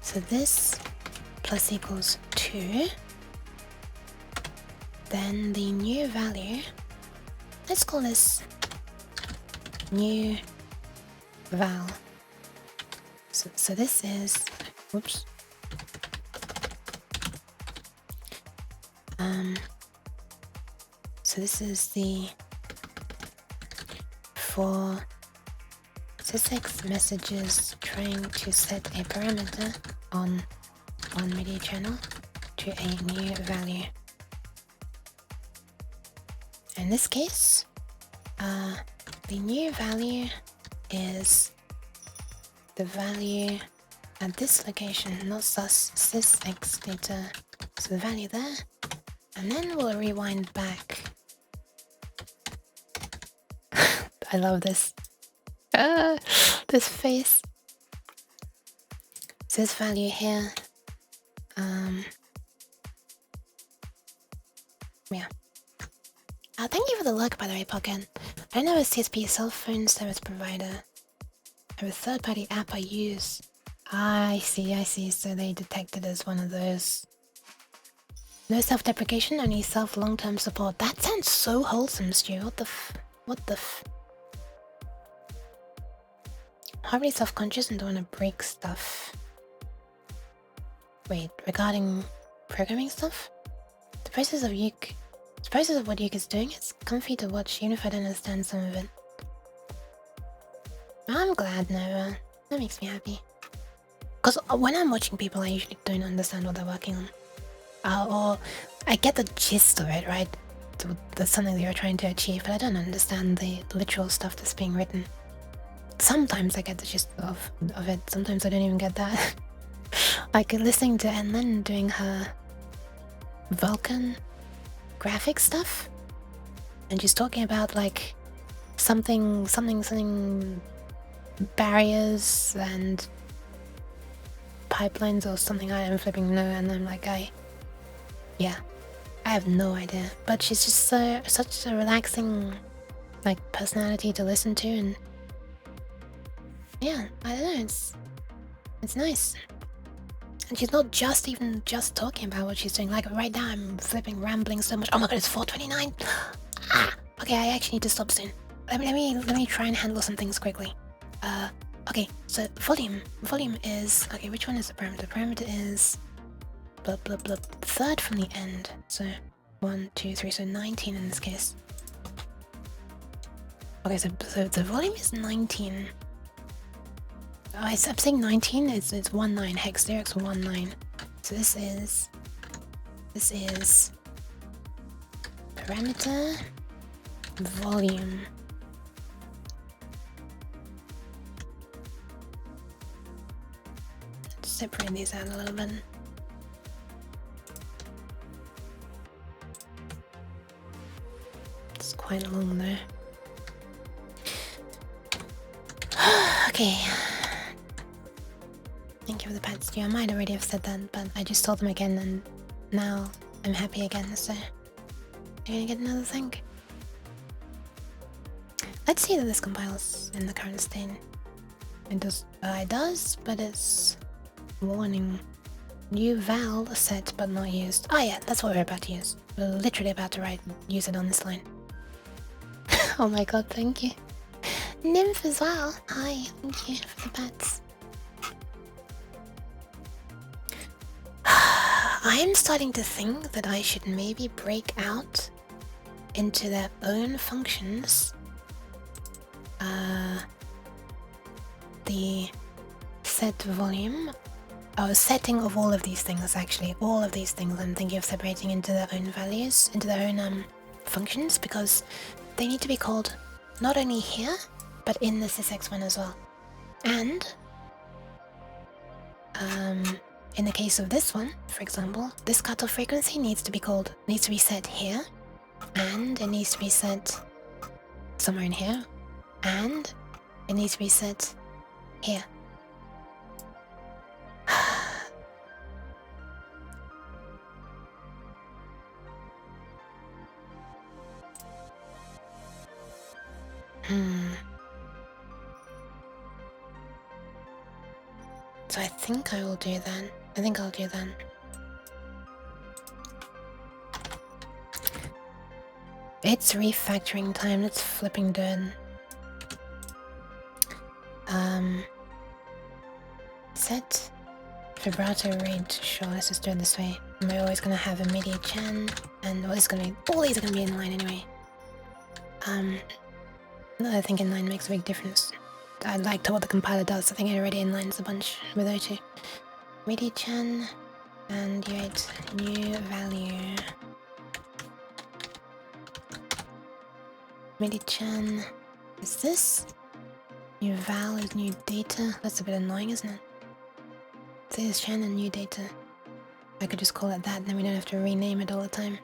So this plus equals 2, then the new value, let's call this new val. So this is, whoops. So this is the for sysx messages trying to set a parameter on one MIDI channel to a new value. In this case, the new value is the value at this location, not sys x data. So the value there, and then we'll rewind back. I love this. This face. So this value here. Yeah. Thank you for the look, by the way, Pocket. I know a CSP cell phone service provider. I have a third-party app I use. I see. So they detected as one of those. No self-deprecation, only self-long-term support. That sounds so wholesome, Stu. What the f? Horribly self-conscious and don't want to break stuff. Wait, regarding programming stuff? The process of what Yuke is doing, it's comfy to watch even if I don't understand some of it. I'm glad, Nova. That makes me happy. Because when I'm watching people, I usually don't understand what they're working on. Or I get the gist of it, right? That's something that you're trying to achieve, but I don't understand the literal stuff that's being written. Sometimes I get the gist of it, sometimes I don't even get that. Like listening to Enlin doing her Vulcan graphic stuff, and she's talking about like something barriers and pipelines or something. I am flipping no, and I'm like, I have no idea. But she's just such a relaxing like personality to listen to, and yeah, I don't know, it's nice. And she's not just talking about what she's doing. Like right now I'm flipping rambling so much. Oh my god, it's 4:29. Okay, I actually need to stop soon. Let me try and handle some things quickly. Okay, so volume is, okay, which one is the parameter? The parameter is blah blah blah, third from the end. So 1, 2, 3, so 19 in this case. Okay, so the volume is 19. Oh, I'm saying 19, it's 19, hex 0x19. So this is parameter volume. Let's separate these out a little bit. It's quite long there. Okay. Thank you for the pets, Stu. I might already have said that, but I just told them again, and now I'm happy again, so you're gonna get another thing. Let's see that this compiles in the current state. It does, but it's warning. New val set but not used. Oh yeah, that's what we're about to use. We're literally about to use it on this line. Oh my god, thank you. Nymph as well. Hi, thank you for the pets. I am starting to think that I should maybe break out into their own functions the set volume, setting of all of these things. Actually, all of these things I'm thinking of separating into their own values, into their own functions, because they need to be called not only here but in the sysx one as well. And in the case of this one, for example, this cutoff frequency needs to be set here, and it needs to be set somewhere in here, and it needs to be set here. So I think I will do that. I think I'll do that. It's refactoring time, let's flipping do it. Set vibrato rate. Sure, let's just do it this way. Am I always gonna have a MIDI chan? And all these are gonna be in line anyway. No, I think inline makes a big difference. I liked what the compiler does. I think it already inlines a bunch with O2. MIDI chan and U8 new value. MIDI-chan. Is this? New val is new data. That's a bit annoying, isn't it? Status chan and new data. I could just call it that, and then we don't have to rename it all the time.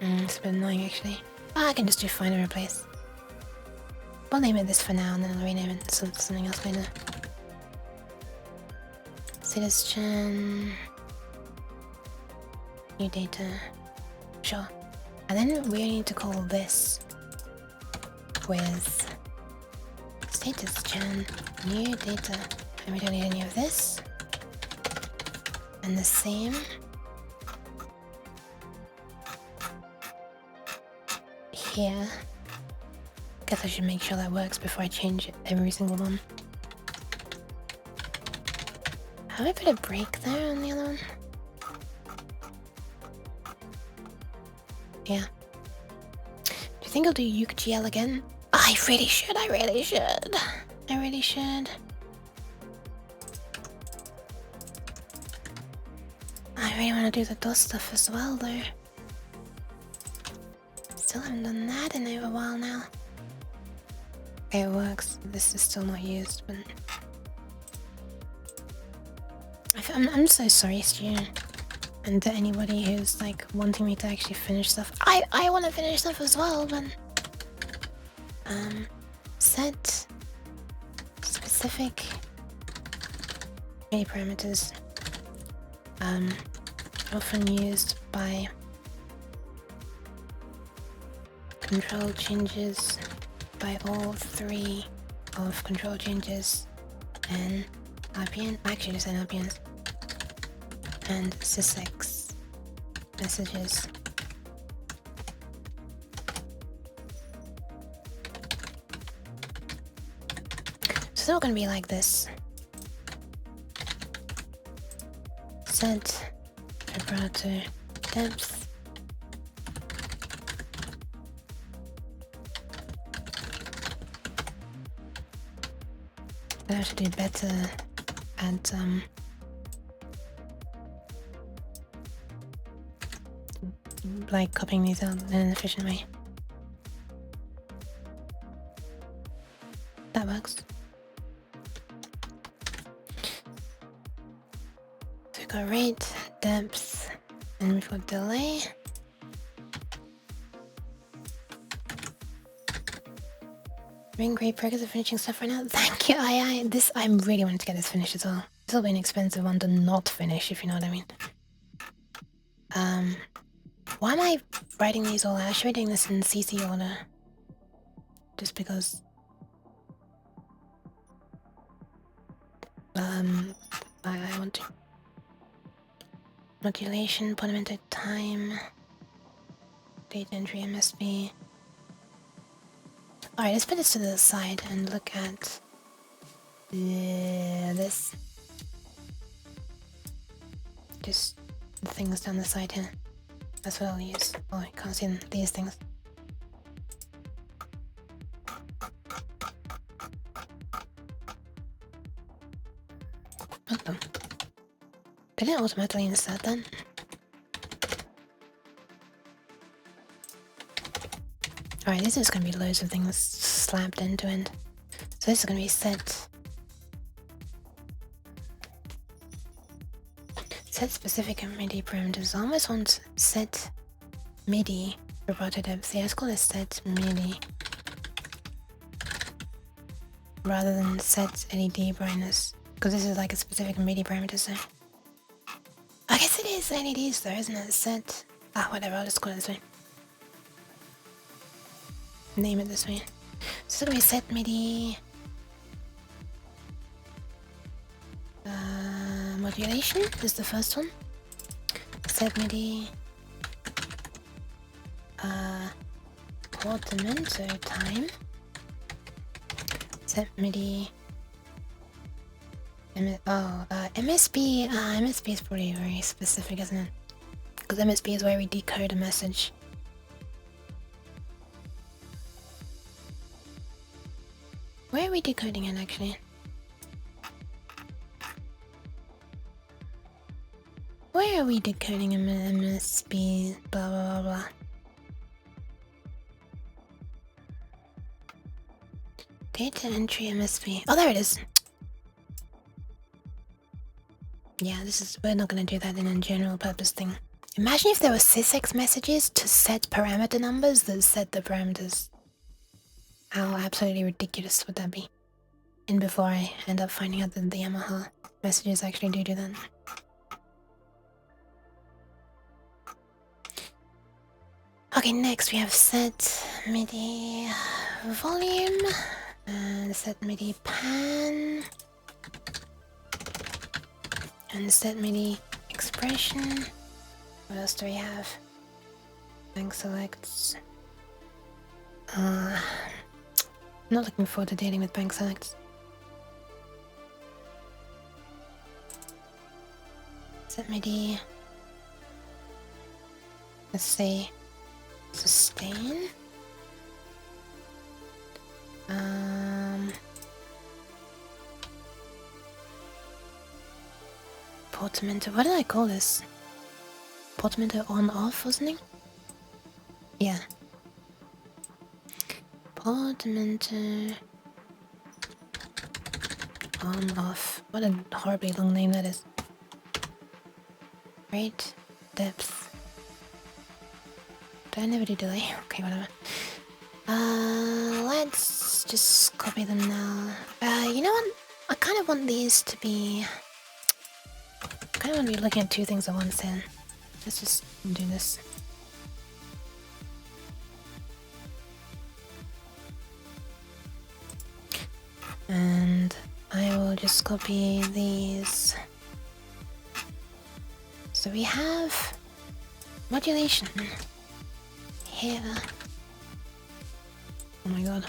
It's a bit annoying actually. I can just do find and replace. We'll name it this for now, and then I'll rename it to something else later. Status chan. New data. Sure. And then we need to call this with status chan new data. And we don't need any of this. And the same here. Guess I should make sure that works before I change every single one. Have I put a break there on the other one? Yeah. Do you think I'll do UGL again? I really should, I really should. I really should. I really want to do the DOS stuff as well though. Still haven't done that in over a while now. Okay, it works. This is still not used, but... I'm so sorry, Stu. And to anybody who's like wanting me to actually finish stuff. I want to finish stuff as well, but set specific MIDI parameters often used by control changes by all three of control changes and RPN, actually just an RPNs, and sysx messages. So they're all gonna be like this. Set vibrato depth. I have to do better at like copying these out in an efficient way. That works. So we've got rate, depth, and we've got delay. Doing great progress of finishing stuff right now. Thank you. I really wanted to get this finished as well. This will be an expensive one to not finish, if you know what I mean. Why am I writing these all out? I should be doing this in CC order. Just because I want to. Modulation, fundamental time, data entry, MSB. Alright, let's put this to the side and look at this. Just the things down the side here. That's what I'll use. Oh, I can't see these things. What the? Did it automatically insert then? Alright, this is going to be loads of things slapped end to end. So this is going to be set specific MIDI parameters. I almost want set MIDI vibrato depth. Yeah, let's call it set MIDI rather than set LED brightness, because this is like a specific MIDI parameter. So I guess it is LEDs though, isn't it? Set whatever. I'll just call it this way. Name it this way. So it's gonna be set MIDI modulation is the first one. Set MIDI portamento time. Set MIDI MSB. MSB is probably very specific, isn't it? Because MSB is where we decode a message. Where are we decoding it actually? Where are we decoding MSB? Blah blah blah blah. Data entry MSB. Oh, there it is. Yeah, we're not gonna do that in a general purpose thing. Imagine if there were sysx messages to set parameter numbers that set the parameters. How absolutely ridiculous would that be? And before I end up finding out that the Yamaha messages actually do that. Okay, next we have set MIDI volume and set MIDI pan and set MIDI expression. What else do we have? Bank selects. Not looking forward to dealing with bank selects. Set MIDI. Let's say sustain. Portamento. What did I call this? Portamento on off or something? Yeah. Portamento on off. What a horribly long name that is. Rate, depth. Did I never do delay? Okay, whatever. Let's just copy them now. You know what? I kind of want these to be... I kind of want to be looking at two things at once here. Let's just do this. And I will just copy these. So we have modulation here. Oh my god.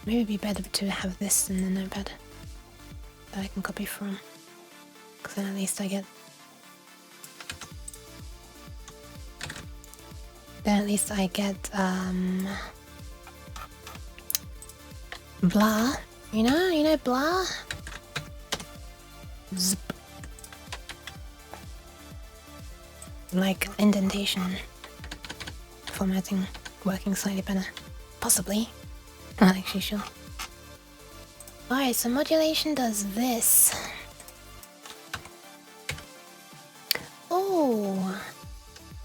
Maybe it'd be better to have this in the notepad that I can copy from. Because then at least I get... blah. You know blah? Zip. Like indentation. Formatting working slightly better. Possibly. Not actually sure. Alright, so modulation does this. Oh,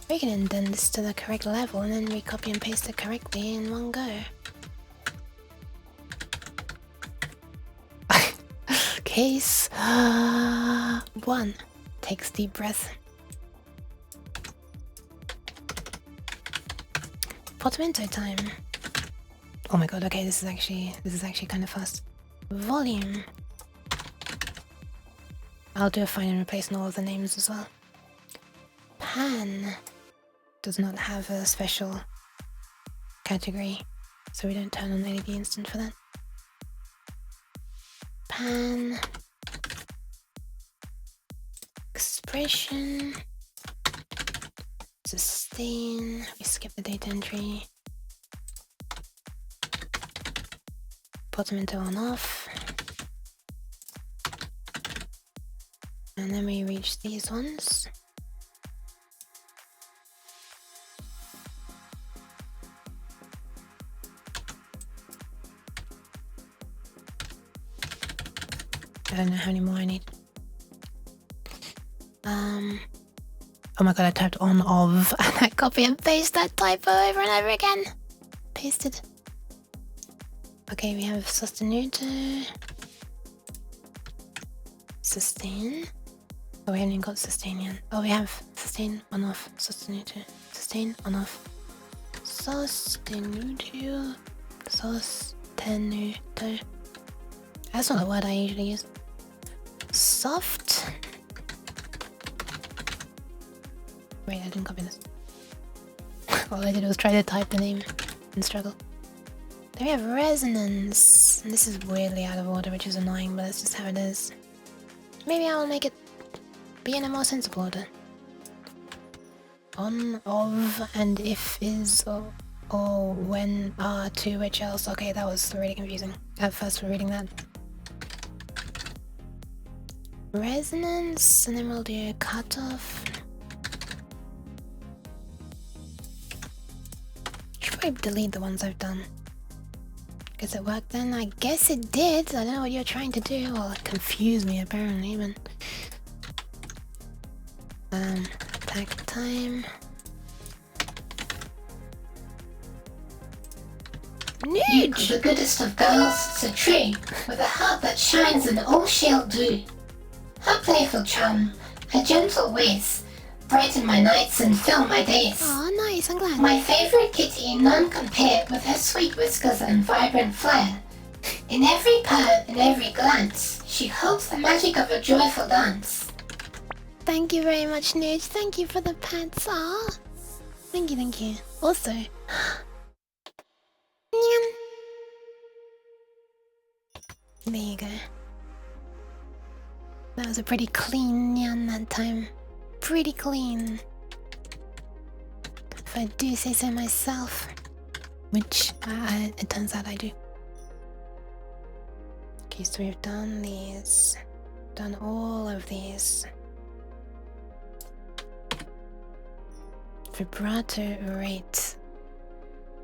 we can indent this to the correct level and then we copy and paste it correctly in one go. Case 1. Takes deep breath. Portamento time. Oh my god, okay, this is actually kind of fast. Volume. I'll do a find and replace in all of the names as well. Pan does not have a special category, so we don't turn on LED instant for that. Pan. Expression. Sustain. We skip the data entry. Portamento on off. And then we reach these ones. I don't know how many more I need. Oh my god, I typed on of and I copy and paste that typo over and over again. Pasted. Okay, we have sostenuto. Sustain. Oh, we haven't even got sustain yet. Oh, we have sustain on off. Sostenuto. Sustain on off. Sostenuto. Sostenuto. That's not the word I usually use. Soft. Wait, I didn't copy this. All I did was try to type the name and struggle. Then we have resonance. And this is weirdly out of order, which is annoying, but that's just how it is. Maybe I will make it be in a more sensible order. On, of, and if is, or when, are, to, which else. Okay, that was really confusing at first for reading that. resonance, and then we'll do cutoff. Should probably delete the ones I've done. Guess it worked then? I guess it did. I don't know what you're trying to do. Well, it confused me apparently, but... attack time. You, the goodest of girls, so true, with a heart that shines in all she'll do. Her playful charm, her gentle ways, brighten my nights and fill my days. Oh, nice, I'm glad. My favorite kitty, none compared with her sweet whiskers and vibrant flair. In every purr, in every glance, she holds the magic of a joyful dance. Thank you very much, Nuge. Thank you for the pets. Aw. Thank you, thank you. Also... there you go. That was a pretty clean nyan that time. Pretty clean. If I do say so myself. Which, it turns out I do. Okay, so we've done these. Done all of these. Vibrato rate.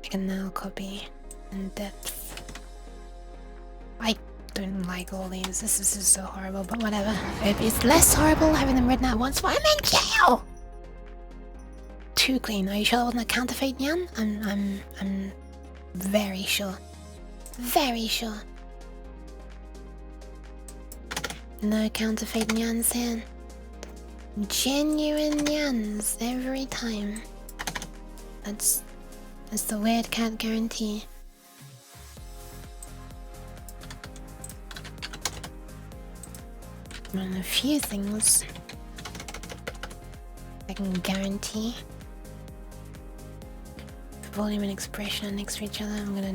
I can now copy. And depth. I don't like all these. This is so horrible, but whatever. It's less horrible having them written out once, but I'm in jail! Too clean. Are you sure that wasn't a counterfeit nyan? I'm very sure. Very sure. No counterfeit nyans here. Genuine nyans every time. That's the weird cat guarantee. On a few things I can guarantee. Volume and expression are next to each other. I'm gonna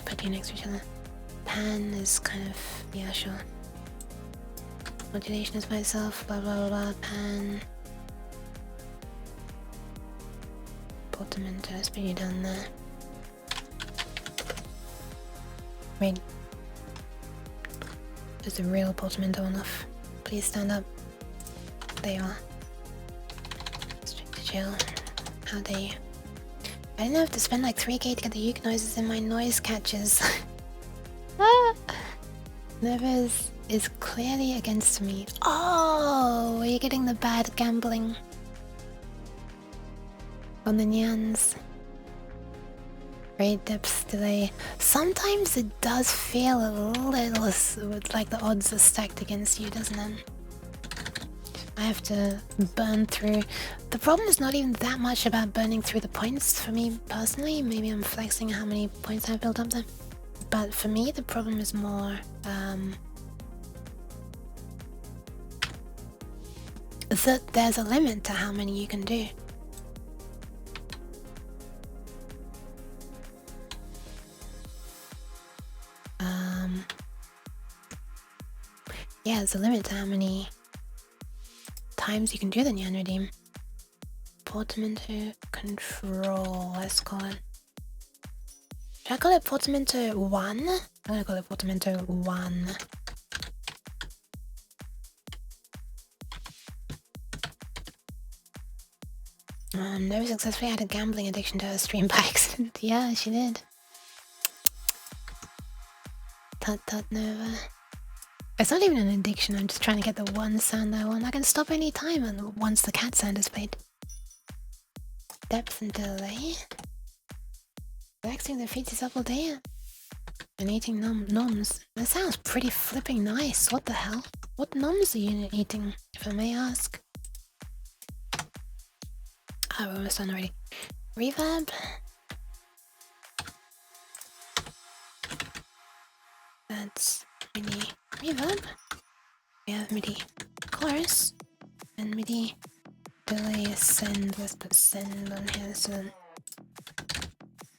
put you next to each other. Pan is kind of, yeah, sure. Modulation is by itself, blah blah blah, pan. Portamento, let's put you down there. Wait. Is the real portamento enough? Please stand up. There you are. Straight to jail. How dare you? I didn't have to spend like 3k to get the uke noises in my noise catchers. Nervous is clearly against me. Oh, you're getting the bad gambling on the nyans. Great depth delay. Sometimes it does feel a little like the odds are stacked against you, doesn't it? I have to burn through. The problem is not even that much about burning through the points for me personally. Maybe I'm flexing how many points I've built up there. But for me, the problem is more that there's a limit to how many you can do. Yeah, there's a limit to how many times you can do the Nyan Redeem. Portamento Control, let's call it. Should I call it Portamento 1? I'm gonna call it Portamento 1. Never successfully had a gambling addiction to her stream by accident. Yeah, she did. Tut tut Nova. It's not even an addiction, I'm just trying to get the one sound I want. I can stop any time and once the cat sound is played. Depth and delay. Relaxing the feet is up all day. And eating noms. That sounds pretty flipping nice. What the hell? What noms are you eating, if I may ask? Oh, we're almost done already. Reverb. That's MIDI reverb. We have MIDI chorus and MIDI delay send. Let's put send on here so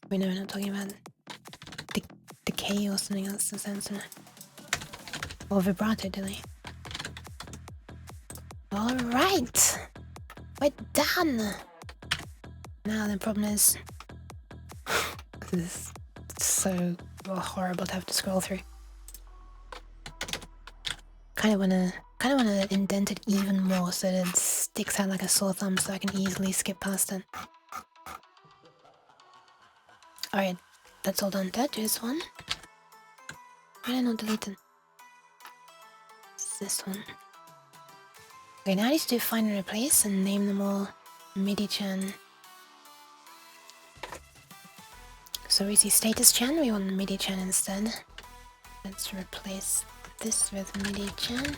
we know we're not talking about decay or something else that sounds similar. Or vibrato delay. Alright! We're done! Now the problem is this is so horrible to have to scroll through. Kind of wanna indent it even more so that it sticks out like a sore thumb, so I can easily skip past it. Alright, that's all done. That is one. Why did I not delete it? It's this one. Okay, now I need to do find and replace and name them all MIDI-chan. So we see status-chan, we want MIDI-chan instead. Let's replace this with MIDI-chan.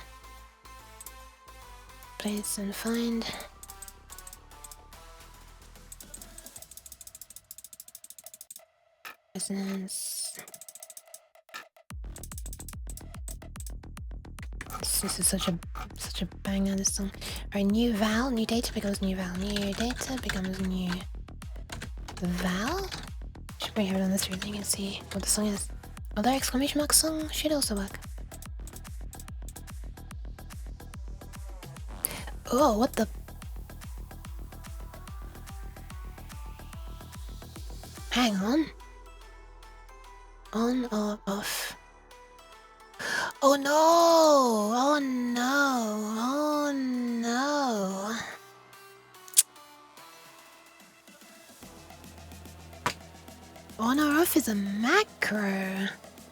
Place and find. Resonance. This is such a banger, this song. Alright, new val, new data becomes new val. New data becomes new val. Should bring it on this thing and see what the song is. Although exclamation mark song should also work. Oh, what the? Hang on. On or off? Oh no! Oh no! Oh no! On or off is a macro.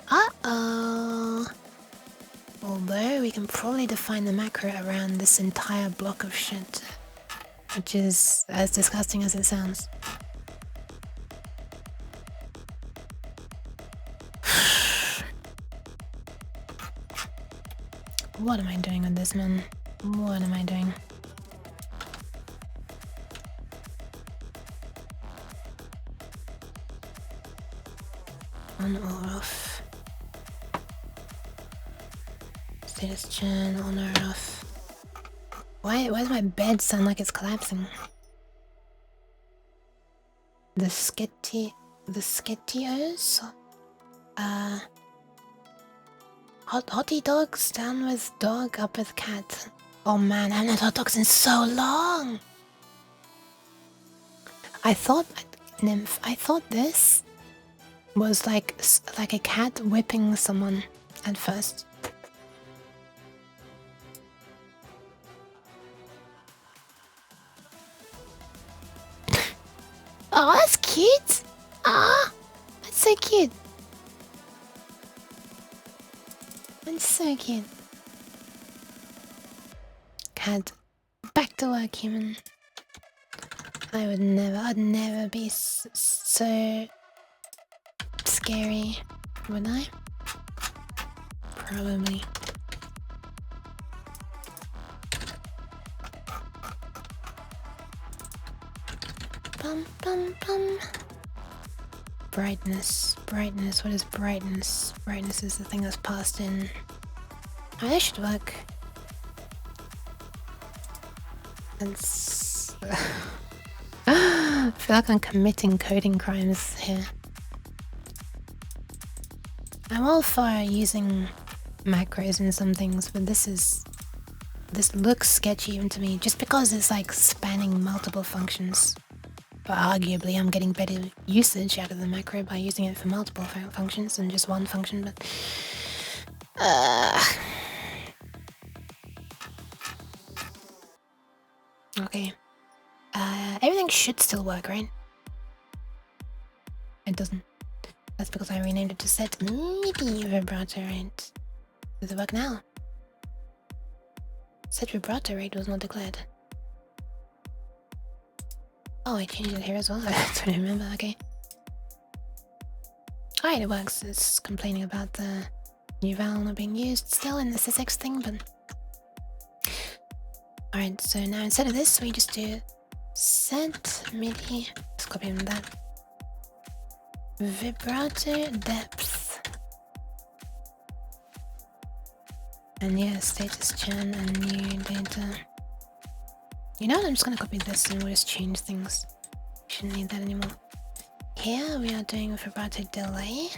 Uh-oh. Although we can probably define the macro around this entire block of shit, which is as disgusting as it sounds. What am I doing with this, man? What am I doing? On or off. Status chan, on or off. Why does my bed sound like it's collapsing? The skettios? Hottie dogs, down with dog, up with cat. Oh man, I haven't had hot dogs in so long! I thought this was like a cat whipping someone at first. Oh, that's cute! Ah, that's so cute. That's so cute. Cat, back to work, human. I'd never be so scary, would I? Probably. Bum bum bum. Brightness, brightness, what is brightness? Brightness is the thing that's passed in. Oh, that should work. That's... I feel like I'm committing coding crimes here. I'm all for using macros in some things, but this looks sketchy even to me, just because it's like spanning multiple functions. But arguably I'm getting better usage out of the macro by using it for multiple functions than just one function, but... Okay. Everything should still work, right? It doesn't. That's because I renamed it to set MIDI vibrato rate. Does it work now? Set vibrato rate was not declared. Oh, I changed it here as well. That's what I remember. Okay. Alright, it works. It's complaining about the new val not being used still in the SSX thing, but... Alright, so now instead of this, we just do set MIDI. Let's copy that. Vibrato depth. And yeah, status chan and new data. You know what, I'm just gonna copy this and we'll just change things. Shouldn't need that anymore. Here we are doing vibrato delay.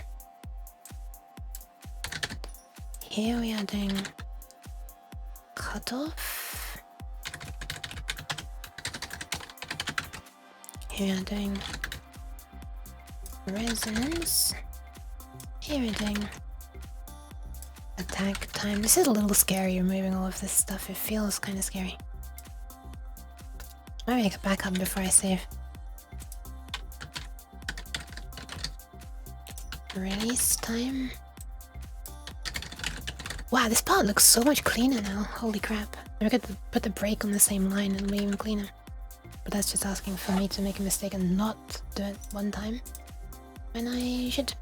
Here we are doing cutoff. Here we are doing resonance. Here we're doing a Attack time. This is a little scary, removing all of this stuff. It feels kind of scary. Maybe make a backup before I save. Release time. Wow, this part looks so much cleaner now. Holy crap. Maybe I could put the brake on the same line and it'll be even cleaner. But that's just asking for me to make a mistake and not do it one time. When I should.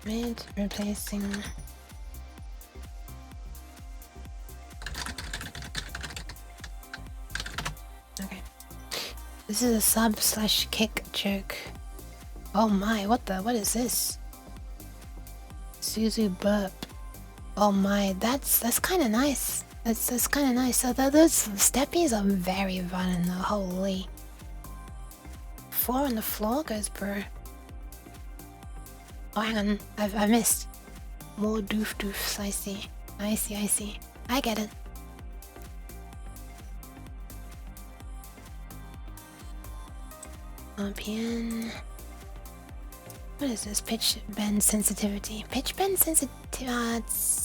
Mid replacing. Okay. This is a sub/kick joke. Oh my, what is this? Suzu burp. Oh my, that's kind of nice. That's kind of nice. So those steppies are very violent though. Holy. 4 on the floor goes bro. Oh, hang on. I missed. More doofs, I see. I see. I get it. RPN. What is this? Pitch bend sensitivity. Pitch bend sensitivity.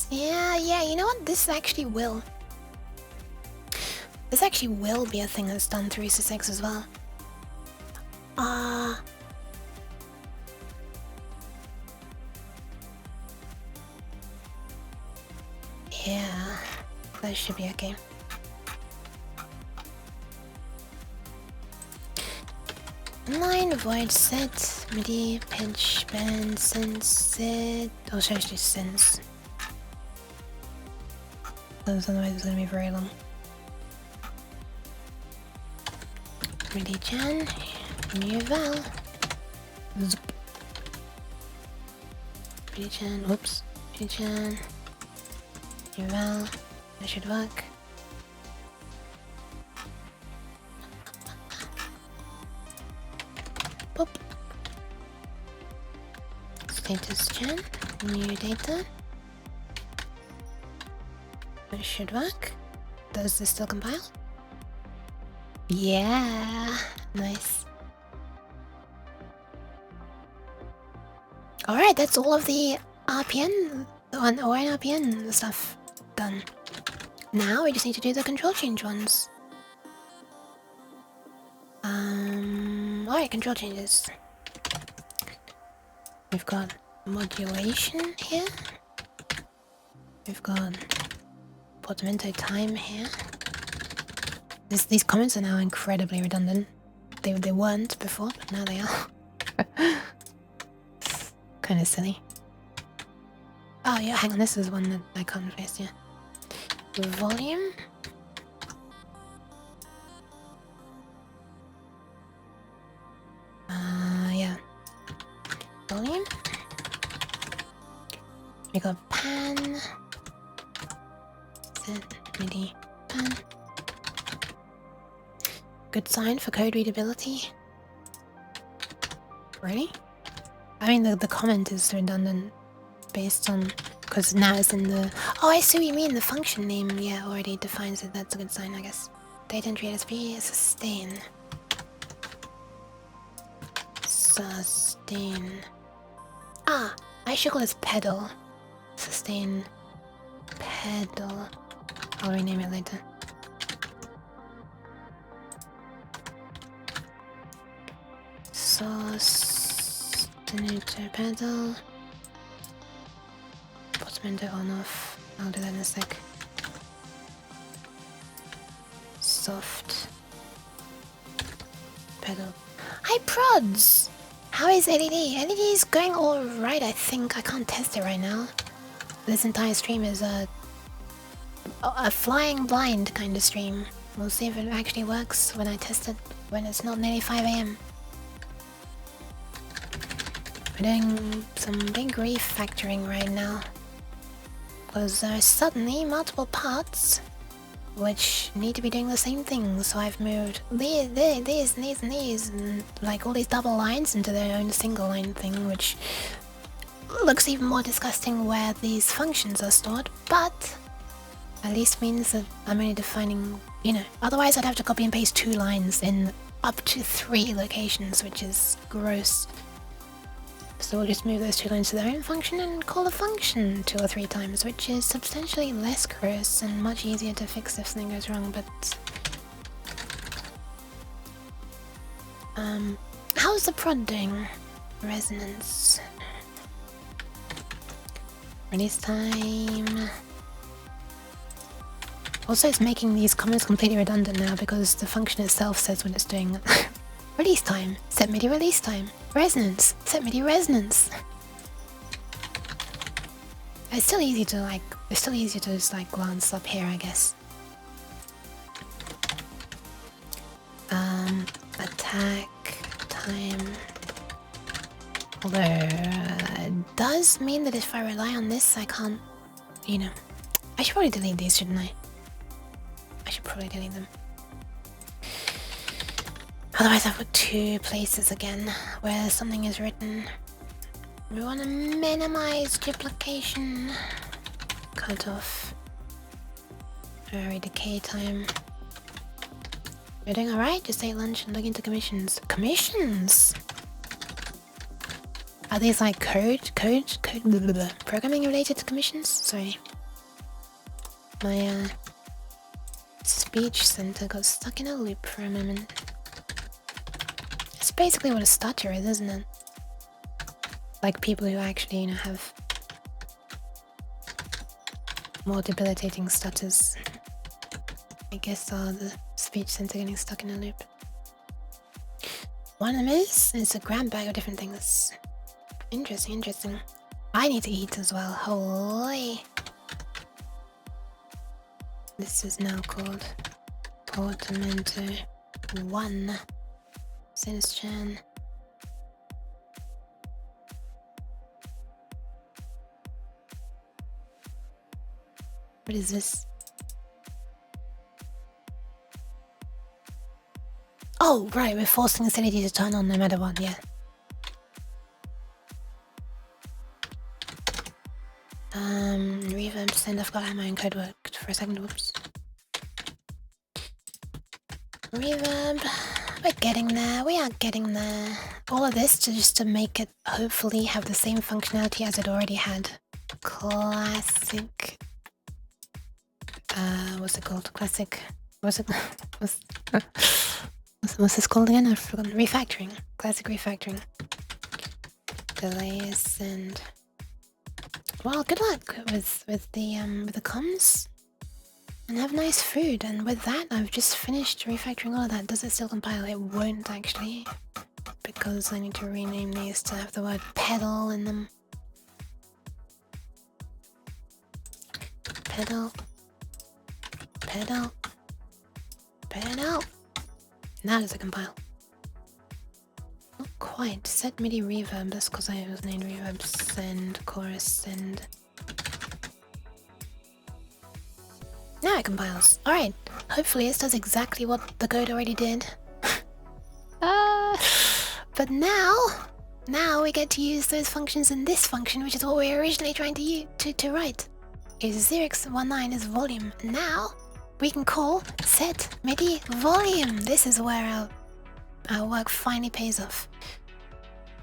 Yeah, you know what? This actually will. This actually will be a thing that's done through SysX as well. Yeah, that should be okay. Line void set MIDI pitch bend sense. Oh, sorry, it's just sense. Otherwise, it's gonna be very long. MIDI Chan, new val. Zoop. MIDI Chan, whoops. MIDI Chan. New val. That should work. Boop. Status Chan, new data. That should work. Does this still compile? Yeah, nice. Alright, that's all of the RPN on ON RPN stuff done. Now we just need to do the control change ones. Alright, control changes. We've got modulation here. We've got portamento time here. These comments are now incredibly redundant. They weren't before, but now they are. Kind of silly. Oh yeah, hang on, this is one that I can't face, yeah. Volume. Yeah. Volume. We got pan. Set MIDI pan. Good sign for code readability. Really? I mean, the comment is redundant based on, because now it's in the. Oh, I see what you mean. The function name, yeah, already defines it. That's a good sign, I guess. Data entry SP sustain. Sustain. Ah, I should call this pedal. Sustain. Pedal. I'll rename it later. Sustinator pedal. Portamento on off. I'll do that in a sec. Soft pedal. Hi prods! How is LED? LED is going alright, I think. I can't test it right now. This entire stream is a flying blind kind of stream. We'll see if it actually works when I test it when it's not nearly 5 AM. We're doing some big refactoring right now. Because there are suddenly multiple parts which need to be doing the same thing. So I've moved these, and these, and like all these double lines into their own single line thing, which looks even more disgusting where these functions are stored, but at least means that I'm only defining, you know, otherwise I'd have to copy and paste 2 lines in up to 3 locations, which is gross. So we'll just move those 2 lines to their own function and call the function 2 or 3 times, which is substantially less gross and much easier to fix if something goes wrong, but... how's the prod doing? Resonance. Release time... Also, it's making these comments completely redundant now because the function itself says when it's doing release time, set MIDI release time, resonance, set MIDI resonance. It's still easy to just like glance up here, I guess. Attack time. Although it does mean that if I rely on this, I can't, you know. I should probably delete these, shouldn't I? I should probably delete them. Otherwise I've got 2 places again where something is written. We want to minimize duplication. Cut off. Vary decay time. You're doing alright? Just ate lunch and look into commissions. Commissions? Are these like code, blah, blah, blah. Programming related to commissions? Sorry. My speech center got stuck in a loop for a moment. It's basically what a stutter is, isn't it? Like people who actually, you know, have more debilitating stutters. I guess are the speech center getting stuck in a loop. One of them is it's a grand bag of different things. Interesting, interesting. I need to eat as well. Holy. This is now called Portamento 1. Since Jan. What is this? Oh, right, we're forcing the facility to turn on no matter what, yeah. Reverb send, I forgot how my own code worked for a second, whoops. Reverb, we're getting there, we are getting there. All of this just to make it hopefully have the same functionality as it already had. Classic... what's it called? Classic... what's it... what's this called again? I've forgotten. Refactoring. Classic refactoring. Delays and... Well, good luck with the comms. And have nice food. And with that, I've just finished refactoring all of that. Does it still compile? It won't actually. Because I need to rename these to have the word pedal in them. Pedal. Pedal. Pedal. Now does it compile? Not quite. Set MIDI reverb. That's because I was named reverb. Send. Chorus. Send. Now it compiles. Alright. Hopefully this does exactly what the code already did. But now we get to use those functions in this function, which is what we were originally trying to write. Is 0x19 is volume. Now we can call set MIDI volume. This is where our work finally pays off.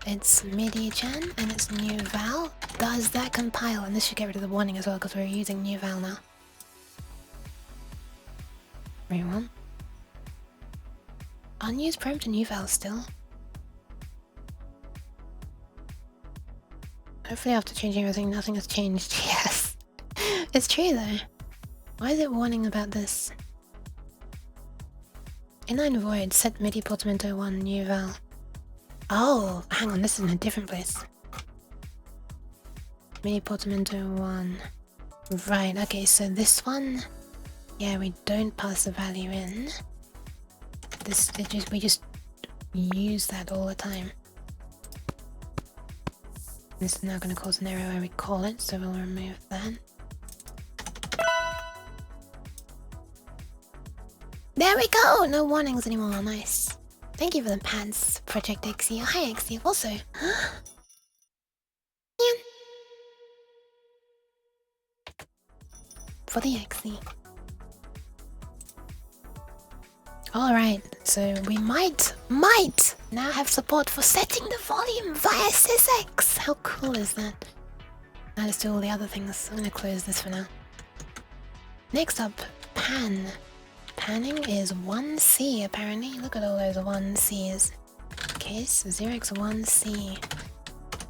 It's MIDI gen and it's new val. Does that compile? And this should get rid of the warning as well because we're using new val now. Everyone. Unused prompt and new val still. Hopefully after changing everything, nothing has changed. Yes. It's true though. Why is it warning about this? Inline void, set MIDI portamento 1, new val. Oh, hang on, this is in a different place. MIDI portamento 1. Right, okay, so this one... Yeah, we don't pass the value in. We just use that all the time. This is now going to cause an error where we call it, so we'll remove that. There we go! No warnings anymore, nice. Thank you for the pads, Project XE. Hi XE, also. for the XE. Alright, so we might now have support for setting the volume via SysX. How cool is that? Now let's do all the other things. I'm gonna close this for now. Next up, pan. Panning is 1C apparently. Look at all those 1Cs. Case 0x1C.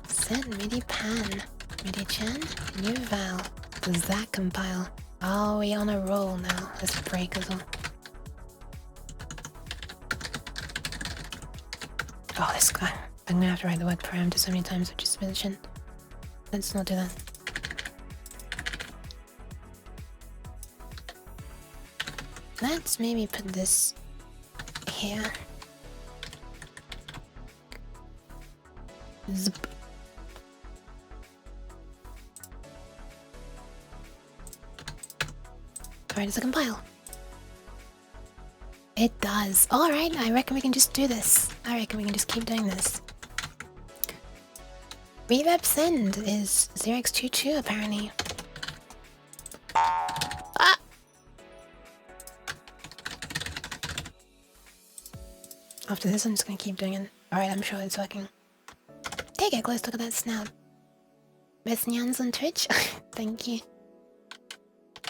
Set MIDI pan. MIDI chan, new val. Does that compile? Are we on a roll now? Let's break as well. Oh, this guy. I'm gonna have to write the word parameter so many times, which is mentioned. Let's not do that. Let's maybe put this here. Zip. Alright, does it compile? It does. Alright, I reckon we can just do this. I reckon we can just keep doing this. Reverb send is 0x22 apparently. Ah! After this, I'm just gonna keep doing it. Alright, I'm sure it's working. Take a close look at that snout. Best nyans on Twitch? Thank you.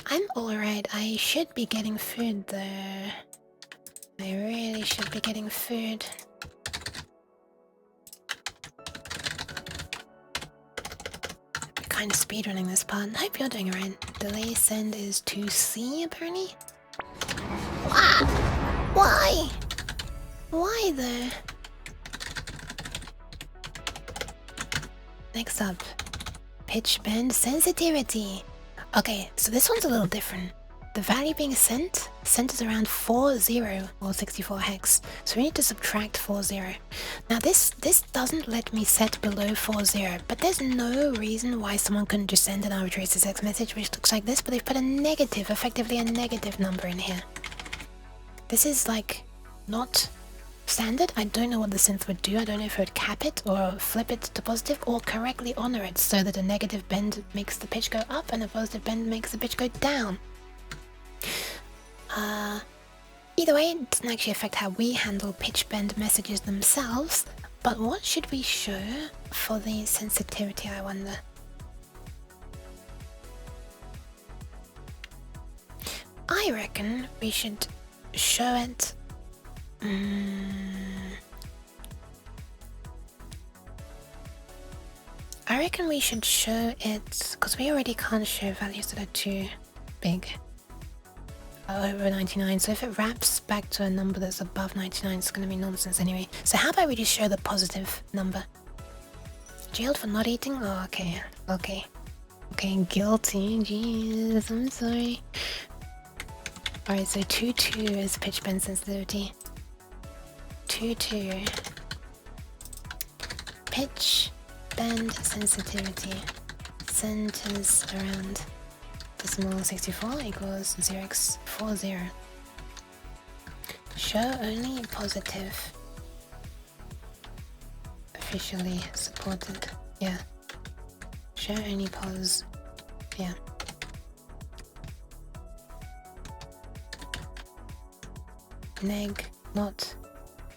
I'm alright. I should be getting food though. I really should be getting food. I'm kind of speedrunning this part. Hope you're doing alright. Delay send is 2C apparently. Ah! Why? Why though? Next up, pitch bend sensitivity. Okay, so this one's a little different. The value being sent is around 40 or 64 hex, so we need to subtract 40. Now this doesn't let me set below 40, but there's no reason why someone couldn't just send an arbitrary SysX message which looks like this, but they've put a negative, effectively a negative number in here. This is like not standard. I don't know what the synth would do. I don't know if it would cap it or flip it to positive or correctly honor it so that a negative bend makes the pitch go up and a positive bend makes the pitch go down. Either way, it doesn't actually affect how we handle pitch bend messages themselves, but what should we show for the sensitivity, I wonder? I reckon we should show it I reckon we should show it, because we already can't show values that are too big. Over 99, so if it wraps back to a number that's above 99, it's going to be nonsense anyway. So how about we just show the positive number? Jailed for not eating? Oh, okay. Okay, guilty. Jeez, I'm sorry. Alright, so 2.2 is pitch bend sensitivity. 2.2. Pitch bend sensitivity. Centers around decimal 64 equals 0x40. Show only positive. Officially supported. Yeah. Show only pos. Yeah. Neg not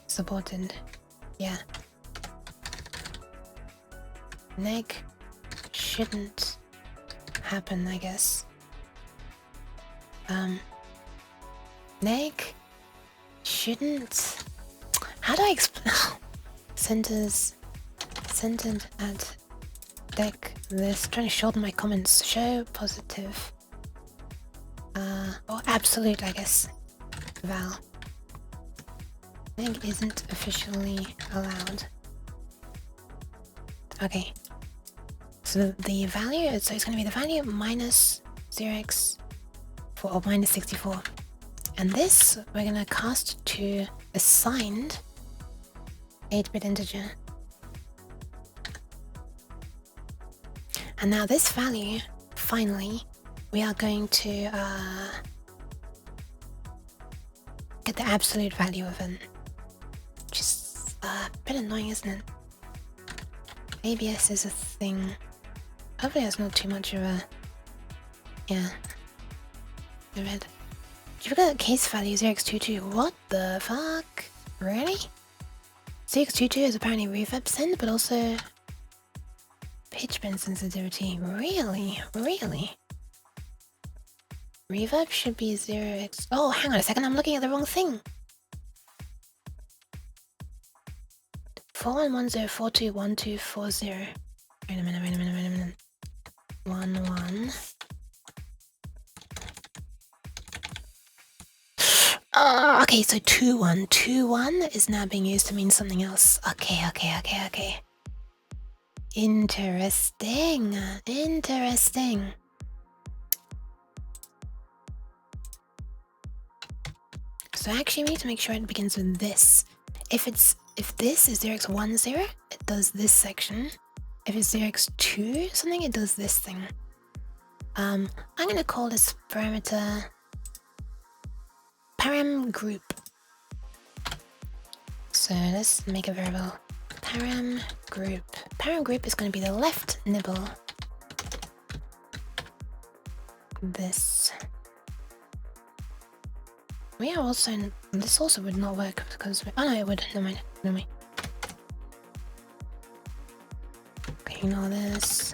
supported. Yeah. Neg shouldn't happen, I guess. Neg shouldn't. How do I explain? Centers centered at deck list. Trying to shorten my comments. Show positive. Or absolute, I guess. Val. Neg isn't officially allowed. Okay. So the value, so it's going to be the value minus 0x4 or minus 64. And this we're going to cast to assigned 8-bit integer. And now this value, finally, we are going to get the absolute value of it. Which is a bit annoying, isn't it? ABS is a thing. Hopefully that's not too much of a... Yeah. Reverb. You forgot the case value 0x22. What the fuck? Really? 0x22 is apparently reverb send, but also pitch bend sensitivity. Really? Really? Reverb should be 0x... Oh, hang on a second, I'm looking at the wrong thing. 4110421240. Wait a minute. 11. Okay, so 21 is now being used to mean something else. Okay. Interesting. So actually we need to make sure it begins with this. If this is 0x10, it does this section. If it's 0x2 something, it does this thing. I'm gonna call this parameter param group. So let's make a variable param group. Param group is going to be the left nibble. This. We are also. This also would not work because. Oh no, it would. Never mind. Okay, ignore this.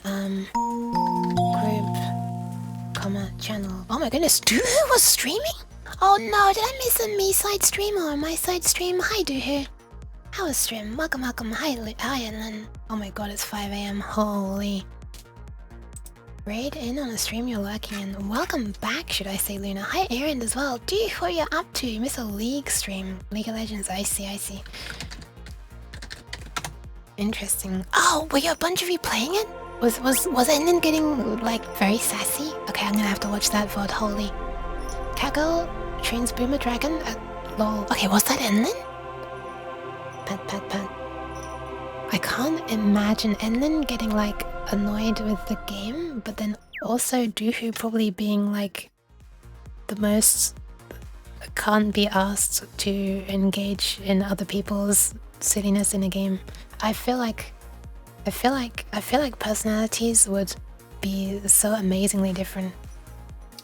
Group. Channel. Oh my goodness, Doohoo was streaming? Oh no, did I miss a me side stream or my side stream? Hi Doohoo. How was stream? Welcome. Hi Ellen. Oh my god, it's 5 AM. Holy. Raid in on a stream you're lurking in. Welcome back, should I say, Luna. Hi Aaron as well. Dude, what are you up to? You missed a League stream. League of Legends, I see. Interesting. Oh, were you a bunch of you playing it? Was Enden getting, like, very sassy? Okay, I'm gonna have to watch that VOD, holy. Kaggle trains Boomer Dragon at LOL. Okay, was that Enden? Pat. I can't imagine Enden getting, like, annoyed with the game, but then also Doohoo probably being, like, the most... can't be asked to engage in other people's silliness in a game. I feel like personalities would be so amazingly different.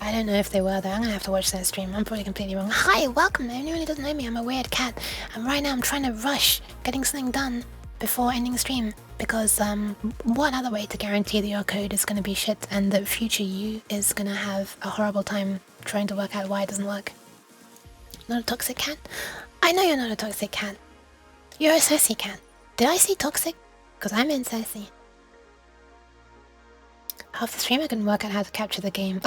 I don't know if they were though. I'm gonna have to watch that stream. I'm probably completely wrong. Hi, welcome. Anyone who doesn't know me, I'm a weird cat. And right now I'm trying to rush getting something done before ending the stream. Because what other way to guarantee that your code is gonna be shit and that future you is gonna have a horrible time trying to work out why it doesn't work? Not a toxic cat? I know you're not a toxic cat. You're a sassy cat. Did I say toxic? Because I'm in sassy. Half the stream I can work out how to capture the game.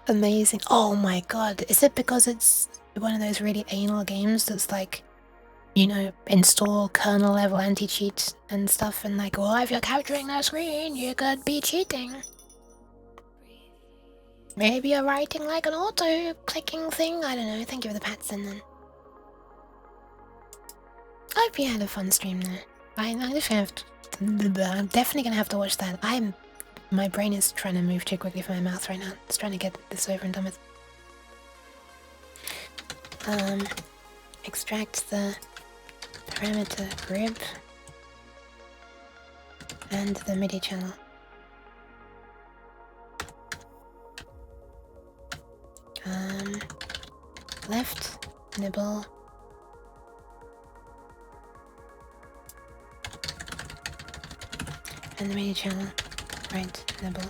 Amazing. Oh my god. Is it because it's one of those really anal games that's like, you know, install kernel level anti-cheat and stuff and like, well, if you're capturing the screen, you could be cheating. Maybe you're writing like an auto-clicking thing? I don't know. Thank you for the pats and then. I hope you had a fun stream there. I'm definitely gonna have to watch that. My brain is trying to move too quickly from my mouth right now. It's trying to get this over and done with. Extract the parameter group and the MIDI channel. Left nibble. And the MIDI channel, right nibble.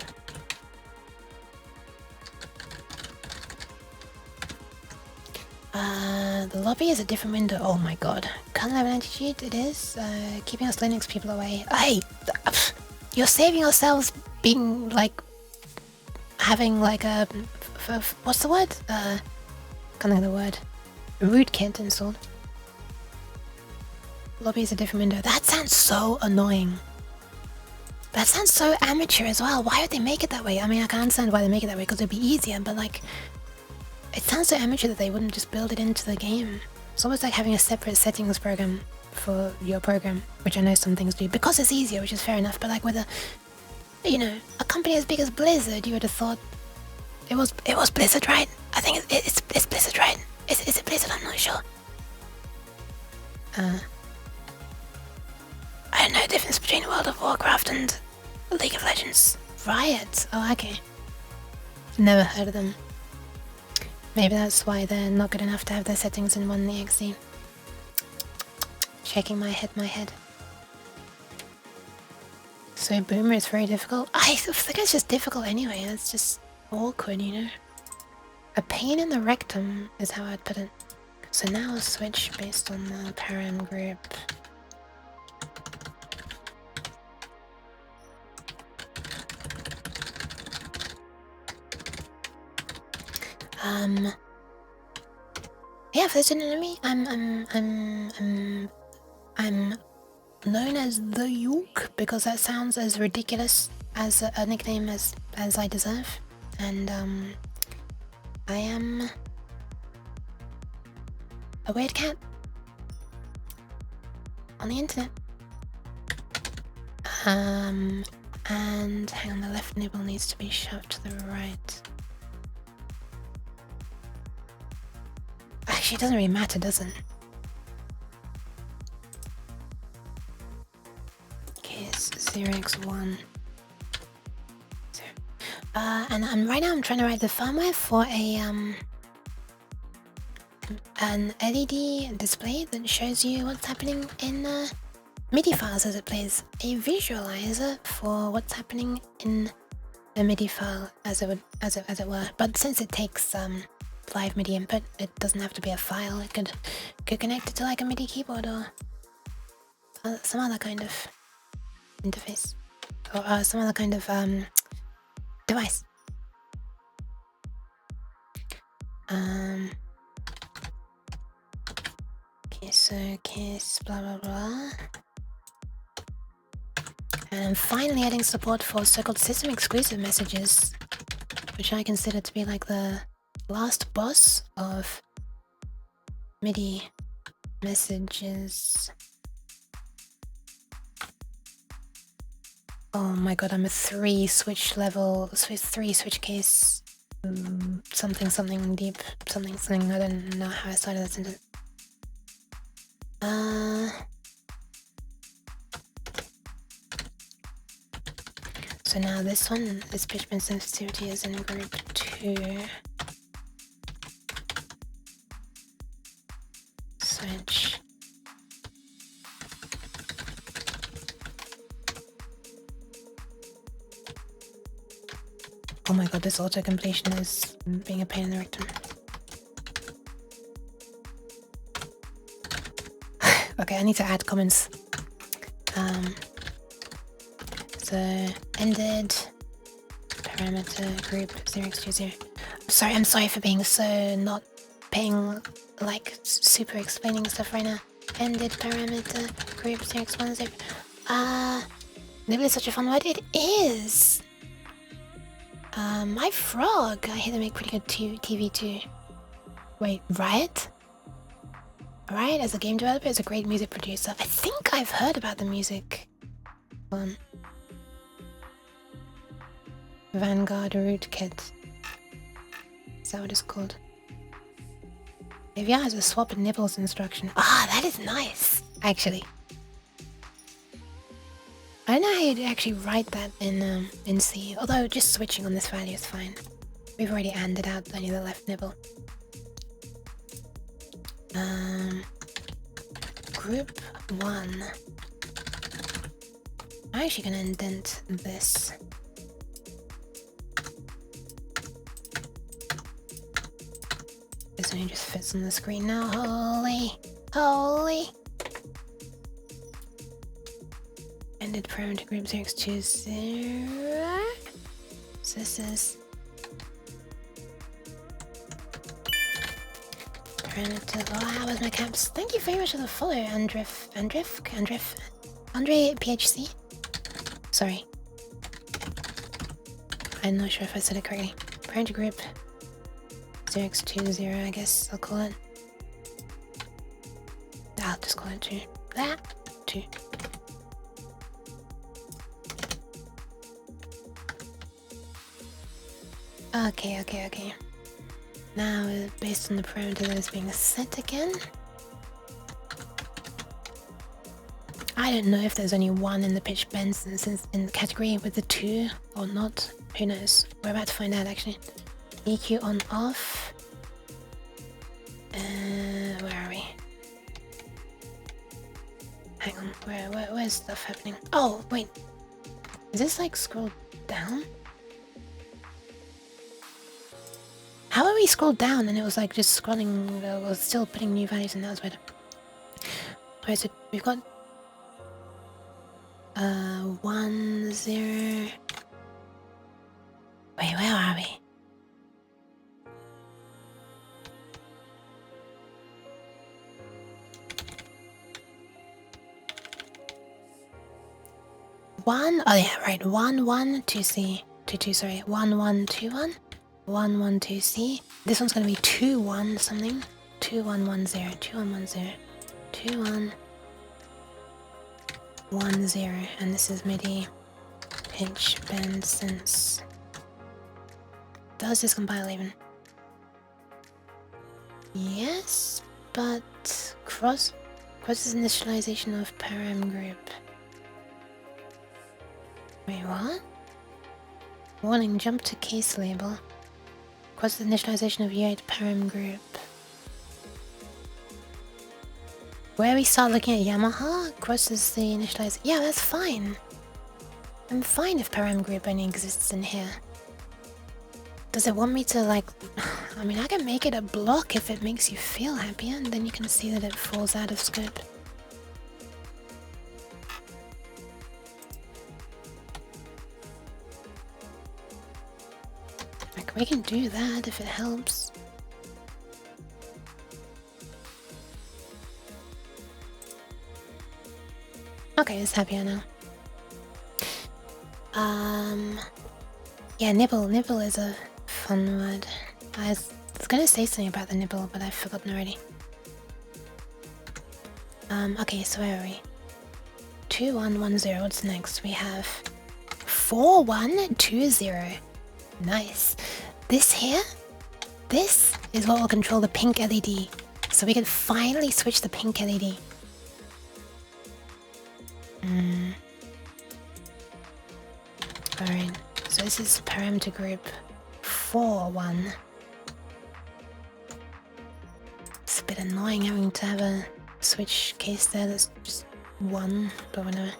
The lobby is a different window. Oh my god. Can't have an anti-cheat, it is. Keeping us Linux people away. Hey! You're saving yourselves being like... having like a... what's the word? Can't think of the word. Rootkit installed. Lobby is a different window. That sounds so annoying. That sounds so amateur as well. Why would they make it that way? I mean, I can understand why they make it that way, because it'd be easier, but like... It sounds so amateur that they wouldn't just build it into the game. It's almost like having a separate settings program for your program, which I know some things do, because it's easier, which is fair enough, but like with a... You know, a company as big as Blizzard, you would have thought... It was Blizzard, right? I think it's Blizzard, right? Is it Blizzard? I'm not sure. I don't know the difference between World of Warcraft and League of Legends. Riot? Oh, okay. Never heard of them. Maybe that's why they're not good enough to have their settings in 1exe. Shaking my head. So Boomer is very difficult. I think it's just difficult anyway. It's just awkward, you know? A pain in the rectum is how I'd put it. So now I'll switch based on the param group. Yeah, if there's an enemy, I'm known as the York because that sounds as ridiculous as a nickname as I deserve, and I am a weird cat on the internet. And hang on, the left nibble needs to be shoved to the right. Actually, it doesn't really matter, does it? Okay, it's 0x1. And right now I'm trying to write the firmware for an LED display that shows you what's happening in MIDI files as it plays a visualizer for what's happening in a MIDI file as it were. But since it takes live MIDI input, it doesn't have to be a file. It could connect it to like a MIDI keyboard or some other kind of interface or some other kind of device. Okay, so case blah blah blah. And I'm finally adding support for so-called system exclusive messages, which I consider to be like the last boss of MIDI messages. Oh my god, I'm a 3 switch case something deep, something, I don't know how I started that sentence. So now this one, this pitch bend sensitivity is in group 2. Switch. Oh my god, this auto-completion is being a pain in the rectum. Okay, I need to add comments. So, ended, parameter, group, 0x20. I'm sorry for being so not paying, like, super explaining stuff right now. Ended, parameter, group, 0x10. Nibble is such a fun word. It is! My frog! I hear they make pretty good TV too. Wait, Riot? Riot, as a game developer, is a great music producer. I think I've heard about the music one. Vanguard Rootkit. Is that what it's called? AVR has a swap and nibbles instruction. Ah, that is nice, actually. I don't know how you'd actually write that in C, although just switching on this value is fine. We've already ANDed out only the left nibble. Group 1. I'm actually gonna indent this. This only just fits on the screen now. Holy! Ended parameter group 0x20. So this is parameter. Oh, how was my caps? Thank you very much for the follow, Andre PHC. Sorry, I'm not sure if I said it correctly. Parameter group 0x20, I guess I'll call it. I'll just call it 2. That 2. Okay. Now, based on the parameter that is being set again, I don't know if there's only one in the pitch bends in the category with the 2 or not. Who knows? We're about to find out actually. EQ on off. Where are we? Hang on, where's stuff happening? Oh, wait. Is this like scrolled down? How about we scrolled down and it was like just scrolling, was still putting new values and that was better. Alright, so we've got 1, 0. Wait, where are we? One, oh yeah, right. 1, 1, 2C, 2, 2, sorry. 1, 1, 2, 1. 1, 1, 2C. This one's gonna be 2, 1 something. 2, 1, 1, 0. 2, 1, 1, 0. 2, 1, 1, 0. And this is MIDI pitch bend sense. Does this compile even? Yes, but cross is initialization of param group. Wait, what? Warning, jump to case label. Cross the initialization of U8 param group. Where we start looking at Yamaha, crosses the initialization. Yeah, that's fine. I'm fine if param group only exists in here. Does it want me to like... I mean, I can make it a block if it makes you feel happier, and then you can see that it falls out of scope. Like, we can do that if it helps. Okay, it's happier now. Yeah, nibble. Nibble is a fun word. I was gonna say something about the nibble, but I've forgotten already. Okay, so where are we? 2, 1, 1, 0. What's next? We have 4, 1, 2, 0. Nice. This here, this is what will control the pink LED. So we can finally switch the pink LED. Alright, so this is parameter group 4, 1. It's a bit annoying having to have a switch case there that's just 1, but whatever.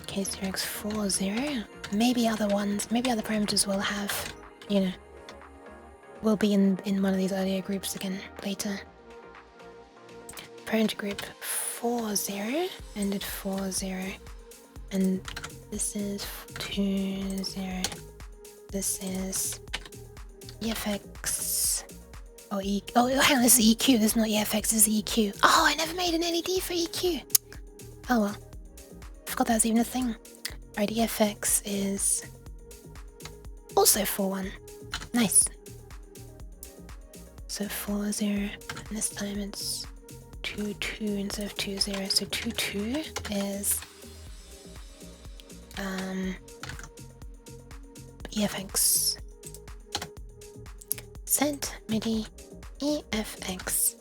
Case 0x 4, 0. Maybe other ones, maybe other parameters will have, you know, will be in one of these earlier groups again later. Parameter group 4, 0, ended 4, 0. And this is 2, 0. This is EFX. Oh, hang on, this is EQ. This is not EFX, this is EQ. Oh, I never made an LED for EQ. Oh well. I forgot that was even a thing. Alright, EFX is also 4, 1. Nice. So 4, 0. And this time it's 2, 2 instead of 2, 0. So 2, 2 is EFX. Set MIDI EFX.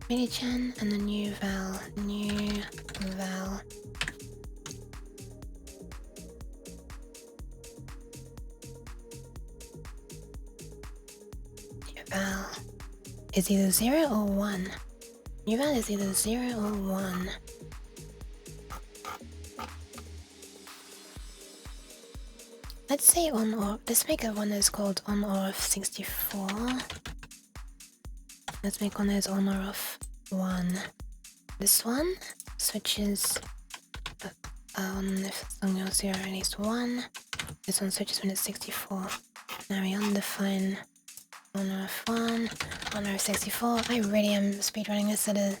MIDI chan and the new val. New val. New val is either 0 or 1. New val is either 0 or 1. Let's say on or let's make a one that's called on or off 64. Let's make one that's on or off 1. This one switches on if it's on your 0 and it's 1. This one switches when it's 64. Now we undefine on or off 1, on or off 64. I really am speedrunning this at a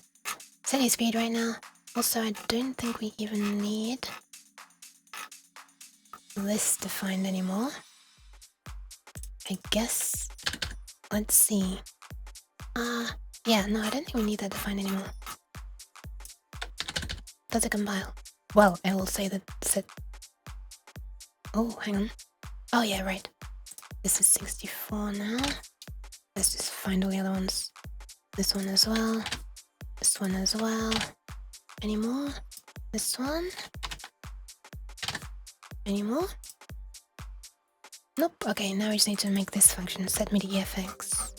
steady speed right now. Also, I don't think we even need this defined anymore. I guess. Let's see. Yeah, no, I don't think we need that defined anymore. Does it compile? Well, I will say that set. Oh, hang on. Oh yeah, right. This is 64 now. Let's just find all the other ones. 'This one as well. This one as well. Any more? This one. Any more? Nope. Okay, now we just need to make this function, set MIDI FX.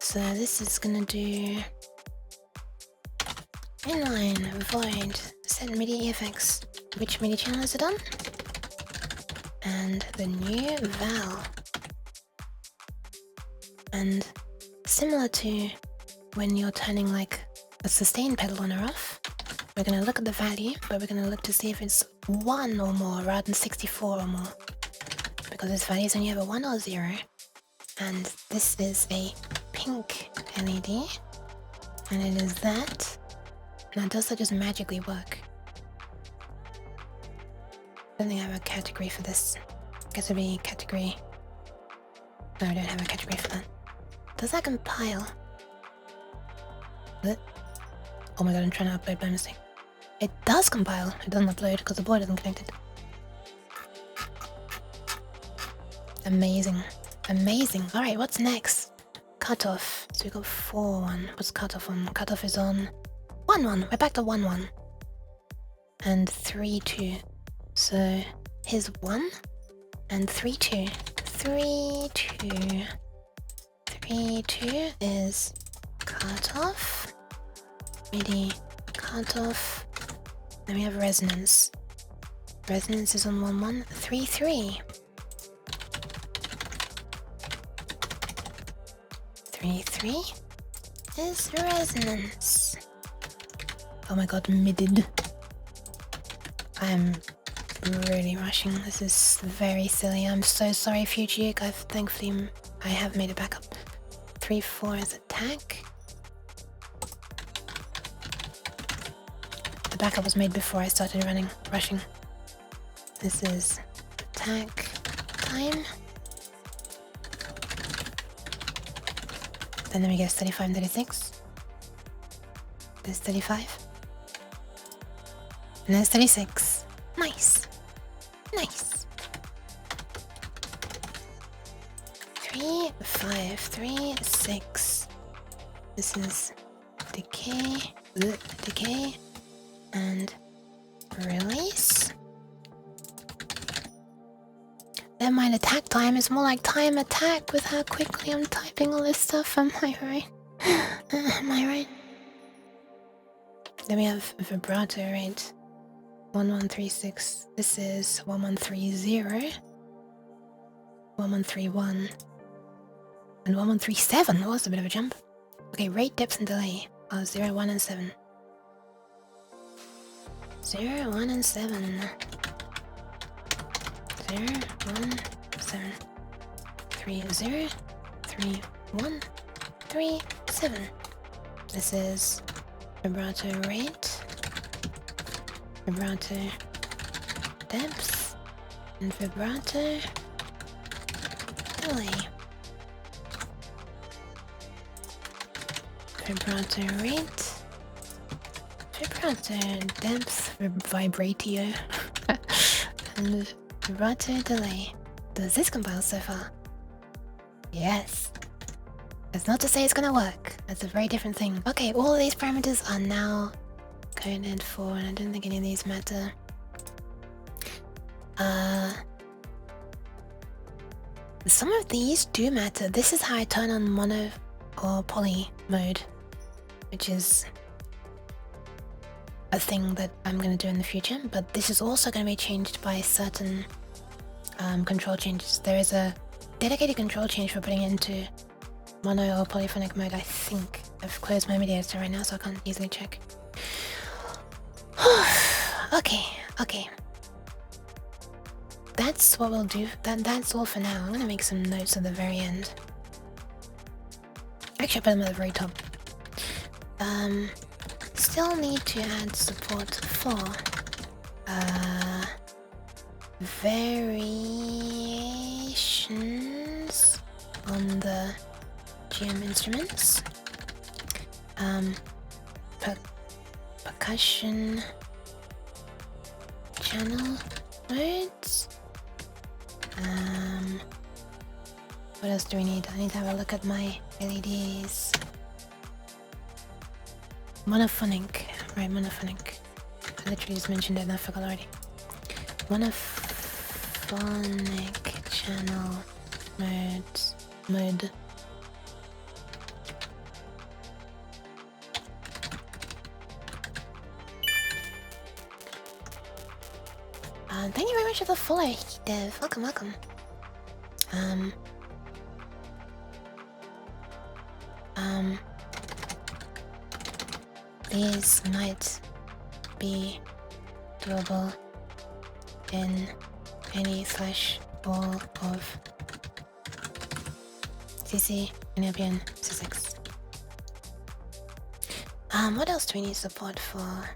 So this is gonna do inline void set MIDI FX. Which MIDI channel is it on? And the new val. And similar to when you're turning like a sustain pedal on or off, we're gonna look at the value, but we're gonna look to see if it's 1 or more rather than 64 or more. Because this value is only either 1 or 0. And this is a pink LED. And it is that. Now does that just magically work? I don't think I have a category for this. I guess it'd be category. No, I don't have a category for that. Does that compile? What? Oh my god, I'm trying to upload by mistake. It does compile. It doesn't upload because the board isn't connected. Amazing. Amazing. Alright, what's next? Cutoff. So we got 4-1. What's cutoff on? Cutoff is on 1-1. We're back to 1-1. And 3-2. So here's 1 and 3-2. 3-2. 3-2 is cutoff. MIDI cutoff. Then we have resonance. Resonance is on 1-1. 3-3. 3-3 is resonance. Oh my god, MIDI. I'm really rushing. This is very silly. I'm so sorry, future. Thankfully I have made a backup. 3-4 is attack. The backup was made before I started rushing. This is attack time. And then we get 35 and 36. There's 35. And there's 36. Nice. Nice. 3, 5, 3, 6. This is decay, decay, and release. Never mind, attack time is more like time attack with how quickly I'm typing all this stuff. Am I right? Am I right? Then we have vibrato rate. 1136. This is 1130. 1131. And 1137. Oh, that's a bit of a jump. Okay, rate, depth, and delay are 0, 1, and 7. 0, 1, and 7. 0, 1, 7. 3, 0, 3, 1, 3, 7. This is vibrato rate, vibrato depth, and vibrato delay. Vibrato rate, vibrato depth, vibratio, and vibrato delay. Does this compile so far? Yes. That's not to say it's gonna work. That's a very different thing. Okay, all of these parameters are now coded for, and I don't think any of these matter. Some of these do matter. This is how I turn on mono or poly mode, which is a thing that I'm going to do in the future, but this is also going to be changed by certain control changes. There is a dedicated control change for putting it into mono or polyphonic mode, I think. I've closed my MIDI editor right now, so I can't easily check. Okay. That's what we'll do. That's all for now. I'm gonna make some notes at the very end. Actually, I put them at the very top. Still need to add support for variations on the GM instruments. Percussion channel modes. What else do we need? I need to have a look at my LEDs. Monophonic. Right, monophonic. literally just mentioned it and I forgot already. Monophonic channel mode. Thank you very much for the follow, Dev. Welcome. These might be doable in any /ball of CC European physics. What else do we need support for?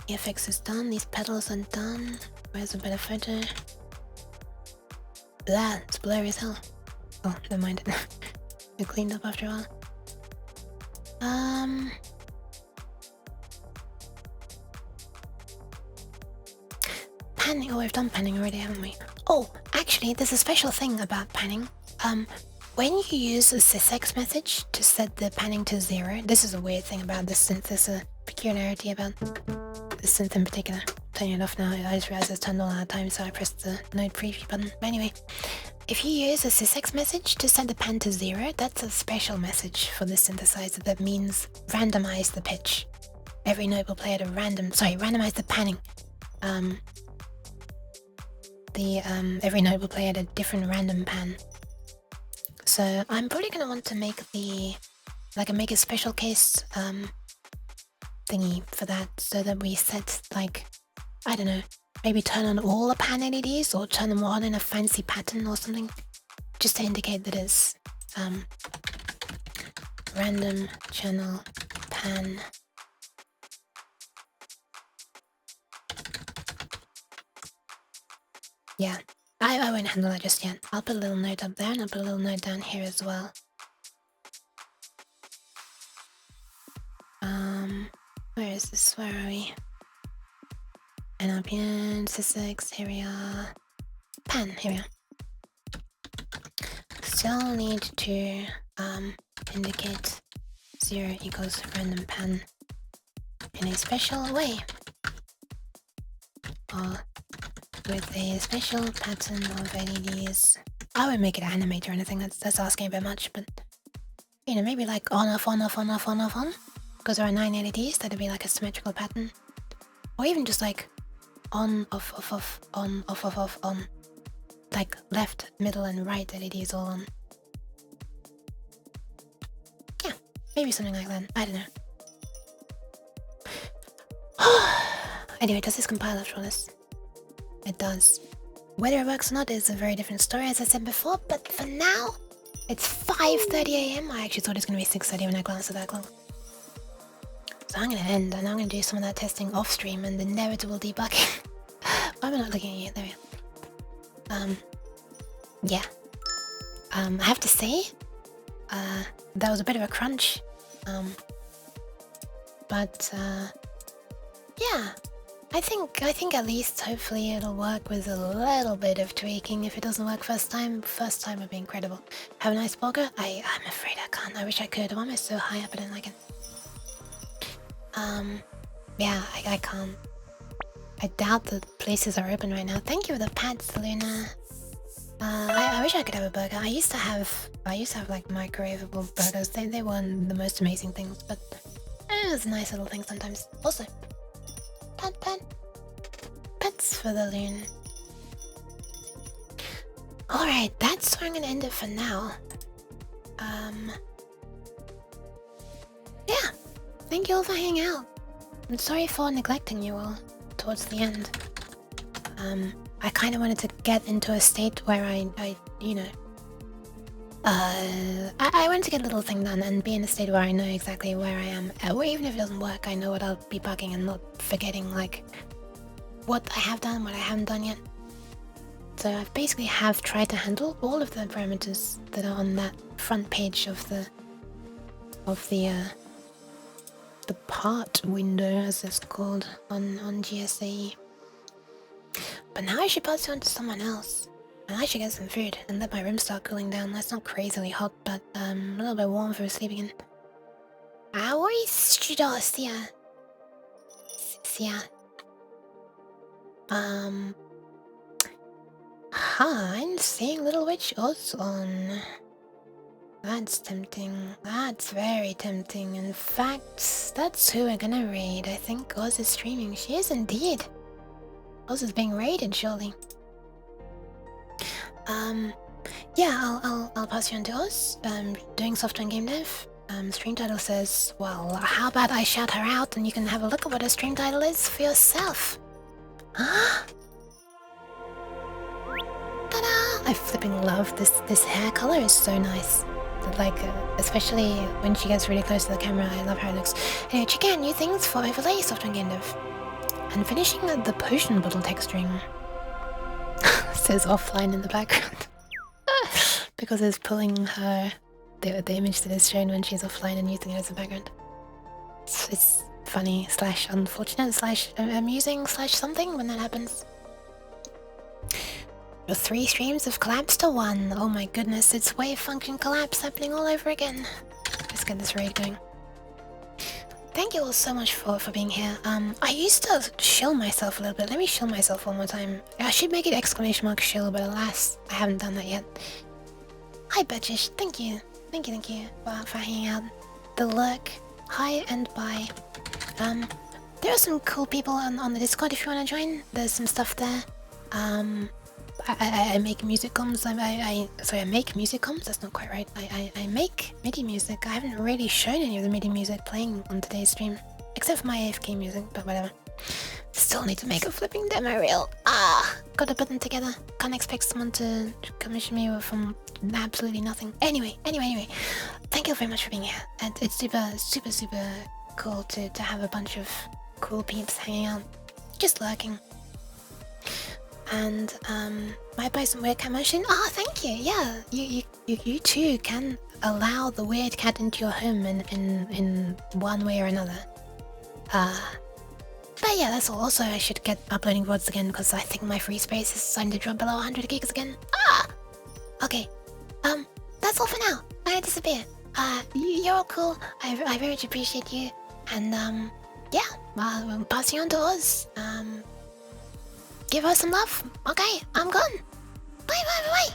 EFX is done, these pedals are done. Where's a better photo? Blah, it's blurry as hell. Oh, never mind. It cleaned up after a while. Panning. Oh, we've done panning already, haven't we? Oh, actually, there's a special thing about panning. When you use a sysx message to set the panning to 0, this is a weird thing about this synth. There's a peculiarity about this synth in particular. Turning it off now. I just realized it's turned all out of time, so I pressed the node preview button. But anyway, if you use a sysx message to set the pan to 0, that's a special message for this synthesizer that means randomize the pitch. Every node will play at a randomize the panning. Every node will play at a different random pan. So I'm probably gonna want to make make a special case thingy for that, so that we set, like, I don't know, maybe turn on all the pan LEDs or turn them on in a fancy pattern or something, just to indicate that it's random channel pan. Yeah, I won't handle that just yet. I'll put a little note up there and I'll put a little note down here as well. Where is this? Where are we? NRPN, sysx, here we are. Pan, here we are. Still need to indicate 0 equals random pan in a special way. Or with a special pattern of LEDs. I won't make it animate or anything, that's asking a bit much, but you know, maybe like on, off, on, off, on, off, on, off, on. Because there are 9 LEDs, that'd be like a symmetrical pattern. Or even just like on, off, off, off, on, off, off, off, on. Like left, middle and right LEDs all on. Yeah, maybe something like that, I don't know. Anyway, does this compile after all this? It does. Whether it works or not is a very different story, as I said before, but for now, it's 5:30 AM. I actually thought it was going to be 6:30 when I glanced at that clock. So I'm going to end, and I'm going to do some of that testing off stream and inevitable debugging. Why am I not looking at you? There we go. Yeah. I have to say, that was a bit of a crunch. Yeah. I think at least hopefully it'll work with a little bit of tweaking. If it doesn't work first time would be incredible. Have a nice burger? I'm afraid I can't. I wish I could. Why am I so high up? I don't like it. Yeah, I can't. I doubt the places are open right now. Thank you for the pats, Luna. I wish I could have a burger. I used to have like microwavable burgers. They weren't the most amazing things, but it was a nice little thing sometimes. Also, pets for the loon. Alright, that's where I'm gonna end it for now. Yeah, thank you all for hanging out. I'm sorry for neglecting you all towards the end. I kind of wanted to get into a state where I wanted to get a little thing done and be in a state where I know exactly where I am. Even if it doesn't work, I know what I'll be bugging and not forgetting, like, what I have done, what I haven't done yet. So I've basically tried to handle all of the parameters that are on that front page of the part window, as it's called on GSAE. But now I should pass it on to someone else. And I should get some food and let my room start cooling down. It's not crazily hot, but a little bit warm for sleeping in. Ahoj, Studosia. yeah. I'm seeing Little Witch Oz on. That's tempting. That's very tempting. In fact, that's who we're gonna raid. I think Oz is streaming. She is indeed. Oz is being raided, surely. Yeah, I'll pass you on to Oz. Doing software and game dev. Stream title says, well, how about I shout her out and you can have a look at what her stream title is for yourself. Ta-da! I flipping love this hair color is so nice. Like, especially when she gets really close to the camera, I love how it looks. Anyway, check out new things for overlay software and game dev. And finishing the potion bottle texturing. Says offline in the background. Because it's pulling her the image that is shown when she's offline and using it as a background. It's funny / unfortunate / amusing / something when that happens. Your 3 streams have collapsed to 1. Oh my goodness, it's wave function collapse happening all over again. Let's get this raid going. Thank you all so much for being here. I used to shill myself a little bit. Let me shill myself one more time. I should make it !shill, but alas, I haven't done that yet. Hi Betchish, thank you for hanging out. The lurk, hi and bye. There are some cool people on the Discord if you want to join. There's some stuff there. I make music comms. Sorry, I make music comms. That's not quite right. I make MIDI music. I haven't really shown any of the MIDI music playing on today's stream, except for my AFK music. But whatever. Still need to make a flipping demo reel. Gotta put them together. Can't expect someone to commission me from absolutely nothing. Anyway. Thank you very much for being here. And it's super cool to have a bunch of cool peeps hanging out, just lurking. And might buy some weird cat motion. Thank you. Yeah, you too can allow the weird cat into your home in one way or another. But yeah, that's all. Also, I should get uploading VODs again because I think my free space is starting to drop below 100 gigs again. Okay. That's all for now. I'm gonna disappear. You're all cool. I very much appreciate you. And yeah, I'm passing on to Oz. Give her some love. Okay, I'm gone. Bye.